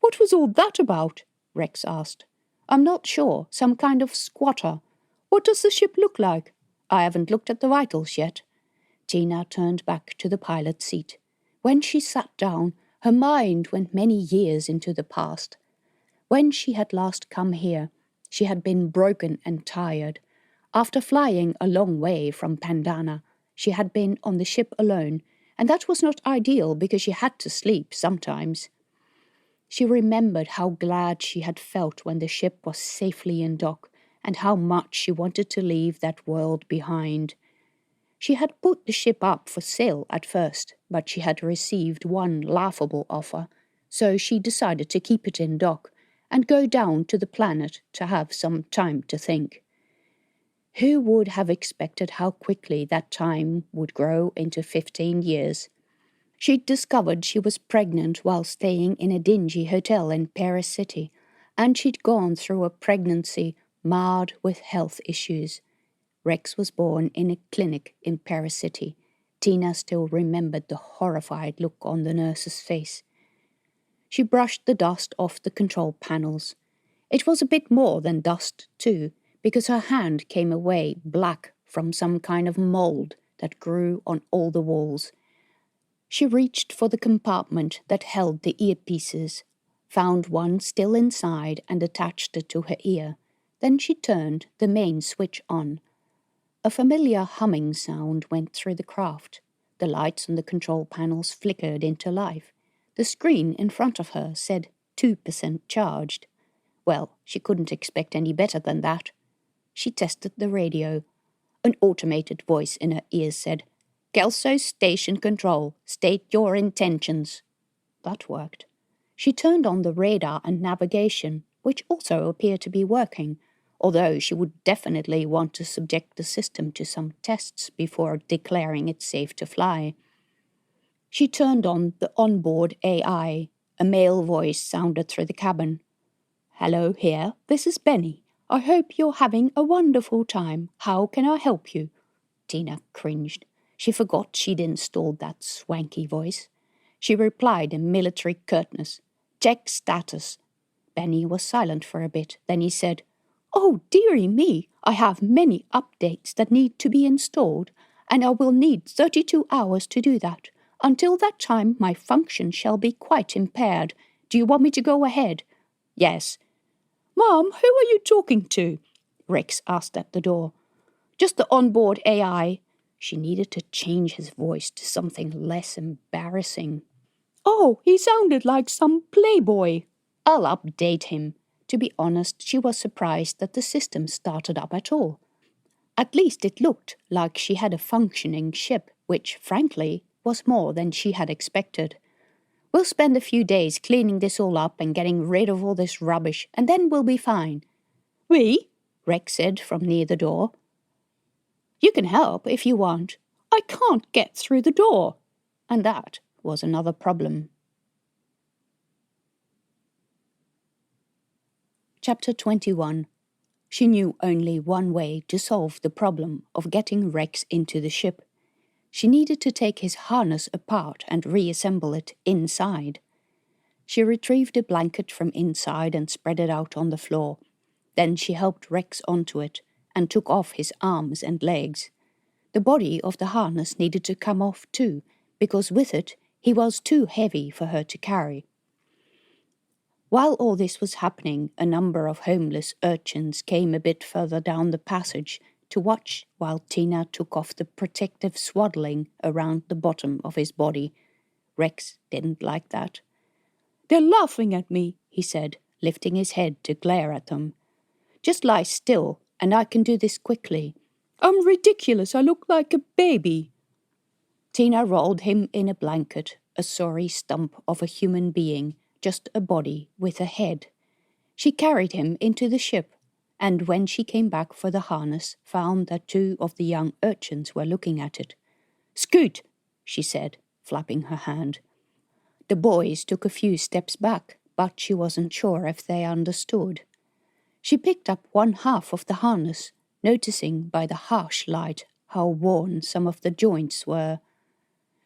S1: "What was all that about?" Rex asked. "I'm not sure. Some kind of squatter." "What does the ship look like?" "I haven't looked at the vitals yet." Tina turned back to the pilot seat. When she sat down, her mind went many years into the past. When she had last come here, she had been broken and tired. After flying a long way from Pandana, she had been on the ship alone, and that was not ideal because she had to sleep sometimes. She remembered how glad she had felt when the ship was safely in dock, and how much she wanted to leave that world behind. She had put the ship up for sale at first, but she had received one laughable offer, so she decided to keep it in dock and go down to the planet to have some time to think. Who would have expected how quickly that time would grow into 15 years? She'd discovered she was pregnant while staying in a dingy hotel in Paris City, and she'd gone through a pregnancy marred with health issues. Rex was born in a clinic in Paris City. Tina still remembered the horrified look on the nurse's face. She brushed the dust off the control panels. It was a bit more than dust, too, because her hand came away black from some kind of mold
S2: that grew on all the walls. She reached for the compartment that held the earpieces, found one still inside and attached it to her ear. Then she turned the main switch on. A familiar humming sound went through the craft. The lights on the control panels flickered into life. The screen in front of her said 2% charged. Well, she couldn't expect any better than that. She tested the radio. An automated voice in her ears said, "Kelso Station Control, state your intentions." That worked. She turned on the radar and navigation, which also appeared to be working, although she would definitely want to subject the system to some tests before declaring it safe to fly. She turned on the onboard AI. A male voice sounded through the cabin. "Hello here, this is Benny. I hope you're having a wonderful time. How can I help you?" Tina cringed. She forgot she'd installed that swanky voice. She replied in military curtness, "Check status." Benny was silent for a bit. Then he said, "Oh, dearie me, I have many updates that need to be installed, and I will need 32 hours to do that. Until that time, my function shall be quite impaired. Do you want me to go ahead?" "Yes." "Mom, who are you talking to?" Rex asked at the door. "Just the onboard AI." She needed to change his voice to something less embarrassing. "Oh, he sounded like some playboy." "I'll update him." To be honest, she was surprised that the system started up at all. At least it looked like she had a functioning ship, which, frankly, was more than she had expected. "We'll spend a few days cleaning this all up and getting rid of all this rubbish, and then we'll be fine." "We?" Rex said from near the door. "You can help if you want." "I can't get through the door." And that was another problem. Chapter 21. She knew only one way to solve the problem of getting Rex into the ship. She needed to take his harness apart and reassemble it inside. She retrieved a blanket from inside and spread it out on the floor. Then she helped Rex onto it and took off his arms and legs. The body of the harness needed to come off too, because with it he was too heavy for her to carry. While all this was happening, a number of homeless urchins came a bit further down the passage to watch while Tina took off the protective swaddling around the bottom of his body. Rex didn't like that. "They're laughing at me," he said, lifting his head to glare at them. "Just lie still, and I can do this quickly." "I'm ridiculous, I look like a baby." Tina rolled him in a blanket, a sorry stump of a human being, just a body with a head. She carried him into the ship, and when she came back for the harness, found that 2 of the young urchins were looking at it. "Scoot," she said, flapping her hand. The boys took a few steps back, but she wasn't sure if they understood. She picked up one half of the harness, noticing by the harsh light how worn some of the joints were.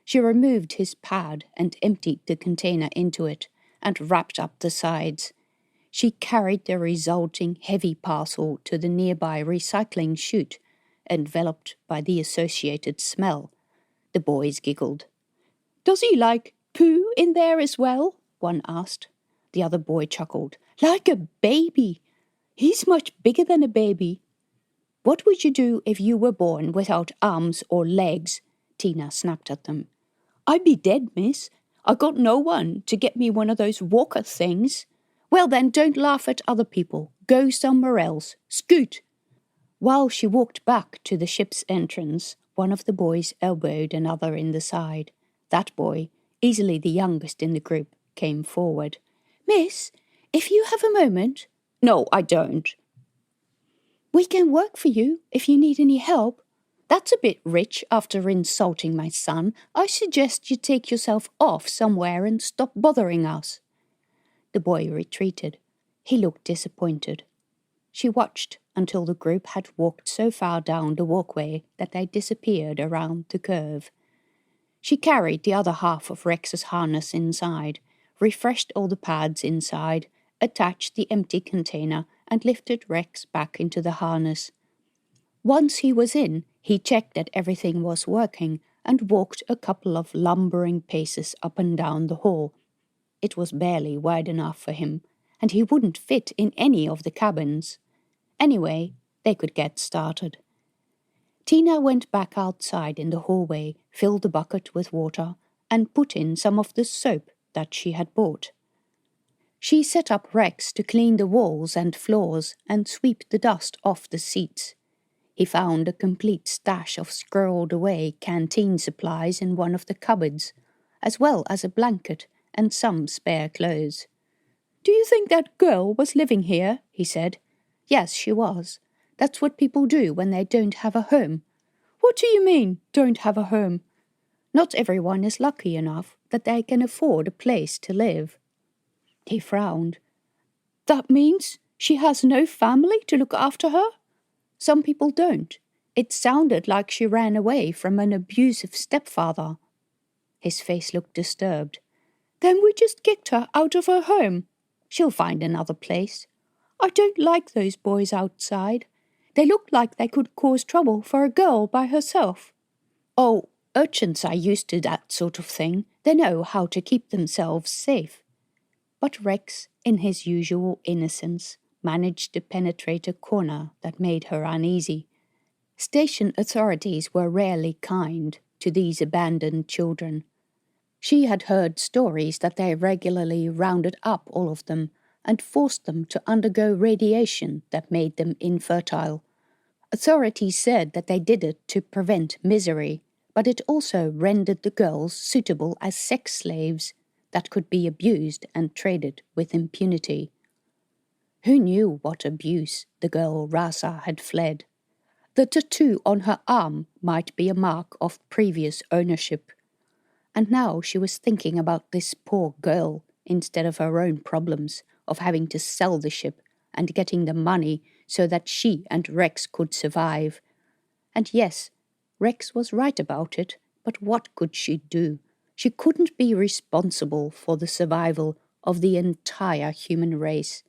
S2: She removed his pad and emptied the container into it, and wrapped up the sides. She carried the resulting heavy parcel to the nearby recycling chute, enveloped by the associated smell. The boys giggled. "Does he like poo in there as well?" one asked. The other boy chuckled. "Like a baby. He's much bigger than a baby." "What would you do if you were born without arms or legs?" Tina snapped at them. "I'd be dead, miss. I got no one to get me one of those walker things." "Well then, don't laugh at other people. Go somewhere else. Scoot." While she walked back to the ship's entrance, one of the boys elbowed another in the side. That boy, easily the youngest in the group, came forward. "Miss, if you have a moment—" "No, I don't." "We can work for you if you need any help." "That's a bit rich after insulting my son. I suggest you take yourself off somewhere and stop bothering us." The boy retreated. He looked disappointed. She watched until the group had walked so far down the walkway that they disappeared around the curve. She carried the other half of Rex's harness inside, refreshed all the pads inside, attached the empty container, and lifted Rex back into the harness. Once he was in, He checked that everything was working and walked a couple of lumbering paces up and down the hall. It was barely wide enough for him, and he wouldn't fit in any of the cabins. Anyway, they could get started. Tina went back outside in the hallway, filled the bucket with water, and put in some of the soap that she had bought. She set up Rex to clean the walls and floors and sweep the dust off the seats. He found a complete stash of squirreled-away canteen supplies in one of the cupboards, as well as a blanket and some spare clothes. "Do you think that girl was living here?" he said. "Yes, she was. That's what people do when they don't have a home." "What do you mean, don't have a home?" "Not everyone is lucky enough that they can afford a place to live." He frowned. "That means she has no family to look after her?" "Some people don't. It sounded like she ran away from an abusive stepfather." His face looked disturbed. "Then we just kicked her out of her home." "She'll find another place." "I don't like those boys outside. They look like they could cause trouble for a girl by herself." "Oh, urchins are used to that sort of thing. They know how to keep themselves safe." But Rex, in his usual innocence, managed to penetrate a corner that made her uneasy. Station authorities were rarely kind to these abandoned children. She had heard stories that they regularly rounded up all of them and forced them to undergo radiation that made them infertile. Authorities said that they did it to prevent misery, but it also rendered the girls suitable as sex slaves that could be abused and traded with impunity. Who knew what abuse the girl Rasa had fled? The tattoo on her arm might be a mark of previous ownership. And now she was thinking about this poor girl instead of her own problems of having to sell the ship and getting the money so that she and Rex could survive. And yes, Rex was right about it, but what could she do? She couldn't be responsible for the survival of the entire human race.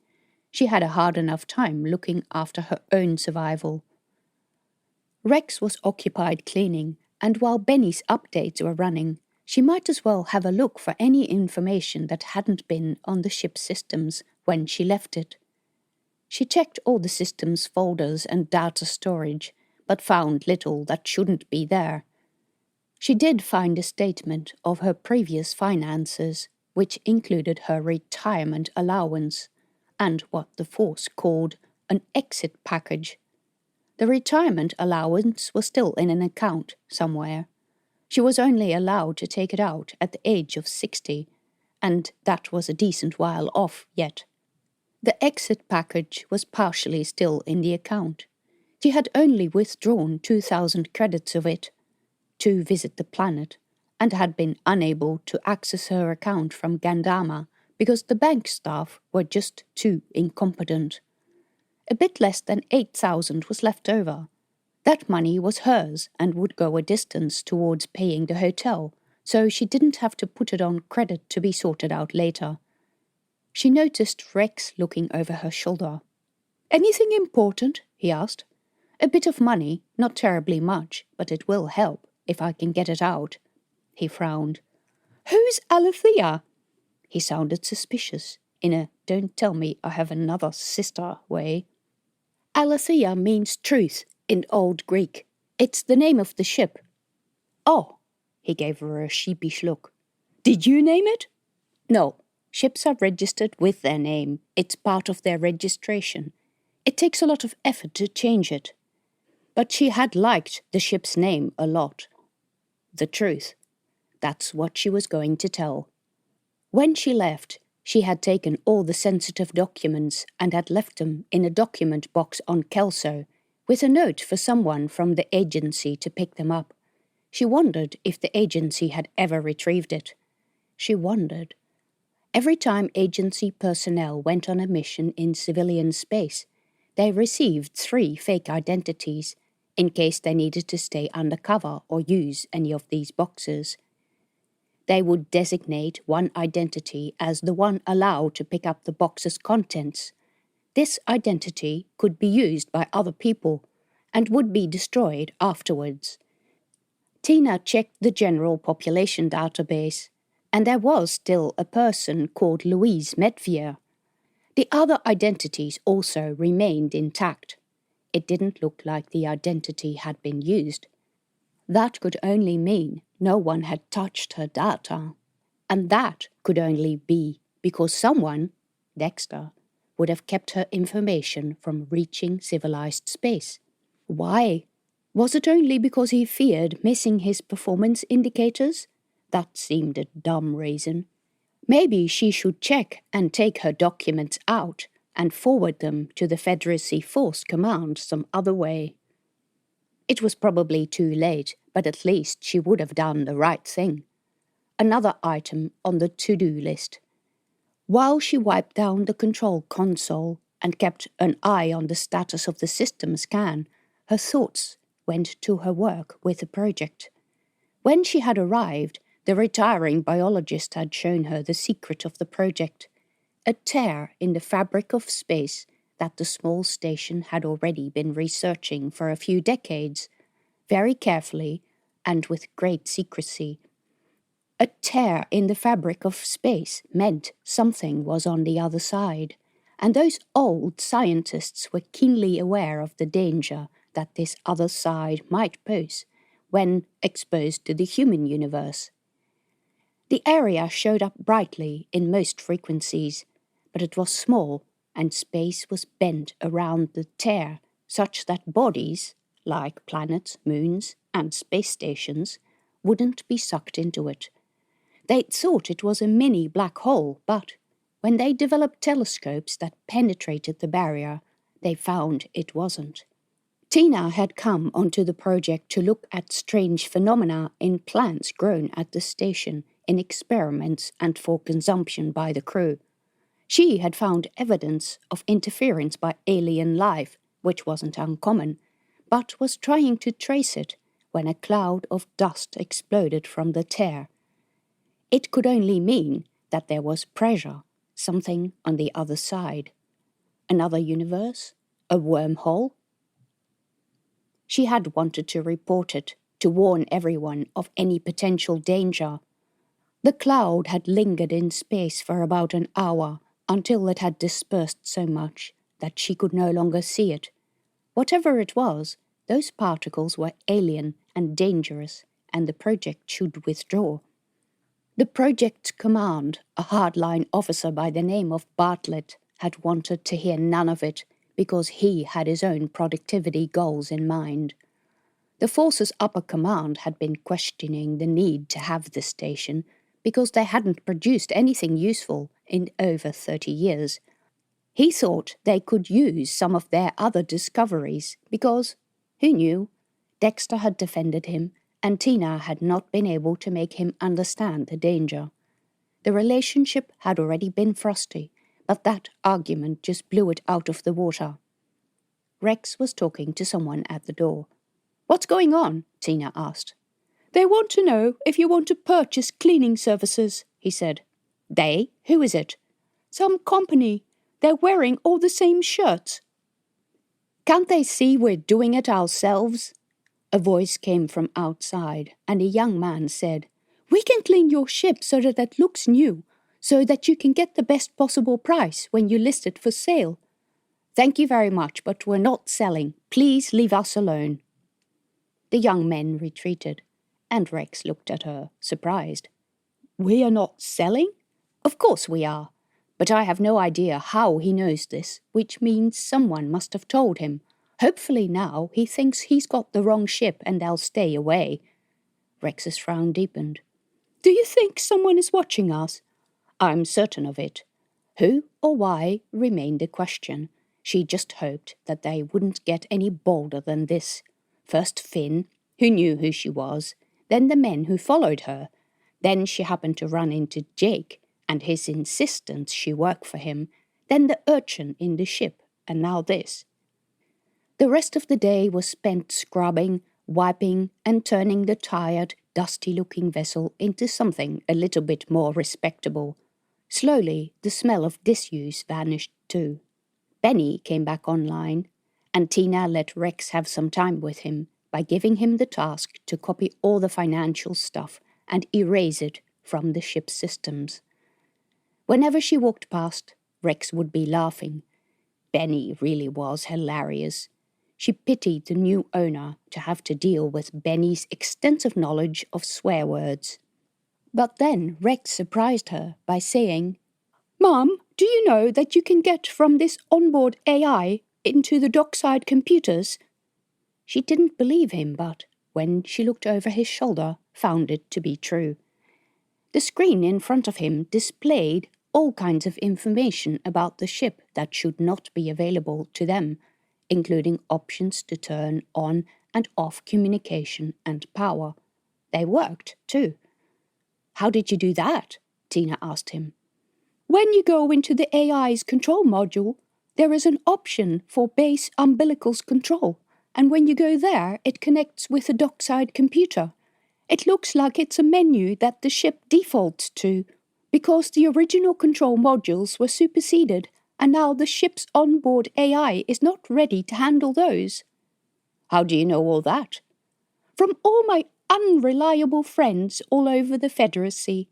S2: She had a hard enough time looking after her own survival. Rex was occupied cleaning, and while Benny's updates were running, she might as well have a look for any information that hadn't been on the ship's systems when she left it. She checked all the system's folders and data storage, but found little that shouldn't be there. She did find a statement of her previous finances, which included her retirement allowance and what the Force called an exit package. The retirement allowance was still in an account somewhere. She was only allowed to take it out at the age of 60, and that was a decent while off yet. The exit package was partially still in the account. She had only withdrawn 2,000 credits of it to visit the planet, and had been unable to access her account from Gandama because the bank staff were just too incompetent. A bit less than 8,000 was left over. That money was hers and would go a distance towards paying the hotel, so she didn't have to put it on credit to be sorted out later. She noticed Rex looking over her shoulder. "Anything important?" he asked. "A bit of money, not terribly much, but it will help if I can get it out." He frowned. "Who's Alethea?" He sounded suspicious, in a don't tell me I have another sister way. "Alethea means truth in Old Greek. It's the name of the ship." "Oh," he gave her a sheepish look. "Did you name it?" "No, ships are registered with their name. It's part of their registration. It takes a lot of effort to change it." But she had liked the ship's name a lot. The truth. That's what she was going to tell. When she left, she had taken all the sensitive documents and had left them in a document box on Kelso, with a note for someone from the agency to pick them up. She wondered if the agency had ever retrieved it. She wondered. Every time agency personnel went on a mission in civilian space, they received 3 fake identities, in case they needed to stay undercover or use any of these boxes. They would designate one identity as the one allowed to pick up the box's contents. This identity could be used by other people,
S1: and would be destroyed afterwards. Tina checked the general population database, and there was still a person called Louise Medvier. The other identities also remained intact. It didn't look like the identity had been used. That could only mean no one had touched her data. And that could only be because someone, Dexter, would have kept her information from reaching civilized space. Why? Was it only because he feared missing his performance indicators? That seemed a dumb reason. Maybe she should check and take her documents out and forward them to the Federacy Force command some other way. It was probably too late, but at least she would have done the right thing. Another item on the to-do list. While she wiped down the control console and kept an eye on the status of the system scan, her thoughts went to her work with the project. When she had arrived, the retiring biologist had shown her the secret of the project, a tear in the fabric of space that the small station had already been researching for a few decades, very carefully and with great secrecy. A tear in the fabric of space meant something was on the other side, and those old scientists were keenly aware of the danger that this other side might pose when exposed to the human universe. The area showed up brightly in most frequencies, but it was small, and space was bent around the tear such that bodies, like planets, moons, and space stations, wouldn't be sucked into it. They'd thought it was a mini black hole, but when they developed telescopes that penetrated the barrier, they found it wasn't. Tina had come onto the project to look at strange phenomena in plants grown at the station, in experiments and for consumption by the crew. She had found evidence of interference by alien life, which wasn't uncommon, but was trying to trace it when a cloud of dust exploded from the tear. It could only mean that there was pressure, something on the other side. Another universe? A wormhole? She had wanted to report it, to warn everyone of any potential danger. The cloud had lingered in space for about an hour, until it had dispersed so much that she could no longer see it. Whatever it was, those particles were alien and dangerous, and the project should withdraw. The project's command, a hardline officer by the name of Bartlett, had wanted to hear none of it because he had his own productivity goals in mind. The force's upper command had been questioning the need to have the station because they hadn't produced anything useful in over 30 years. He thought they could use some of their other discoveries because, who knew, Dexter had defended him and Tina had not been able to make him understand the danger. The relationship had already been frosty, but that argument just blew it out of the water. Rex was talking to someone at the door. "What's going on?" Tina asked. "They want to know if you want to purchase cleaning services," he said. "They? Who is it?" "Some company. They're wearing all the same shirts." "Can't they see we're doing it ourselves?" A voice came from outside, and a young man said, "We can clean your ship so that it looks new, so that you can get the best possible price when you list it for sale." "Thank you very much, but we're not selling. Please leave us alone." The young men retreated, and Rex looked at her, surprised. "We are not selling?" "Of course we are. But I have no idea how he knows this, which means someone must have told him. Hopefully now he thinks he's got the wrong ship and they'll stay away." Rex's frown deepened. "Do you think someone is watching us?" "I'm certain of it. Who or why remained a question. She just hoped that they wouldn't get any bolder than this. First Finn, who knew who she was, then the men who followed her. Then she happened to run into Jake and his insistence she work for him, then the urchin in the ship, and now this. The rest of the day was spent scrubbing, wiping, and turning the tired, dusty-looking vessel into something a little bit more respectable. Slowly, the smell of disuse vanished too. Benny came back online, and Tina let Rex have some time with him by giving him the task to copy all the financial stuff and erase it from the ship's systems. Whenever she walked past, Rex would be laughing. Benny really was hilarious. She pitied the new owner to have to deal with Benny's extensive knowledge of swear words. But then Rex surprised her by saying, "Mom, do you know that you can get from this onboard AI into the dockside computers?" She didn't believe him, but when she looked over his shoulder, found it to be true. The screen in front of him displayed all kinds of information about the ship that should not be available to them, including options to turn on and off communication and power. They worked, too. "How did you do that?" Tina asked him. "When you go into the AI's control module, there is an option for base umbilicals control, and when you go there, it connects with a dockside computer. It looks like it's a menu that the ship defaults to, because the original control modules were superseded, and now the ship's onboard AI is not ready to handle those." "How do you know all that?" "From all my unreliable friends all over the Federacy."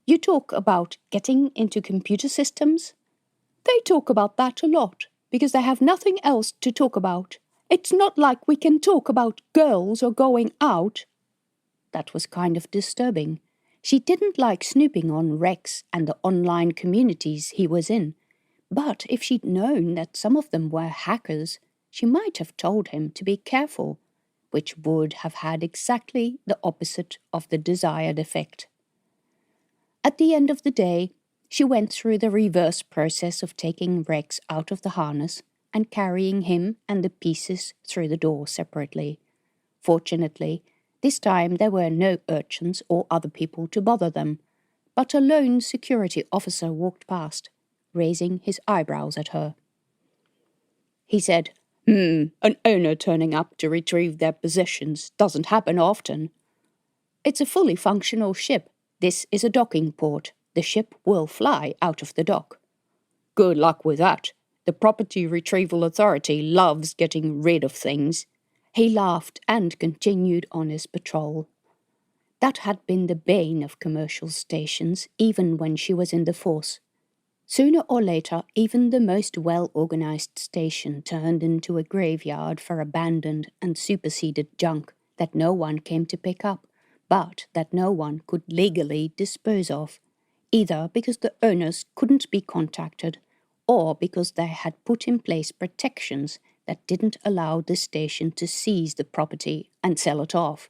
S1: "You talk about getting into computer systems?" "They talk about that a lot, because they have nothing else to talk about. It's not like we can talk about girls or going out." That was kind of disturbing. She didn't like snooping on Rex and the online communities he was in, but if she'd known that some of them were hackers, she might have told him to be careful, which would have had exactly the opposite of the desired effect. At the end of the day, she went through the reverse process of taking Rex out of the harness and carrying him and the pieces through the door separately. Fortunately, this time there were no urchins or other people to bother them, but a lone security officer walked past, raising his eyebrows at her. He said, an owner turning up to retrieve their possessions doesn't happen often. It's a fully functional ship. This is a docking port. The ship will fly out of the dock." "Good luck with that. The Property Retrieval Authority loves getting rid of things." He laughed and continued on his patrol. That had been the bane of commercial stations, even when she was in the Force. Sooner or later, even the most well-organized station turned into a graveyard for abandoned and superseded junk that no one came to pick up, but that no one could legally dispose of, either because the owners couldn't be contacted or because they had put in place protections that didn't allow the station to seize the property and sell it off.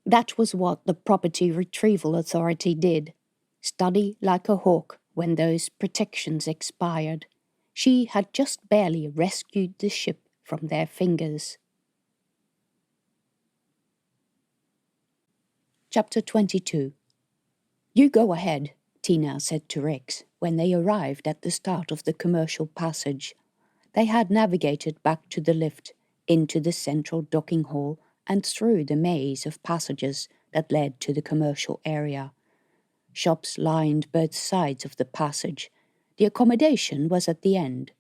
S1: That was what the Property Retrieval Authority did, study like a hawk when those protections expired. She had just barely rescued the ship from their fingers. Chapter 22. "You go ahead," Tina said to Rex when they arrived at the start of the commercial passage. They had navigated back to the lift, into the central docking hall, and through the maze of passages that led to the commercial area. Shops lined both sides of the passage. The accommodation was at the end,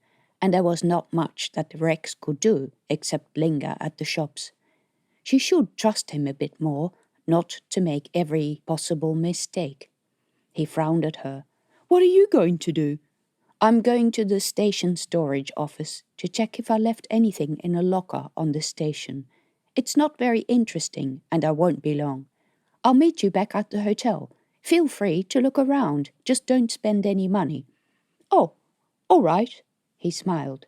S1: and there was not much that Rex could do except linger at the shops. She should trust him a bit more, not to make every possible mistake. He frowned at her. "What are you going to do?" "I'm going to the station storage office to check if I left anything in a locker on the station. It's not very interesting, and I won't be long. I'll meet you back at the hotel. Feel free to look around, just don't spend any money." "Oh, all right," he smiled.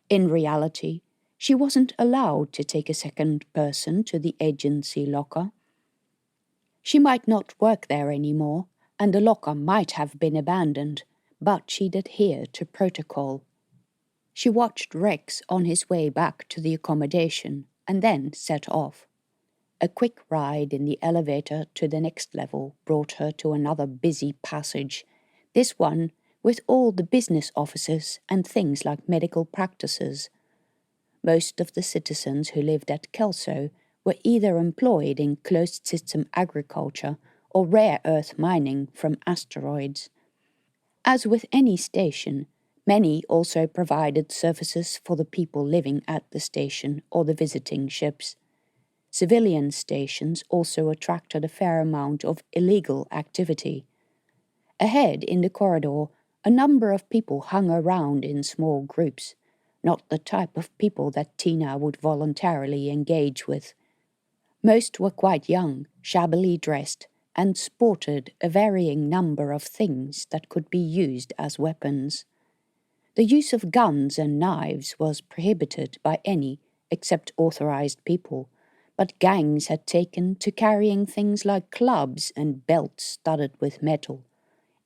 S1: In reality, she wasn't allowed to take a second person to the agency locker. She might not work there anymore, and the locker might have been abandoned, but she'd adhere to protocol. She watched Rex on his way back to the accommodation and then set off. A quick ride in the elevator to the next level brought her to another busy passage, this one with all the business offices and things like medical practices. Most of the citizens who lived at Kelso were either employed in closed-system agriculture or rare earth mining from asteroids. As with any station,
S2: Many also provided services for the people living at the station or the visiting ships. Civilian stations also attracted a fair amount of illegal activity. Ahead in the corridor, a number of people hung around in small groups, not the type of people that Tina would voluntarily engage with. Most were quite young, shabbily dressed, and sported a varying number of things that could be used as weapons. The use of guns and knives was prohibited by any except authorized people, but gangs had taken to carrying things like clubs and belts studded with metal.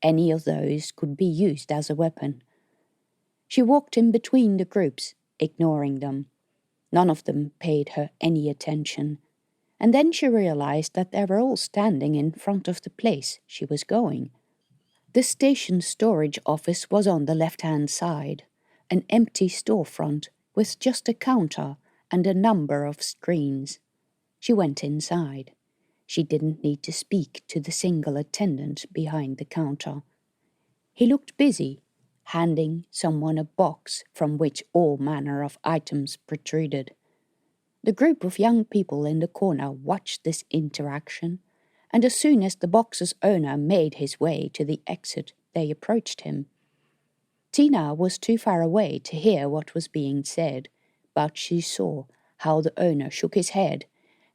S2: Any of those could be used as a weapon. She walked in between the groups, ignoring them. None of them paid her any attention. And then she realized that they were all standing in front of the place she was going. The station storage office was on the left-hand side, an empty storefront with just a counter and a number of screens. She went inside. She didn't need to speak to the single attendant behind the counter. He looked busy, handing someone a box from which all manner of items protruded. The group of young people in the corner watched this interaction, and as soon as the box's owner made his way to the exit, they approached him. Tina was too far away to hear what was being said, but she saw how the owner shook his head,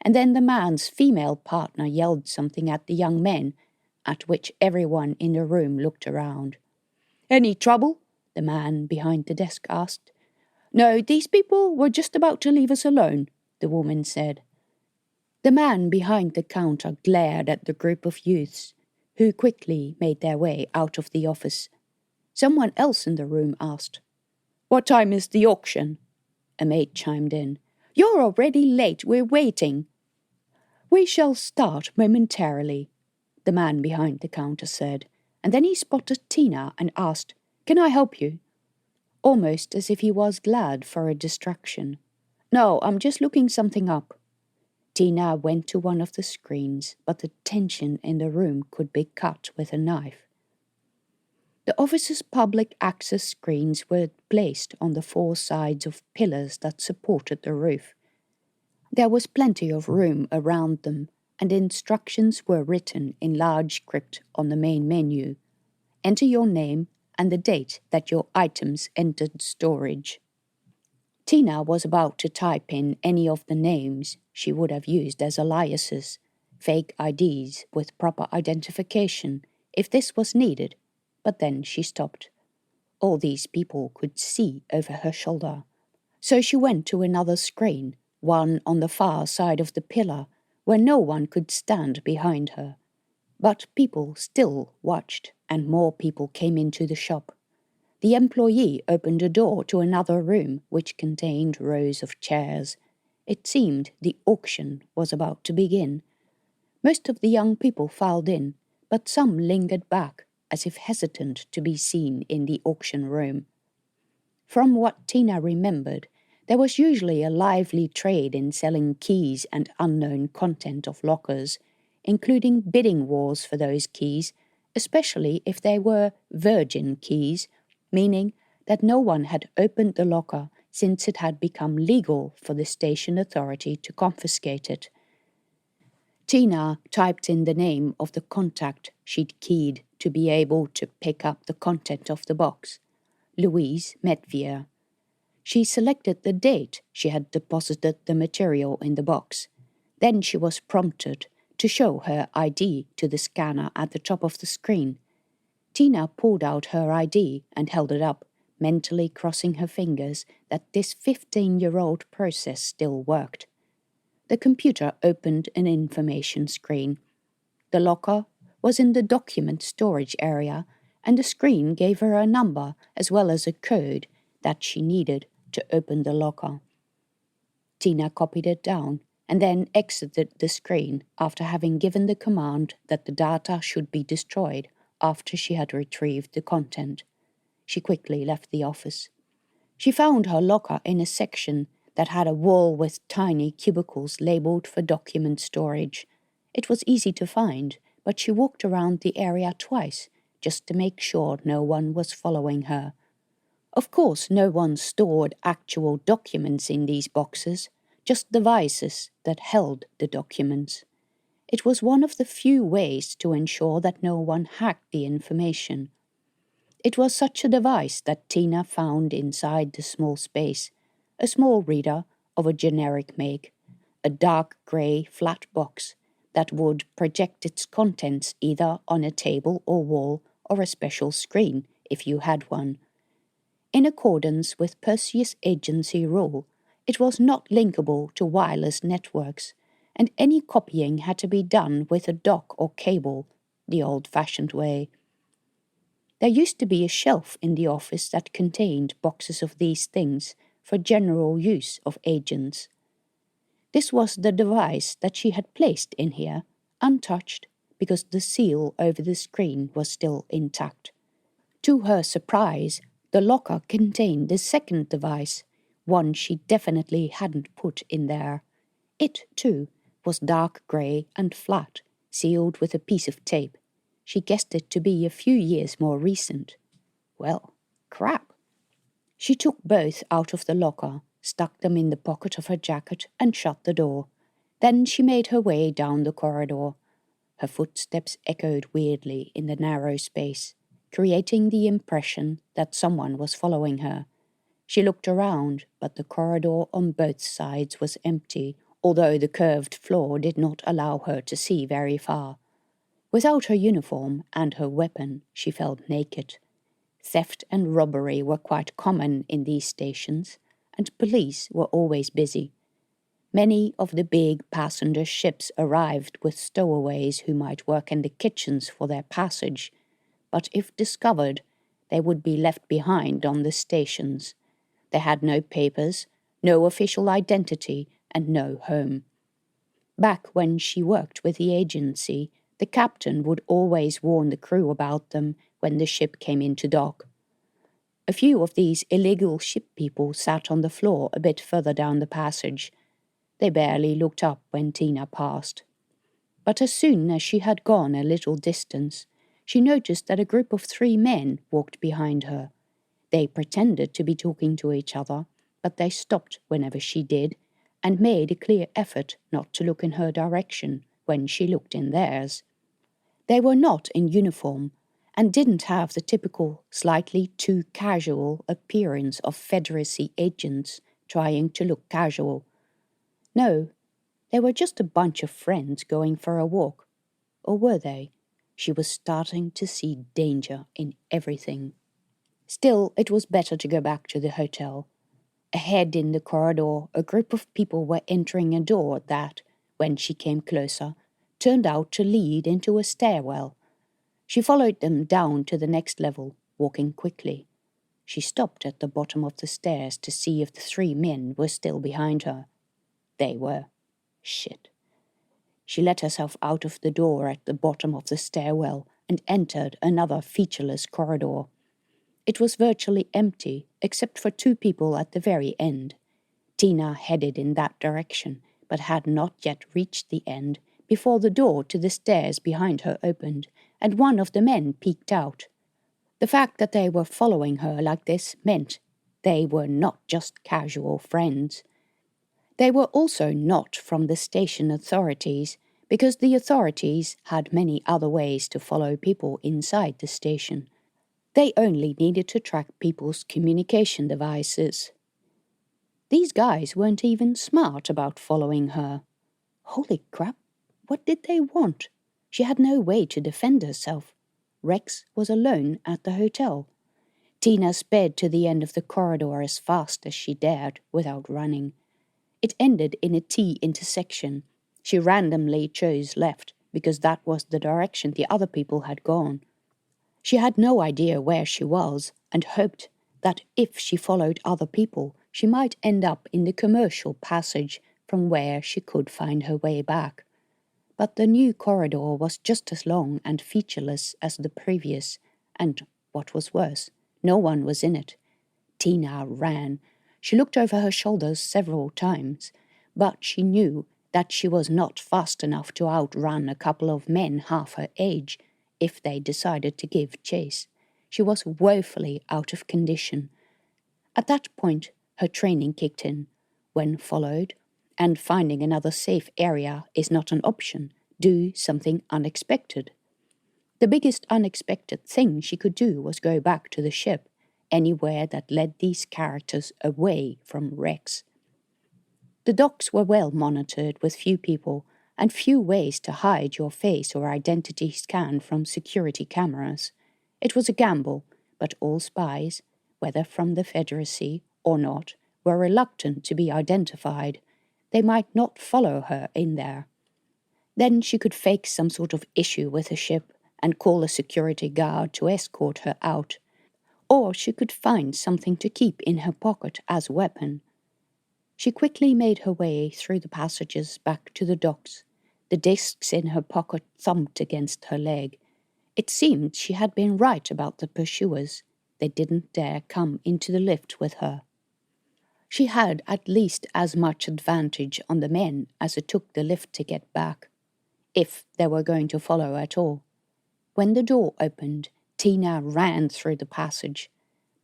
S2: and then the man's female partner yelled something at the young men, at which everyone in the room looked around. "Any trouble?" the man behind the desk asked. "No, these people were just about to leave us alone," the woman said. The man behind the counter glared at the group of youths, who quickly made their way out of the office. Someone else in the room asked, "What time is the auction?" A maid chimed in. "You're already late, we're waiting." "We shall start momentarily," the man behind the counter said, and then he spotted Tina and asked, "Can I help you?" Almost as if he was glad for a distraction. "No, I'm just looking something up." Tina went to one of the screens, but the tension in the room could be cut with a knife. The office's public access screens were placed on the four sides of pillars that supported the roof. There was plenty of room around them, and instructions were written in large script on the main menu. Enter your name and the date that your items entered storage. Tina was about to type in any of the names she would have used as aliases, fake IDs with proper identification, if this was needed, but then she stopped. All these people could see over her shoulder. So she went to another screen, one on the far side of the pillar, where no one could stand behind her. But people still watched, and more people came into the shop. The employee opened a door to another room which contained rows of chairs. It seemed the auction was about to begin. Most of the young people filed in, but some lingered back, as if hesitant to be seen in the auction room. From what Tina remembered, there was usually a lively trade in selling keys and unknown content of lockers, including bidding wars for those keys, especially if they were virgin keys, meaning that no one had opened the locker since it had become legal for the station authority to confiscate it. Tina typed in the name of the contact she'd keyed to be able to pick up the content of the box. Louise Medvier. She selected the date she had deposited the material in the box. Then she was prompted to show her ID to the scanner at the top of the screen. Tina pulled out her ID and held it up, mentally crossing her fingers that this 15-year-old process still worked. The computer opened an information screen. The locker was in the document storage area, and the screen gave her a number as well as a code that she needed to open the locker. Tina copied it down and then exited the screen after having given the command that the data should be destroyed after she had retrieved the content. She quickly left the office. She found her locker in a section that had a wall with tiny cubicles labeled for document storage. It was easy to find, but she walked around the area twice just to make sure no one was following her. Of course, no one stored actual documents in these boxes, just devices that held the documents. It was one of the few ways to ensure that no one hacked the information. It was such a device that Tina found inside the small space, a small reader of a generic make, a dark grey flat box that would project its contents either on a table or wall or a special screen if you had one. In accordance with Perseus Agency rule, it was not linkable to wireless networks, and any copying had to be done with a dock or cable, the old-fashioned way. There used to be a shelf in the office that contained boxes of these things for general use of agents. This was the device that she had placed in here, untouched, because the seal over the screen was still intact. To her surprise, the locker contained the second device, one she definitely hadn't put in there. It, too, was dark grey and flat, sealed with a piece of tape. She guessed it to be a few years more recent. Well, crap. She took both out of the locker, stuck them in the pocket of her jacket, and shut the door. Then she made her way down the corridor. Her footsteps echoed weirdly in the narrow space, creating the impression that someone was following her. She looked around, but the corridor on both sides was empty, although the curved floor did not allow her to see very far. Without her uniform and her weapon, she felt naked. Theft and robbery were quite common in these stations, and police were always busy. Many of the big passenger ships arrived with stowaways who might work in the kitchens for their passage, but if discovered, they would be left behind on the stations. They had no papers, no official identity, and no home. Back when she worked with the agency, the captain would always warn the crew about them when the ship came into dock. A few of these illegal ship people sat on the floor a bit further down the passage. They barely looked up when Tina passed. But as soon as she had gone a little distance, she noticed that a group of 3 men walked behind her. They pretended to be talking to each other, but they stopped whenever she did, and made a clear effort not to look in her direction when she looked in theirs. They were not in uniform, and didn't have the typical, slightly too casual appearance of Federacy agents trying to look casual. No, they were just a bunch of friends going for a walk. Or were they? She was starting to see danger in everything. Still, it was better to go back to the hotel. Ahead in the corridor, a group of people were entering a door that, when she came closer, turned out to lead into a stairwell. She followed them down to the next level, walking quickly. She stopped at the bottom of the stairs to see if the 3 men were still behind her. They were. Shit. She let herself out of the door at the bottom of the stairwell and entered another featureless corridor. It was virtually empty, except for 2 people at the very end. Tina headed in that direction, but had not yet reached the end before the door to the stairs behind her opened, and one of the men peeked out. The fact that they were following her like this meant they were not just casual friends. They were also not from the station authorities, because the authorities had many other ways to follow people inside the station. They only needed to track people's communication devices. These guys weren't even smart about following her. Holy crap, what did they want? She had no way to defend herself. Rex was alone at the hotel. Tina sped to the end of the corridor as fast as she dared without running. It ended in a T intersection. She randomly chose left because that was the direction the other people had gone. She had no idea where she was and hoped that if she followed other people, she might end up in the commercial passage from where she could find her way back. But the new corridor was just as long and featureless as the previous, and, what was worse, no one was in it. Tina ran. She looked over her shoulders several times, but she knew that she was not fast enough to outrun a couple of men half her age if they decided to give chase. She was woefully out of condition.
S1: At that point, her training kicked in. When followed, and finding another safe area is not an option, do something unexpected. The biggest unexpected thing she could do was go back to the ship, anywhere that led these characters away from Rex. The docks were well monitored with few people and few ways to hide your face or identity scan from security cameras. It was a gamble, but all spies, whether from the Federacy or not, were reluctant to be identified. They might not follow her in there. Then she could fake some sort of issue with the ship and call a security guard to escort her out. Or she could find something to keep in her pocket as a weapon. She quickly made her way through the passages back to the docks. The discs in her pocket thumped against her leg. It seemed she had been right about the pursuers. They didn't dare come into the lift with her. She had at least as much advantage on the men as it took the lift to get back, if they were going to follow at all. When the door opened, Tina ran through the passage,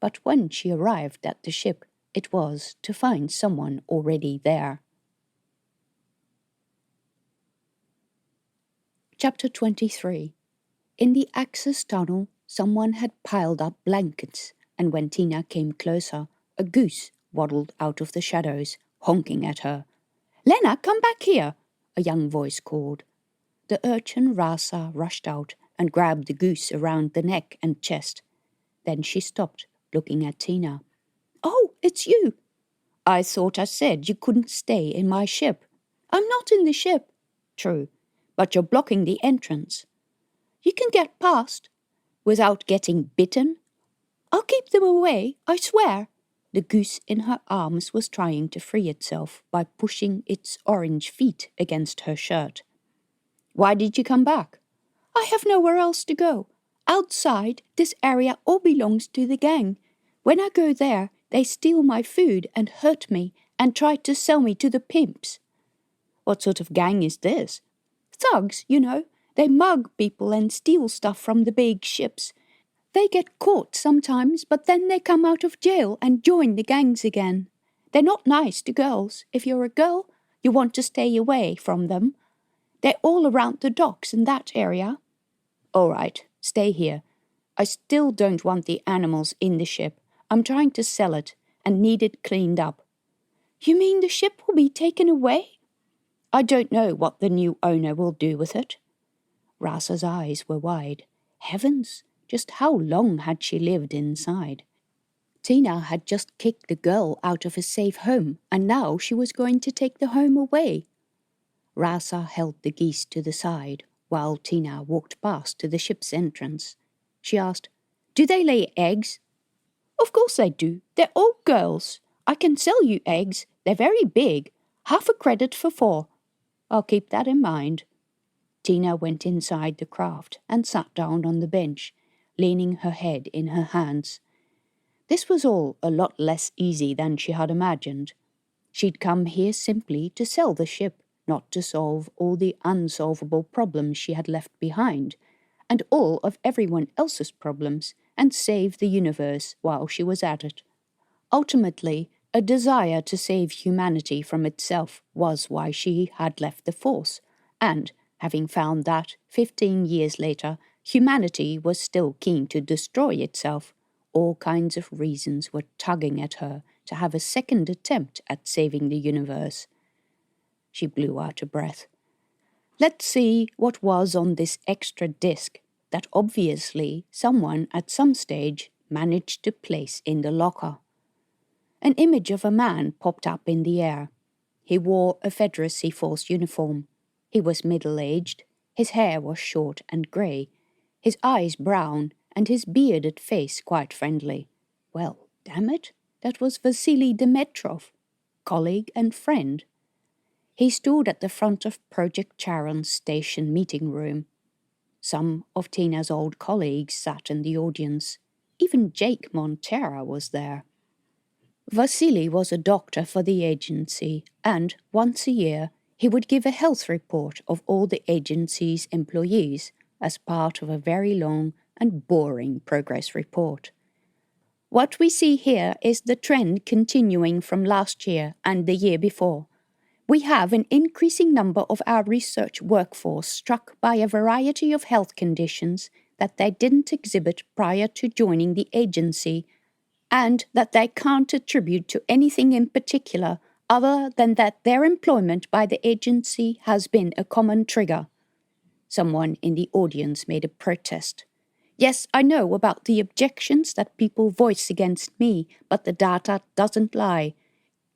S1: but when she arrived at the ship, it was to find someone already there. Chapter 23. In the access tunnel, someone had piled up blankets, and when Tina came closer, a goose waddled out of the shadows, honking at her. "Lena, come back here!" a young voice called. The urchin Rasa rushed out and grabbed the goose around the neck and chest. Then she stopped, looking at Tina. "Oh, it's you! I thought I said you couldn't stay in my ship." "I'm not in the ship." "True, but you're blocking the entrance." "You can get past." "Without getting bitten?" "I'll keep them away, I swear." The goose in her arms was trying to free itself by pushing its orange feet against her shirt. "Why did you come back?" "I have nowhere else to go. Outside, this area all belongs to the gang. When I go there, they steal my food and hurt me and try to sell me to the pimps." "What sort of gang is this?" "Thugs, you know. They mug people and steal stuff from the big ships. They get caught sometimes, but then they come out of jail and join the gangs again. They're not nice to girls. If you're a girl, you want to stay away from them. They're all around the docks in that area." "All right, stay here. I still don't want the animals in the ship. I'm trying to sell it and need it cleaned up." "You mean the ship will be taken away?" "I don't know what the new owner will do with it." Rasa's eyes were wide. Heavens, just how long had she lived inside? Tina had just kicked the girl out of a safe home, and now she was going to take the home away. Rasa held the geese to the side, while Tina walked past to the ship's entrance. She asked, "Do they lay eggs?" "Of course they do. They're all girls. I can sell you eggs. They're very big. Half a credit for 4. "I'll keep that in mind." Tina went inside the craft and sat down on the bench, leaning her head in her hands. This was all a lot less easy than she had imagined. She'd come here simply to sell the ship, not to solve all the unsolvable problems she had left behind, and all of everyone else's problems, and save the universe while she was at it. Ultimately, a desire to save humanity from itself was why she had left the Force, and, having found that, 15 years later, humanity was still keen to destroy itself, all kinds of reasons were tugging at her to have a second attempt at saving the universe. She blew out a breath. Let's see what was on this extra disc that obviously someone at some stage managed to place in the locker. An image of a man popped up in the air. He wore a Federacy Force uniform. He was middle-aged, his hair was short and grey, his eyes brown, and his bearded face quite friendly. Well, damn it, that was Vasily Dimitrov, colleague and friend. He stood at the front of Project Charon's station meeting room. Some of Tina's old colleagues sat in the audience. Even Jake Montera was there. Vasily was a doctor for the agency, and once a year he would give a health report of all the agency's employees as part of a very long and boring progress report. What we see here is the trend continuing from last year and the year before. We have an increasing number of our research workforce struck by a variety of health conditions that they didn't exhibit prior to joining the agency, and that they can't attribute to anything in particular other than that their employment by the agency has been a common trigger. Someone in the audience made a protest. Yes, I know about the objections that people voice against me, but the data doesn't lie.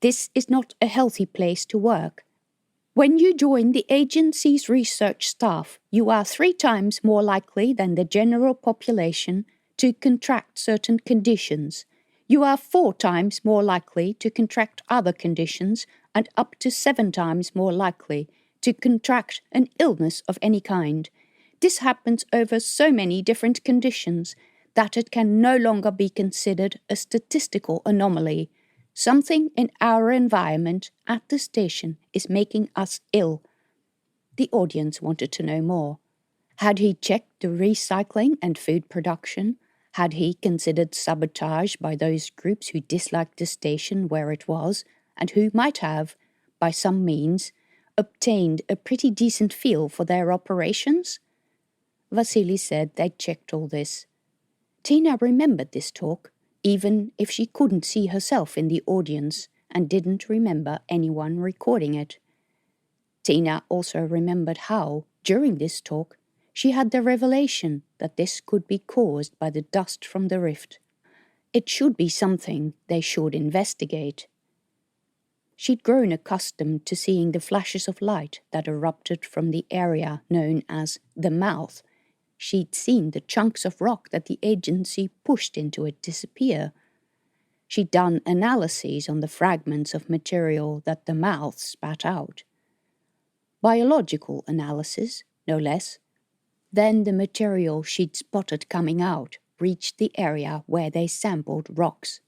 S1: This is not a healthy place to work. When you join the agency's research staff, you are 3 times more likely than the general population to contract certain conditions. You are 4 times more likely to contract other conditions and up to 7 times more likely to contract an illness of any kind. This happens over so many different conditions that it can no longer be considered a statistical anomaly. Something in our environment at the station is making us ill. The audience wanted to know more. Had he checked the recycling and food production? Had he considered sabotage by those groups who disliked the station where it was, and who might have, by some means, obtained a pretty decent feel for their operations? Vasily said they'd checked all this. Tina remembered this talk, even if she couldn't see herself in the audience and didn't remember anyone recording it. Tina also remembered how, during this talk, she had the revelation that this could be caused by the dust from the rift. It should be something they should investigate. She'd grown accustomed to seeing the flashes of light that erupted from the area known as the mouth. She'd seen the chunks of rock that the agency pushed into it disappear. She'd done analyses on the fragments of material that the mouth spat out. Biological analysis, no less. Then the material she'd spotted coming out reached the area where they sampled rocks.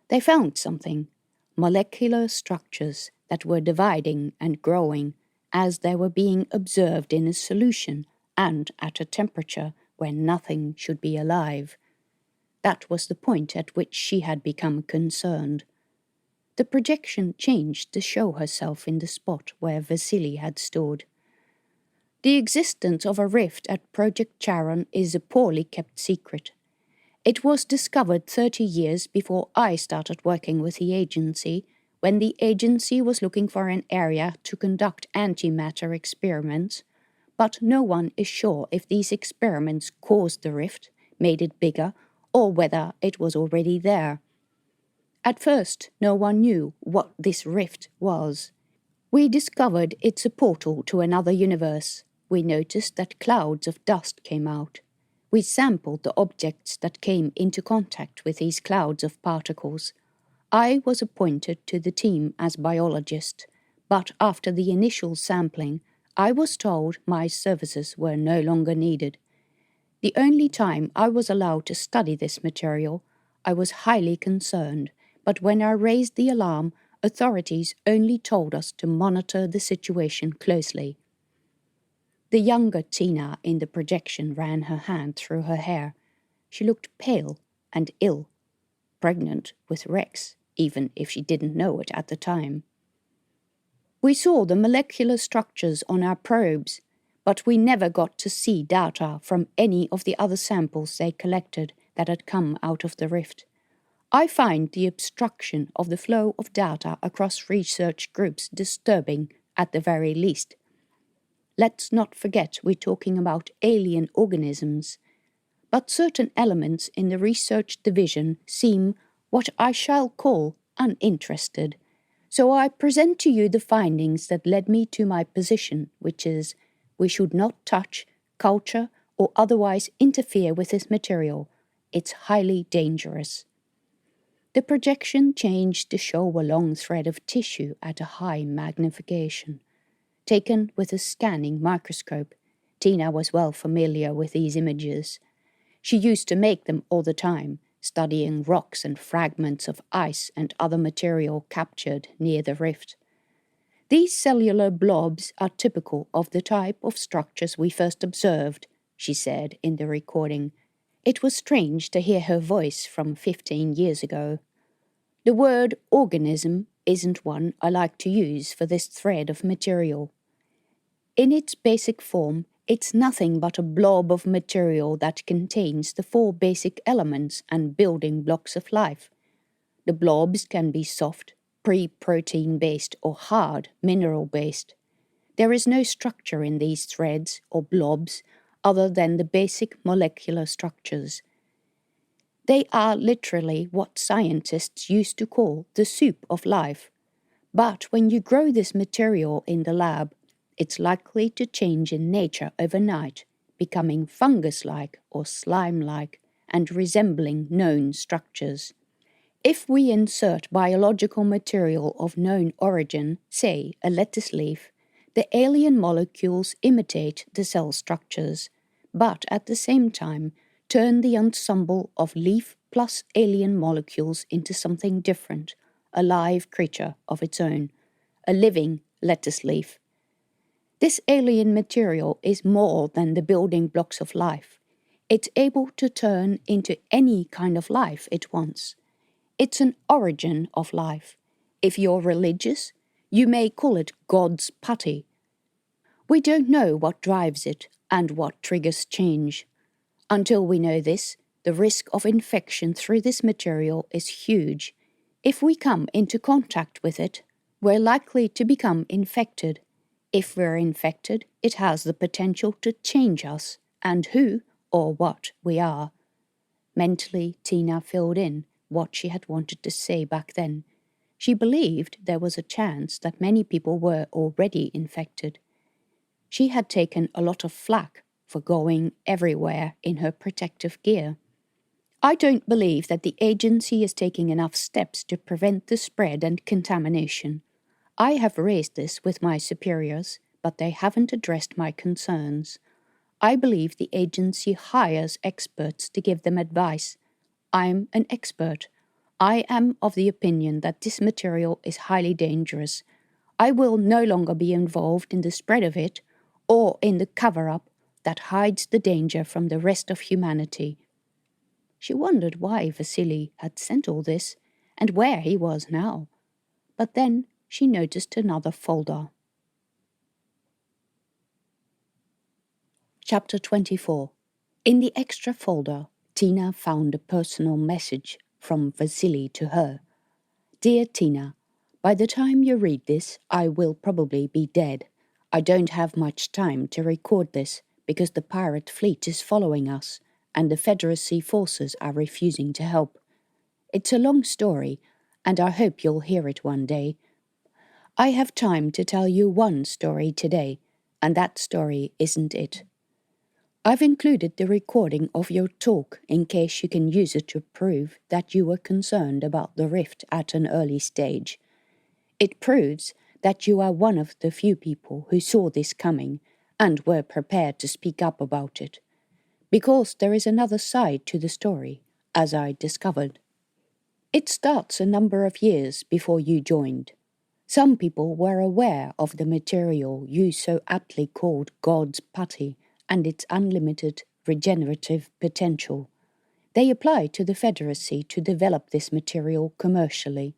S1: They found something, molecular structures that were dividing and growing as they were being observed in a solution and at a temperature where nothing should be alive. That was the point at which she had become concerned. The projection changed to show herself in the spot where Vasily had stood. The existence of a rift at Project Charon is a poorly kept secret. It was discovered 30 years before I started working with the agency, when the agency was looking for an area to conduct antimatter experiments, but no one is sure if these experiments caused the rift, made it bigger, or whether it was already there. At first, no one knew what this rift was. We discovered it's a portal to another universe. We noticed that clouds of dust came out. We sampled the objects that came into contact with these clouds of particles. I was appointed to the team as biologist, but after the initial sampling, I was told my services were no longer needed. The only time I was allowed to study this material, I was highly concerned, but when I raised the alarm, authorities only told us to monitor the situation closely. The younger Tina in the projection ran her hand through her hair. She looked pale and ill, pregnant with Rex, even if she didn't know it at the time. We saw the molecular structures on our probes, but we never got to see data from any of the other samples they collected that had come out of the rift. I find the obstruction of the flow of data across research groups disturbing at the very least. Let's not forget we're talking about alien organisms, but certain elements in the research division seem what I shall call uninterested. So I present to you the findings that led me to my position, which is, we should not touch, culture, or otherwise interfere with this material. It's highly dangerous. The projection changed to show a long thread of tissue at a high magnification. Taken with a scanning microscope, Tina was well familiar with these images. She used to make them all the time, studying rocks and fragments of ice and other material captured near the rift. These cellular blobs are typical of the type of structures we first observed, she said in the recording. It was strange to hear her voice from 15 years ago. The word organism isn't one I like to use for this thread of material. In its basic form, it's nothing but a blob of material that contains the 4 basic elements and building blocks of life. The blobs can be soft, pre-protein based, or hard, mineral based. There is no structure in these threads or blobs other than the basic molecular structures. They are literally what scientists used to call the soup of life. But when you grow this material in the lab, it's likely to change in nature overnight, becoming fungus-like or slime-like and resembling known structures. If we insert biological material of known origin, say a lettuce leaf, the alien molecules imitate the cell structures, but at the same time turn the ensemble of leaf plus alien molecules into something different, a live creature of its own, a living lettuce leaf. This alien material is more than the building blocks of life. It's able to turn into any kind of life it wants. It's an origin of life. If you're religious, you may call it God's putty. We don't know what drives it and what triggers change. Until we know this, the risk of infection through this material is huge. If we come into contact with it, we're likely to become infected. If we're infected, it has the potential to change us and who or what we are. Mentally, Tina filled in what she had wanted to say back then. She believed there was a chance that many people were already infected. She had taken a lot of flack for going everywhere in her protective gear. I don't believe that the agency is taking enough steps to prevent the spread and contamination. I have raised this with my superiors, but they haven't addressed my concerns. I believe the agency hires experts to give them advice. I'm an expert. I am of the opinion that this material is highly dangerous. I will no longer be involved in the spread of it or in the cover-up that hides the danger from the rest of humanity. She wondered why Vasily had sent all this and where he was now. But then she noticed another folder. Chapter 24. In the extra folder, Tina found a personal message from Vasily to her. Dear Tina, by the time you read this, I will probably be dead. I don't have much time to record this because the pirate fleet is following us and the Federacy Forces are refusing to help. It's a long story, and I hope you'll hear it one day. I have time to tell you one story today, and that story isn't it. I've included the recording of your talk in case you can use it to prove that you were concerned about the rift at an early stage. It proves that you are one of the few people who saw this coming and were prepared to speak up about it. Because there is another side to the story, as I discovered. It starts a number of years before you joined. Some people were aware of the material you so aptly called God's putty and its unlimited regenerative potential. They applied to the Federacy to develop this material commercially.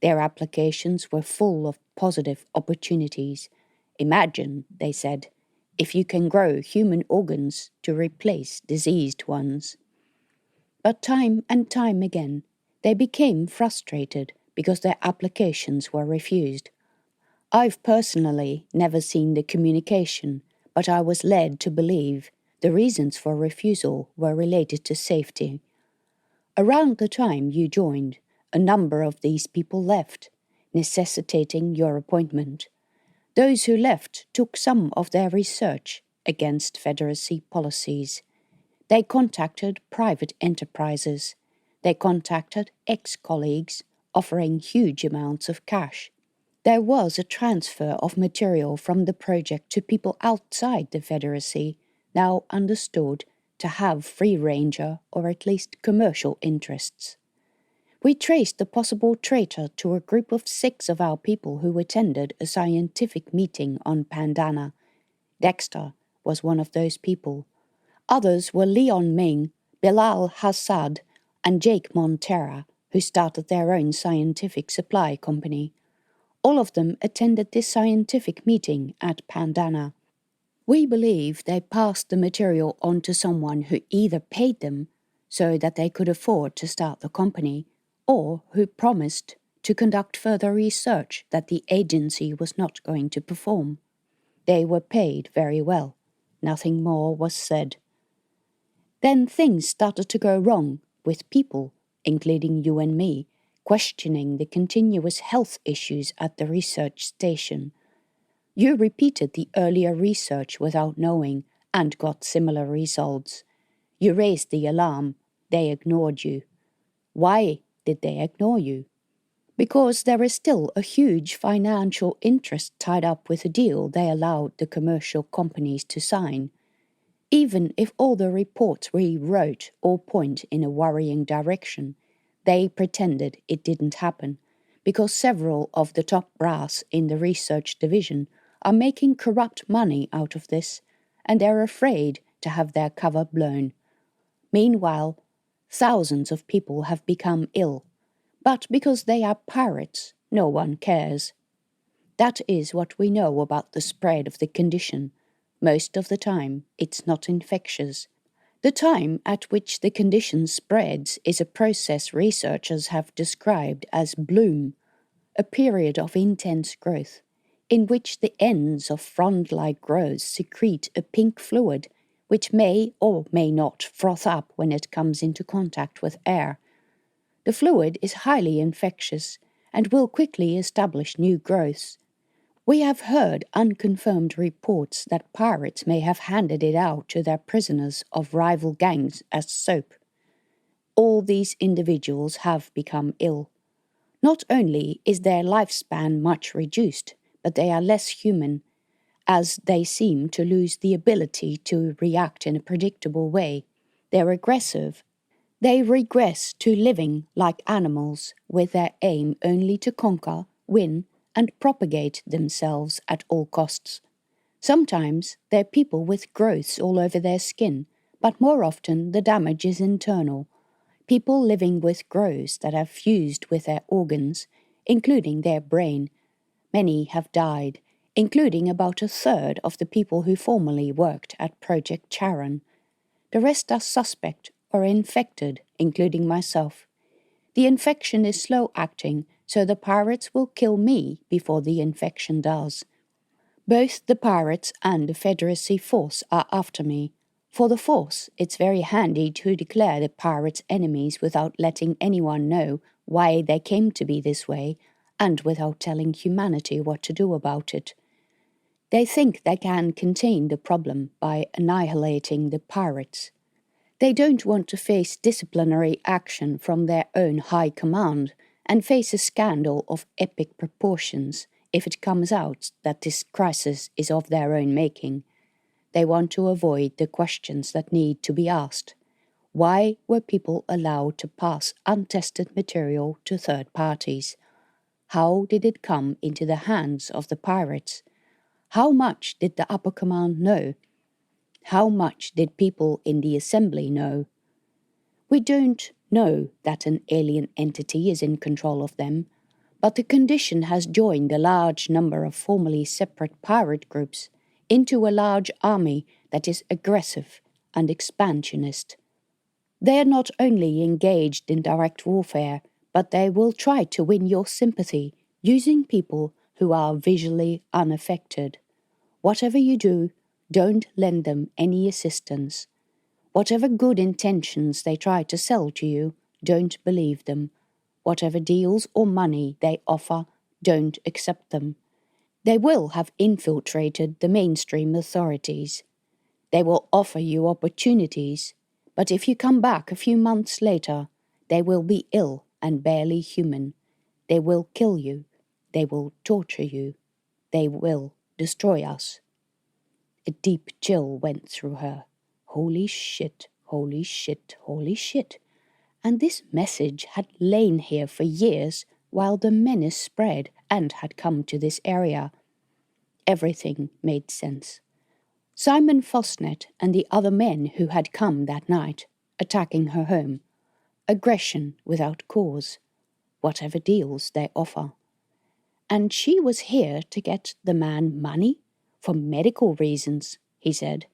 S1: Their applications were full of positive opportunities. Imagine, they said, if you can grow human organs to replace diseased ones. But time and time again, they became frustrated because their applications were refused. I've personally never seen the communication, but I was led to believe the reasons for refusal were related to safety. Around the time you joined, a number of these people left, necessitating your appointment. Those who left took some of their research against Federacy policies. They contacted private enterprises. They contacted ex-colleagues, offering huge amounts of cash. There was a transfer of material from the project to people outside the Federacy, now understood to have free-ranger or at least commercial interests. We traced the possible traitor to a group of 6 of our people who attended a scientific meeting on Pandana. Dexter was one of those people. Others were Leon Ming, Bilal Hassad and Jake Montera, who started their own scientific supply company. All of them attended this scientific meeting at Pandana. We believe they passed the material on to someone who either paid them so that they could afford to start the company, or who promised to conduct further research that the agency was not going to perform. They were paid very well. Nothing more was said. Then things started to go wrong with people, including you and me, questioning the continuous health issues at the research station. You repeated the earlier research without knowing and got similar results. You raised the alarm. They ignored you. Why did they ignore you? Because there is still a huge financial interest tied up with the deal they allowed the commercial companies to sign. Even if all the reports we wrote all point in a worrying direction, they pretended it didn't happen, because several of the top brass in the research division are making corrupt money out of this, and they're afraid to have their cover blown. Meanwhile, thousands of people have become ill, but because they are pirates, no one cares. That is what we know about the spread of the condition. Most of the time, it's not infectious. The time at which the condition spreads is a process researchers have described as bloom, a period of intense growth, in which the ends of frond-like growths secrete a pink fluid, which may or may not froth up when it comes into contact with air. The fluid is highly infectious and will quickly establish new growths. We have heard unconfirmed reports that pirates may have handed it out to their prisoners of rival gangs as soap. All these individuals have become ill. Not only is their lifespan much reduced, but they are less human, as they seem to lose the ability to react in a predictable way. They're aggressive. They regress to living like animals, with their aim only to conquer, win, and propagate themselves at all costs. Sometimes they're people with growths all over their skin, but more often the damage is internal. People living with growths that have fused with their organs, including their brain. Many have died, including about a third of the people who formerly worked at Project Charon. The rest are suspect or infected, including myself. The infection is slow-acting, so the pirates will kill me before the infection does. Both the pirates and the Federacy Force are after me. For the Force, it's very handy to declare the pirates enemies without letting anyone know why they came to be this way, and without telling humanity what to do about it. They think they can contain the problem by annihilating the pirates. They don't want to face disciplinary action from their own high command and face a scandal of epic proportions if it comes out that this crisis is of their own making. They want to avoid the questions that need to be asked. Why were people allowed to pass untested material to third parties? How did it come into the hands of the pirates? How much did the upper command know? How much did people in the assembly know? We don't know that an alien entity is in control of them, but the condition has joined a large number of formerly separate pirate groups into a large army that is aggressive and expansionist. They are not only engaged in direct warfare, but they will try to win your sympathy using people who are visually unaffected. Whatever you do, don't lend them any assistance. Whatever good intentions they try to sell to you, don't believe them. Whatever deals or money they offer, don't accept them. They will have infiltrated the mainstream authorities. They will offer you opportunities, but if you come back a few months later, they will be ill and barely human. They will kill you. They will torture you. They will destroy us. A deep chill went through her. Holy shit, holy shit, holy shit. And this message had lain here for years while the menace spread and had come to this area. Everything made sense. Simon Fosnet and the other men who had come that night
S2: attacking her home. Aggression without cause. Whatever deals they offer. And she was here to get the man money? For medical reasons, he said.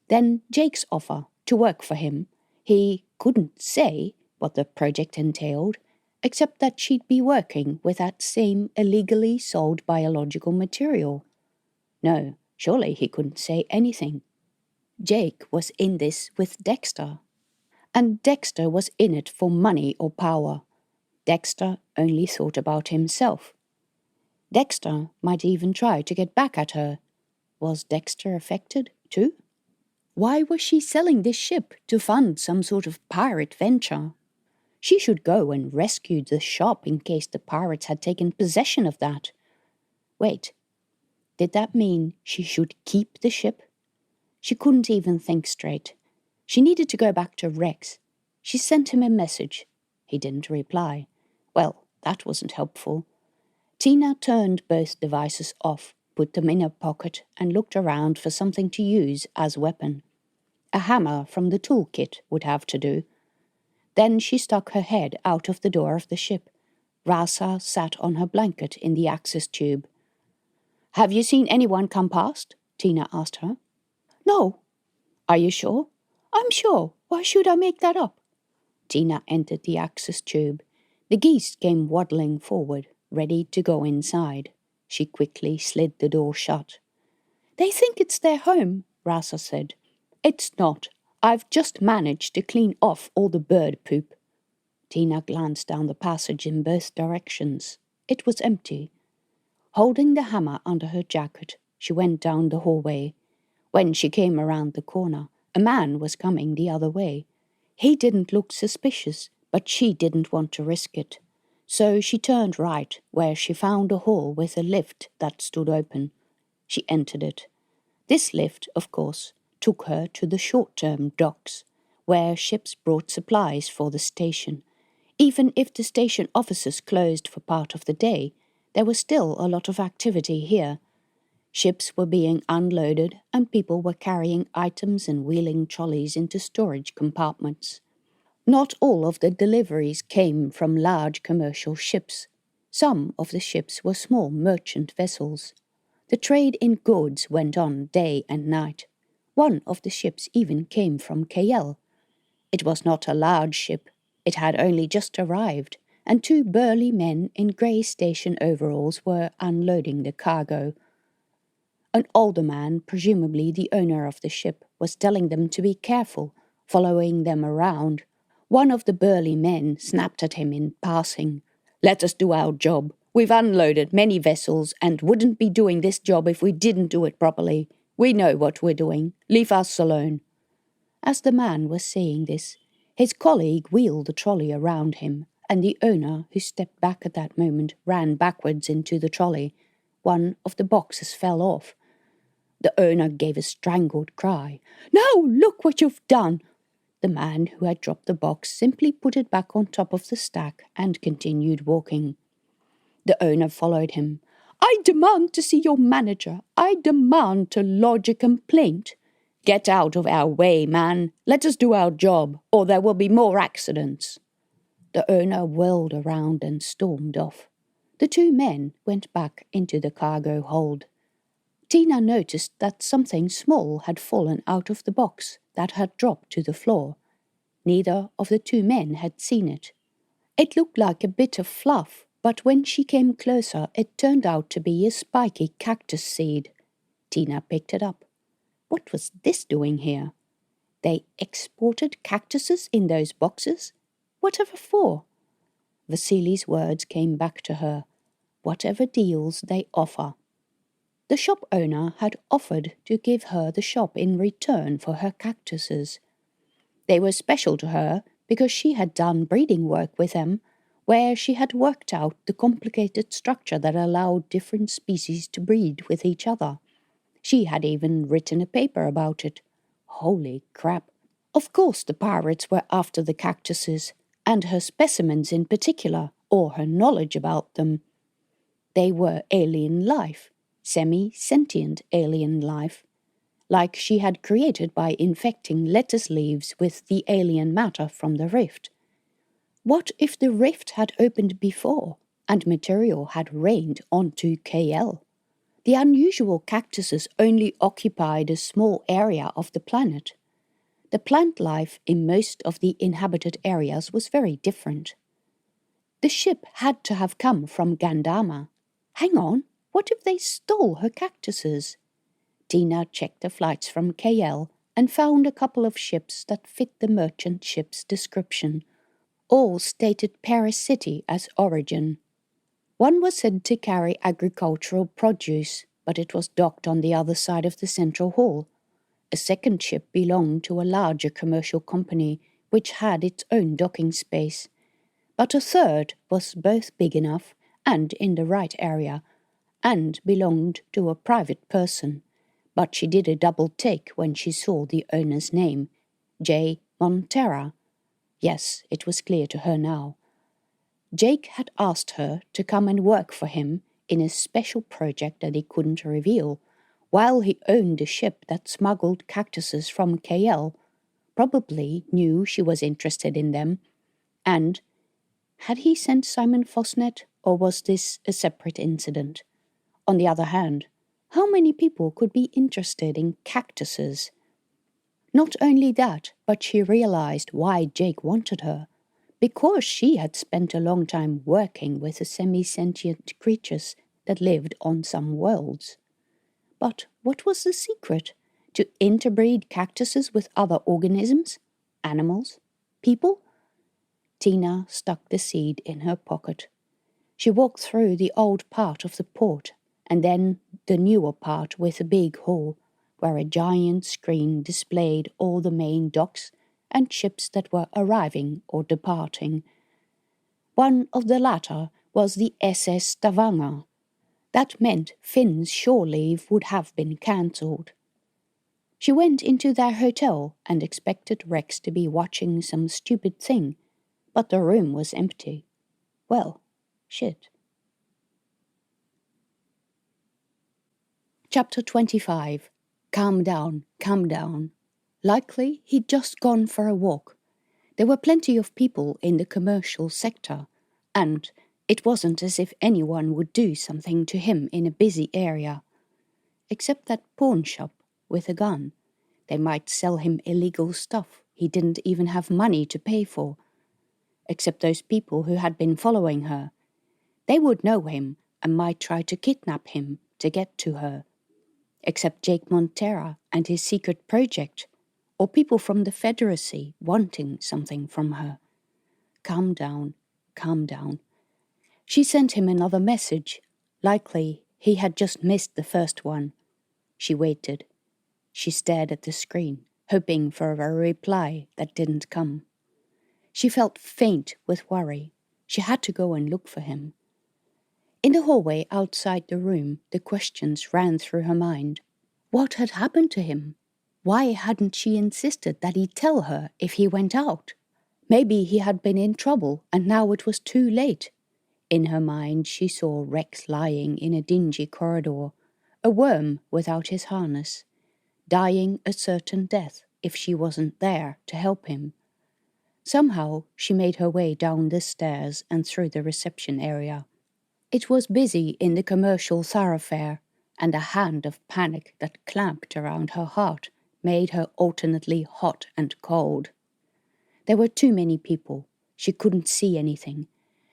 S2: Then Jake's offer to work for him. He couldn't say what the project entailed, except that she'd be working with that same illegally sold biological material. No, surely he couldn't say anything. Jake was in this with Dexter. And Dexter was in it for money or power. Dexter only thought about himself. Dexter might even try to get back at her. Was Dexter affected, too? Why was she selling this ship to fund some sort of pirate venture? She should go and rescue the shop in case the pirates had taken possession of that. Wait, did that mean she should keep the ship? She couldn't even think straight. She needed to go back to Rex. She sent him a message. He didn't reply. Well, that wasn't helpful. Tina turned both devices off, put them in her pocket, and looked around for something to use as a weapon. A hammer from the toolkit would have to do. Then she stuck her head out of the door of the ship. Rasa sat on her blanket in the access tube. "Have you seen anyone come past?" Tina asked her. "No." "Are you sure?" "I'm sure. Why should I make that up?" Tina entered the access tube. The geese came waddling forward, ready to go inside. She quickly slid the door shut. "They think it's their home," Rasa said. "It's not. I've just managed to clean off all the bird poop." Tina glanced down the passage in both directions. It was empty. Holding the hammer under her jacket, she went down the hallway. When she came around the corner, a man was coming the other way. He didn't look suspicious, but she didn't want to risk it. So she turned right, where she found a hall with a lift that stood open. She entered it. This lift, of course, took her to the short-term docks, where ships brought supplies for the station. Even if the station offices closed for part of the day, there was still a lot of activity here. Ships were being unloaded and people were carrying items and wheeling trolleys into storage compartments. Not all of the deliveries came from large commercial ships. Some of the ships were small merchant vessels. The trade in goods went on day and night. One of the ships even came from Cayelle. It was not a large ship. It had only just arrived, and two burly men in grey station overalls were unloading the cargo. An older man, presumably the owner of the ship, was telling them to be careful, following them around. One of the burly men snapped at him in passing. "Let us do our job. We've unloaded many vessels and wouldn't be doing this job if we didn't do it properly. We know what we're doing. Leave us alone." As the man was saying this, his colleague wheeled the trolley around him, and the owner, who stepped back at that moment, ran backwards into the trolley. One of the boxes fell off. The owner gave a strangled cry. "No, look what you've done!" The man who had dropped the box simply put it back on top of the stack and continued walking. The owner followed him. "I demand to see your manager. I demand to lodge a complaint." "Get out of our way, man. Let us do our job, or there will be more accidents." The owner whirled around and stormed off. The two men went back into the cargo hold. Tina noticed that something small had fallen out of the box that had dropped to the floor. Neither of the two men had seen it. It looked like a bit of fluff, but when she came closer, it turned out to be a spiky cactus seed. Tina picked it up. What was this doing here? They exported cactuses in those boxes? Whatever for? Vasily's words came back to her. Whatever deals they offer. The shop owner had offered to give her the shop in return for her cactuses. They were special to her because she had done breeding work with them, where she had worked out the complicated structure that allowed different species to breed with each other. She had even written a paper about it. Holy crap. Of course the pirates were after the cactuses, and her specimens in particular, or her knowledge about them. They were alien life. Semi-sentient alien life.
S1: like she had created by infecting lettuce leaves with the alien matter from the rift. What if the rift had opened before and material had rained onto Cayelle? The unusual cactuses only occupied a small area of the planet. The plant life in most of the inhabited areas was very different. The ship had to have come from Gandama. Hang on, what if they stole her cactuses? Tina checked the flights from Cayelle and found a couple of ships that fit the merchant ship's description. All stated Paris City as origin. One was said to carry agricultural produce, but it was docked on the other side of the central hall. A second ship belonged to a larger commercial company, which had its own docking space. But a third was both big enough and in the right area, and belonged to a private person. But she did a double take when she saw the owner's name, J. Montera. Yes, it was clear to her now. Jake had asked her to come and work for him in a special project that he couldn't reveal, while he owned a ship that smuggled cactuses from Cayelle, probably knew she was interested in them, and had he sent Simon Fosnet, or was this a separate incident? On the other hand, how many people could be interested in cactuses? Not only that, but she realized why Jake wanted her. Because she had spent a long time working with the semi-sentient creatures that lived on some worlds. But what was the secret? To interbreed cactuses with other organisms? Animals? People? Tina stuck the seed in her pocket. She walked through the old part of the port, and then the newer part with a big hall, where a giant screen displayed all the main docks and ships that were arriving or departing. One of the latter was the SS Stavanger. That meant Finn's shore leave would have been cancelled. She went into their hotel and expected Rex to be watching some stupid thing, but the room was empty. Well, shit. Chapter 25. Calm down, calm down. Likely he'd just gone for a walk. There were plenty of people in the commercial sector, and it wasn't as if anyone would do something to him in a busy area. Except that pawn shop with a gun. They might sell him illegal stuff he didn't even have money to pay for. Except those people who had been following her. They would know him and might try to kidnap him to get to her. Except Jake Montera and his secret project, or people from the Federacy wanting something from her. Calm down, calm down. She sent him another message. Likely he had just missed the first one. She waited. She stared at the screen, hoping for a reply that didn't come. She felt faint with worry. She had to go and look for him. In the hallway outside the room, the questions ran through her mind. What had happened to him? Why hadn't she insisted that he tell her if he went out? Maybe he had been in trouble and now it was too late. In her mind she saw Rex lying in a dingy corridor, a worm without his harness, dying a certain death if she wasn't there to help him. Somehow she made her way down the stairs and through the reception area. It was busy in the commercial thoroughfare, and a hand of panic that clamped around her heart made her alternately hot and cold. There were too many people. She couldn't see anything.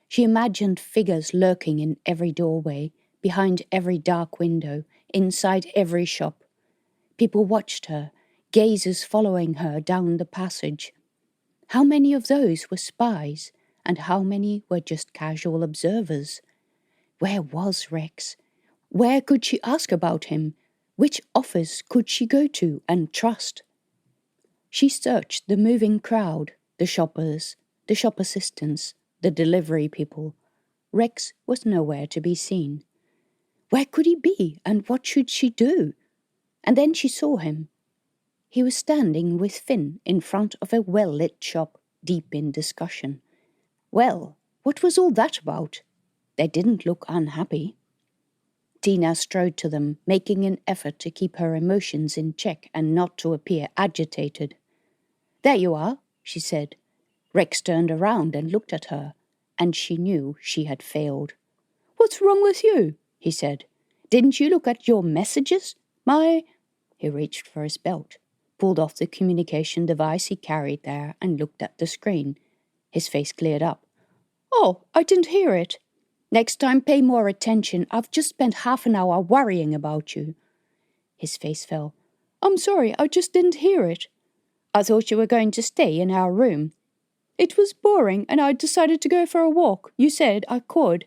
S1: She imagined figures lurking in every doorway, behind every dark window, inside every shop. People watched her, gazers following her down the passage. How many of those were spies, and how many were just casual observers? Where was Rex? Where could she ask about him? Which office could she go to and trust? She searched the moving crowd, the shoppers, the shop assistants, the delivery people. Rex was nowhere to be seen. Where could he be, and what should she do? And then she saw him. He was standing with Finn in front of a well-lit shop, deep in discussion. Well, what was all that about? They didn't look unhappy. Tina strode to them, making an effort to keep her emotions in check and not to appear agitated. "There you are," she said. Rex turned around and looked at her, and she knew she had failed. "What's wrong with you?" he said. "Didn't you look at your messages? He reached for his belt, pulled off the communication device he carried there, and looked at the screen. His face cleared up. "Oh, I didn't hear it. Next time pay more attention. I've just spent half an hour worrying about you." His face fell. "I'm sorry, I just didn't hear it. I thought you were going to stay in our room. It was boring and I decided to go for a walk. You said I could."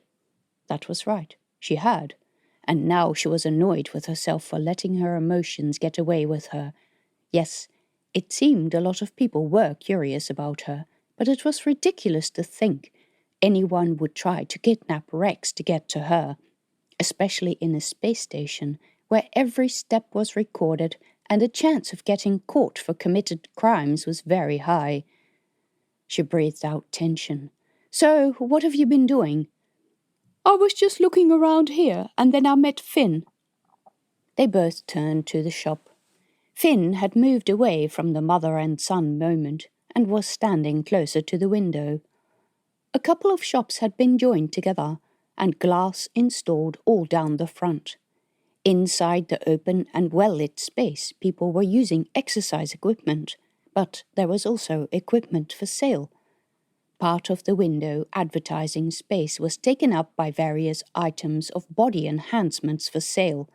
S1: That was right. She had. And now she was annoyed with herself for letting her emotions get away with her. Yes, it seemed a lot of people were curious about her, but it was ridiculous to think anyone would try to kidnap Rex to get to her, especially in a space station where every step was recorded and the chance of getting caught for committed crimes was very high. She breathed out tension. "So, what have you been doing?" "I was just looking around here, and then I met Finn." They both turned to the shop. Finn had moved away from the mother and son moment and was standing closer to the window. A couple of shops had been joined together and glass installed all down the front. Inside the open and well-lit space, people were using exercise equipment, but there was also equipment for sale. Part of the window advertising space was taken up by various items of body enhancements for sale.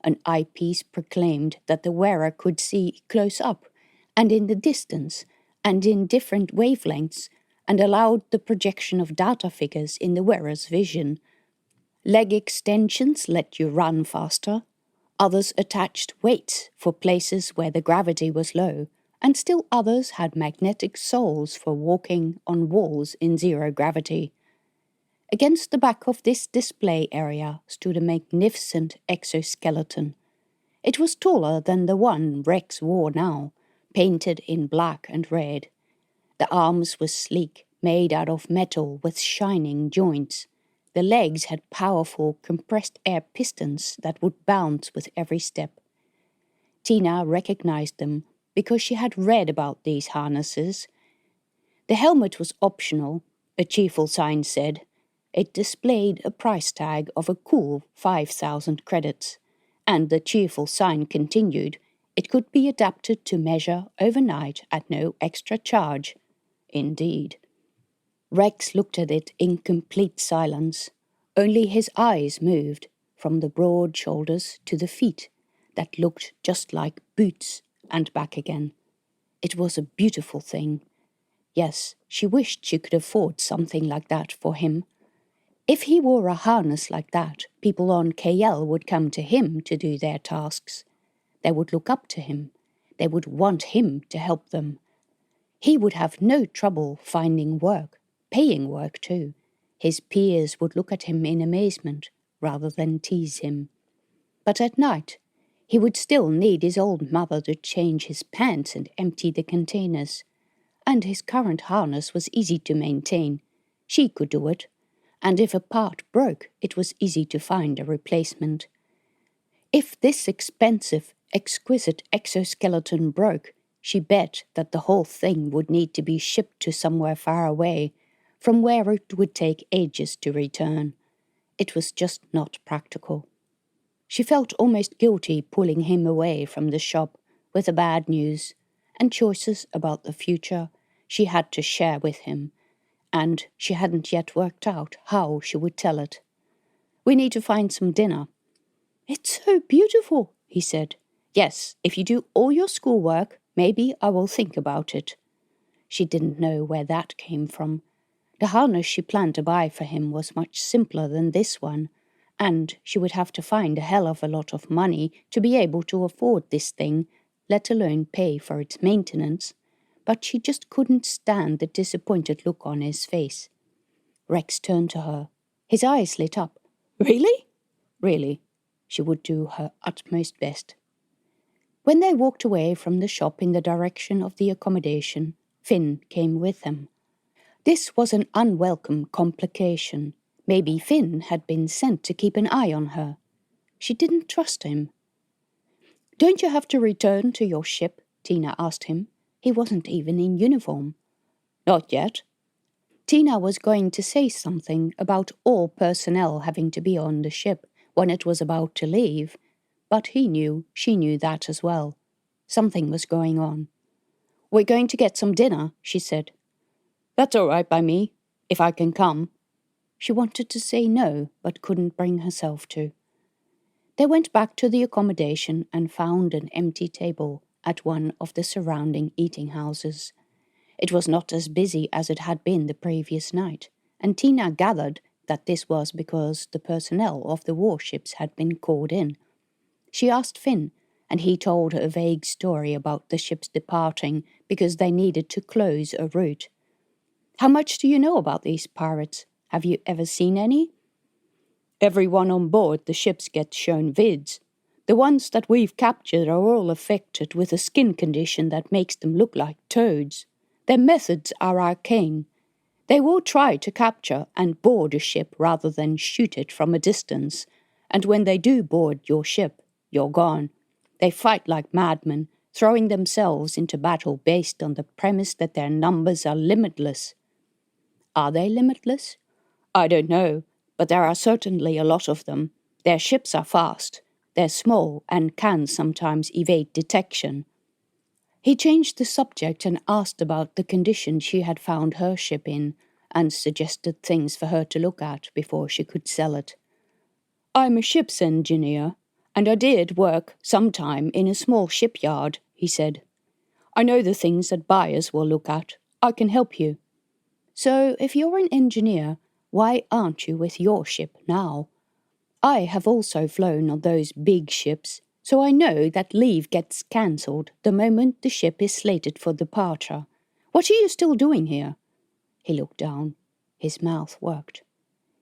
S1: An eyepiece proclaimed that the wearer could see close up and in the distance and in different wavelengths and allowed the projection of data figures in the wearer's vision. Leg extensions let you run faster. Others attached weights for places where the gravity was low, and still others had magnetic soles for walking on walls in zero gravity. Against the back of this display area stood a magnificent exoskeleton. It was taller than the one Rex wore now, painted in black and red. The arms were sleek, made out of metal with shining joints. The legs had powerful compressed air pistons that would bounce with every step. Tina recognized them because she had read about these harnesses. The helmet was optional, a cheerful sign said. It displayed a price tag of a cool 5,000 credits, and the cheerful sign continued, it could be adapted to measure overnight at no extra charge. Indeed. Rex looked at it in complete silence. Only his eyes moved, from the broad shoulders to the feet, that looked just like boots, and back again. It was a beautiful thing. Yes, she wished she could afford something like that for him. If he wore a harness like that, people on Cayelle would come to him to do their tasks. They would look up to him. They would want him to help them. He would have no trouble finding work, paying work too. His peers would look at him in amazement rather than tease him. But at night, he would still need his old mother to change his pants and empty the containers. And his current harness was easy to maintain. She could do it. And if a part broke, it was easy to find a replacement. If this expensive, exquisite exoskeleton broke, she bet that the whole thing would need to be shipped to somewhere far away, from where it would take ages to return. It was just not practical. She felt almost guilty pulling him away from the shop with the bad news and choices about the future she had to share with him, and she hadn't yet worked out how she would tell it. "We need to find some dinner." "It's so beautiful," he said. "Yes, if you do all your schoolwork, maybe I will think about it." She didn't know where that came from. The harness she planned to buy for him was much simpler than this one, and she would have to find a hell of a lot of money to be able to afford this thing, let alone pay for its maintenance. But she just couldn't stand the disappointed look on his face. Rex turned to her. His eyes lit up. "Really?" "Really." She would do her utmost best. When they walked away from the shop in the direction of the accommodation, Finn came with them. This was an unwelcome complication. Maybe Finn had been sent to keep an eye on her.
S2: She didn't trust him. "Don't you have to return to your ship?" Tina asked him. He wasn't even in uniform. "Not yet." Tina was going to say something about all personnel having to be on the ship when it was about to leave, but she knew that as well. Something was going on. "We're going to get some dinner," she said. "That's all right by me, if I can come." She wanted to say no, but couldn't bring herself to. They went back to the accommodation and found an empty table at one of the surrounding eating houses. It was not as busy as it had been the previous night, and Tina gathered that this was because the personnel of the warships had been called in. She asked Finn, and he told her a vague story about the ships departing because they needed to close a route. "How much do you know about these pirates? Have you ever seen any?" "Everyone on board the ships gets shown vids. The ones that we've captured are all affected with a skin condition that makes them look like toads. Their methods are arcane. They will try to capture and board a ship rather than shoot it from a distance, and when they do board your ship, you're gone. They fight like madmen, throwing themselves into battle based on the premise that their numbers are limitless." "Are they limitless?" "I don't know, but there are certainly a lot of them. Their ships are fast. They're small and can sometimes evade detection." He changed the subject and asked about the condition she had found her ship in, and suggested things for her to look at before she could sell it. "I'm a ship's engineer, and I did work sometime in a small shipyard," he said. "I know the things that buyers will look at. I can help you." "So, if you're an engineer, why aren't you with your ship now?" "I have also flown on those big ships, so I know that leave gets cancelled the moment the ship is slated for departure. What are you still doing here?" He looked down. His mouth worked.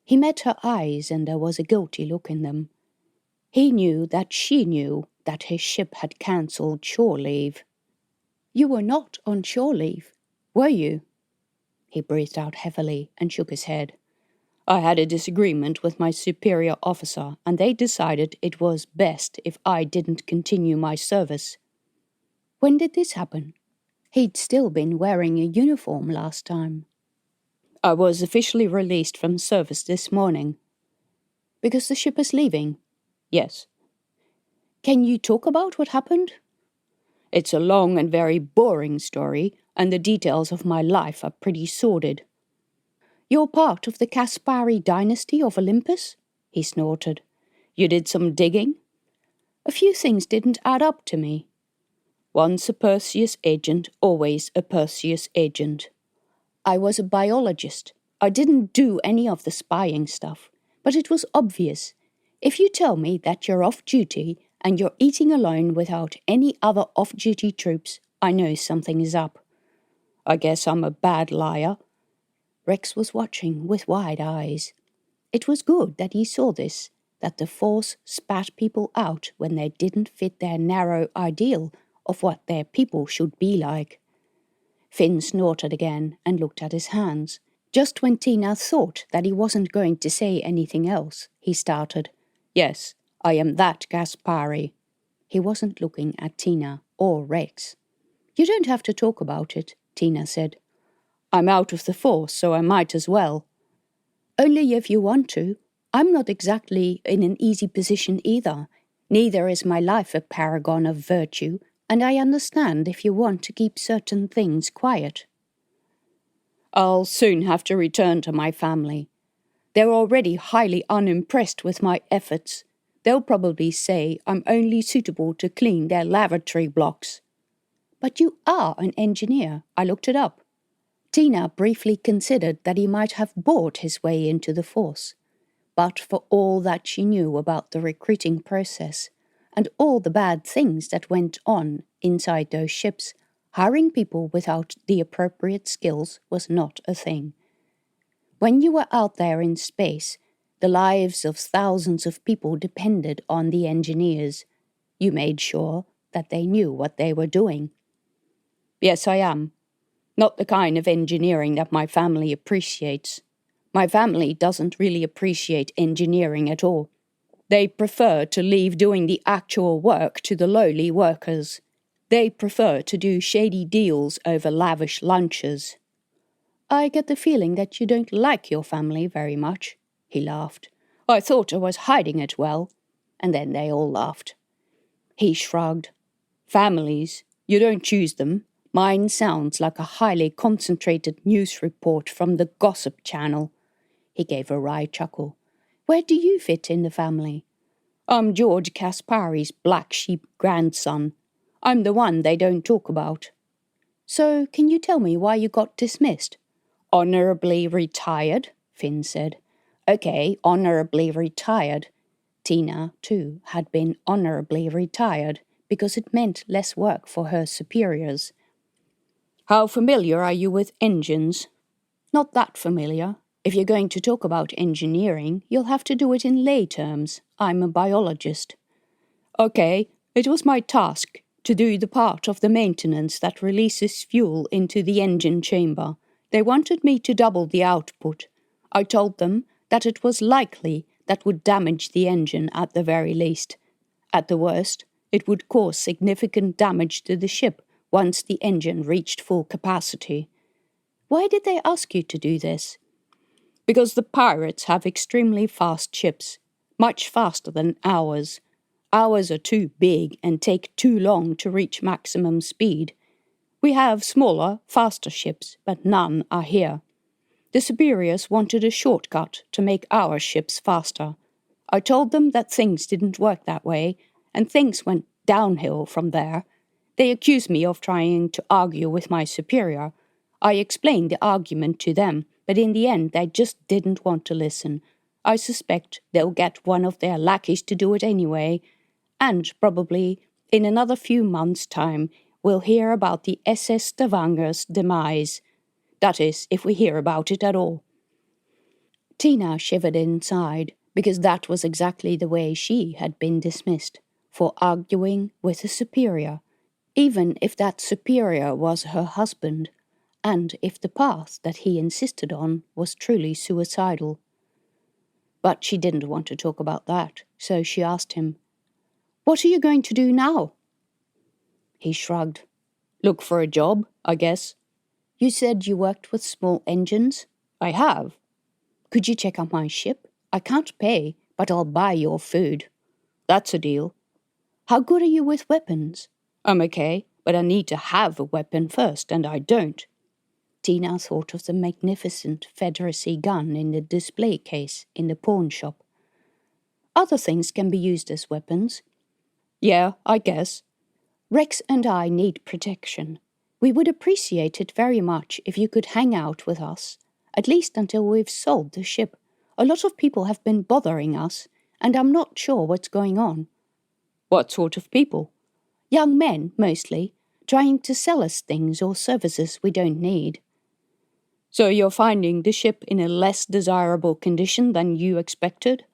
S2: He met her eyes and there was a guilty look in them. He knew that she knew that his ship had cancelled shore leave. "You were not on shore leave, were you?" He breathed out heavily and shook his head. "I had a disagreement with my superior officer, and they decided it was best if I didn't continue my service." "When did this happen?" He'd still been wearing a uniform last time. "I was officially released from service this morning." "Because the ship is leaving?" "Yes." "Can you talk about what happened?" "It's a long and very boring story, and the details of my life are pretty sordid." "You're part of the Caspari dynasty of Olympus?" he snorted. "You did some digging?" "A few things didn't add up to me." "Once a Perseus agent, always a Perseus agent." "I was a biologist. I didn't do any of the spying stuff, but it was obvious. If you tell me that you're off duty and you're eating alone without any other off-duty troops, I know something is up." "I guess I'm a bad liar." Rex was watching with wide eyes. It was good that he saw this, that the Force spat people out when they didn't fit their narrow ideal of what their people should be like. Finn snorted again and looked at his hands. Just when Tina thought that he wasn't going to say anything else, he started, "Yes, I am that Gaspari." He wasn't looking at Tina or Rex. "You don't have to talk about it," Tina said. "I'm out of the Force, so I might as well." "Only if you want to. I'm not exactly in an easy position either. Neither is my life a paragon of virtue, and I understand if you want to keep certain things quiet." "I'll soon have to return to my family. They're already highly unimpressed with my efforts. They'll probably say I'm only suitable to clean their lavatory blocks." "But you are an engineer. I looked it up." Tina briefly considered that he might have bought his way into the Force. But for all that she knew about the recruiting process, and all the bad things that went on inside those ships, hiring people without the appropriate skills was not a thing. When you were out there in space, the lives of thousands of people depended on the engineers. You made sure that they knew what they were doing. "Yes, I am. Not the kind of engineering that my family appreciates. My family doesn't really appreciate engineering at all." They prefer to leave doing the actual work to the lowly workers. They prefer to do shady deals over lavish lunches. I get the feeling that you don't like your family very much, he laughed. I thought I was hiding it well. And then they all laughed. He shrugged. Families, you don't choose them. Mine sounds like a highly concentrated news report from the Gossip Channel. He gave a wry chuckle. Where do you fit in the family? I'm George Kaspari's black sheep grandson. I'm the one they don't talk about. So, can you tell me why you got dismissed? Honourably retired, Finn said. Okay, honourably retired. Tina, too, had been honourably retired because it meant less work for her superiors. How familiar are you with engines? Not that familiar. If you're going to talk about engineering, you'll have to do it in lay terms. I'm a biologist. Okay, it was my task to do the part of the maintenance that releases fuel into the engine chamber. They wanted me to double the output. I told them that it was likely that would damage the engine at the very least. At the worst, it would cause significant damage to the ship once the engine reached full capacity. Why did they ask you to do this? Because the pirates have extremely fast ships, much faster than ours. Ours are too big and take too long to reach maximum speed. We have smaller, faster ships, but none are here. The superiors wanted a shortcut to make our ships faster. I told them that things didn't work that way, and things went downhill from there. They accused me of trying to argue with my superior. I explained the argument to them, but in the end they just didn't want to listen. I suspect they'll get one of their lackeys to do it anyway, and probably in another few months' time we'll hear about the SS Stavanger's demise. That is, if we hear about it at all. Tina shivered inside, because that was exactly the way she had been dismissed, for arguing with a superior, even if that superior was her husband, and if the path that he insisted on was truly suicidal. But she didn't want to talk about that, so she asked him, "What are you going to do now?" He shrugged. "Look for a job, I guess." "You said you worked with small engines?" "I have." "Could you check out my ship? I can't pay, but I'll buy your food." "That's a deal." "How good are you with weapons?" "I'm okay, but I need to have a weapon first, and I don't." Tina thought of the magnificent Federacy gun in the display case in the pawn shop. "Other things can be used as weapons." "Yeah, I guess." "Rex and I need protection. We would appreciate it very much if you could hang out with us, at least until we've sold the ship. A lot of people have been bothering us, and I'm not sure what's going on." "What sort of people?" "Young men, mostly, trying to sell us things or services we don't need." "So you're finding the ship in a less desirable condition than you expected?"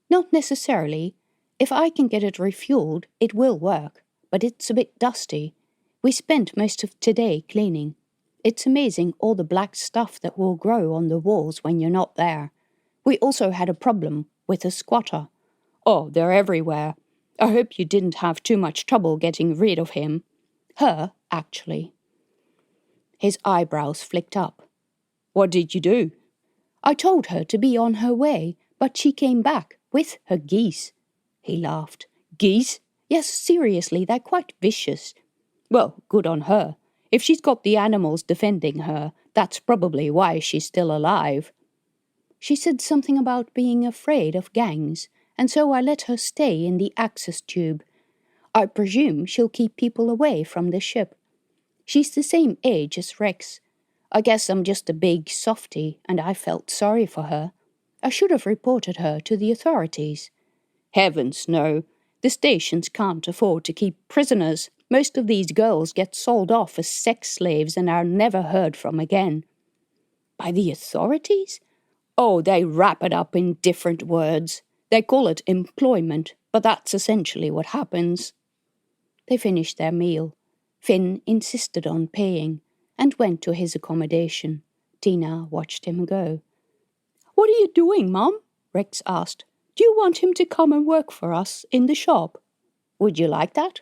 S2: "Not necessarily. If I can get it refueled, it will work, but it's a bit dusty. We spent most of today cleaning. It's amazing all the black stuff that will grow on the walls when you're not there. We also had a problem with a squatter." "Oh, they're everywhere. I hope you didn't have too much trouble getting rid of him." "Her, actually." His eyebrows flicked up. "What did you do?" "I told her to be on her way, but she came back with her geese." He laughed. "Geese?" "Yes, seriously, they're quite vicious." "Well, good on her. If she's got the animals defending her, that's probably why she's still alive." "She said something about being afraid of gangs, and so I let her stay in the access tube. I presume she'll keep people away from the ship. She's the same age as Rex. I guess I'm just a big softy, and I felt sorry for her. I should have reported her to the authorities." "Heavens, no. The stations can't afford to keep prisoners. Most of these girls get sold off as sex slaves and are never heard from again." "By the authorities?" "Oh, they wrap it up in different words. They call it employment, but that's essentially what happens." They finished their meal. Finn insisted on paying and went to his accommodation. Tina watched him go. "What are you doing, Mum?" Rex asked. Do you want him to come and work for us in the shop? Would you like that?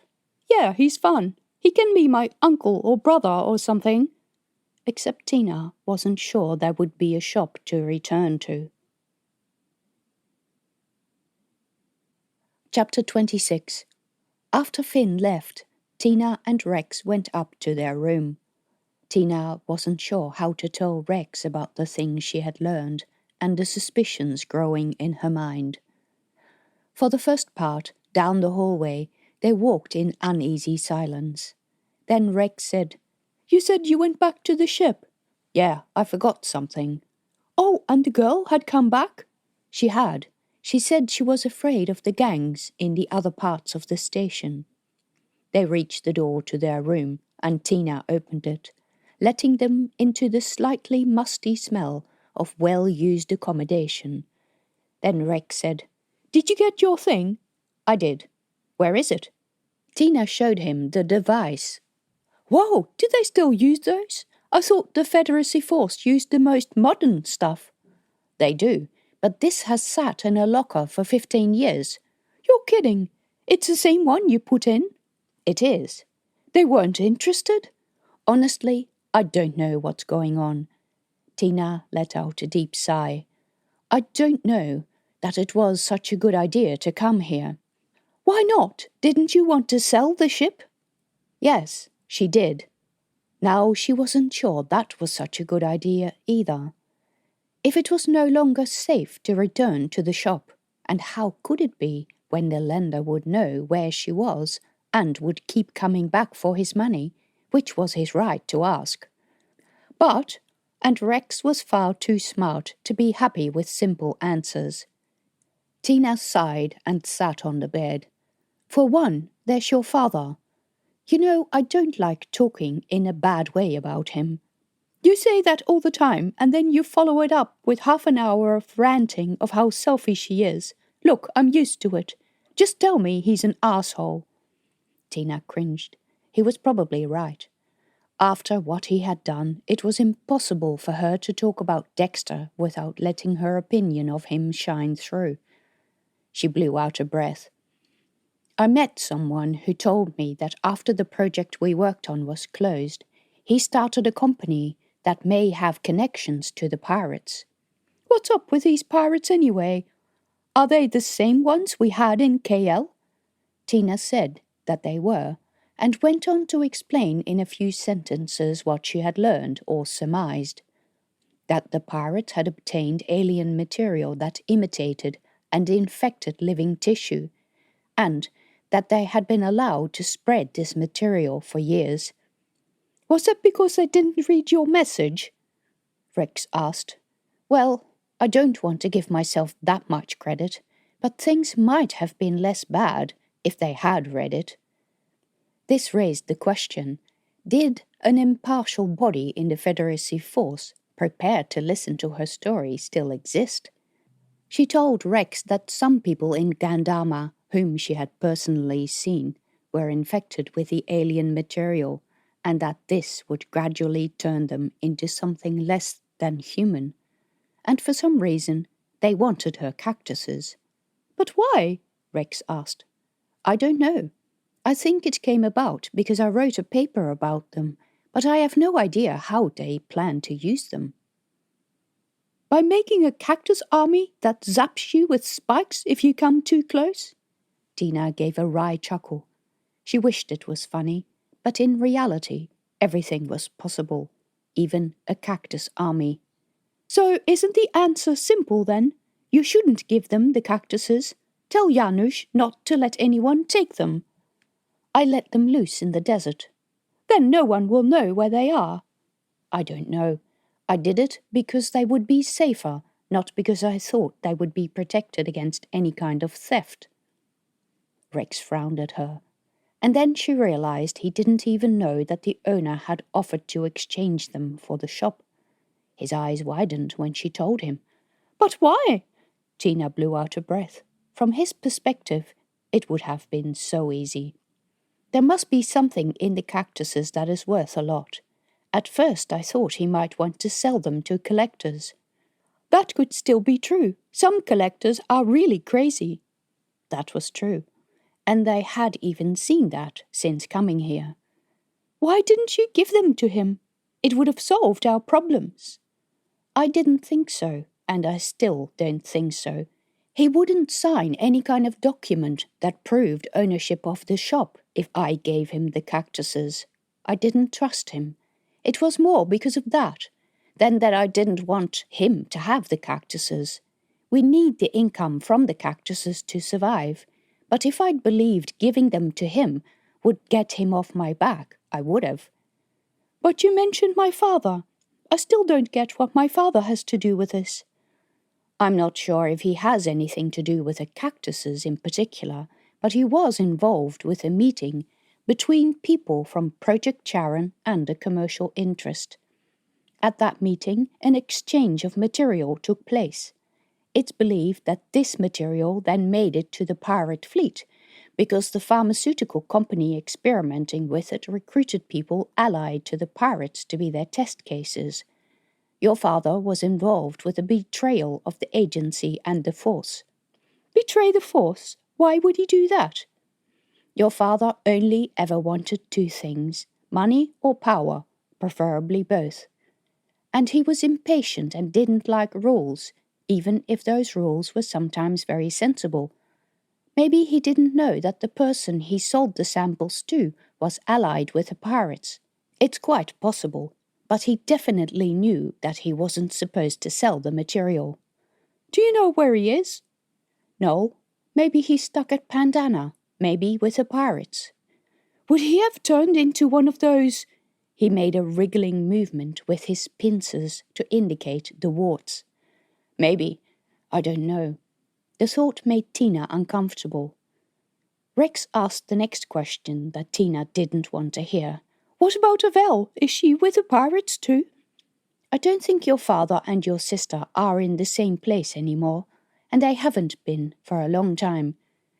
S2: Yeah, he's fun. He can be my uncle or brother or something. Except Tina wasn't sure there would be a shop to return to. Chapter 26. After Finn left, Tina and Rex went up to their room. Tina wasn't sure how to tell Rex about the things she had learned and the suspicions growing in her mind. For the first part, down the hallway, they walked in uneasy silence. Then Rex said, "You said you went back to the ship." "Yeah, I forgot something." "Oh, and the girl had come back?" "She had. She said she was afraid of the gangs in the other parts of the station." They reached the door to their room, and Tina opened it, letting them into the slightly musty smell of well-used accommodation. Then Rex said, "Did you get your thing?" "I did." "Where is it?" Tina showed him the device. "Whoa, do they still use those? I thought the Federacy Force used the most modern stuff." "They do, but this has sat in a locker for 15 years. "You're kidding. It's the same one you put in?" "It is." "They weren't interested?" "Honestly, I don't know what's going on." Tina let out a deep sigh. "I don't know that it was such a good idea to come here." "Why not? Didn't you want to sell the ship?" "Yes, she did." Now she wasn't sure that was such a good idea either. If it was no longer safe to return to the shop, and how could it be when the lender would know where she was and would keep coming back for his money, which was his right to ask? And Rex was far too smart to be happy with simple answers. Tina sighed and sat on the bed. "For one, there's your father. You know, I don't like talking in a bad way about him." "You say that all the time, and then you follow it up with half an hour of ranting of how selfish he is. Look, I'm used to it. Just tell me he's an asshole." Tina cringed. He was probably right. After what he had done, it was impossible for her to talk about Dexter without letting her opinion of him shine through. She blew out a breath. "I met someone who told me that after the project we worked on was closed, he started a company that may have connections to the pirates." "What's up with these pirates anyway? Are they the same ones we had in Cayelle?" Tina said that they were, and went on to explain in a few sentences what she had learned or surmised. That the pirates had obtained alien material that imitated and infected living tissue, and that they had been allowed to spread this material for years. "Was that because they didn't read your message?" Rex asked. "Well, I don't want to give myself that much credit, but things might have been less bad if they had read it." This raised the question, did an impartial body in the Federacy Force prepared to listen to her story still exist? She told Rex that some people in Gandama, whom she had personally seen, were infected with the alien material, and that this would gradually turn them into something less than human. And for some reason, they wanted her cactuses. "But why?" Rex asked. "I don't know. I think it came about because I wrote a paper about them, but I have no idea how they plan to use them." "By making a cactus army that zaps you with spikes if you come too close?" Tina gave a wry chuckle. She wished it was funny, but in reality, everything was possible, even a cactus army. "So isn't the answer simple then? You shouldn't give them the cactuses. Tell Janusz not to let anyone take them." "I let them loose in the desert." "Then no one will know where they are." "I don't know. I did it because they would be safer, not because I thought they would be protected against any kind of theft." Rex frowned at her, and then she realized he didn't even know that the owner had offered to exchange them for the shop. His eyes widened when she told him. "But why?" Tina blew out a breath. From his perspective, it would have been so easy. "There must be something in the cactuses that is worth a lot. At first I thought he might want to sell them to collectors." That could still be true. Some collectors are really crazy. That was true, and they had even seen that since coming here. Why didn't you give them to him? It would have solved our problems. I didn't think so, and I still don't think so. He wouldn't sign any kind of document that proved ownership of the shop if I gave him the cactuses. I didn't trust him. It was more because of that than that I didn't want him to have the cactuses. We need the income from the cactuses to survive, but if I'd believed giving them to him would get him off my back, I would have. But you mentioned my father. I still don't get what my father has to do with this. I'm not sure if he has anything to do with the cactuses in particular, but he was involved with a meeting between people from Project Charon and a commercial interest. At that meeting, an exchange of material took place. It's believed that this material then made it to the pirate fleet, because the pharmaceutical company experimenting with it recruited people allied to the pirates to be their test cases. Your father was involved with the betrayal of the agency and the Force. Betray the Force? Why would he do that? Your father only ever wanted two things, money or power, preferably both. And he was impatient and didn't like rules, even if those rules were sometimes very sensible. Maybe he didn't know that the person he sold the samples to was allied with the pirates. It's quite possible, but he definitely knew that he wasn't supposed to sell the material. Do you know where he is? No, maybe he's stuck at Pandana, maybe with the pirates. Would he have turned into one of those? He made a wriggling movement with his pincers to indicate the warts. Maybe. I don't know. The thought made Tina uncomfortable. Rex asked the next question that Tina didn't want to hear. What about Avelle? Is she with the pirates too? I don't think your father and your sister are in the same place anymore, and they haven't been for a long time.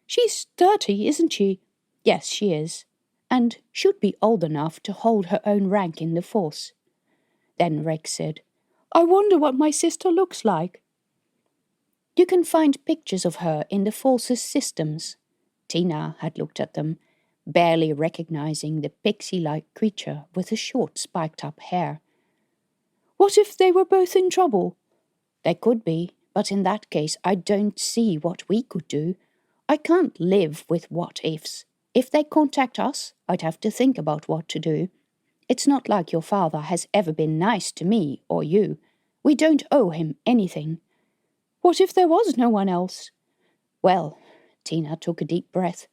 S2: She's 30, isn't she? Yes, she is, and should be old enough to hold her own rank in the Force. Then Rex said, I wonder what my sister looks like. You can find pictures of her in the Force's systems. Tina had looked at them, barely recognizing the pixie-like creature with the short spiked-up hair. What if they were both in trouble? They could be, but in that case I don't see what we could do. I can't live with what-ifs. If they contact us, I'd have to think about what to do. It's not like your father has ever been nice to me or you. We don't owe him anything. What if there was no one else? Well, Tina took a deep breath.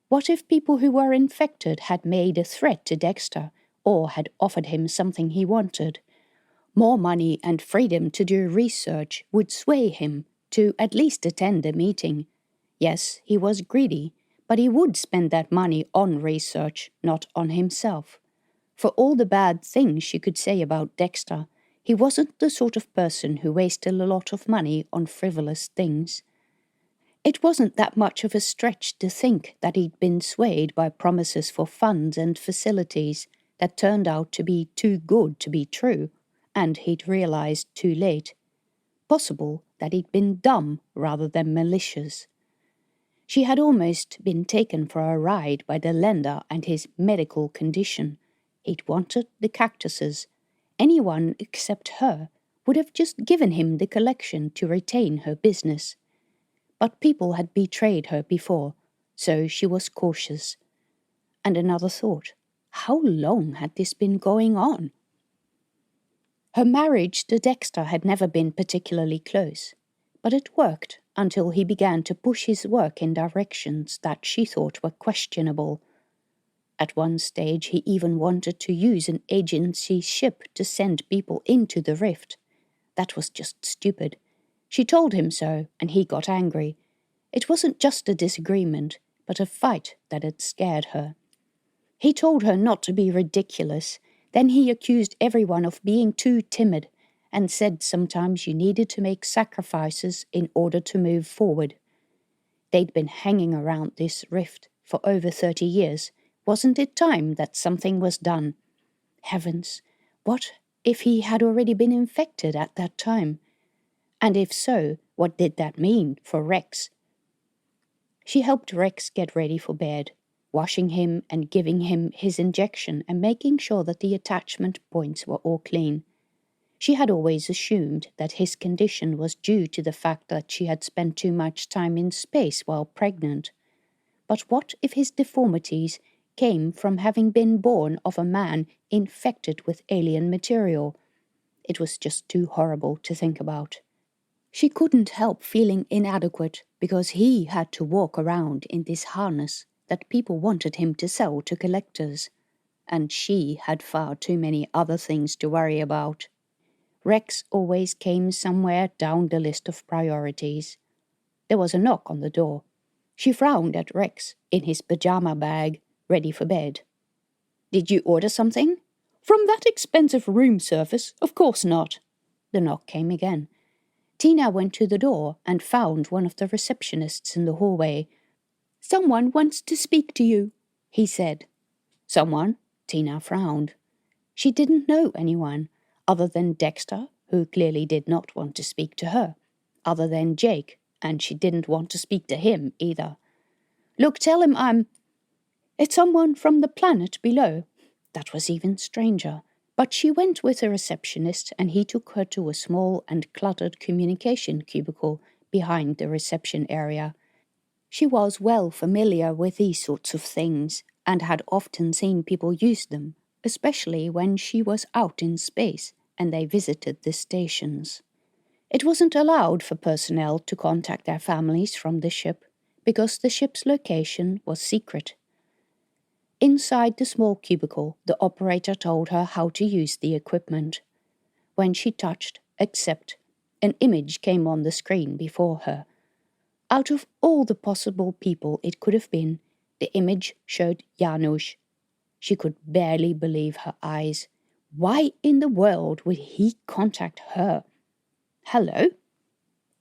S2: What if people who were infected had made a threat to Dexter, or had offered him something he wanted? More money and freedom to do research would sway him to at least attend the meeting. Yes, he was greedy, but he would spend that money on research, not on himself. For all the bad things she could say about Dexter, he wasn't the sort of person who wasted a lot of money on frivolous things. It wasn't that much of a stretch to think that he'd been swayed by promises for funds and facilities that turned out to be too good to be true, and he'd realized too late. Possible that he'd been dumb rather than malicious. She had almost been taken for a ride by the lender and his medical condition. He'd wanted the cactuses. Anyone except her would have just given him the collection to retain her business. But people had betrayed her before, so she was cautious. And another thought, how long had this been going on? Her marriage to Dexter had never been particularly close, but it worked until he began to push his work in directions that she thought were questionable. At one stage he even wanted to use an agency ship to send people into the rift. That was just stupid. She told him so, and he got angry. It wasn't just a disagreement, but a fight that had scared her. He told her not to be ridiculous. Then he accused everyone of being too timid and said sometimes you needed to make sacrifices in order to move forward. They'd been hanging around this rift for over 30 years. Wasn't it time that something was done? Heavens, what if he had already been infected at that time? And if so, what did that mean for Rex? She helped Rex get ready for bed, washing him and giving him his injection and making sure that the attachment points were all clean. She had always assumed that his condition was due to the fact that she had spent too much time in space while pregnant. But what if his deformities came from having been born of a man infected with alien material? It was just too horrible to think about. She couldn't help feeling inadequate because he had to walk around in this harness that people wanted him to sell to collectors, and she had far too many other things to worry about. Rex always came somewhere down the list of priorities. There was a knock on the door. She frowned at Rex in his pajama bag, ready for bed. "Did you order something?" "From that expensive room service? Of course not." The knock came again. Tina went to the door and found one of the receptionists in the hallway. "Someone wants to speak to you," he said. "Someone?" Tina frowned. She didn't know anyone, other than Dexter, who clearly did not want to speak to her, other than Jake, and she didn't want to speak to him either. "Look, tell him It's someone from the planet below." That was even stranger. But she went with the receptionist and he took her to a small and cluttered communication cubicle behind the reception area. She was well familiar with these sorts of things and had often seen people use them, especially when she was out in space and they visited the stations. It wasn't allowed for personnel to contact their families from the ship because the ship's location was secret. Inside the small cubicle, the operator told her how to use the equipment. When she touched accept, an image came on the screen before her. Out of all the possible people it could have been, the image showed Janusz. She could barely believe her eyes. Why in the world would he contact her? "Hello?"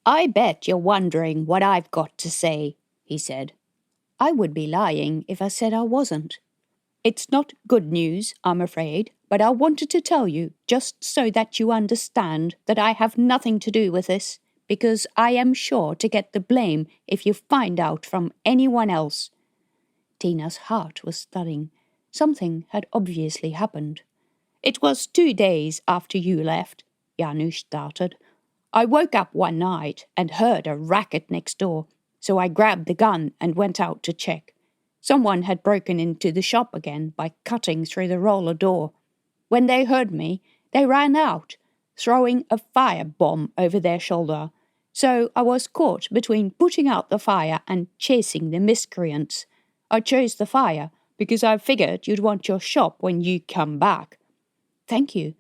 S2: "I bet you're wondering what I've got to say," he said. "I would be lying if I said I wasn't. It's not good news, I'm afraid, but I wanted to tell you, just so that you understand that I have nothing to do with this, because I am sure to get the blame if you find out from anyone else." Tina's heart was thudding. Something had obviously happened. "It was 2 days after you left," Janusz started. "I woke up one night and heard a racket next door, so I grabbed the gun and went out to check. Someone had broken into the shop again by cutting through the roller door. When they heard me, they ran out, throwing a firebomb over their shoulder. So I was caught between putting out the fire and chasing the miscreants. I chose the fire because I figured you'd want your shop when you come back." "Thank you."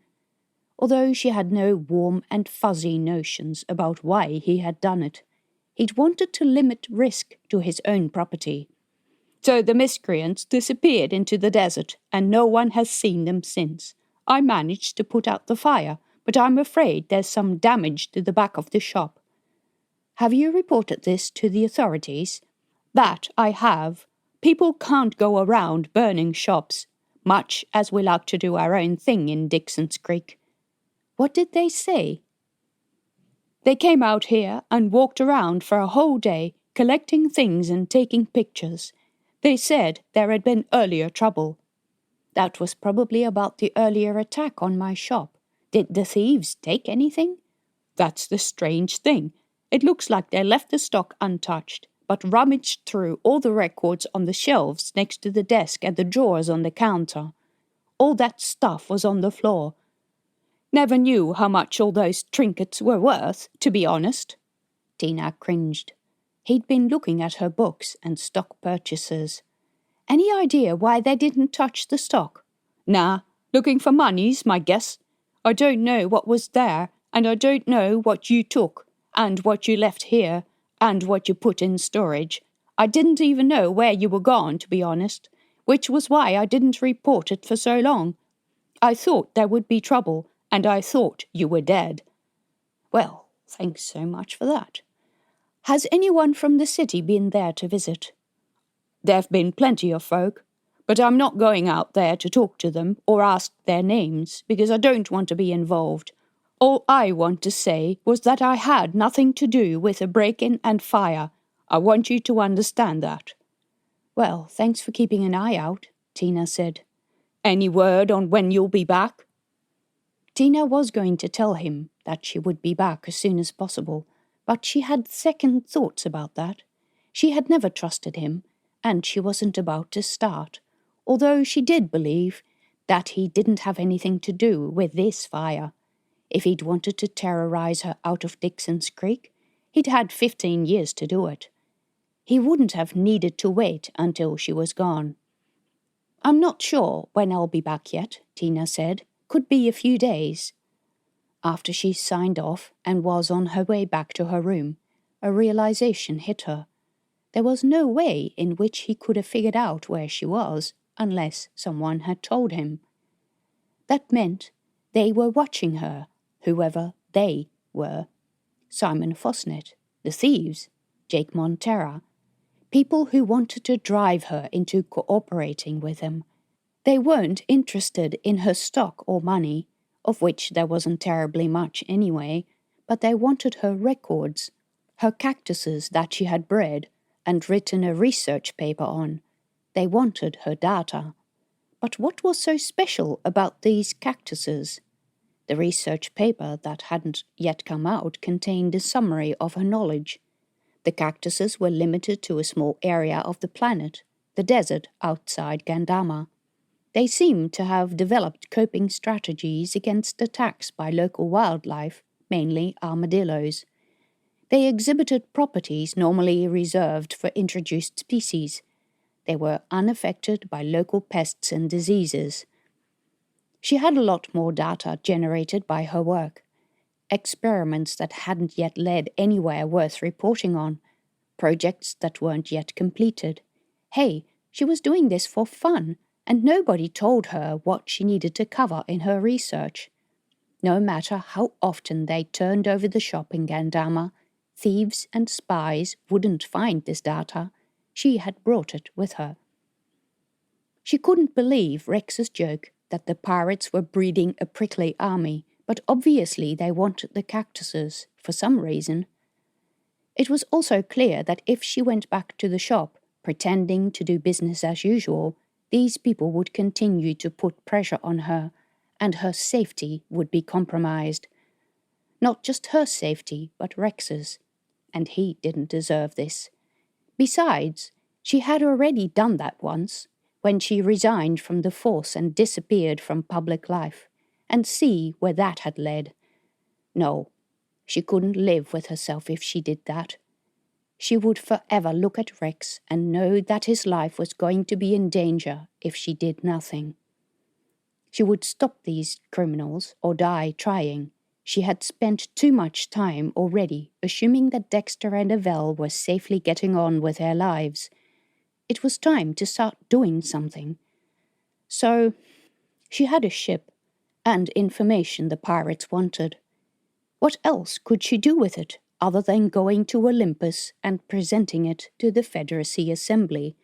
S2: Although she had no warm and fuzzy notions about why he had done it, he'd wanted to limit risk to his own property. "So the miscreants disappeared into the desert, and no one has seen them since. I managed to put out the fire, but I'm afraid there's some damage to the back of the shop." "Have you reported this to the authorities?" "That I have. People can't go around burning shops, much as we like to do our own thing in Dixon's Creek." "What did they say?" "They came out here and walked around for a whole day, collecting things and taking pictures. They said there had been earlier trouble." "That was probably about the earlier attack on my shop. Did the thieves take anything?" "That's the strange thing. It looks like they left the stock untouched, but rummaged through all the records on the shelves next to the desk and the drawers on the counter. All that stuff was on the floor. Never knew how much all those trinkets were worth, to be honest." Tina cringed. He'd been looking at her books and stock purchases. "Any idea why they didn't touch the stock?" "Nah, looking for money's my guess. I don't know what was there, and I don't know what you took, and what you left here, and what you put in storage. I didn't even know where you were gone, to be honest, which was why I didn't report it for so long. I thought there would be trouble, and I thought you were dead." "Well, thanks so much for that. Has anyone from the city been there to visit?" "There've been plenty of folk, but I'm not going out there to talk to them or ask their names because I don't want to be involved. All I want to say was that I had nothing to do with the break-in and fire. I want you to understand that."
S1: "Well, thanks for keeping an eye out," Tina said.
S2: "Any word on when you'll be back?"
S1: Tina was going to tell him that she would be back as soon as possible, but she had second thoughts about that. She had never trusted him, and she wasn't about to start, although she did believe that he didn't have anything to do with this fire. If he'd wanted to terrorize her out of Dixon's Creek, he'd had 15 years to do it. He wouldn't have needed to wait until she was gone. "I'm not sure when I'll be back yet," Tina said. "Could be a few days." After she signed off and was on her way back to her room, a realization hit her. There was no way in which he could have figured out where she was unless someone had told him. That meant they were watching her, whoever they were. Simon Fosnet, the thieves, Jake Montera, people who wanted to drive her into cooperating with them. They weren't interested in her stock or money, of which there wasn't terribly much anyway, but they wanted her records, her cactuses that she had bred and written a research paper on. They wanted her data. But what was so special about these cactuses? The research paper that hadn't yet come out contained a summary of her knowledge. The cactuses were limited to a small area of the planet, the desert outside Gandama. They seemed to have developed coping strategies against attacks by local wildlife, mainly armadillos. They exhibited properties normally reserved for introduced species. They were unaffected by local pests and diseases. She had a lot more data generated by her work. Experiments that hadn't yet led anywhere worth reporting on. Projects that weren't yet completed. Hey, she was doing this for fun, and nobody told her what she needed to cover in her research. No matter how often they turned over the shop in Gandama, thieves and spies wouldn't find this data. She had brought it with her. She couldn't believe Rex's joke that the pirates were breeding a prickly army, but obviously they wanted the cactuses for some reason. It was also clear that if she went back to the shop, pretending to do business as usual, these people would continue to put pressure on her, and her safety would be compromised. Not just her safety, but Rex's, and he didn't deserve this. Besides, she had already done that once, when she resigned from the force and disappeared from public life, and see where that had led. No, she couldn't live with herself if she did that. She would forever look at Rex and know that his life was going to be in danger if she did nothing. She would stop these criminals or die trying. She had spent too much time already assuming that Dexter and Avelle were safely getting on with their lives. It was time to start doing something. So, she had a ship and information the pirates wanted. What else could she do with it other than going to Olympus and presenting it to the Federacy Assembly,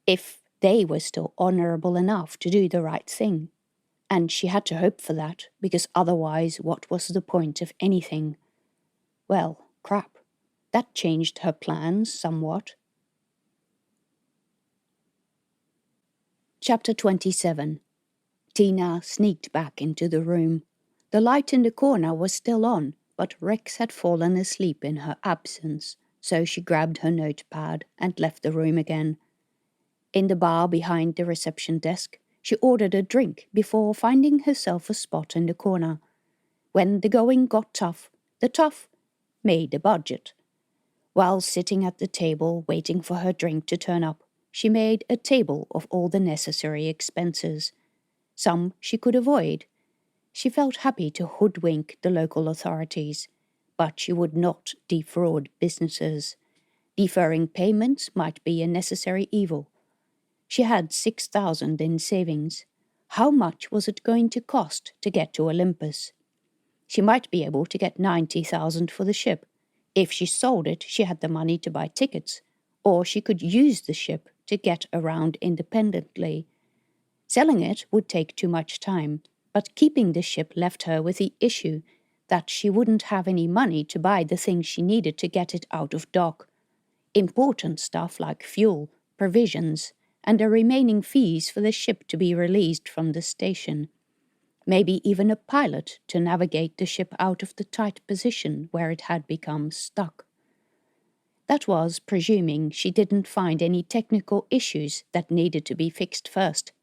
S1: if they were still honorable enough to do the right thing? And she had to hope for that, because otherwise what was the point of anything? Well, crap. That changed her plans somewhat. Chapter 27. Tina sneaked back into the room. The light in the corner was still on, but Rex had fallen asleep in her absence, so she grabbed her notepad and left the room again. In the bar behind the reception desk, she ordered a drink before finding herself a spot in the corner. When the going got tough, the tough made a budget. While sitting at the table waiting for her drink to turn up, she made a table of all the necessary expenses. Some she could avoid. She felt happy to hoodwink the local authorities, but she would not defraud businesses. Deferring payments might be a necessary evil. She had 6,000 in savings. How much was it going to cost to get to Olympus? She might be able to get 90,000 for the ship. If she sold it, she had the money to buy tickets, or she could use the ship to get around independently. Selling it would take too much time, but keeping the ship left her with the issue that she wouldn't have any money to buy the things she needed to get it out of dock. Important stuff like fuel, provisions, and the remaining fees for the ship to be released from the station. Maybe even a pilot to navigate the ship out of the tight position where it had become stuck. That was presuming she didn't find any technical issues that needed to be fixed first.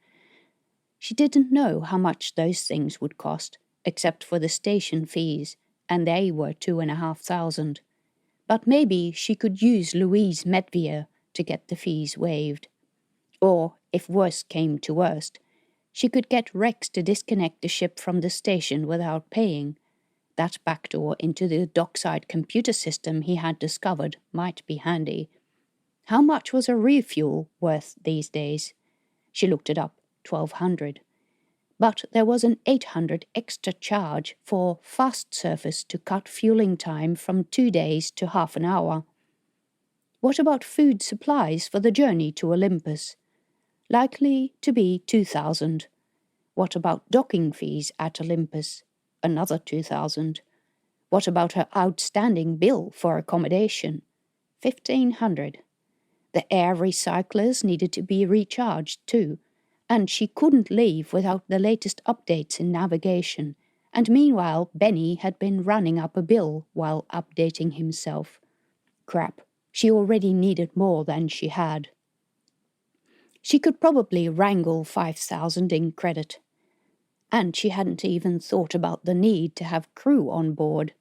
S1: She didn't know how much those things would cost, except for the station fees, and they were 2,500. But maybe she could use Louise Medvier to get the fees waived. Or, if worst came to worst, she could get Rex to disconnect the ship from the station without paying. That backdoor into the dockside computer system he had discovered might be handy. How much was a refuel worth these days? She looked it up, 1,200. But there was an 800 extra charge for fast service to cut fueling time from 2 days to half an hour. What about food supplies for the journey to Olympus? Likely to be 2,000. What about docking fees at Olympus? Another 2,000. What about her outstanding bill for accommodation? 1,500. The air recyclers needed to be recharged too, and she couldn't leave without the latest updates in navigation, and meanwhile Benny had been running up a bill while updating himself. Crap, she already needed more than she had. She could probably wrangle 5,000 in credit. And she hadn't even thought about the need to have crew on board.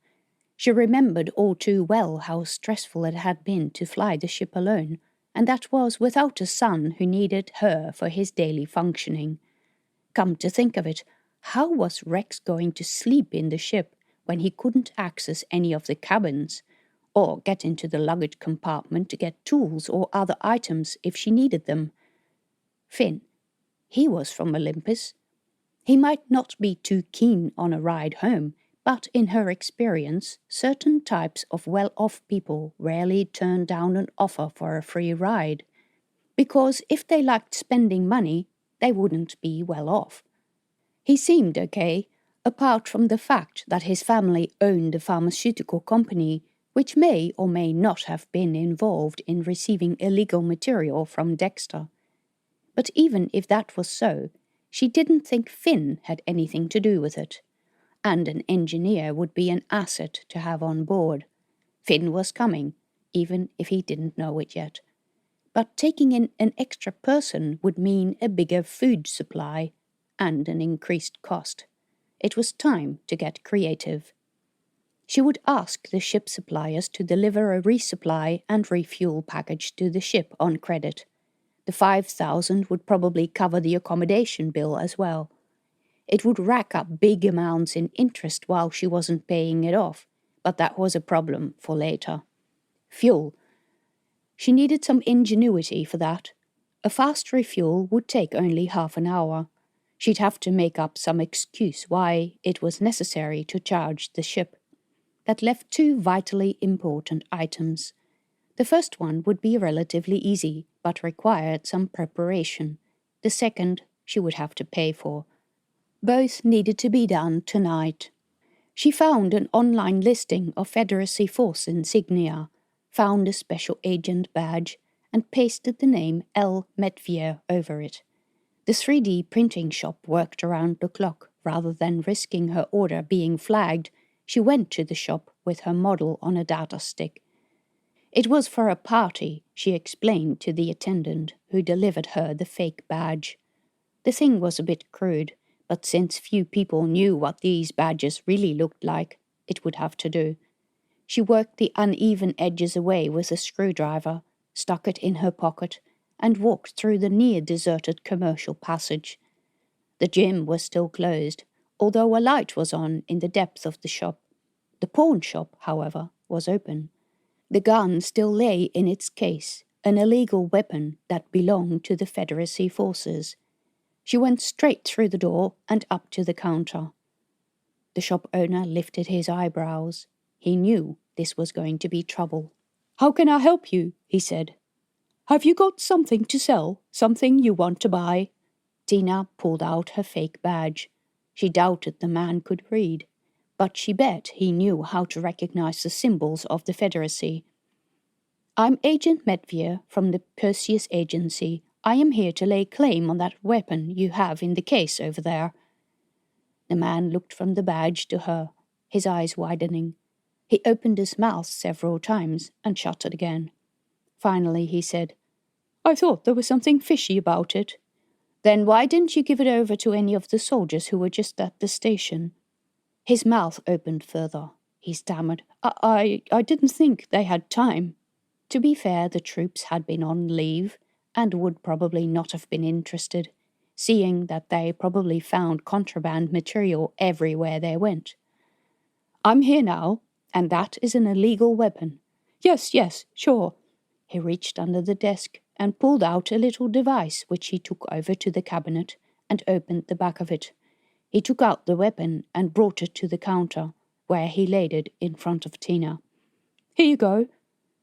S1: She remembered all too well how stressful it had been to fly the ship alone, and that was without a son who needed her for his daily functioning. Come to think of it, how was Rex going to sleep in the ship when he couldn't access any of the cabins, or get into the luggage compartment to get tools or other items if she needed them? Finn, he was from Olympus. He might not be too keen on a ride home, but in her experience, certain types of well-off people rarely turn down an offer for a free ride, because if they liked spending money, they wouldn't be well off. He seemed okay, apart from the fact that his family owned a pharmaceutical company which may or may not have been involved in receiving illegal material from Dexter. But even if that was so, she didn't think Finn had anything to do with it, and an engineer would be an asset to have on board. Finn was coming, even if he didn't know it yet. But taking in an extra person would mean a bigger food supply and an increased cost. It was time to get creative. She would ask the ship suppliers to deliver a resupply and refuel package to the ship on credit. The 5,000 would probably cover the accommodation bill as well. It would rack up big amounts in interest while she wasn't paying it off, but that was a problem for later. Fuel. She needed some ingenuity for that. A fast refuel would take only half an hour. She'd have to make up some excuse why it was necessary to charge the ship. That left two vitally important items. The first one would be relatively easy, but required some preparation. The second she would have to pay for. Both needed to be done tonight. She found an online listing of Federacy Force insignia, found a special agent badge, and pasted the name L. Medvier over it. The 3D printing shop worked around the clock. Rather than risking her order being flagged, she went to the shop with her model on a data stick. It was for a party, she explained to the attendant who delivered her the fake badge. The thing was a bit crude, but since few people knew what these badges really looked like, it would have to do. She worked the uneven edges away with a screwdriver, stuck it in her pocket, and walked through the near-deserted commercial passage. The gym was still closed, although a light was on in the depth of the shop. The pawn shop, however, was open. The gun still lay in its case, an illegal weapon that belonged to the Federacy Forces. She went straight through the door and up to the counter. The shop owner lifted his eyebrows. He knew this was going to be trouble. "How can I help you?" he said. "Have you got something to sell? Something you want to buy?" Tina pulled out her fake badge. She doubted the man could read.
S2: but she bet he knew how to recognize the symbols of the Federacy. "I'm Agent Medveer from the Perseus Agency. I am here to lay claim on that weapon you have in the case over there." The man looked from the badge to her, his eyes widening. He opened his mouth several times and shut it again. Finally he said, "I thought there was something fishy about it." "Then why didn't you give it over to any of the soldiers who were just at the station?" His mouth opened further. He stammered, I didn't think they had time." To be fair, the troops had been on leave and would probably not have been interested, seeing that they probably found contraband material everywhere they went. "I'm here now, and that is an illegal weapon." Yes, sure." He reached under the desk and pulled out a little device which he took over to the cabinet and opened the back of it. He took out the weapon and brought it to the counter, where he laid it in front of Tina. "Here you go."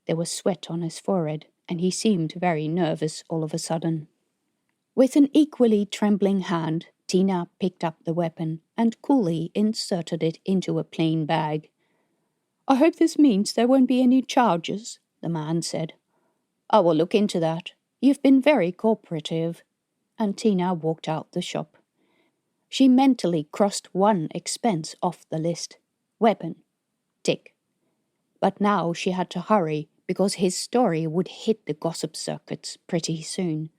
S2: There was sweat on his forehead, and he seemed very nervous all of a sudden. With an equally trembling hand, Tina picked up the weapon and coolly inserted it into a plain bag. "I hope this means there won't be any charges," the man said. "I will look into that. You've been very cooperative." And Tina walked out the shop. She mentally crossed one expense off the list. Weapon. Tick. But now she had to hurry because his story would hit the gossip circuits pretty soon.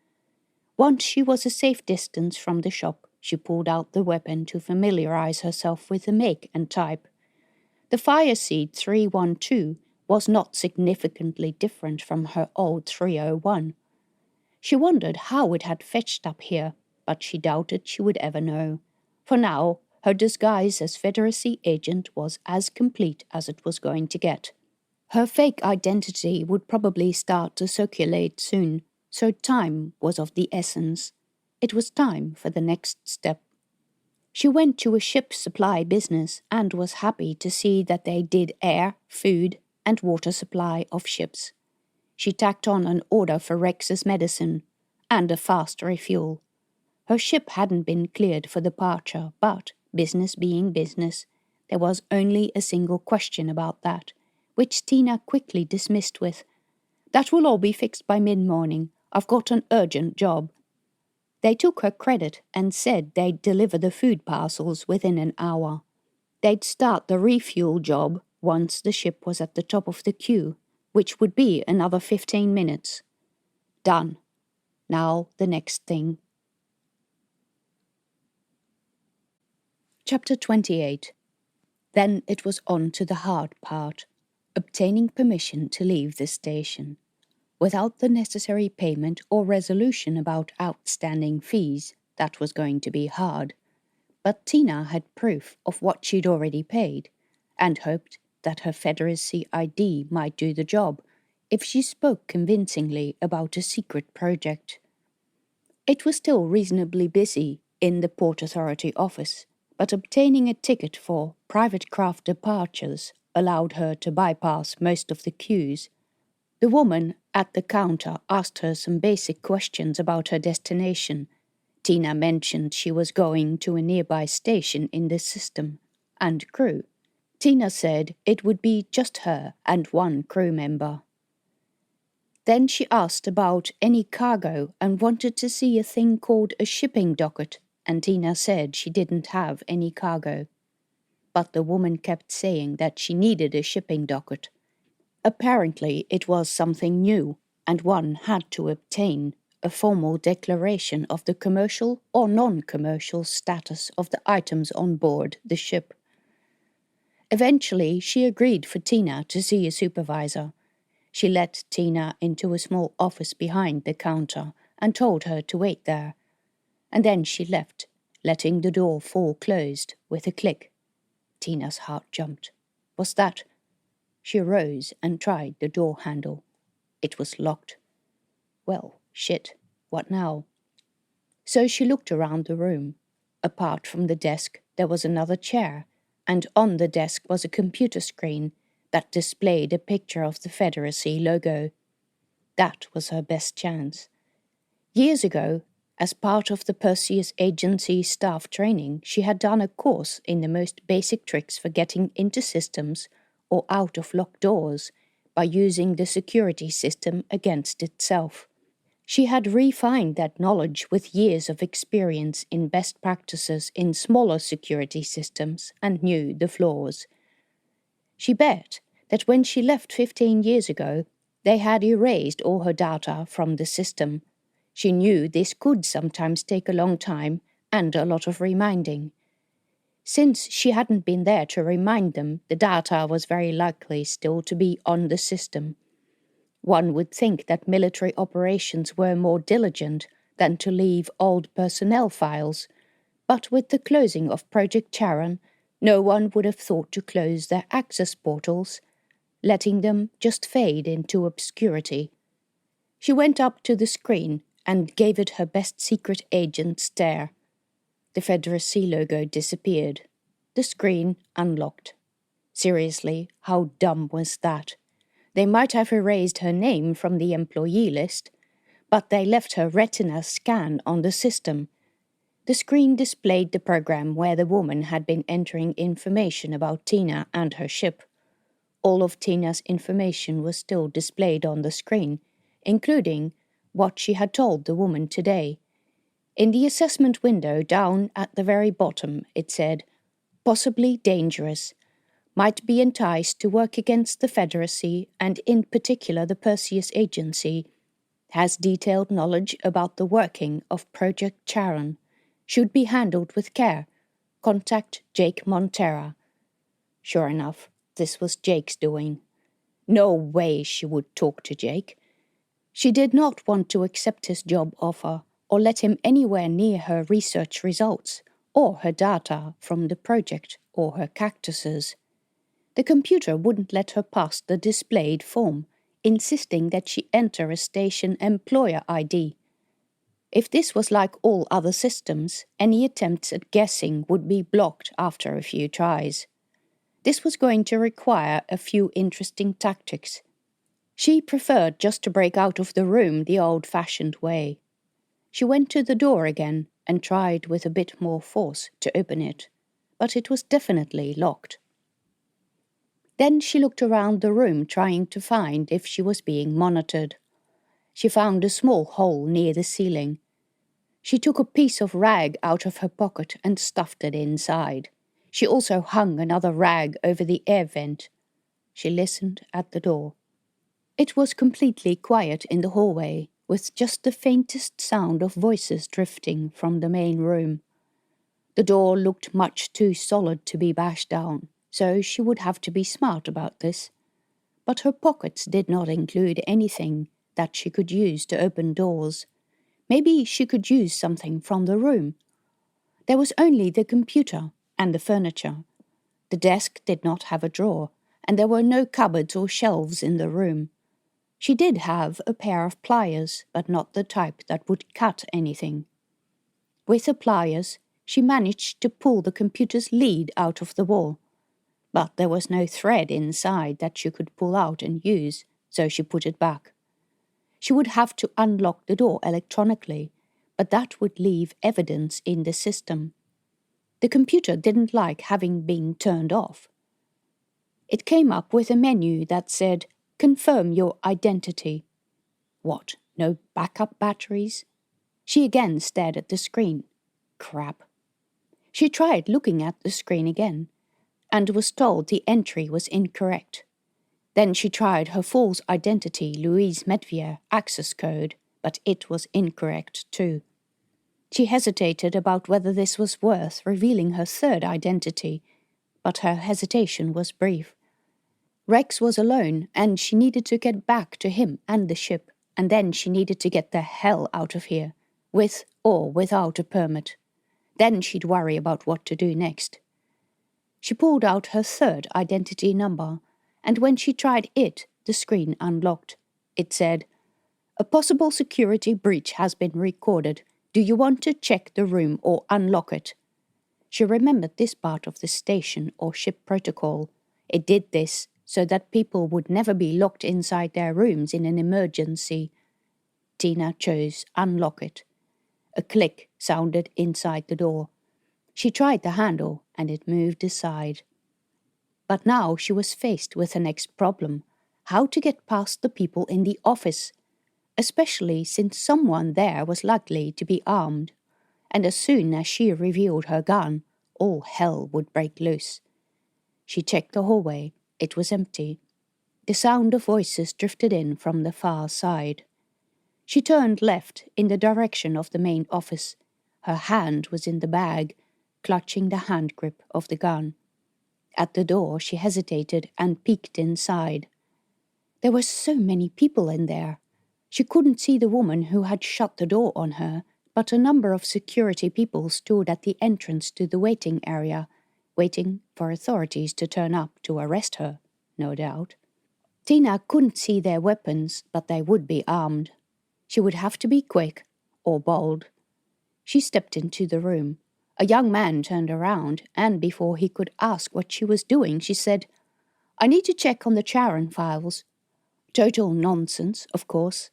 S2: Once she was a safe distance from the shop, she pulled out the weapon to familiarize herself with the make and type. The Fireseed 312 was not significantly different from her old 301. She wondered how it had fetched up here, but she doubted she would ever know. For now, her disguise as Federacy agent was as complete as it was going to get. Her fake identity would probably start to circulate soon, so time was of the essence. It was time for the next step. She went to a ship supply business and was happy to see that they did air, food, and water supply of ships. She tacked on an order for Rex's medicine and a fast refuel. Her ship hadn't been cleared for departure, but, business being business, there was only a single question about that, which Tina quickly dismissed with, "That will all be fixed by mid-morning. I've got an urgent job." They took her credit and said they'd deliver the food parcels within an hour. They'd start the refuel job once the ship was at the top of the queue, which would be another 15 minutes. Done. Now the next thing. Chapter 28. Then it was on to the hard part, obtaining permission to leave the station. Without the necessary payment or resolution about outstanding fees, that was going to be hard. But Tina had proof of what she'd already paid, and hoped that her Federacy ID might do the job if she spoke convincingly about a secret project. It was still reasonably busy in the Port Authority office, but obtaining a ticket for private craft departures allowed her to bypass most of the queues. The woman at the counter asked her some basic questions about her destination. Tina mentioned she was going to a nearby station in the system, and crew. Tina said it would be just her and one crew member. Then she asked about any cargo and wanted to see a thing called a shipping docket, and Tina said she didn't have any cargo. But the woman kept saying that she needed a shipping docket. Apparently it was something new, and one had to obtain a formal declaration of the commercial or non-commercial status of the items on board the ship. Eventually she agreed for Tina to see a supervisor. She let Tina into a small office behind the counter and told her to wait there. And then she left, letting the door fall closed with a click. Tina's heart jumped. Was that? She rose and tried the door handle. It was locked. Well, shit, what now? So she looked around the room. Apart from the desk, there was another chair, and on the desk was a computer screen that displayed a picture of the Federacy logo. That was her best chance. Years ago, As part of the Perseus Agency staff training, she had done a course in the most basic tricks for getting into systems or out of locked doors by using the security system against itself. She had refined that knowledge with years of experience in best practices in smaller security systems and knew the flaws. She bet that when she left 15 years ago, they had erased all her data from the system. She knew this could sometimes take a long time and a lot of reminding. Since she hadn't been there to remind them, the data was very likely still to be on the system. One would think that military operations were more diligent than to leave old personnel files, but with the closing of Project Charon, no one would have thought to close their access portals, letting them just fade into obscurity. She went up to the screen and gave it her best secret agent stare. The Federacy logo disappeared. The screen unlocked. Seriously, how dumb was that? They might have erased her name from the employee list, but they left her retina scan on the system. The screen displayed the program where the woman had been entering information about Tina and her ship. All of Tina's information was still displayed on the screen, including what she had told the woman today. In the assessment window down at the very bottom, it said, "Possibly dangerous. Might be enticed to work against the Federacy and in particular the Perseus Agency. Has detailed knowledge about the working of Project Charon. Should be handled with care. Contact Jake Montera." Sure enough, this was Jake's doing. No way she would talk to Jake. She did not want to accept his job offer or let him anywhere near her research results or her data from the project or her cactuses. The computer wouldn't let her pass the displayed form, insisting that she enter a station employer ID. If this was like all other systems, any attempts at guessing would be blocked after a few tries. This was going to require a few interesting tactics. She preferred just to break out of the room the old-fashioned way. She went to the door again and tried with a bit more force to open it, but it was definitely locked. Then she looked around the room trying to find if she was being monitored. She found a small hole near the ceiling. She took a piece of rag out of her pocket and stuffed it inside. She also hung another rag over the air vent. She listened at the door. It was completely quiet in the hallway, with just the faintest sound of voices drifting from the main room. The door looked much too solid to be bashed down, so she would have to be smart about this. But her pockets did not include anything that she could use to open doors. Maybe she could use something from the room. There was only the computer and the furniture. The desk did not have a drawer, and there were no cupboards or shelves in the room. She did have a pair of pliers, but not the type that would cut anything. With the pliers, she managed to pull the computer's lead out of the wall. But there was no thread inside that she could pull out and use, so she put it back. She would have to unlock the door electronically, but that would leave evidence in the system. The computer didn't like having been turned off. It came up with a menu that said, "Confirm your identity." What, no backup batteries? She again stared at the screen. Crap. She tried looking at the screen again, and was told the entry was incorrect. Then she tried her false identity Louise Medvier access code, but it was incorrect too. She hesitated about whether this was worth revealing her third identity, but her hesitation was brief. Rex was alone, and she needed to get back to him and the ship, and then she needed to get the hell out of here, with or without a permit. Then she'd worry about what to do next. She pulled out her third identity number, and when she tried it, the screen unlocked. It said, "A possible security breach has been recorded. Do you want to check the room or unlock it?" She remembered this part of the station or ship protocol. It did this so that people would never be locked inside their rooms in an emergency. Tina chose unlock it.
S1: A click sounded inside the door. She tried the handle and it moved aside. But now she was faced with the next problem: how to get past the people in the office, especially since someone there was likely to be armed, and as soon as she revealed her gun, all hell would break loose. She checked the hallway. It was empty. The sound of voices drifted in from the far side. She turned left in the direction of the main office. Her hand was in the bag, clutching the hand grip of the gun. At the door, she hesitated and peeked inside. There were so many people in there. She couldn't see the woman who had shut the door on her, but a number of security people stood at the entrance to the waiting area, waiting for authorities to turn up to arrest her, no doubt. Tina couldn't see their weapons, but they would be armed. She would have to be quick or bold. She stepped into the room. A young man turned around, and before he could ask what she was doing, she said, "I need to check on the Charon files." Total nonsense, of course.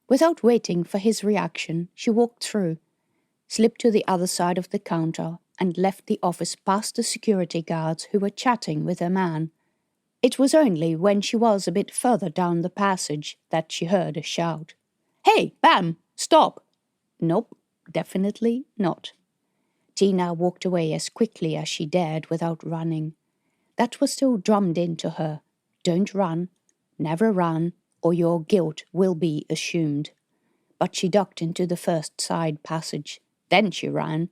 S1: Without waiting for his reaction, she walked through, slipped to the other side of the counter, and left the office past the security guards who were chatting with a man. It was only when she was a bit further down the passage that she heard a shout. "Hey, Bam! Stop!" Nope, definitely not. Tina walked away as quickly as she dared without running. That was still drummed into her. Don't run, never run, or your guilt will be assumed. But she ducked into the first side passage. Then she ran,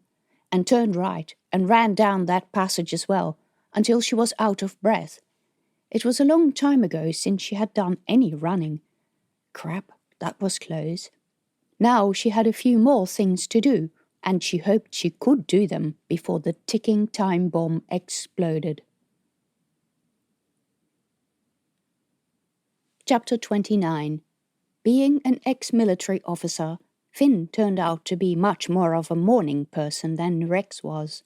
S1: and turned right, and ran down that passage as well, until she was out of breath. It was a long time ago since she had done any running. Crap, that was close. Now she had a few more things to do, and she hoped she could do them before the ticking time bomb exploded. Chapter 29. Being an ex-military officer, Finn turned out to be much more of a morning person than Rex was.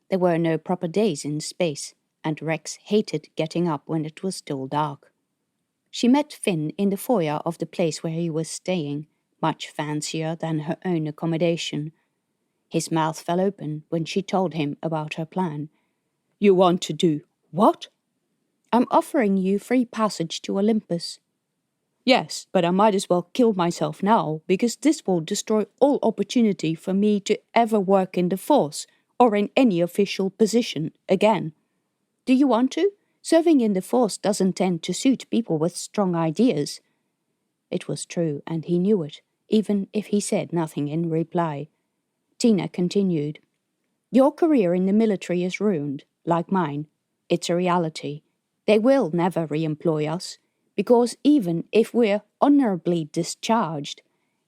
S1: There were no proper days in space, and Rex hated getting up when it was still dark. She met Finn in the foyer of the place where he was staying, much fancier than her own accommodation. His mouth fell open when she told him about her plan. "You want to do what?" "I'm offering you free passage to Olympus." "Yes, but I might as well kill myself now, because this will destroy all opportunity for me to ever work in the Force or in any official position again." "Do you want to? Serving in the Force doesn't tend to suit people with strong ideas." It was true, and he knew it, even if he said nothing in reply. Tina continued, "Your career in the military is ruined, like mine. It's a reality. They will never re-employ us, because even if we're honorably discharged,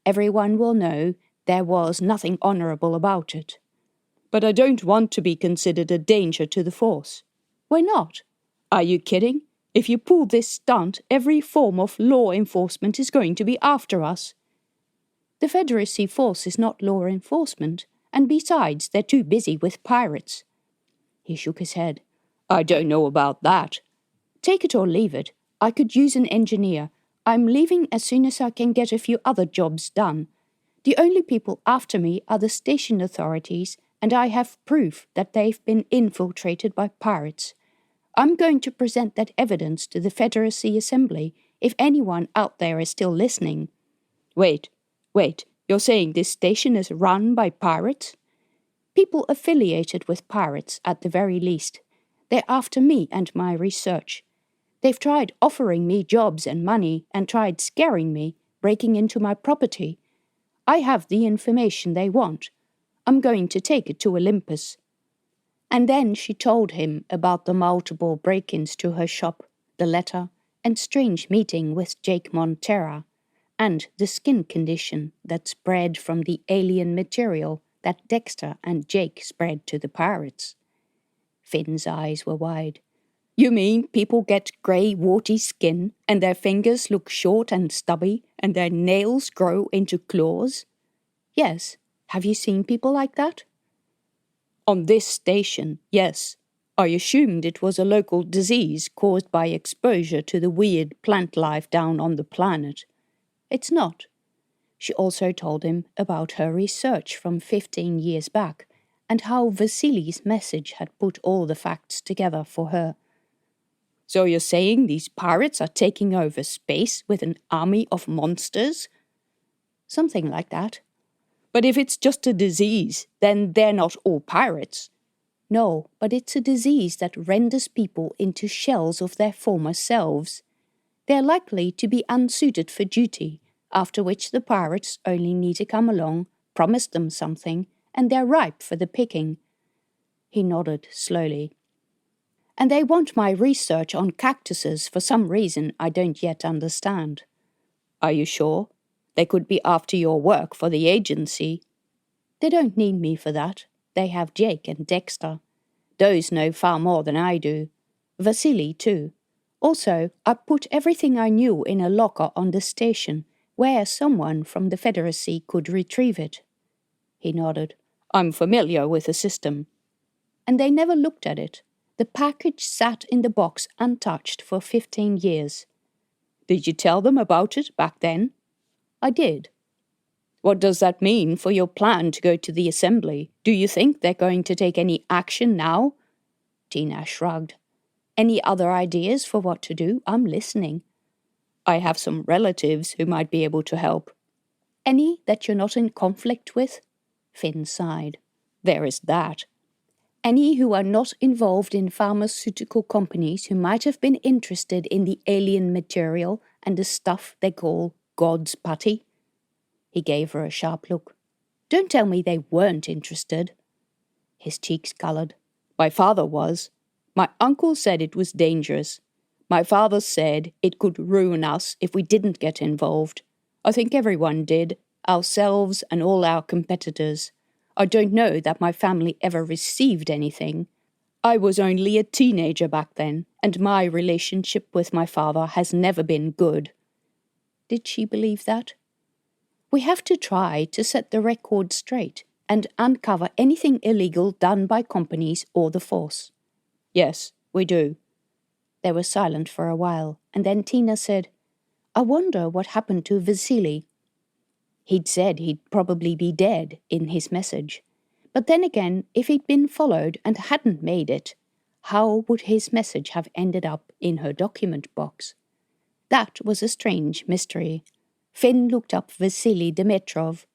S1: everyone will know there was nothing honorable about it." "But I don't want to be considered a danger to the Force." "Why not?" "Are you kidding? If you pull this stunt, every form of law enforcement is going to be after us." "The Federacy Force is not law enforcement, and besides, they're too busy with pirates." He shook his head. "I don't know about that." "Take it or leave it. I could use an engineer. I'm leaving as soon as I can get a few other jobs done. The only people after me are the station authorities, and I have proof that they've been infiltrated by pirates. I'm going to present that evidence to the Federacy Assembly if anyone out there is still listening." Wait, you're saying this station is run by pirates?" "People affiliated with pirates, at the very least. They're after me and my research. They've tried offering me jobs and money and tried scaring me, breaking into my property. I have the information they want. I'm going to take it to Olympus." And then she told him about the multiple break-ins to her shop, the letter, and strange meeting with Jake Montera, and the skin condition that spread from the alien material that Dexter and Jake spread to the pirates. Finn's eyes were wide. "You mean people get grey, warty skin, and their fingers look short and stubby, and their nails grow into claws?" "Yes. Have you seen people like that?" "On this station, yes. I assumed it was a local disease caused by exposure to the weird plant life down on the planet." "It's not."
S2: She also told him about her research from 15 years back and how Vasily's message had put all the facts together for her. So you're saying these pirates are taking over space with an army of monsters? Something like that. But if it's just a disease, then they're not all pirates. No, but it's a disease that renders people into shells of their former selves. They're likely to be unsuited for duty, after which the pirates only need to come along, promise them something, and they're ripe for the picking. He nodded slowly. And they want my research on cactuses for some reason I don't yet understand. Are you sure? They could be after your work for the agency. They don't need me for that. They have Jake and Dexter. Those know far more than I do. Vasily, too. Also, I put everything I knew in a locker on the station, where someone from the Federacy could retrieve it. He nodded. I'm familiar with the system. And they never looked at it. The package sat in the box untouched for 15 years. Did you tell them about it back then? I did. What does that mean for your plan to go to the assembly? Do you think they're going to take any action now? Tina shrugged. Any other ideas for what to do? I'm listening. I have some relatives who might be able to help. Any that you're not in conflict with? Finn sighed. There is that. Any who are not involved in pharmaceutical companies who might have been interested in the alien material and the stuff they call God's putty? He gave her a sharp look. Don't tell me they weren't interested. His cheeks coloured. My father was. My uncle said it was dangerous. My father said it could ruin us if we didn't get involved. I think everyone did, ourselves and all our competitors. I don't know that my family ever received anything. I was only a teenager back then, and my relationship with my father has never been good. Did she believe that? We have to try to set the record straight and uncover anything illegal done by companies or the Force. Yes, we do. They were silent for a while, and then Tina said, I wonder what happened to Vasily. He'd said he'd probably be dead in his message. But then again, if he'd been followed and hadn't made it, how would his message have ended up in her document box? That was a strange mystery. Finn looked up Vasily Dimitrov.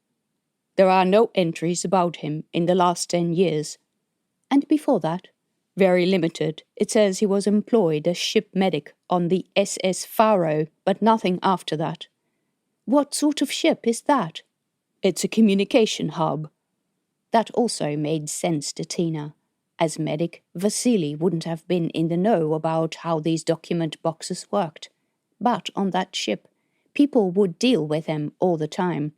S2: There are no entries about him in the last 10 years. And before that? Very limited. It says he was employed as ship medic on the SS Faro, but nothing after that. What sort of ship is that? It's a communication hub. That also made sense to Tina. As medic, Vasily wouldn't have been in the know about how these document boxes worked. But on that ship, people would deal with him all the time.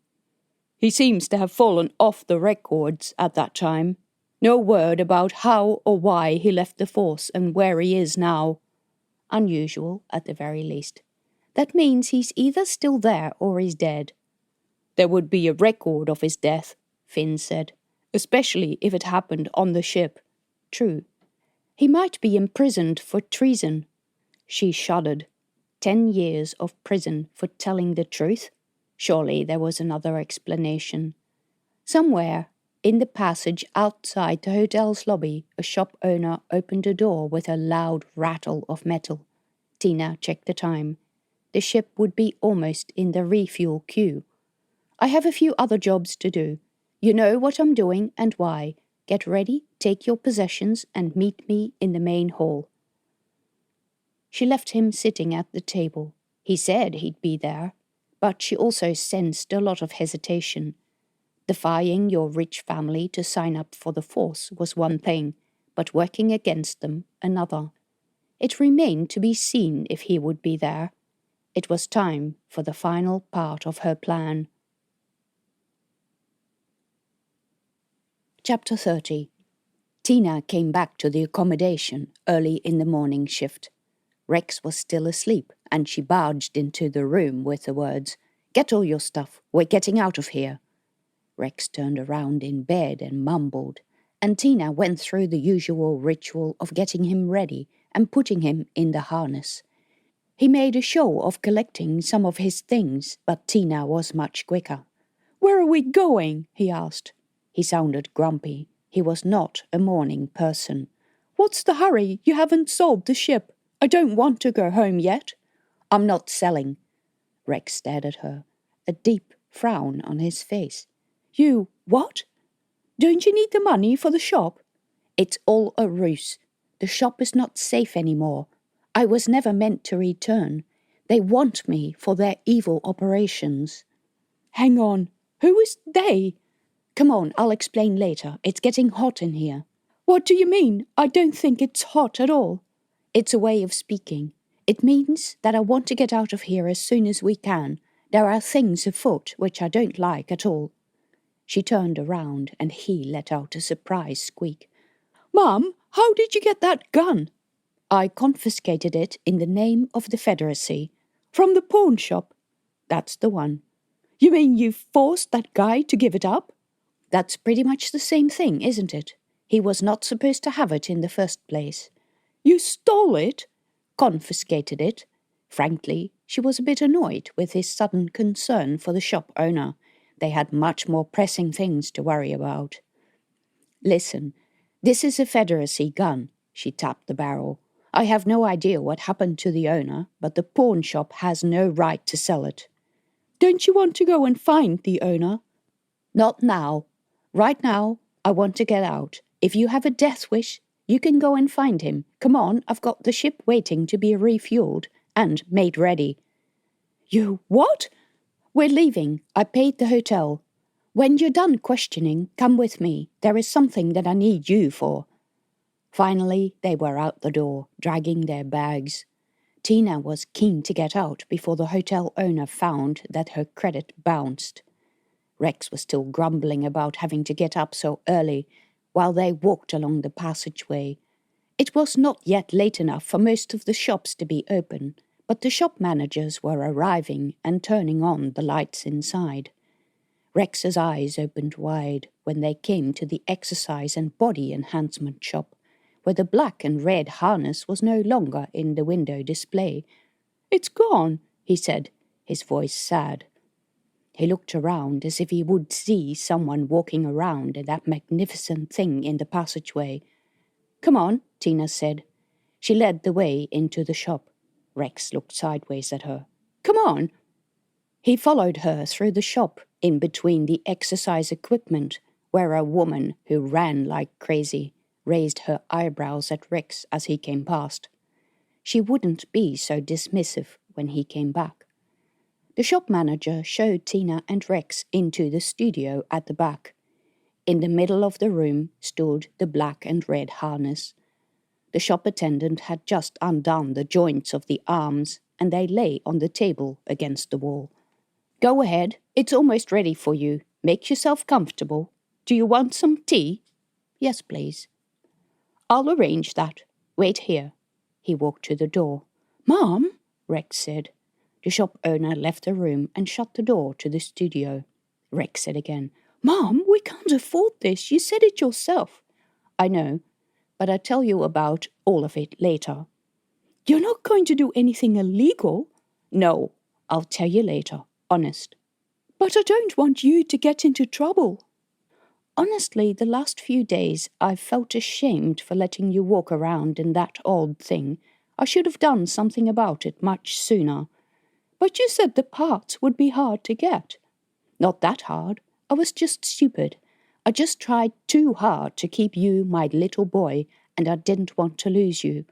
S2: He seems to have fallen off the records at that time. No word about how or why he left the Force and where he is now. Unusual, at the very least. That means he's either still there or he's dead. There would be a record of his death, Finn said, especially if it happened on the ship. True. He might be imprisoned for treason. She shuddered. 10 years of prison for telling the truth? Surely there was another explanation. Somewhere, in the passage outside the hotel's lobby, a shop owner opened a door with a loud rattle of metal. Tina checked the time. The ship would be almost in the refuel queue. I have a few other jobs to do. You know what I'm doing and why. Get ready, take your possessions, and meet me in the main hall. She left him sitting at the table. He said he'd be there, but she also sensed a lot of hesitation. Defying your rich family to sign up for the Force was one thing, but working against them another. It remained to be seen if he would be there. It was time for the final part of her plan. Chapter 30. Tina came back to the accommodation early in the morning shift. Rex was still asleep, and she barged into the room with the words, "Get all your stuff, we're getting out of here." Rex turned around in bed and mumbled, and Tina went through the usual ritual of getting him ready and putting him in the harness. He made a show of collecting some of his things, but Tina was much quicker. Where are we going? He asked. He sounded grumpy. He was not a morning person. What's the hurry? You haven't sold the ship. I don't want to go home yet. I'm not selling. Rex stared at her, a deep frown on his face. You, what? Don't you need the money for the shop? It's all a ruse. The shop is not safe anymore. I was never meant to return. They want me for their evil operations. Hang on. Who is they? Come on, I'll explain later. It's getting hot in here. What do you mean? I don't think it's hot at all. It's a way of speaking. It means that I want to get out of here as soon as we can. There are things afoot which I don't like at all. She turned around and he let out a surprised squeak. Mum, how did you get that gun? I confiscated it in the name of the Federacy. From the pawn shop? That's the one. You mean you forced that guy to give it up? That's pretty much the same thing, isn't it? He was not supposed to have it in the first place. You stole it? Confiscated it. Frankly, she was a bit annoyed with his sudden concern for the shop owner. They had much more pressing things to worry about. Listen, this is a Federacy gun. She tapped the barrel. I have no idea what happened to the owner, but the pawn shop has no right to sell it. Don't you want to go and find the owner? Not now. Right now, I want to get out. If you have a death wish, you can go and find him. Come on, I've got the ship waiting to be refueled and made ready. You what? We're leaving. I paid the hotel. When you're done questioning, come with me. There is something that I need you for. Finally, they were out the door, dragging their bags. Tina was keen to get out before the hotel owner found that her credit bounced. Rex was still grumbling about having to get up so early while they walked along the passageway. It was not yet late enough for most of the shops to be open, but the shop managers were arriving and turning on the lights inside. Rex's eyes opened wide when they came to the exercise and body enhancement shop, where the black and red harness was no longer in the window display. It's gone, he said, his voice sad. He looked around as if he would see someone walking around in that magnificent thing in the passageway. Come on, Tina said. She led the way into the shop. Rex looked sideways at her. Come on. He followed her through the shop, in between the exercise equipment, where a woman who ran like crazy raised her eyebrows at Rex as he came past. She wouldn't be so dismissive when he came back. The shop manager showed Tina and Rex into the studio at the back. In the middle of the room stood the black and red harness. The shop attendant had just undone the joints of the arms, and they lay on the table against the wall. Go ahead, it's almost ready for you. Make yourself comfortable. Do you want some tea? Yes, please. I'll arrange that. Wait here. He walked to the door. Mom, Rex said. The shop owner left the room and shut the door to the studio. Rex said again, Mom, we can't afford this. You said it yourself. I know, but I'll tell you about all of it later. You're not going to do anything illegal? No, I'll tell you later, honest. But I don't want you to get into trouble. Honestly, the last few days I've felt ashamed for letting you walk around in that old thing. I should have done something about it much sooner. But you said the parts would be hard to get. Not that hard. I was just stupid. I just tried too hard to keep you my little boy, and I didn't want to lose you.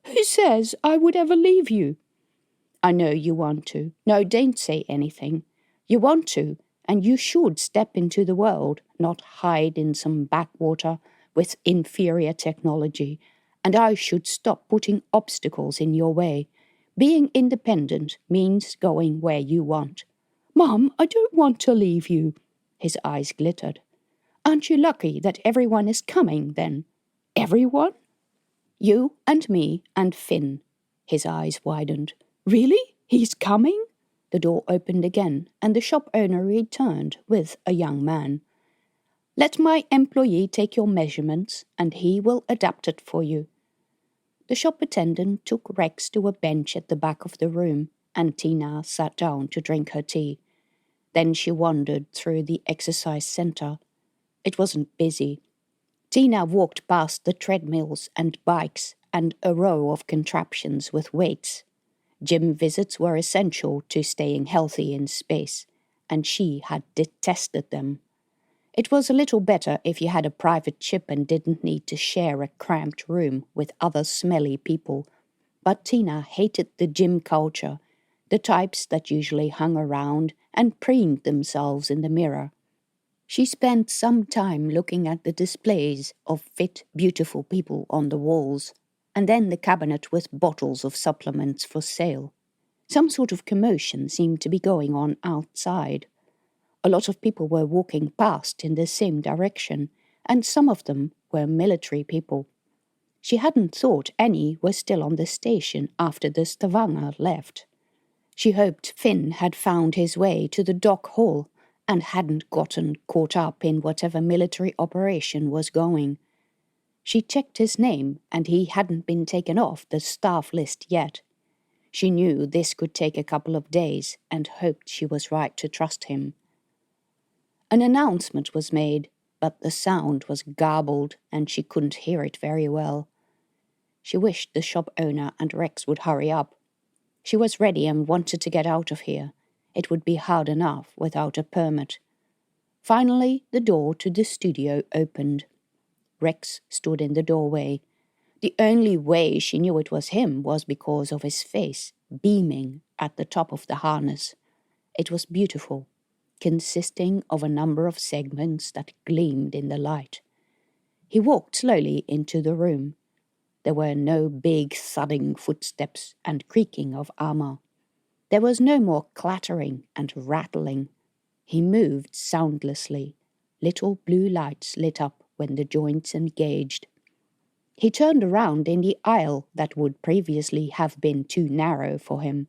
S2: Who says I would ever leave you? I know you want to. No, don't say anything. You want to, and you should step into the world, not hide in some backwater with inferior technology, and I should stop putting obstacles in your way. Being independent means going where you want. Mum, I don't want to leave you. His eyes glittered. Aren't you lucky that everyone is coming, then? Everyone? You and me and Finn. His eyes widened. Really? He's coming? The door opened again, and the shop owner returned with a young man. Let my employee take your measurements, and he will adapt it for you. The shop attendant took Rex to a bench at the back of the room, and Tina sat down to drink her tea.
S1: Then she wandered through the exercise center. It wasn't busy. Tina walked past the treadmills and bikes and a row of contraptions with weights. Gym visits were essential to staying healthy in space, and she had detested them. It was a little better if you had a private ship and didn't need to share a cramped room with other smelly people. But Tina hated the gym culture, the types that usually hung around and preened themselves in the mirror. She spent some time looking at the displays of fit, beautiful people on the walls, and then the cabinet with bottles of supplements for sale. Some sort of commotion seemed to be going on outside. A lot of people were walking past in the same direction, and some of them were military people. She hadn't thought any were still on the station after the Stavanger left. She hoped Finn had found his way to the dock hall and hadn't gotten caught up in whatever military operation was going. She checked his name, and he hadn't been taken off the staff list yet. She knew this could take a couple of days and hoped she was right to trust him. An announcement was made, but the sound was garbled and she couldn't hear it very well. She wished the shop owner and Rex would hurry up. She was ready and wanted to get out of here. It would be hard enough without a permit. Finally, the door to the studio opened. Rex stood in the doorway. The only way she knew it was him was because of his face, beaming at the top of the harness. It was beautiful, consisting of a number of segments that gleamed in the light. He walked slowly into the room. There were no big thudding footsteps and creaking of armor. There was no more clattering and rattling. He moved soundlessly. Little blue lights lit up when the joints engaged. He turned around in the aisle that would previously have been too narrow for him.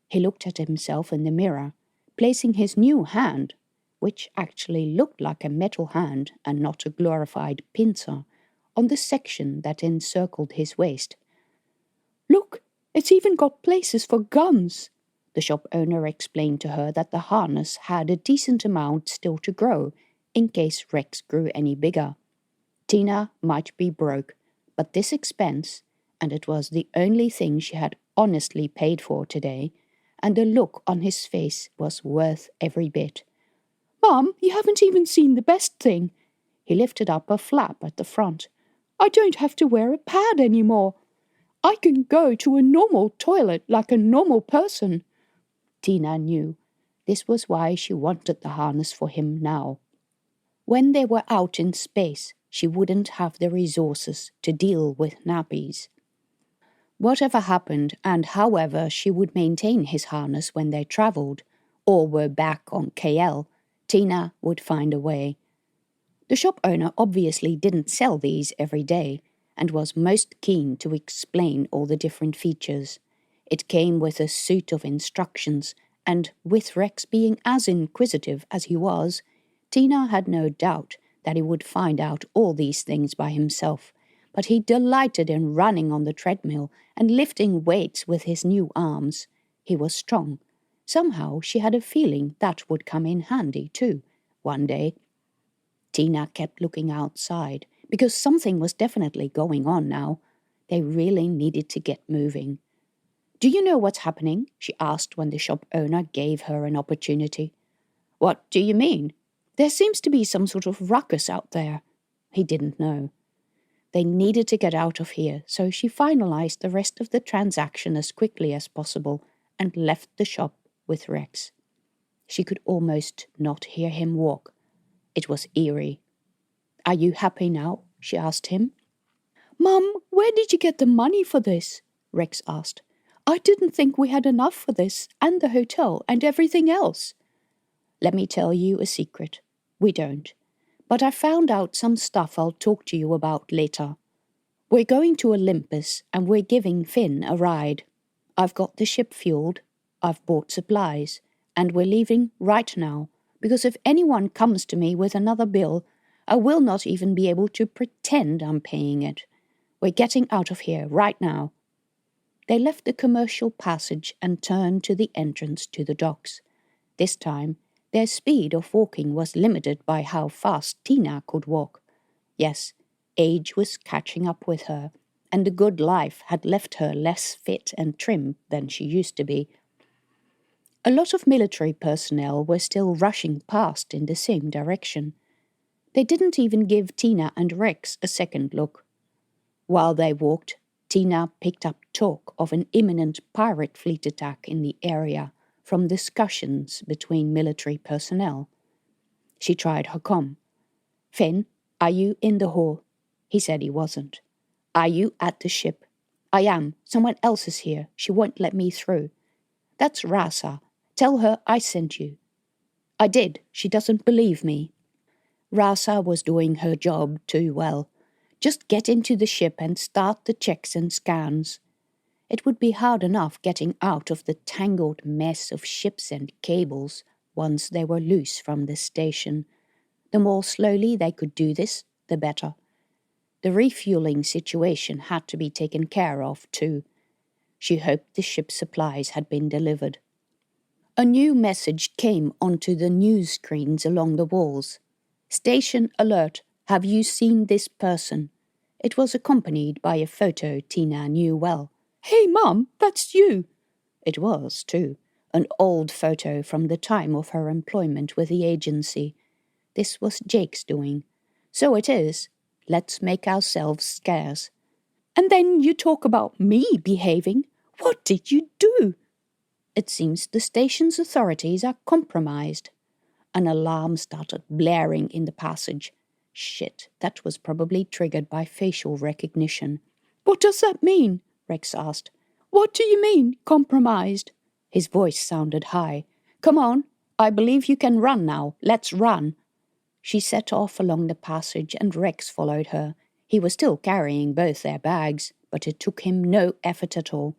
S1: He looked at himself in the mirror, placing his new hand, which actually looked like a metal hand and not a glorified pincer, on the section that encircled his waist. "Look, it's even got places for guns." The shop owner explained to her that the harness had a decent amount still to grow, in case Rex grew any bigger. Tina might be broke, but this expense, and it was the only thing she had honestly paid for today, and the look on his face was worth every bit. "Mum, you haven't even seen the best thing." He lifted up a flap at the front. "I don't have to wear a pad anymore. I can go to a normal toilet like a normal person." Tina knew. This was why she wanted the harness for him now. When they were out in space, she wouldn't have the resources to deal with nappies. Whatever happened and however she would maintain his harness when they travelled, or were back on Cayelle, Tina would find a way. The shop owner obviously didn't sell these every day, and was most keen to explain all the different features. It came with a suite of instructions, and with Rex being as inquisitive as he was, Tina had no doubt that he would find out all these things by himself, but he delighted in running on the treadmill and lifting weights with his new arms. He was strong. Somehow she had a feeling that would come in handy too, one day. Tina kept looking outside, because something was definitely going on now. They really needed to get moving. "Do you know what's happening?" she asked when the shop owner gave her an opportunity. "What do you mean?" "There seems to be some sort of ruckus out there." He didn't know. They needed to get out of here, so she finalized the rest of the transaction as quickly as possible and left the shop with Rex. She could almost not hear him walk. It was eerie. "Are you happy now?" she asked him. "Mum, where did you get the money for this?" Rex asked. "I didn't think we had enough for this, and the hotel, and everything else." "Let me tell you a secret. We don't. But I found out some stuff I'll talk to you about later. We're going to Olympus, and we're giving Finn a ride. I've got the ship fueled, I've bought supplies, and we're leaving right now, because if anyone comes to me with another bill, I will not even be able to pretend I'm paying it. We're getting out of here right now." They left the commercial passage and turned to the entrance to the docks. This time, Their speed of walking was limited by how fast Tina could walk. Yes, age was catching up with her, and the good life had left her less fit and trim than she used to be. A lot of military personnel were still rushing past in the same direction. They didn't even give Tina and Rex a second look. While they walked, Tina picked up talk of an imminent pirate fleet attack in the area from discussions between military personnel. She tried her comm. "Finn, are you in the hall?" He said he wasn't. "Are you at the ship?" "I am. Someone else is here. She won't let me through." "That's Rasa. Tell her I sent you." "I did. She doesn't believe me." Rasa was doing her job too well. Just get into the ship and start the checks and scans. It would be hard enough getting out of the tangled mess of ships and cables once they were loose from the station. The more slowly they could do this, the better. The refueling situation had to be taken care of too. She hoped the ship's supplies had been delivered. A new message came onto the news screens along the walls. "Station alert. Have you seen this person?" It was accompanied by a photo Tina knew well. "Hey, Mum, that's you!" It was, too. An old photo from the time of her employment with the agency. This was Jake's doing. "So it is. Let's make ourselves scarce." "And then you talk about me behaving. What did you do?" "It seems the station's authorities are compromised." An alarm started blaring in the passage. Shit, that was probably triggered by facial recognition. "What does that mean?" Rex asked. "What do you mean, compromised?" His voice sounded high. "Come on, I believe you can run now. Let's run." She set off along the passage and Rex followed her. He was still carrying both their bags, but it took him no effort at all.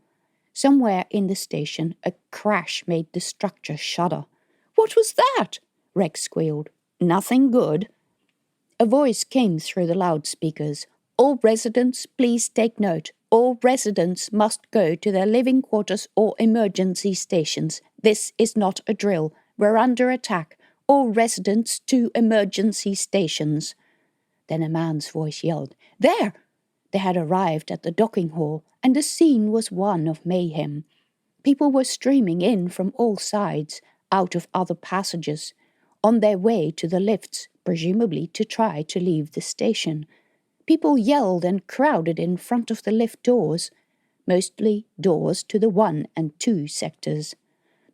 S1: Somewhere in the station, a crash made the structure shudder. "What was that?" Rex squealed. "Nothing good." A voice came through the loudspeakers. "All residents, please take note. All residents must go to their living quarters or emergency stations. This is not a drill. We're under attack. All residents to emergency stations." Then a man's voice yelled, "There!" They had arrived at the docking hall, and the scene was one of mayhem. People were streaming in from all sides, out of other passages, on their way to the lifts, presumably to try to leave the station. People yelled and crowded in front of the lift doors, mostly doors to the 1 and 2 sectors.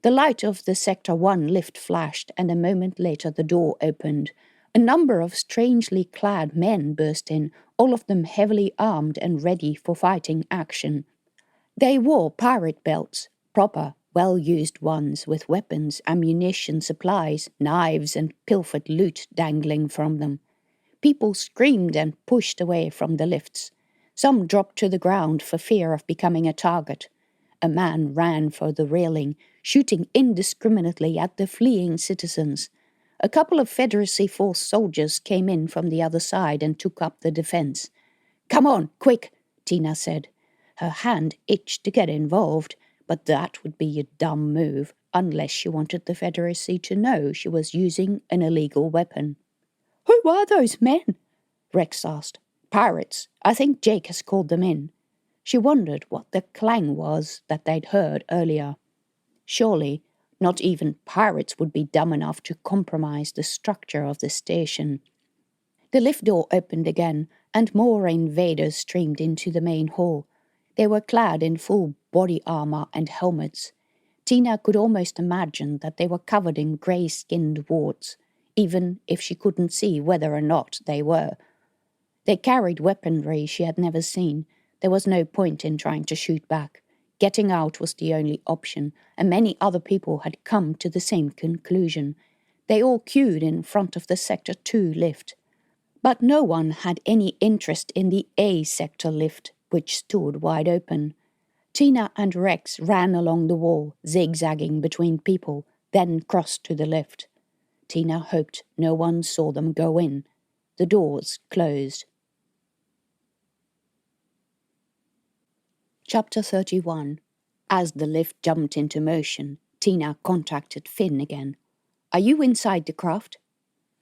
S1: The light of the Sector 1 lift flashed, and a moment later the door opened. A number of strangely clad men burst in, all of them heavily armed and ready for fighting action. They wore pirate belts, proper, well-used ones with weapons, ammunition, supplies, knives and pilfered loot dangling from them. People screamed and pushed away from the lifts. Some dropped to the ground for fear of becoming a target. A man ran for the railing, shooting indiscriminately at the fleeing citizens. A couple of Federacy Force soldiers came in from the other side and took up the defense. "Come on, quick," Tina said. Her hand itched to get involved, but that would be a dumb move, unless she wanted the Federacy to know she was using an illegal weapon. "Who are those men?" Rex asked. "Pirates. I think Jake has called them in." She wondered what the clang was that they'd heard earlier. Surely, not even pirates would be dumb enough to compromise the structure of the station. The lift door opened again, and more invaders streamed into the main hall. They were clad in full body armor and helmets. Tina could almost imagine that they were covered in grey-skinned warts, even if she couldn't see whether or not they were. They carried weaponry she had never seen. There was no point in trying to shoot back. Getting out was the only option, and many other people had come to the same conclusion. They all queued in front of the Sector 2 lift. But no one had any interest in the A sector lift, which stood wide open. Tina and Rex ran along the wall, zigzagging between people, then crossed to the lift. Tina hoped no one saw them go in. The doors closed. Chapter 31. As the lift jumped into motion, Tina contacted Finn again. Are you inside the craft?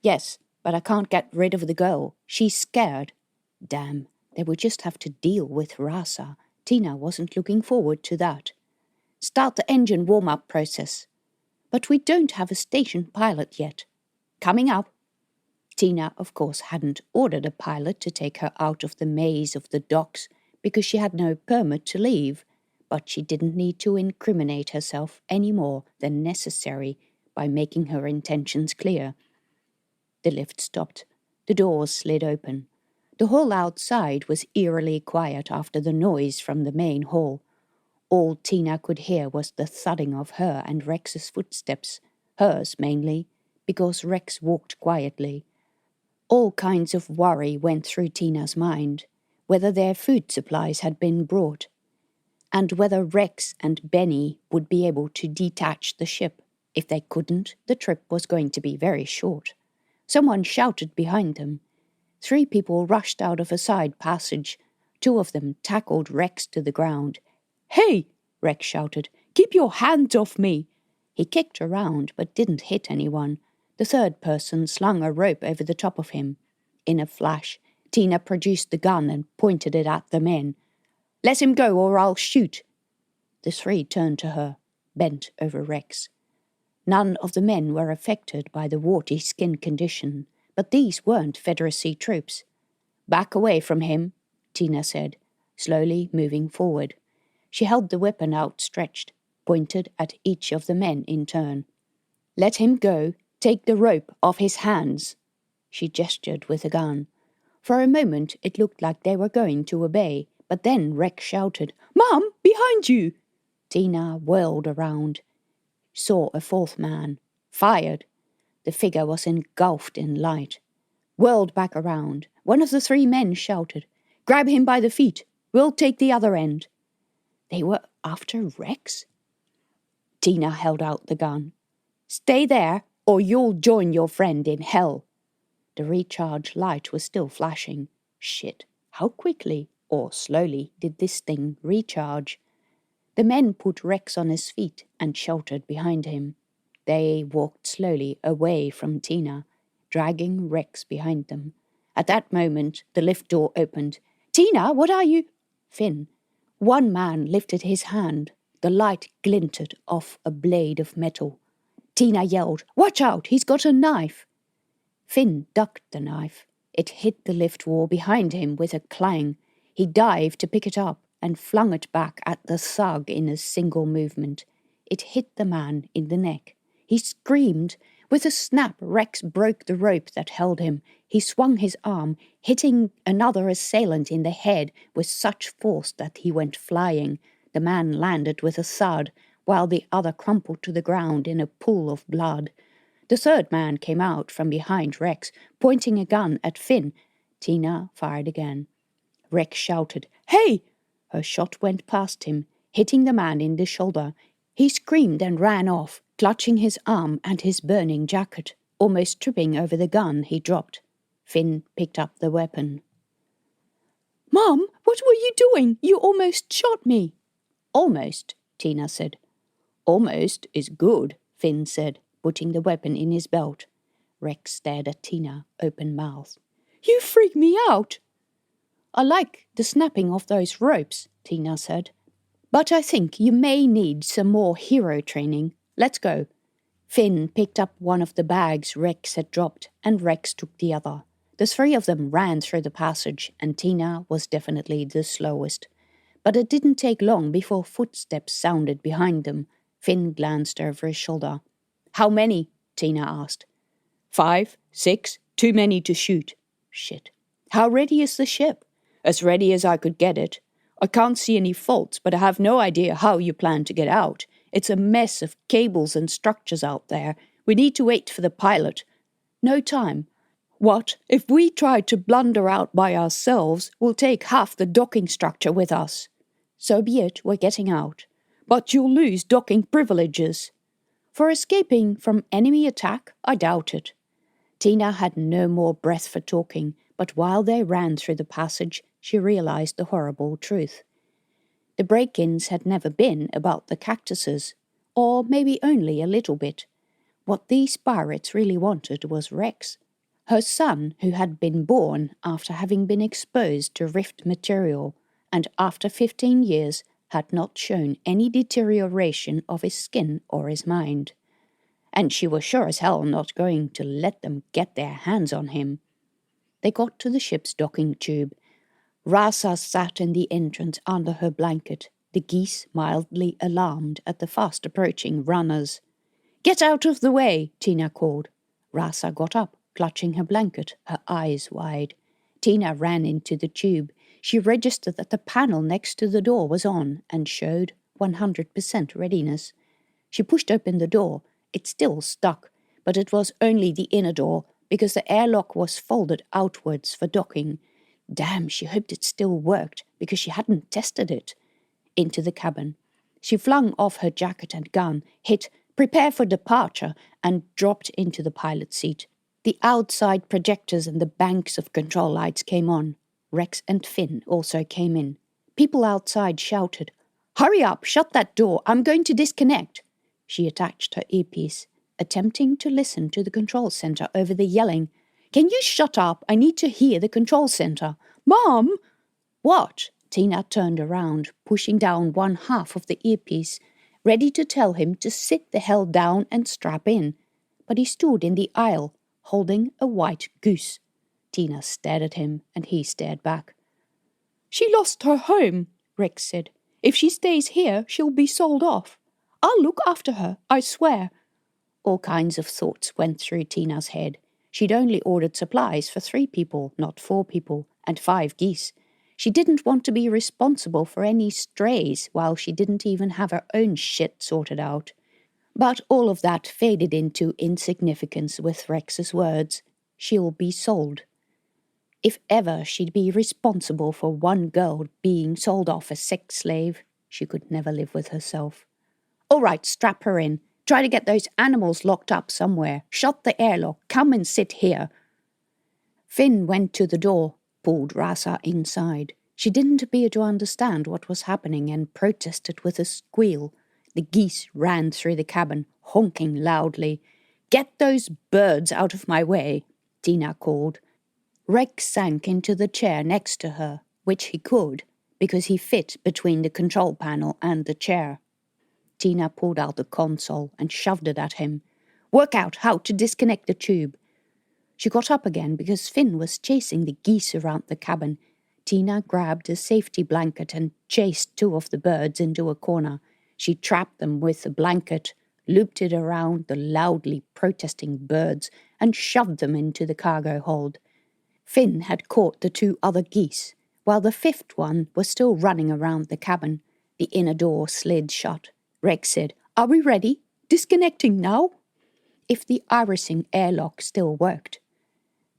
S1: Yes, but I can't get rid of the girl. She's scared. Damn, they would just have to deal with Rasa. Tina wasn't looking forward to that. Start the engine warm-up process. But we don't have a station pilot yet. Coming up. Tina, of course, hadn't ordered a pilot to take her out of the maze of the docks because she had no permit to leave, but she didn't need to incriminate herself any more than necessary by making her intentions clear. The lift stopped. The doors slid open. The hall outside was eerily quiet after the noise from the main hall. All Tina could hear was the thudding of her and Rex's footsteps, hers mainly, because Rex walked quietly. All kinds of worry went through Tina's mind, whether their food supplies had been brought, and whether Rex and Benny would be able to detach the ship. If they couldn't, the trip was going to be very short. Someone shouted behind them. 3 people rushed out of a side passage. 2 of them tackled Rex to the ground. "Hey!" Rex shouted. "Keep your hands off me!" He kicked around but didn't hit anyone. The 3rd person slung a rope over the top of him. In a flash, Tina produced the gun and pointed it at the men. "Let him go or I'll shoot." The 3 turned to her, bent over Rex. None of the men were affected by the warty skin condition, but these weren't Federacy troops. "Back away from him," Tina said, slowly moving forward. She held the weapon outstretched, pointed at each of the men in turn. "Let him go. Take the rope off his hands." She gestured with the gun. For a moment it looked like they were going to obey, but then Rex shouted, "Mom, behind you!" Tina whirled around, saw a 4th man, fired. The figure was engulfed in light. Whirled back around. One of the 3 men shouted, "Grab him by the feet. We'll take the other end." They were after Rex? Tina held out the gun. "Stay there, or you'll join your friend in hell." The recharge light was still flashing. Shit, how quickly, or slowly, did this thing recharge? The men put Rex on his feet and sheltered behind him. They walked slowly away from Tina, dragging Rex behind them. At that moment, the lift door opened. "Tina, what are you—" Finn. One man lifted his hand. The light glinted off a blade of metal. Tina yelled, "Watch out, he's got a knife!" Finn ducked the knife. It hit the lift wall behind him with a clang. He dived to pick it up and flung it back at the thug in a single movement. It hit the man in the neck. He screamed. With a snap, Rex broke the rope that held him. He swung his arm, hitting another assailant in the head with such force that he went flying. The man landed with a thud, while the other crumpled to the ground in a pool of blood. The 3rd man came out from behind Rex, pointing a gun at Finn. Tina fired again. Rex shouted, "Hey!" Her shot went past him, hitting the man in the shoulder. He screamed and ran off, clutching his arm and his burning jacket, almost tripping over the gun he dropped. Finn picked up the weapon. "Mom, what were you doing? You almost shot me." "Almost," Tina said. "Almost is good," Finn said, putting the weapon in his belt. Rex stared at Tina, open-mouthed. "You freak me out." "I like the snapping of those ropes," Tina said. "But I think you may need some more hero training. Let's go." Finn picked up one of the bags Rex had dropped, and Rex took the other. The 3 of them ran through the passage, and Tina was definitely the slowest. But it didn't take long before footsteps sounded behind them. Finn glanced over his shoulder. "How many?" Tina asked. 5, 6, too many to shoot." "Shit. How ready is the ship?" "As ready as I could get it. I can't see any faults, but I have no idea how you plan to get out. It's a mess of cables and structures out there. We need to wait for the pilot." "No time." "What? If we try to blunder out by ourselves, we'll take half the docking structure with us." "So be it, we're getting out." "But you'll lose docking privileges." "For escaping from enemy attack, I doubt it." Tina had no more breath for talking, but while they ran through the passage, she realized the horrible truth. The break-ins had never been about the cactuses, or maybe only a little bit.
S2: What these pirates really wanted was Rex, her son, who had been born after having been exposed to rift material and after 15 years had not shown any deterioration of his skin or his mind. And she was sure as hell not going to let them get their hands on him. They got to the ship's docking tube. Rasa sat in the entrance under her blanket, the geese mildly alarmed at the fast-approaching runners. "Get out of the way," Tina called. Rasa got up, clutching her blanket, her eyes wide. Tina ran into the tube. She registered that the panel next to the door was on and showed 100% readiness. She pushed open the door. It still stuck, but it was only the inner door because the airlock was folded outwards for docking. Damn, she hoped it still worked because she hadn't tested it. Into the cabin. She flung off her jacket and gun, hit "Prepare for departure," and dropped into the pilot seat. The outside projectors and the banks of control lights came on. Rex and Finn also came in. People outside shouted, "Hurry up, shut that door, I'm going to disconnect." She attached her earpiece, attempting to listen to the control center over the yelling. "Can you shut up? I need to hear the control center. Mom!" "What?" Tina turned around, pushing down one half of the earpiece, ready to tell him to sit the hell down and strap in. But he stood in the aisle, holding a white goose. Tina stared at him, and he stared back. "She lost her home," Rex said. "If she stays here, she'll be sold off. I'll look after her, I swear." All kinds of thoughts went through Tina's head. She'd only ordered supplies for 3 people, not 4 people, and 5 geese. She didn't want to be responsible for any strays while she didn't even have her own shit sorted out. But all of that faded into insignificance with Rex's words. She'll be sold. If ever she'd be responsible for one girl being sold off as sex slave, she could never live with herself. "All right, strap her in. Try to get those animals locked up somewhere. Shut the airlock. Come and sit here." Finn went to the door, pulled Rasa inside. She didn't appear to understand what was happening and protested with a squeal. The geese ran through the cabin, honking loudly. "Get those birds out of my way," Tina called. Rex sank into the chair next to her, which he could, because he fit between the control panel and the chair. Tina pulled out the console and shoved it at him. "Work out how to disconnect the tube." She got up again because Finn was chasing the geese around the cabin. Tina grabbed a safety blanket and chased 2 of the birds into a corner. She trapped them with the blanket, looped it around the loudly protesting birds, and shoved them into the cargo hold. Finn had caught the 2 other geese, while the 5th one was still running around the cabin. The inner door slid shut. Rex said, "Are we ready? Disconnecting now?" If the irising airlock still worked.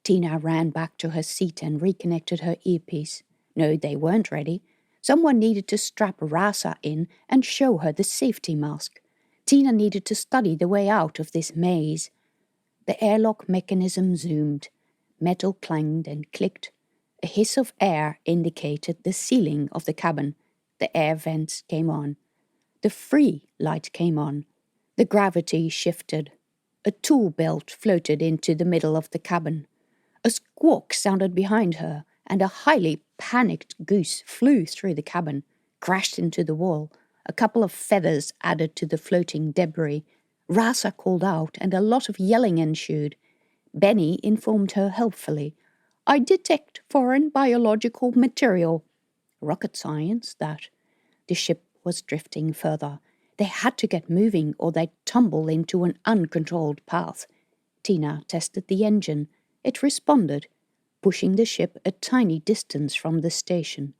S2: Tina ran back to her seat and reconnected her earpiece. No, they weren't ready. Someone needed to strap Rasa in and show her the safety mask. Tina needed to study the way out of this maze. The airlock mechanism zoomed. Metal clanged and clicked. A hiss of air indicated the ceiling of the cabin. The air vents came on. The free light came on. The gravity shifted. A tool belt floated into the middle of the cabin. A squawk sounded behind her, and a highly panicked goose flew through the cabin, crashed into the wall. A couple of feathers added to the floating debris. Rasa called out, and a lot of yelling ensued. Benny informed her helpfully. "I detect foreign biological material." Rocket science, that. The ship was drifting further. They had to get moving or they'd tumble into an uncontrolled path. Tina tested the engine. It responded, pushing the ship a tiny distance from the station.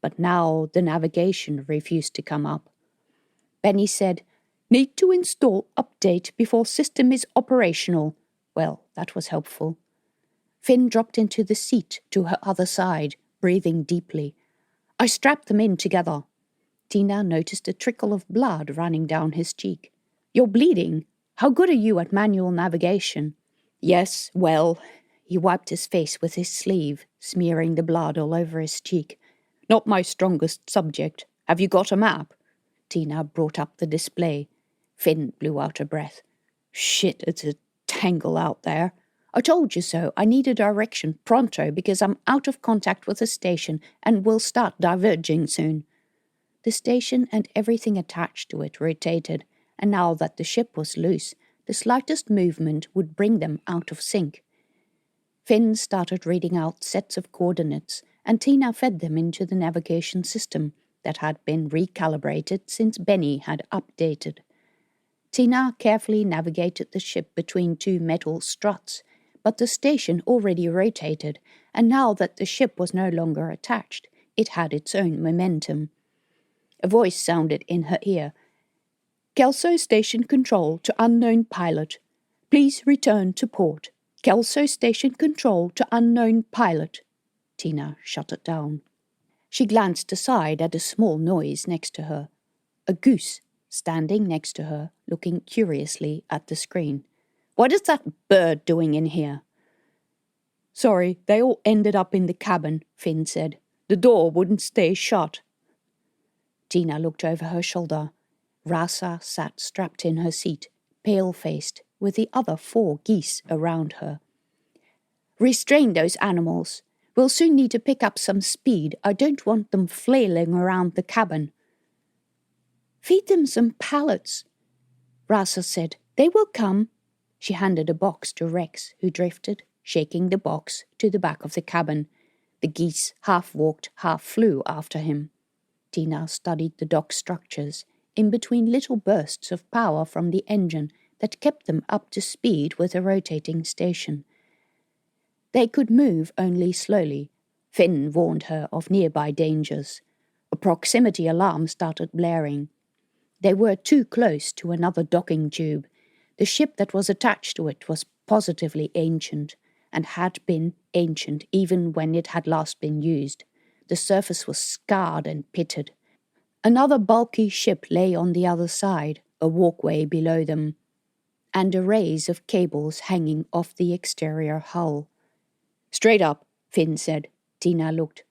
S2: But now the navigation refused to come up. Benny said, "Need to install update before system is operational." Well, that was helpful. Finn dropped into the seat to her other side, breathing deeply. "I strapped them in together." Tina noticed a trickle of blood running down his cheek. "You're bleeding. How good are you at manual navigation?" "Yes, well." He wiped his face with his sleeve, smearing the blood all over his cheek. "Not my strongest subject. Have you got a map?" Tina brought up the display. Finn blew out a breath. Shit, it's a tangle out there. I told you so. I need a direction pronto because I'm out of contact with the station and will start diverging soon. The station and everything attached to it rotated, and now that the ship was loose, the slightest movement would bring them out of sync. Finn started reading out sets of coordinates, and Tina fed them into the navigation system that had been recalibrated since Benny had updated. Tina carefully navigated the ship between two metal struts, but the station already rotated, and now that the ship was no longer attached, it had its own momentum. A voice sounded in her ear. Kelso Station Control to unknown pilot. Please return to port. Kelso Station Control to unknown pilot. Tina shut it down. She glanced aside at a small noise next to her. A goose, standing next to her, looking curiously at the screen. What is that bird doing in here? Sorry, they all ended up in the cabin, Finn said. The door wouldn't stay shut. Tina looked over her shoulder. Rasa sat strapped in her seat, pale-faced, with the other 4 geese around her. Restrain those animals. We'll soon need to pick up some speed. I don't want them flailing around the cabin. Feed them some pellets, Rasa said. They will come. She handed a box to Rex, who drifted, shaking the box, to the back of the cabin. The geese half walked, half flew after him. Tina studied the dock structures, in between little bursts of power from the engine that kept them up to speed with the rotating station. They could move only slowly. Finn warned her of nearby dangers. A proximity alarm started blaring. They were too close to another docking tube. The ship that was attached to it was positively ancient, and had been ancient even when it had last been used. The surface was scarred and pitted. Another bulky ship lay on the other side, a walkway below them, and arrays of cables hanging off the exterior hull. Straight up, Finn said. Tina looked.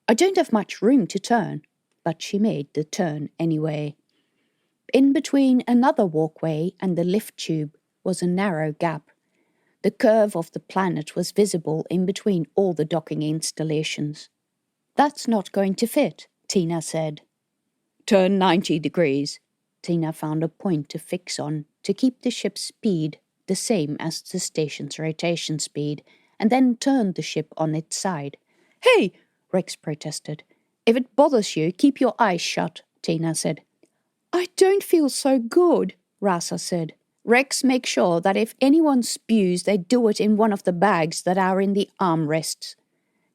S2: I don't have much room to turn, but she made the turn anyway. In between another walkway and the lift tube was a narrow gap. The curve of the planet was visible in between all the docking installations. That's not going to fit, Tina said. Turn 90 degrees. Tina found a point to fix on to keep the ship's speed the same as the station's rotation speed, and then turned the ship on its side. Hey, Rex protested. If it bothers you, keep your eyes shut, Tina said. I don't feel so good, Rasa said. Rex, make sure that if anyone spews, they do it in one of the bags that are in the armrests.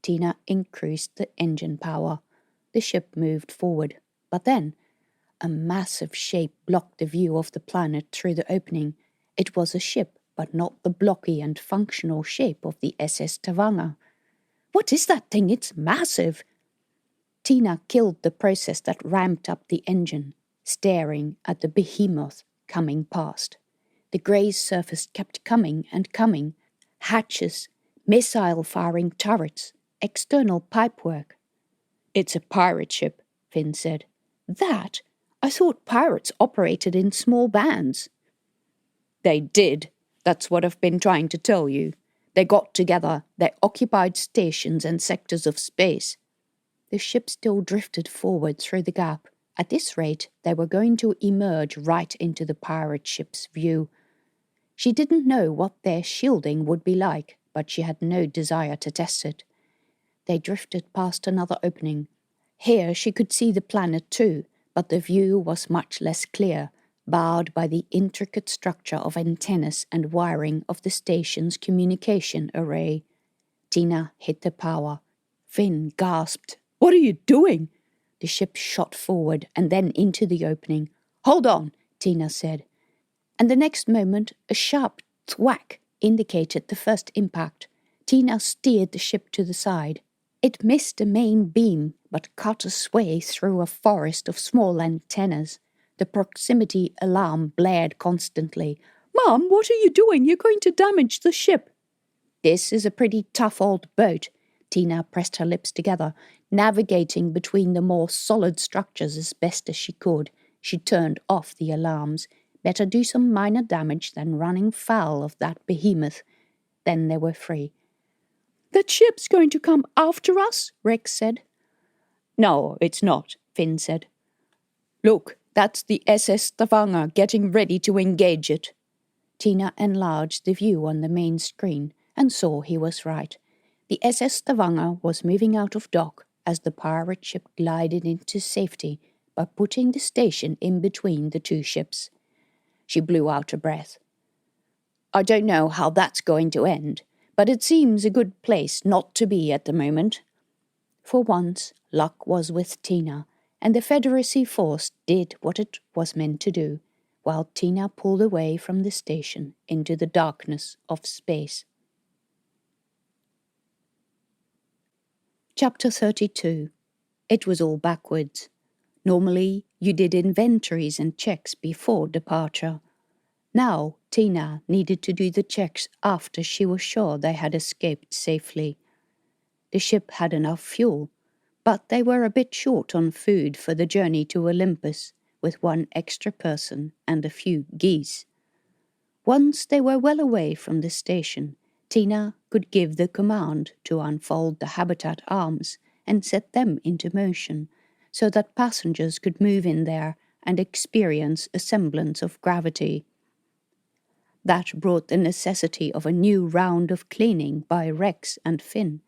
S2: Tina increased the engine power. The ship moved forward, but then a massive shape blocked the view of the planet through the opening. It was a ship, but not the blocky and functional shape of the SS Tavanga. What is that thing? It's massive. Tina killed the process that ramped up the engine, staring at the behemoth coming past. The grey's surface kept coming and coming. Hatches, missile-firing turrets, external pipework. It's a pirate ship, Finn said. That? I thought pirates operated in small bands. They did. That's what I've been trying to tell you. They got together. They occupied stations and sectors of space. The ship still drifted forward through the gap. At this rate, they were going to emerge right into the pirate ship's view. She didn't know what their shielding would be like, but she had no desire to test it. They drifted past another opening. Here she could see the planet too, but the view was much less clear, barred by the intricate structure of antennas and wiring of the station's communication array. Tina hit the power. Finn gasped. What are you doing? The ship shot forward and then into the opening. Hold on, Tina said. And the next moment, a sharp thwack indicated the first impact. Tina steered the ship to the side. It missed the main beam, but cut a sway through a forest of small antennas. The proximity alarm blared constantly. Mom, what are you doing? You're going to damage the ship. This is a pretty tough old boat. Tina pressed her lips together, navigating between the more solid structures as best as she could. She turned off the alarms.
S1: Better do some minor damage than running foul of that behemoth. Then they were free.
S2: "That ship's going to come after us?" Rex said.
S1: "No, it's not," Finn said. "Look, that's the SS Stavanger getting ready to engage it." Tina enlarged the view on the main screen and saw he was right. The SS Stavanger was moving out of dock as the pirate ship glided into safety by putting the station in between the two ships. She blew out a breath. "I don't know how that's going to end, but it seems a good place not to be at the moment." For once, luck was with Tina, and the Federacy Force did what it was meant to do, while Tina pulled away from the station into the darkness of space. Chapter 32. It was all backwards. Normally, you did inventories and checks before departure. Now, Tina needed to do the checks after she was sure they had escaped safely. The ship had enough fuel, but they were a bit short on food for the journey to Olympus, with one extra person and a few geese. Once they were well away from the station, Tina could give the command to unfold the habitat arms and set them into motion, so that passengers could move in there and experience a semblance of gravity. That brought the necessity of a new round of cleaning by Rex and Finn,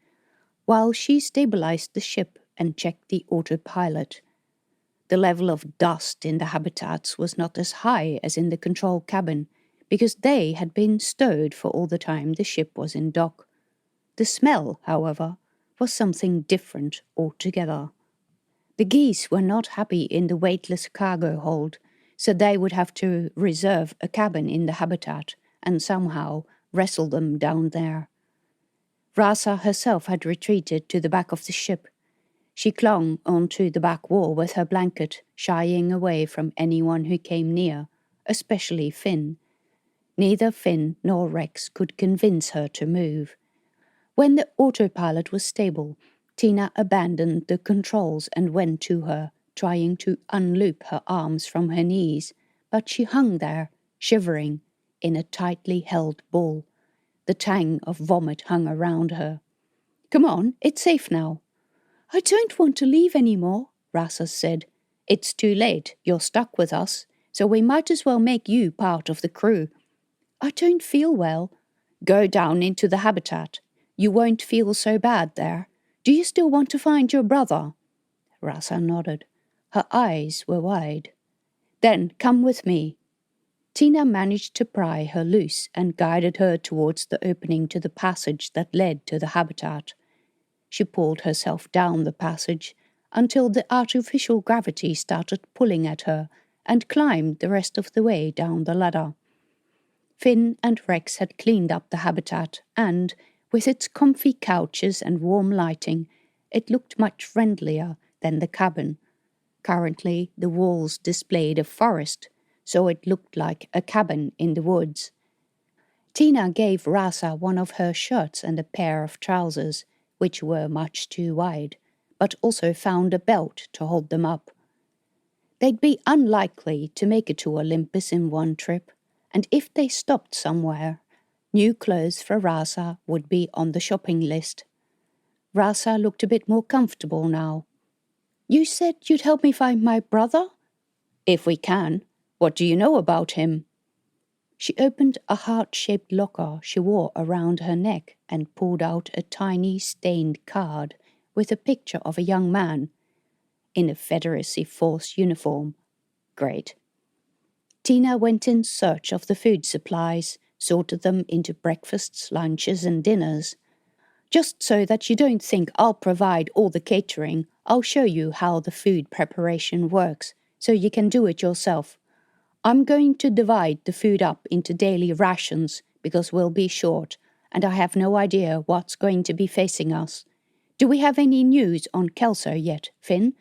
S1: while she stabilized the ship and checked the autopilot. The level of dust in the habitats was not as high as in the control cabin, because they had been stowed for all the time the ship was in dock. The smell, however, was something different altogether. The geese were not happy in the weightless cargo hold, so they would have to reserve a cabin in the habitat and somehow wrestle them down there. Rasa herself had retreated to the back of the ship. She clung onto the back wall with her blanket, shying away from anyone who came near, especially Finn. Neither Finn nor Rex could convince her to move. When the autopilot was stable, Tina abandoned the controls and went to her, trying to unloop her arms from her knees, but she hung there, shivering, in a tightly held ball. The tang of vomit hung around her. "Come on, it's safe now."
S2: "I don't want to leave anymore,"
S1: Rasa said. "It's too late, you're stuck with us, so we might as well make you part of the crew."
S2: "I don't feel well."
S1: "Go down into the habitat. You won't feel so bad there. Do you still want to find your brother?" Rasa nodded. Her eyes were wide. "Then come with me." Tina managed to pry her loose and guided her towards the opening to the passage that led to the habitat. She pulled herself down the passage until the artificial gravity started pulling at her and climbed the rest of the way down the ladder. Finn and Rex had cleaned up the habitat and, with its comfy couches and warm lighting, it looked much friendlier than the cabin. Currently, the walls displayed a forest, so it looked like a cabin in the woods. Tina gave Rasa one of her shirts and a pair of trousers, which were much too wide, but also found a belt to hold them up. They'd be unlikely to make it to Olympus in one trip, and if they stopped somewhere, new clothes for Rasa would be on the shopping list. Rasa looked a bit more comfortable now.
S2: "You said you'd help me find my brother?"
S1: "If we can. What do you know about him?" She opened a heart-shaped locker she wore around her neck and pulled out a tiny stained card with a picture of a young man in a Federacy Force uniform. Great. Tina went in search of the food supplies, sorted them into breakfasts, lunches, and dinners. "Just so that you don't think I'll provide all the catering, I'll show you how the food preparation works, so you can do it yourself. I'm going to divide the food up into daily rations because we'll be short, and I have no idea what's going to be facing us. Do we have any news on Kelso yet, Finn?"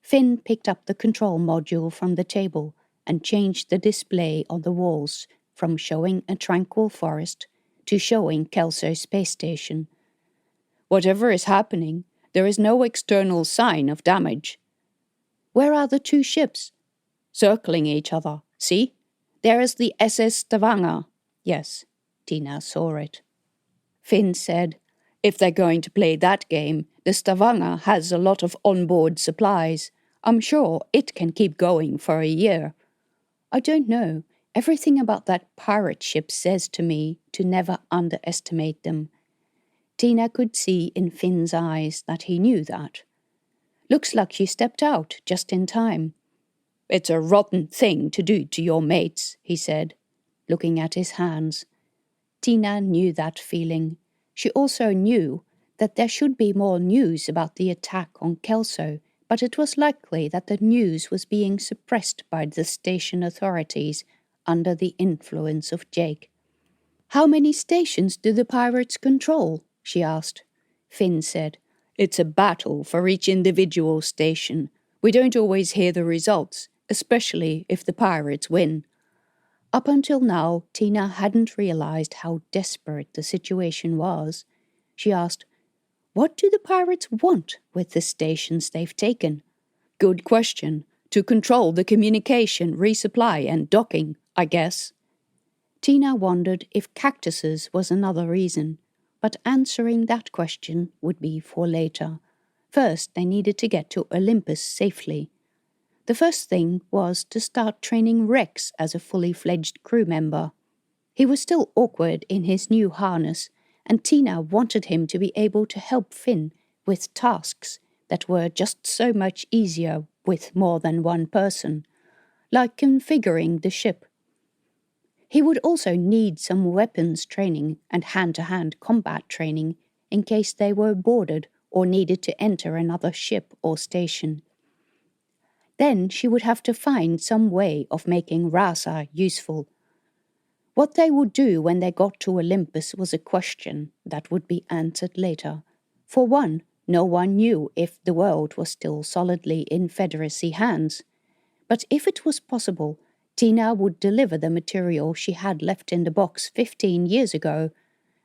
S1: Finn picked up the control module from the table and changed the display on the walls from showing a tranquil forest to showing Kelso Space Station. "Whatever is happening, there is no external sign of damage." "Where are the two ships?" "Circling each other, see?
S2: There is the SS Stavanger. Yes, Tina saw it. Finn said, if they're going to play that game, the Stavanger has a lot of onboard supplies. I'm sure it can keep going for a year. I don't know. Everything about that pirate ship says to me to never underestimate them. Tina could see in Finn's eyes that he knew that. Looks like you stepped out just in time. It's a rotten thing to do to your mates, he said, looking at his hands. Tina knew that feeling. She also knew that there should be more news about the attack on Kelso, but it was likely that the news was being suppressed by the station authorities under the influence of Jake. How many stations do the pirates control? She asked. Finn said, it's a battle for each individual station. We don't always hear the results, especially if the pirates win. Up until now, Tina hadn't realized how desperate the situation was. She asked, what do the pirates want with the stations they've taken? Good question. To control the communication, resupply and docking, I guess. Tina wondered if cactuses was another reason, but answering that question would be for later. First, they needed to get to Olympus safely. The first thing was to start training Rex as a fully fledged crew member. He was still awkward in his new harness, and Tina wanted him to be able to help Finn with tasks that were just so much easier with more than one person, like configuring the ship. He would also need some weapons training and hand-to-hand combat training in case they were boarded or needed to enter another ship or station. Then she would have to find some way of making Rasa useful. What they would do when they got to Olympus was a question that would be answered later. For one, no one knew if the world was still solidly in Federacy hands. But if it was possible, Tina would deliver the material she had left in the box 15 years ago,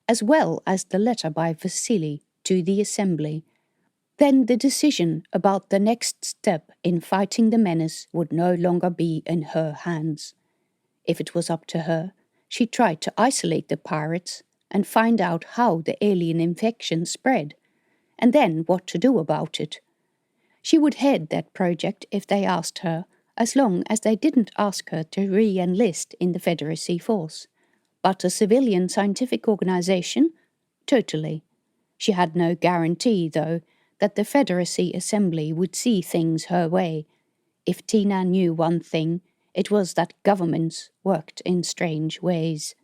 S2: as well as the letter by Vasily to the assembly. Then the decision about the next step in fighting the menace would no longer be in her hands. If it was up to her, she tried to isolate the pirates and find out how the alien infection spread, and then what to do about it. She would head that project if they asked her, as long as they didn't ask her to re-enlist in the Federacy Force. But a civilian scientific organization? Totally. She had no guarantee, though, that the Federacy Assembly would see things her way. If Tina knew one thing, it was that governments worked in strange ways.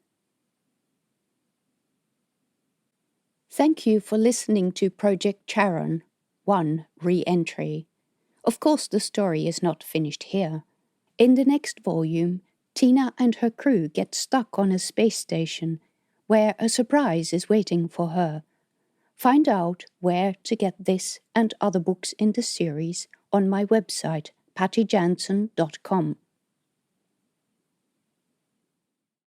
S2: Thank you for listening to Project Charon, 1 Re-entry. Of course, the story is not finished here. In the next volume, Tina and her crew get stuck on a space station where a surprise is waiting for her. Find out where to get this and other books in the series on my website, pattyjansen.com.